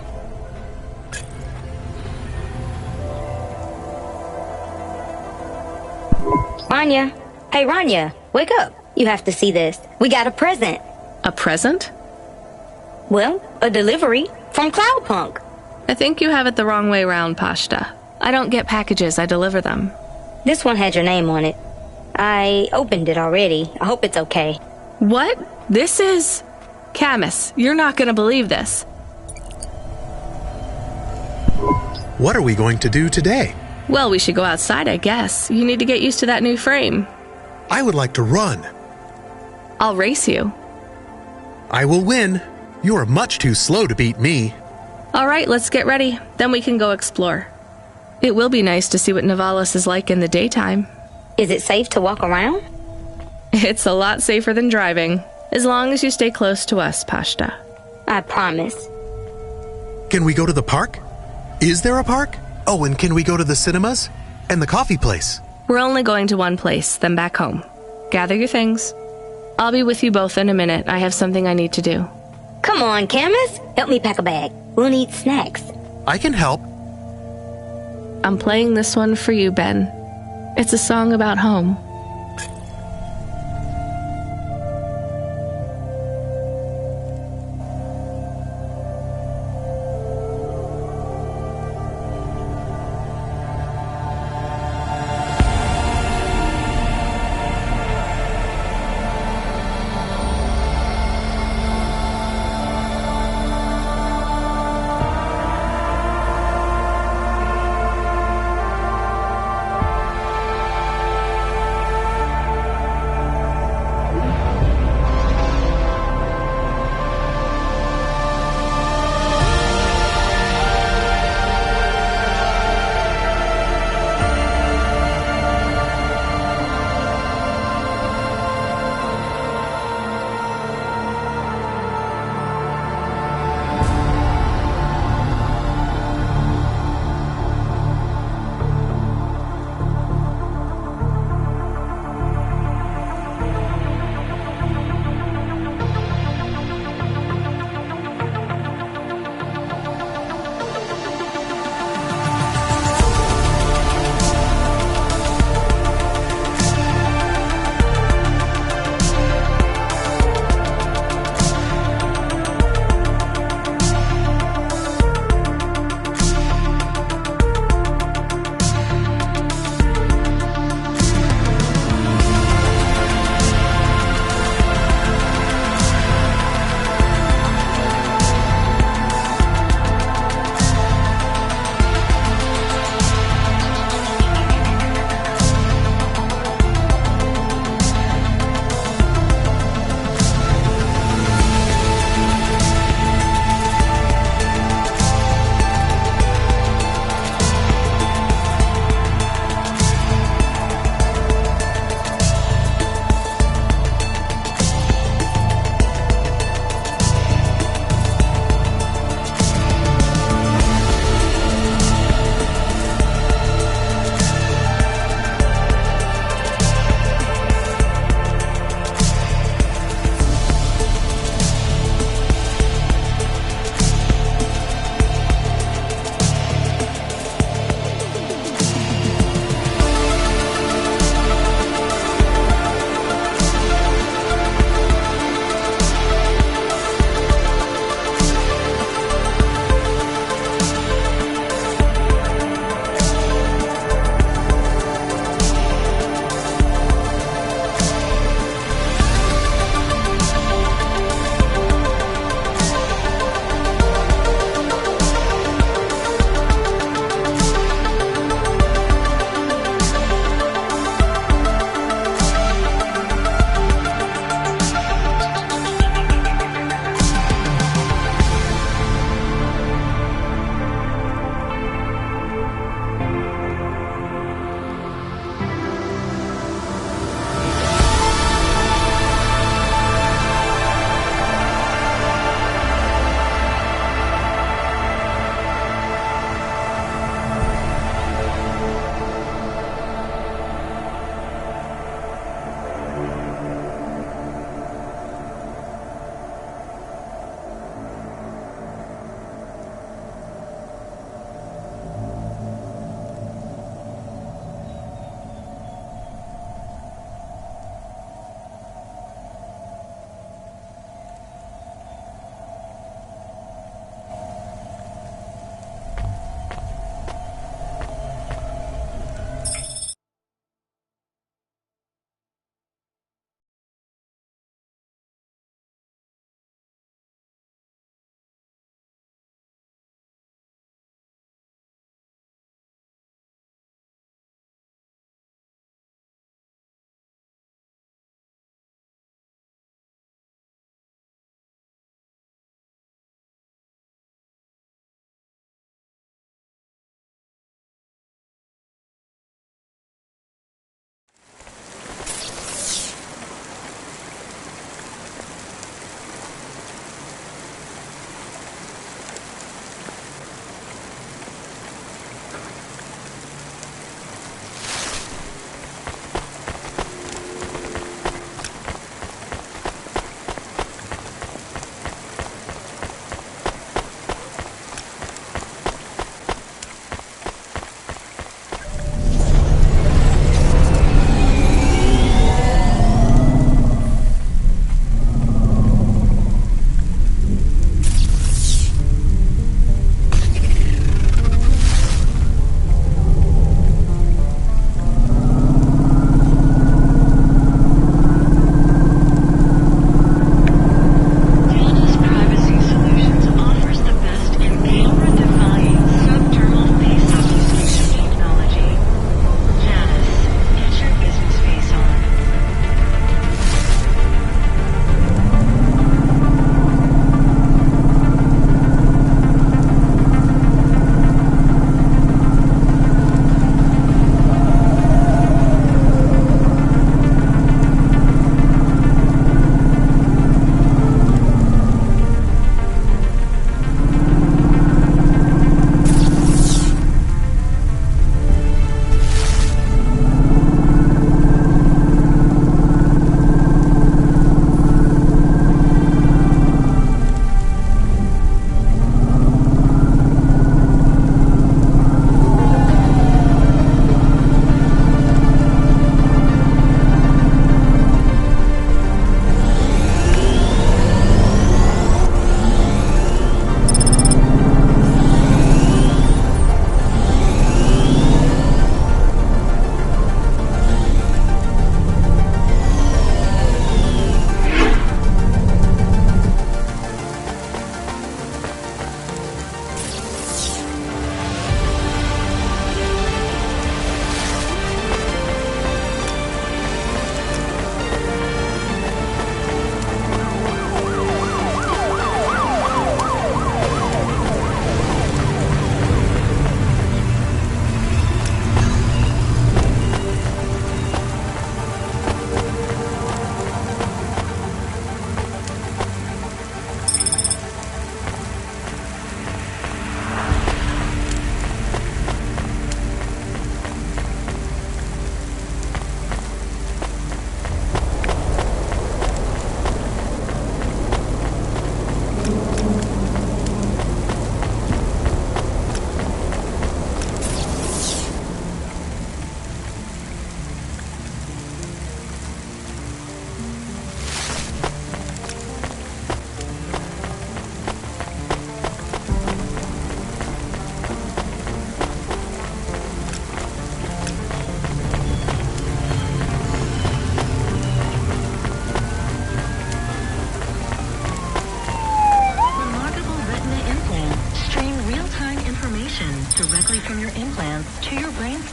Rania. Hey, Rania. Wake up. You have to see this. We got a present.
A present?
Well, a delivery from Cloudpunk.
I think you have it the wrong way round, Pashta. I don't get packages, I deliver them.
This one had your name on it. I opened it already. I hope it's okay.
What? This is... Camus, you're not gonna believe this.
What are we going to do today?
Well, we should go outside, I guess. You need to get used to that new frame.
I would like to run.
I'll race you.
I will win. You are much too slow to beat me.
All right, let's get ready. Then we can go explore. It will be nice to see what Nivalis is like in the daytime.
Is it safe to walk around?
It's a lot safer than driving, as long as you stay close to us, Pashta.
I promise.
Can we go to the park? Is there a park? Oh, and can we go to the cinemas? And the coffee place?
We're only going to one place, then back home. Gather your things. I'll be with you both in a minute. I have something I need to do.
Come on, Camus. Help me pack a bag. We'll need snacks.
I can help.
I'm playing this one for you, Ben. It's a song about home.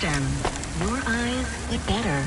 system. Your eyes get better.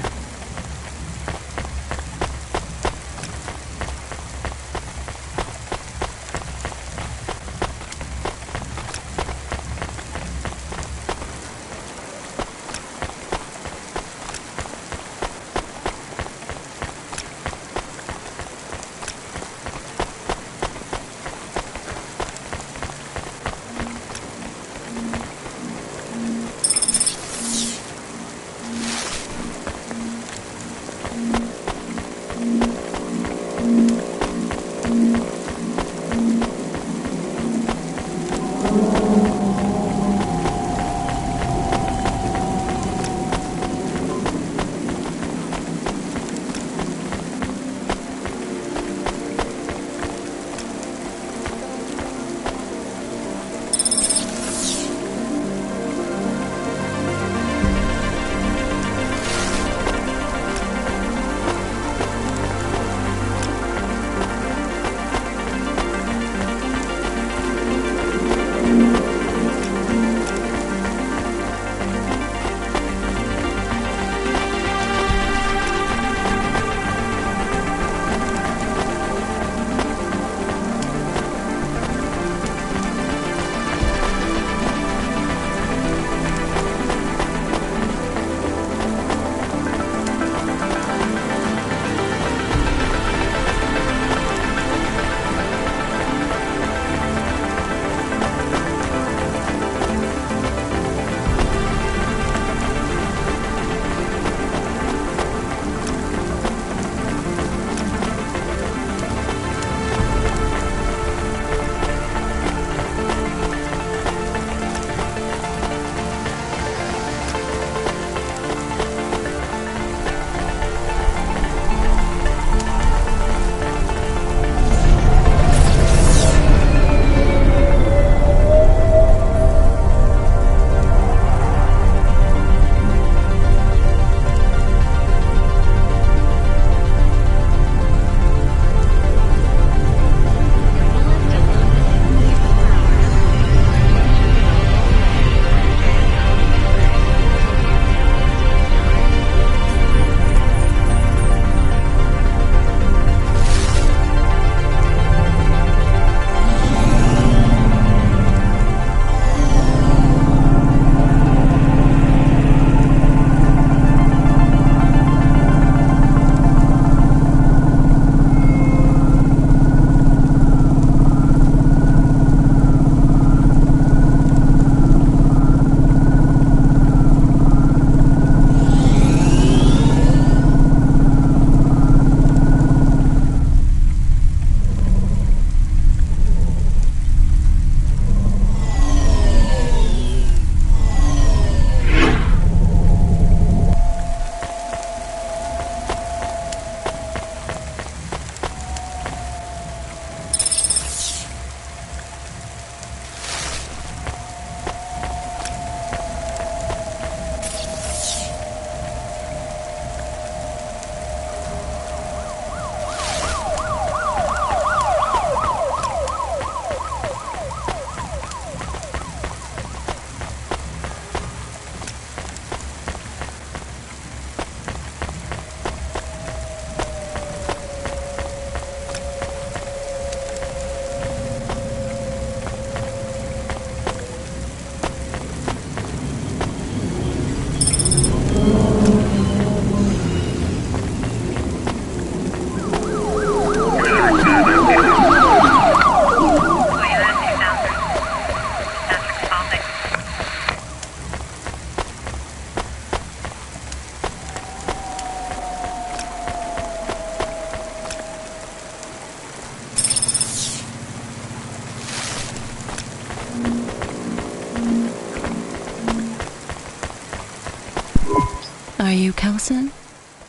Are you Kelson?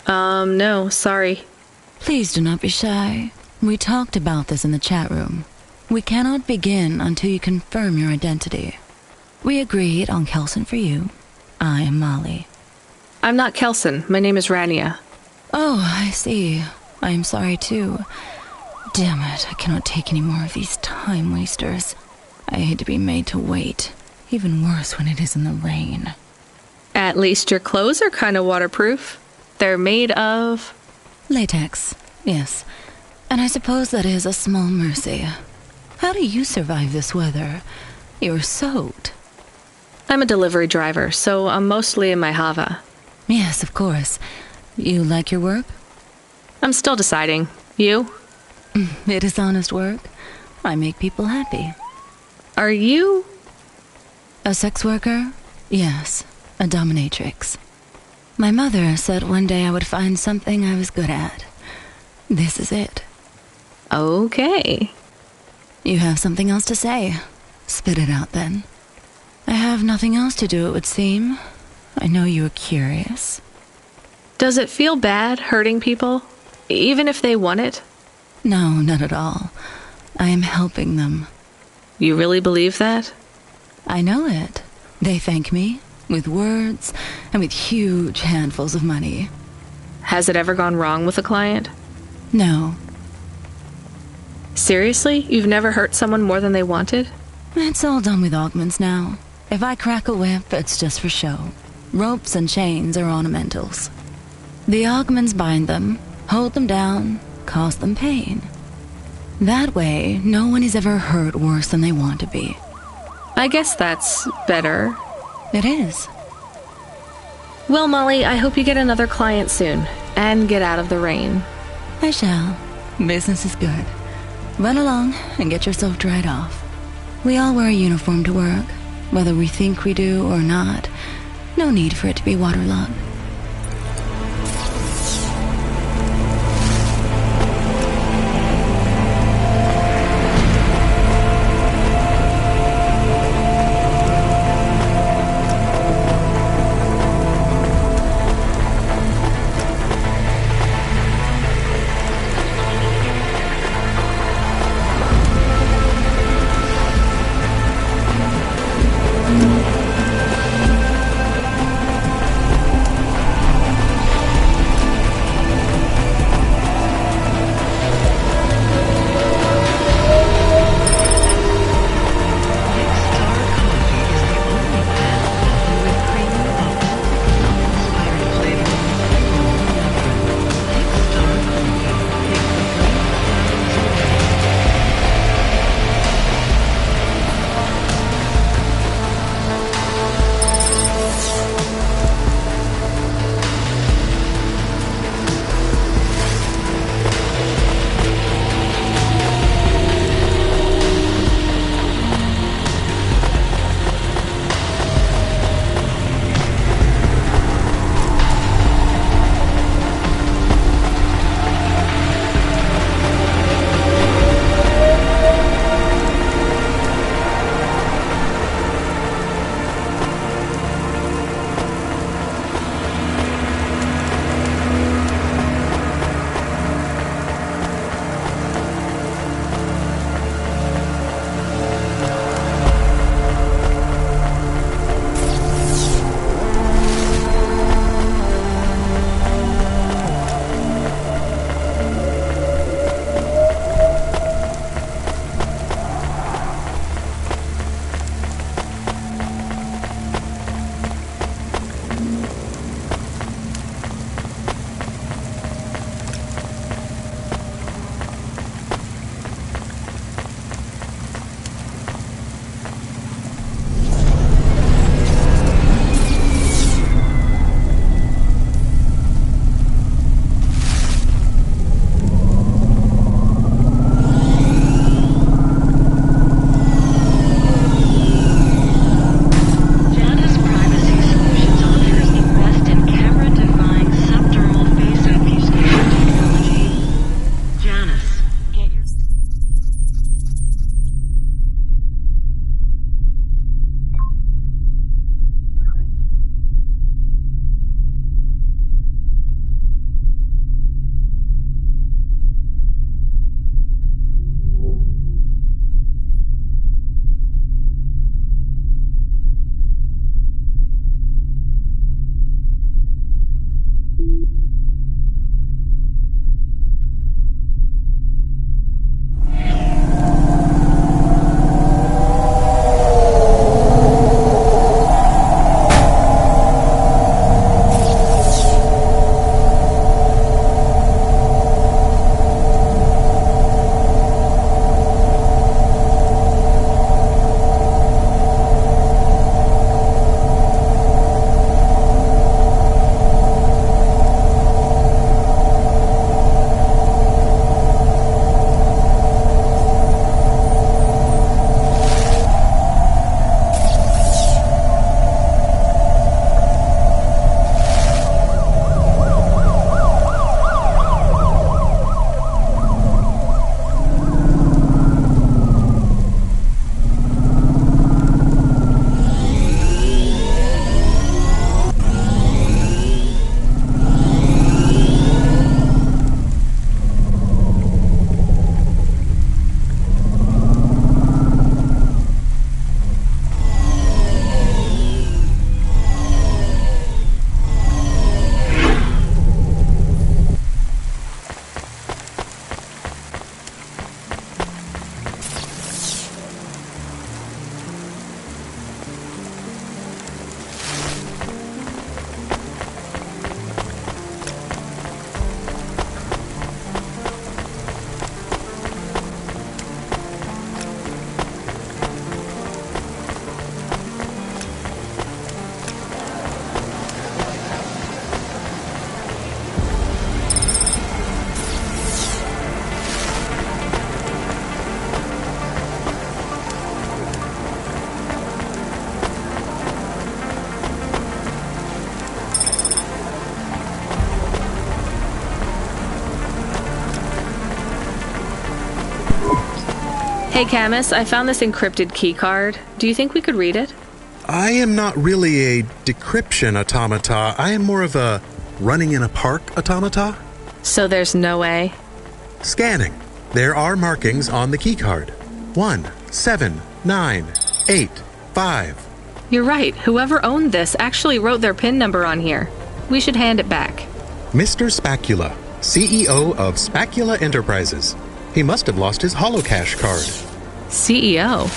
No, sorry.
Please do not be shy. We talked about this in the chat room. We cannot begin until you confirm your identity. We agreed on Kelson for you. I am Molly.
I'm not Kelson. My name is Rania.
Oh, I see. I am sorry too. Damn it, I cannot take any more of these time wasters. I hate to be made to wait. Even worse when it is in the rain.
At least your clothes are kind of waterproof. They're made of...
Latex, yes. And I suppose that is a small mercy. How do you survive this weather? You're soaked.
I'm a delivery driver, so I'm mostly in my Hava.
Yes, of course. You like your work?
I'm still deciding. You?
It is honest work. I make people happy.
Are you...
a sex worker? Yes, a dominatrix. My mother said one day I would find something I was good at. This is it.
Okay.
You have something else to say. Spit it out then. I have nothing else to do, it would seem. I know you are curious.
Does it feel bad hurting people? Even if they want it?
No, not at all. I am helping them.
You really believe that?
I know it. They thank me, with words, and with huge handfuls of money.
Has it ever gone wrong with a client?
No.
Seriously? You've never hurt someone more than they wanted?
It's all done with augments now. If I crack a whip, it's just for show. Ropes and chains are ornamentals. The augments bind them, hold them down, cause them pain. That way, no one is ever hurt worse than they want to be.
I guess that's better.
It is.
Well, Molly, I hope you get another client soon, and get out of the rain.
I shall. Business is good. Run along and get yourself dried off. We all wear a uniform to work, whether we think we do or not. No need for it to be waterlogged.
Hey, Camus, I found this encrypted key card. Do you think we could read it?
I am not really a decryption automata. I am more of a running in a park automata.
So there's no way?
Scanning. There are markings on the key card. 1, 7, 9, 8, 5.
You're right. Whoever owned this actually wrote their PIN number on here. We should hand it back.
Mr. Spacula, CEO of Spacula Enterprises. He must have lost his holocash card.
CEO?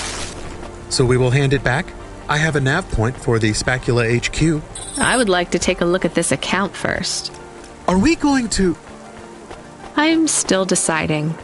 So we will hand it back? I have a nav point for the Spacula HQ.
I would like to take a look at this account first.
Are we going to...
I'm still deciding.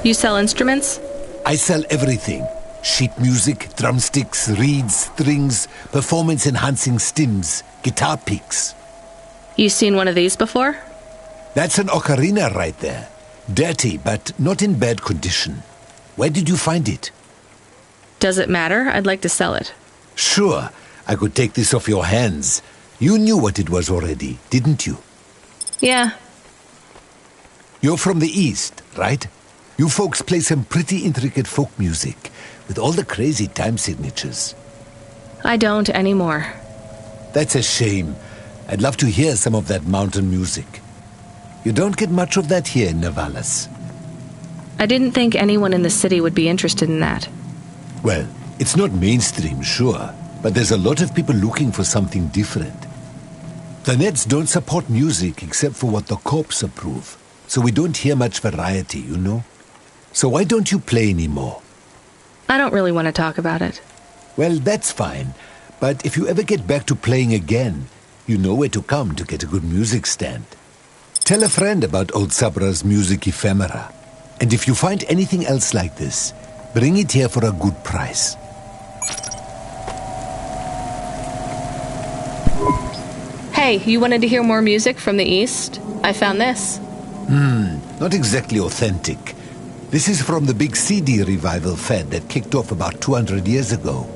You sell instruments?
I sell everything. Sheet music, drumsticks, reeds, strings, performance-enhancing stims, guitar picks.
You seen one of these before?
That's an ocarina right there. Dirty, but not in bad condition. Where did you find it?
Does it matter? I'd like to sell it.
Sure, I could take this off your hands. You knew what it was already, didn't you?
Yeah.
You're from the East, right? You folks play some pretty intricate folk music, with all the crazy time signatures.
I don't anymore.
That's a shame. I'd love to hear some of that mountain music. You don't get much of that here in Navalis.
I didn't think anyone in the city would be interested in that.
Well, it's not mainstream, sure, but there's a lot of people looking for something different. The Neds don't support music except for what the corps approve, so we don't hear much variety, you know? So why don't you play anymore?
I don't really want to talk about it.
Well, that's fine, but if you ever get back to playing again, you know where to come to get a good music stand. Tell a friend about old Sabra's music ephemera, and if you find anything else like this, bring it here for a good price.
Hey, you wanted to hear more music from the East? I found this.
Not exactly authentic. This is from the big CD revival fad that kicked off about 200 years ago.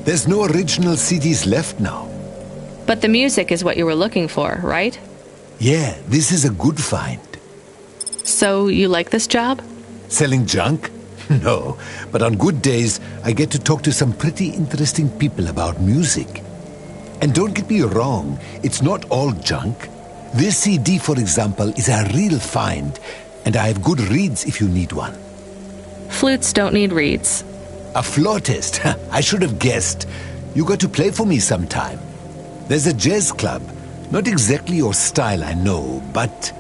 There's no original CDs left now.
But the music is what you were looking for, right?
Yeah, this is a good find.
So you like this job?
Selling junk? No, but on good days, I get to talk to some pretty interesting people about music. And don't get me wrong, it's not all junk. This CD, for example, is a real find, and I have good reeds if you need one.
Flutes don't need reeds.
A flautist? I should have guessed. You got to play for me sometime. There's a jazz club. Not exactly your style, I know, but...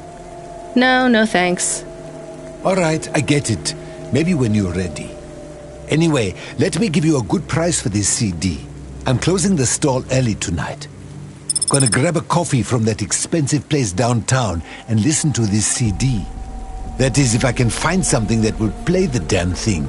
No thanks.
All right, I get it. Maybe when you're ready. Anyway, let me give you a good price for this CD. I'm closing the stall early tonight. Gonna grab a coffee from that expensive place downtown and listen to this CD. That is, if I can find something that will play the damn thing.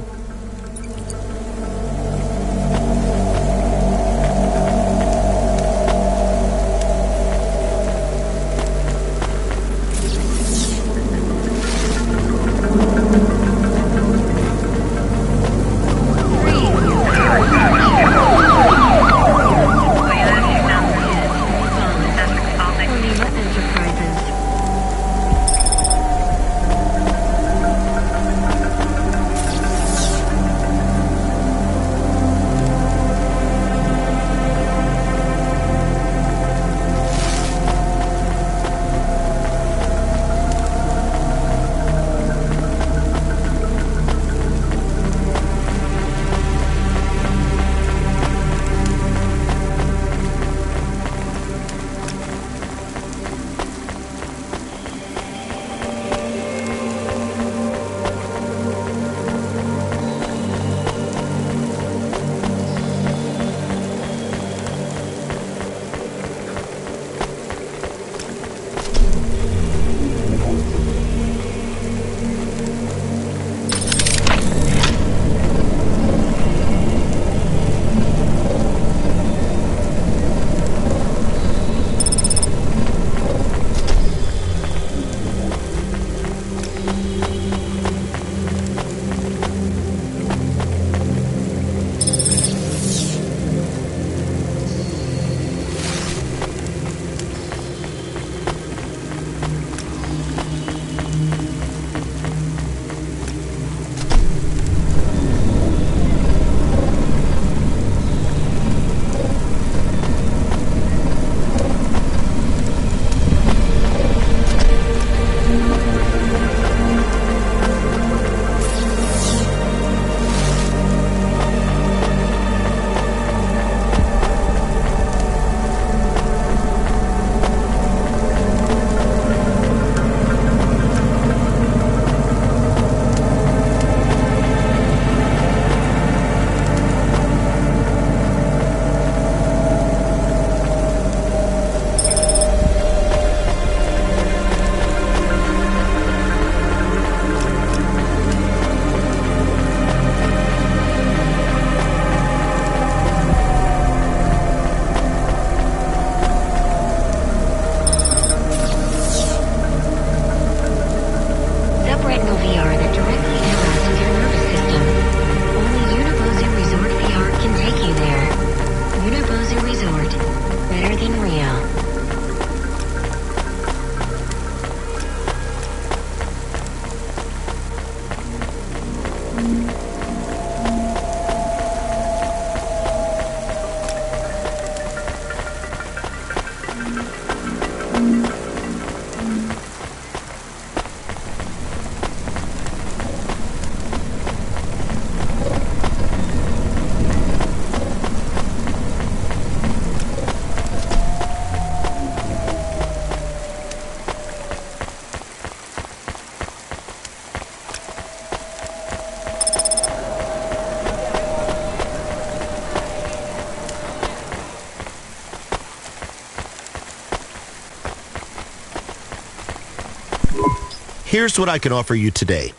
here's what I can offer you today.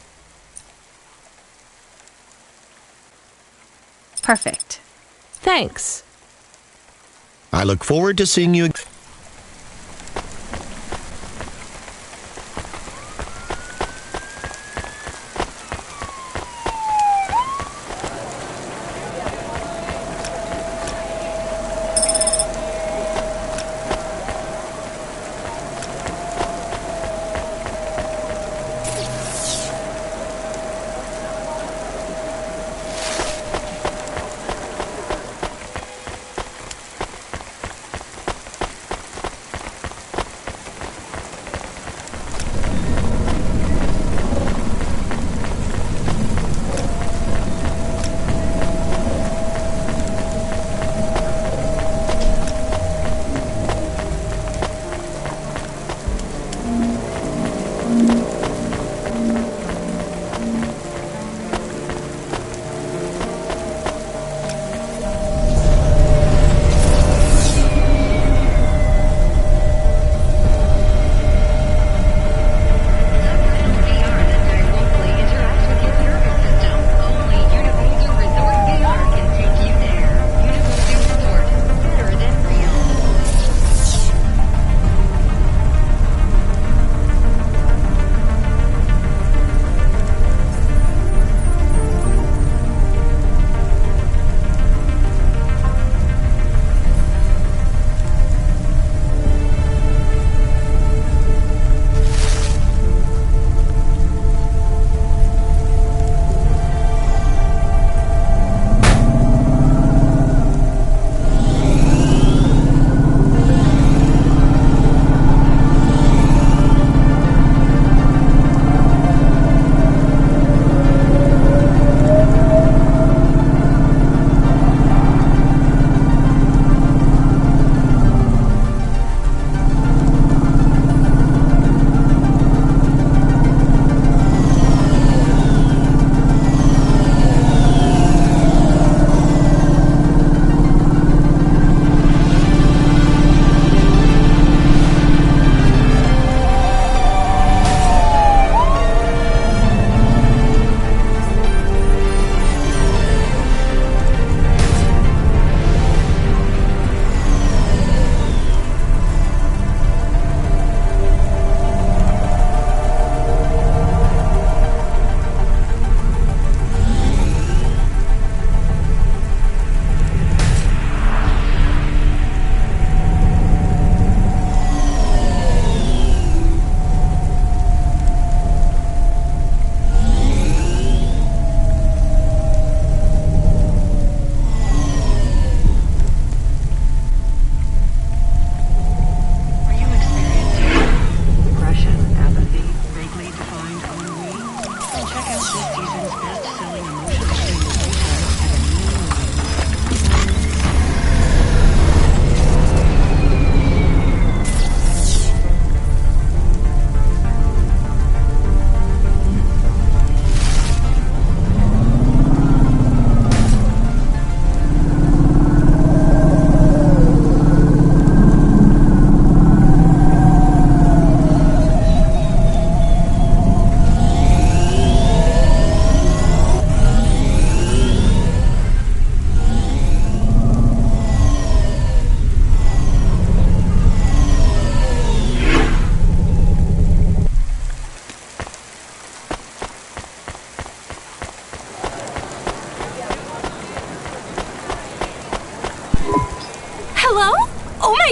Perfect. Thanks.
I look forward to seeing you.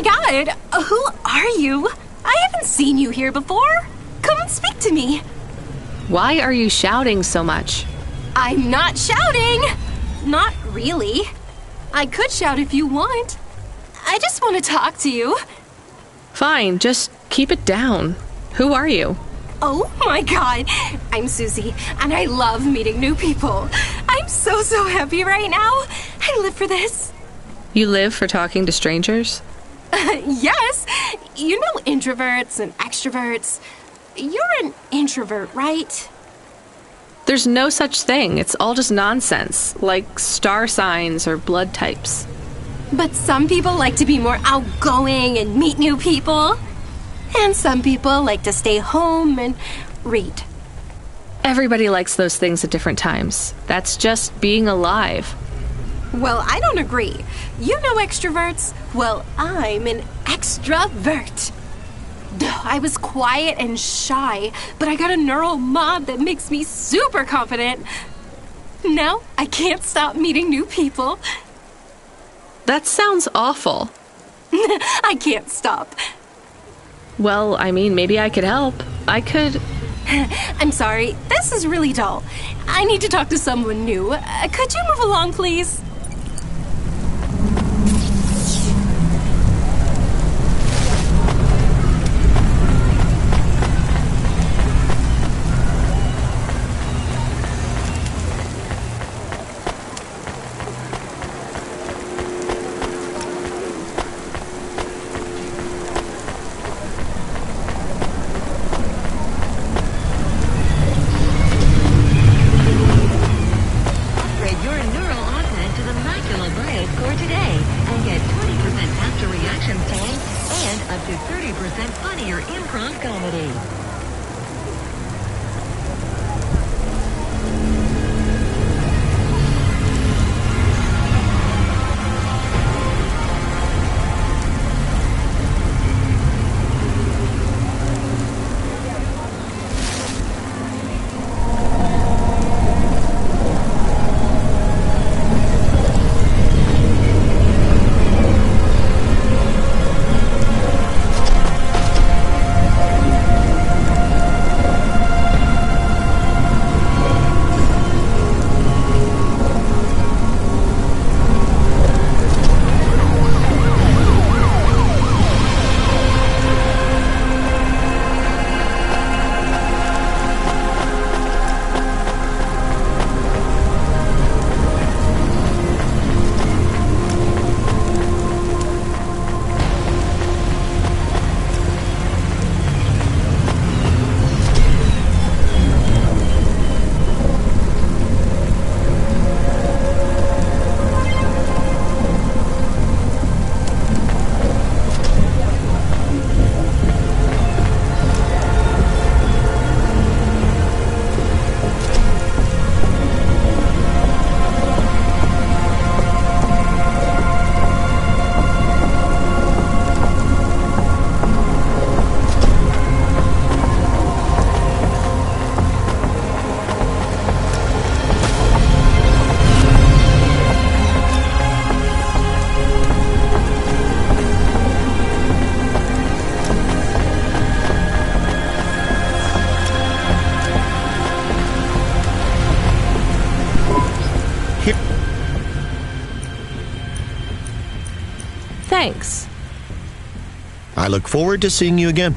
God! Who are you? I haven't seen you here before. Come and speak to me.
Why are you shouting so much?
I'm not shouting! Not really. I could shout if you want. I just want to talk to you.
Fine, just keep it down. Who are you?
Oh my God! I'm Susie, and I love meeting new people. I'm so happy right now. I live for this.
You live for talking to strangers?
Yes! You know introverts and extroverts. You're an introvert, right?
There's no such thing. It's all just nonsense, like star signs or blood types.
But some people like to be more outgoing and meet new people. And some people like to stay home and read.
Everybody likes those things at different times. That's just being alive.
Well, I don't agree. You know extroverts? Well, I'm an extrovert. I was quiet and shy, but I got a neural mod that makes me super confident. Now, I can't stop meeting new people.
That sounds awful.
I can't stop.
Well, I mean, maybe I could help. I could...
I'm sorry, this is really dull. I need to talk to someone new. Could you move along, please?
Thanks.
I look forward to seeing you again.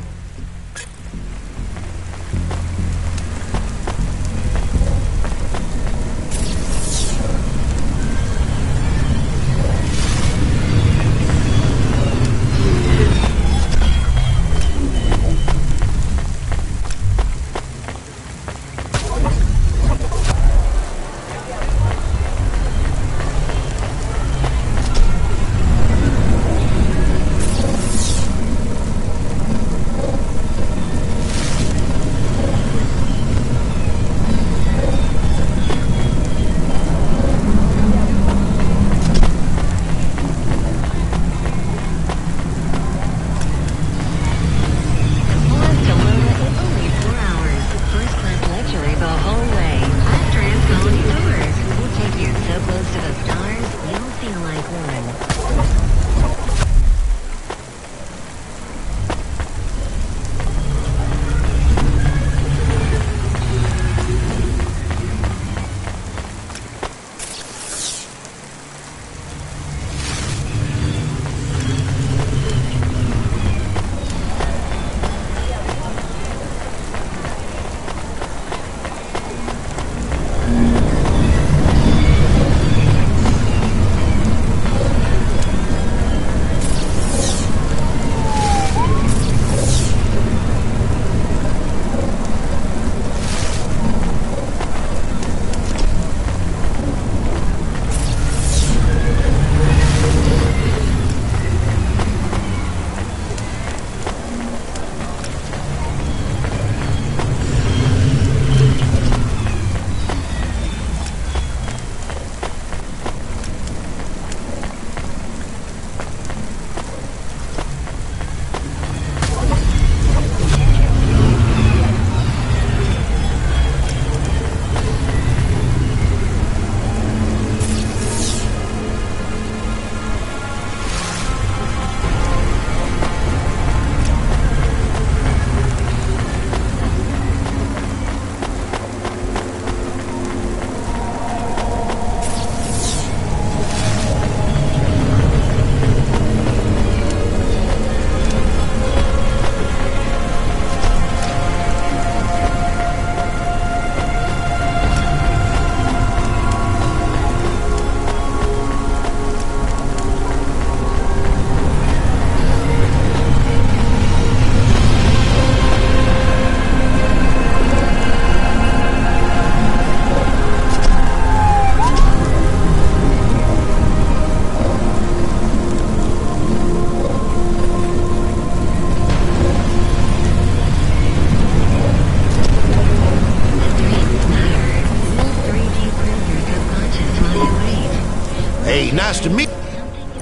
Hey, nice to meet.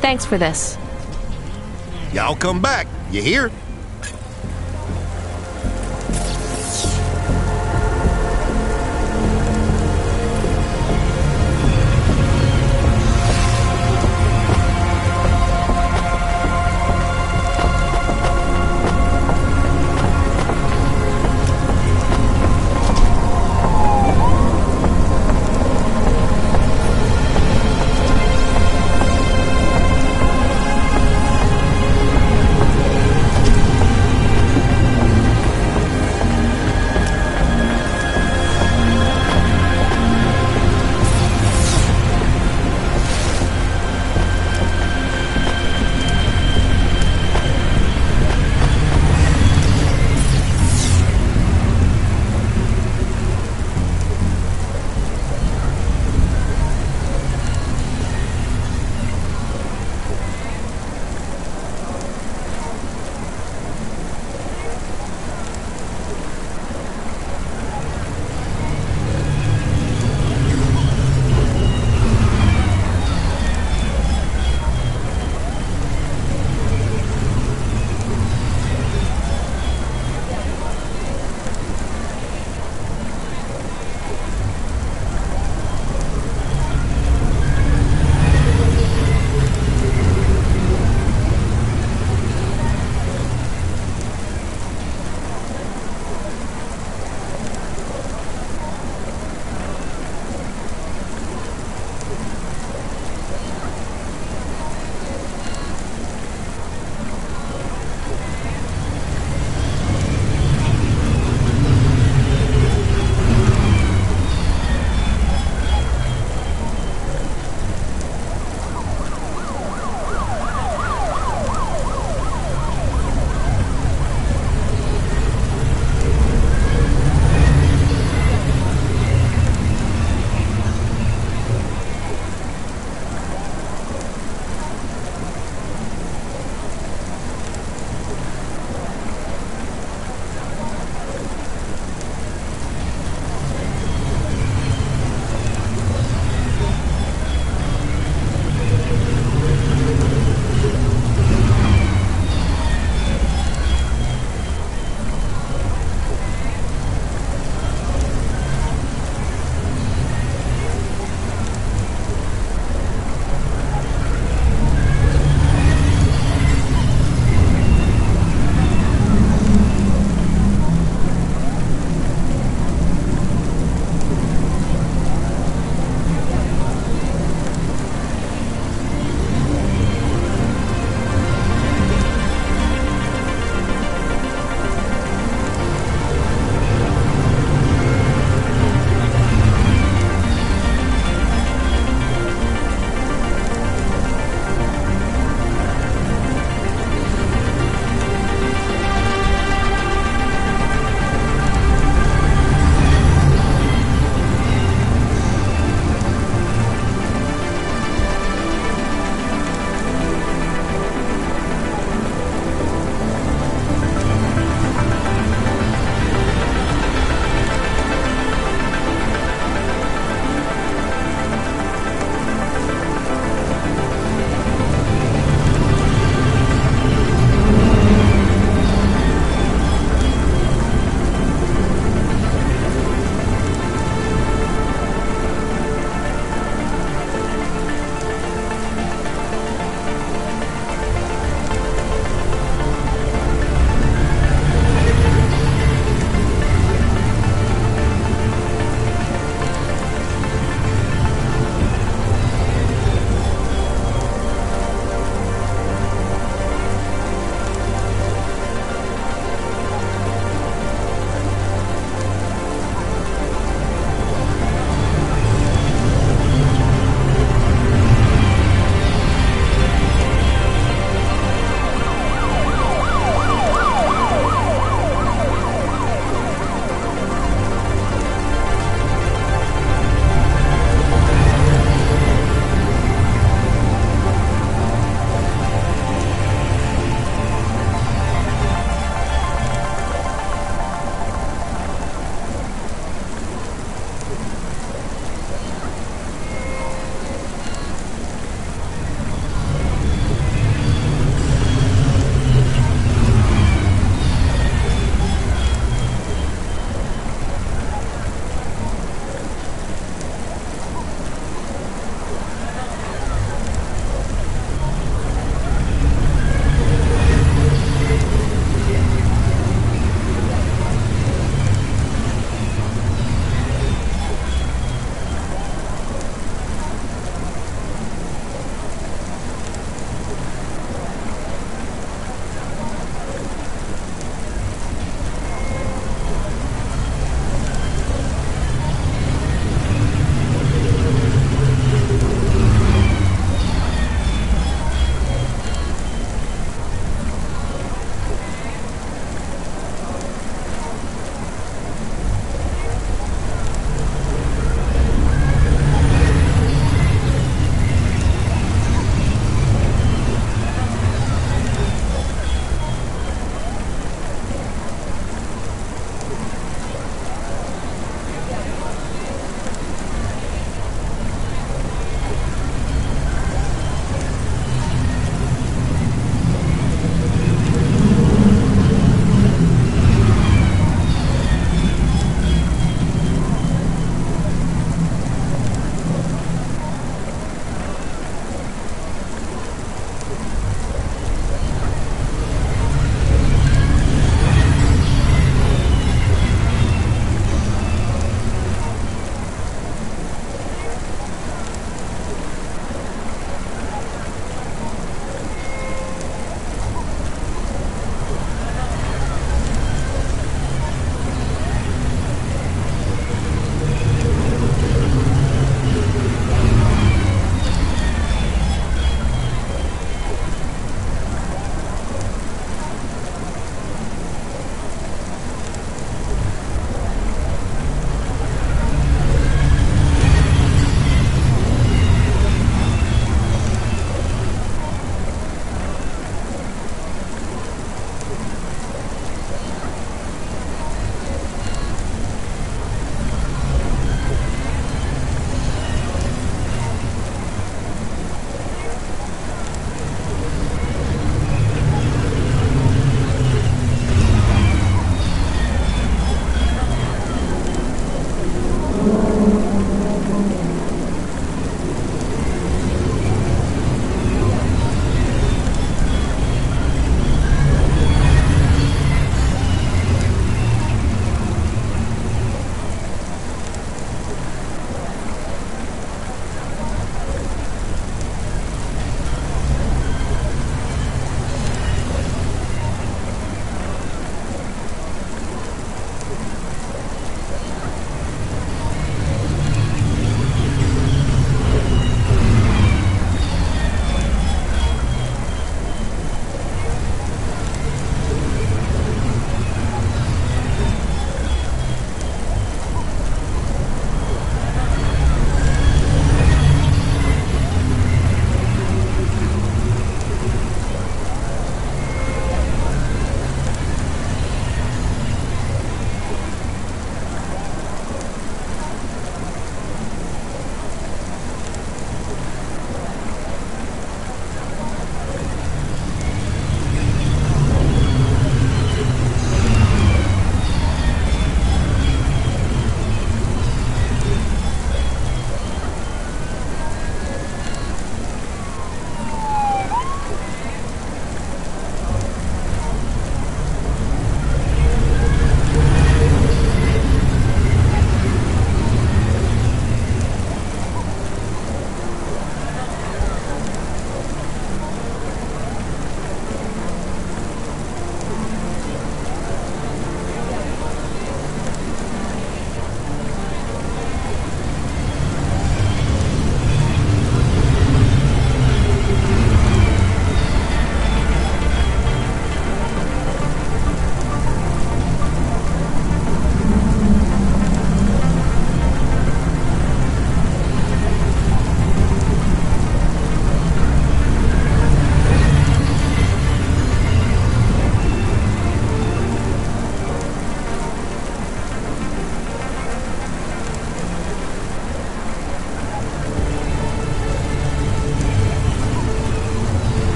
Thanks for this.
Y'all come back. You hear?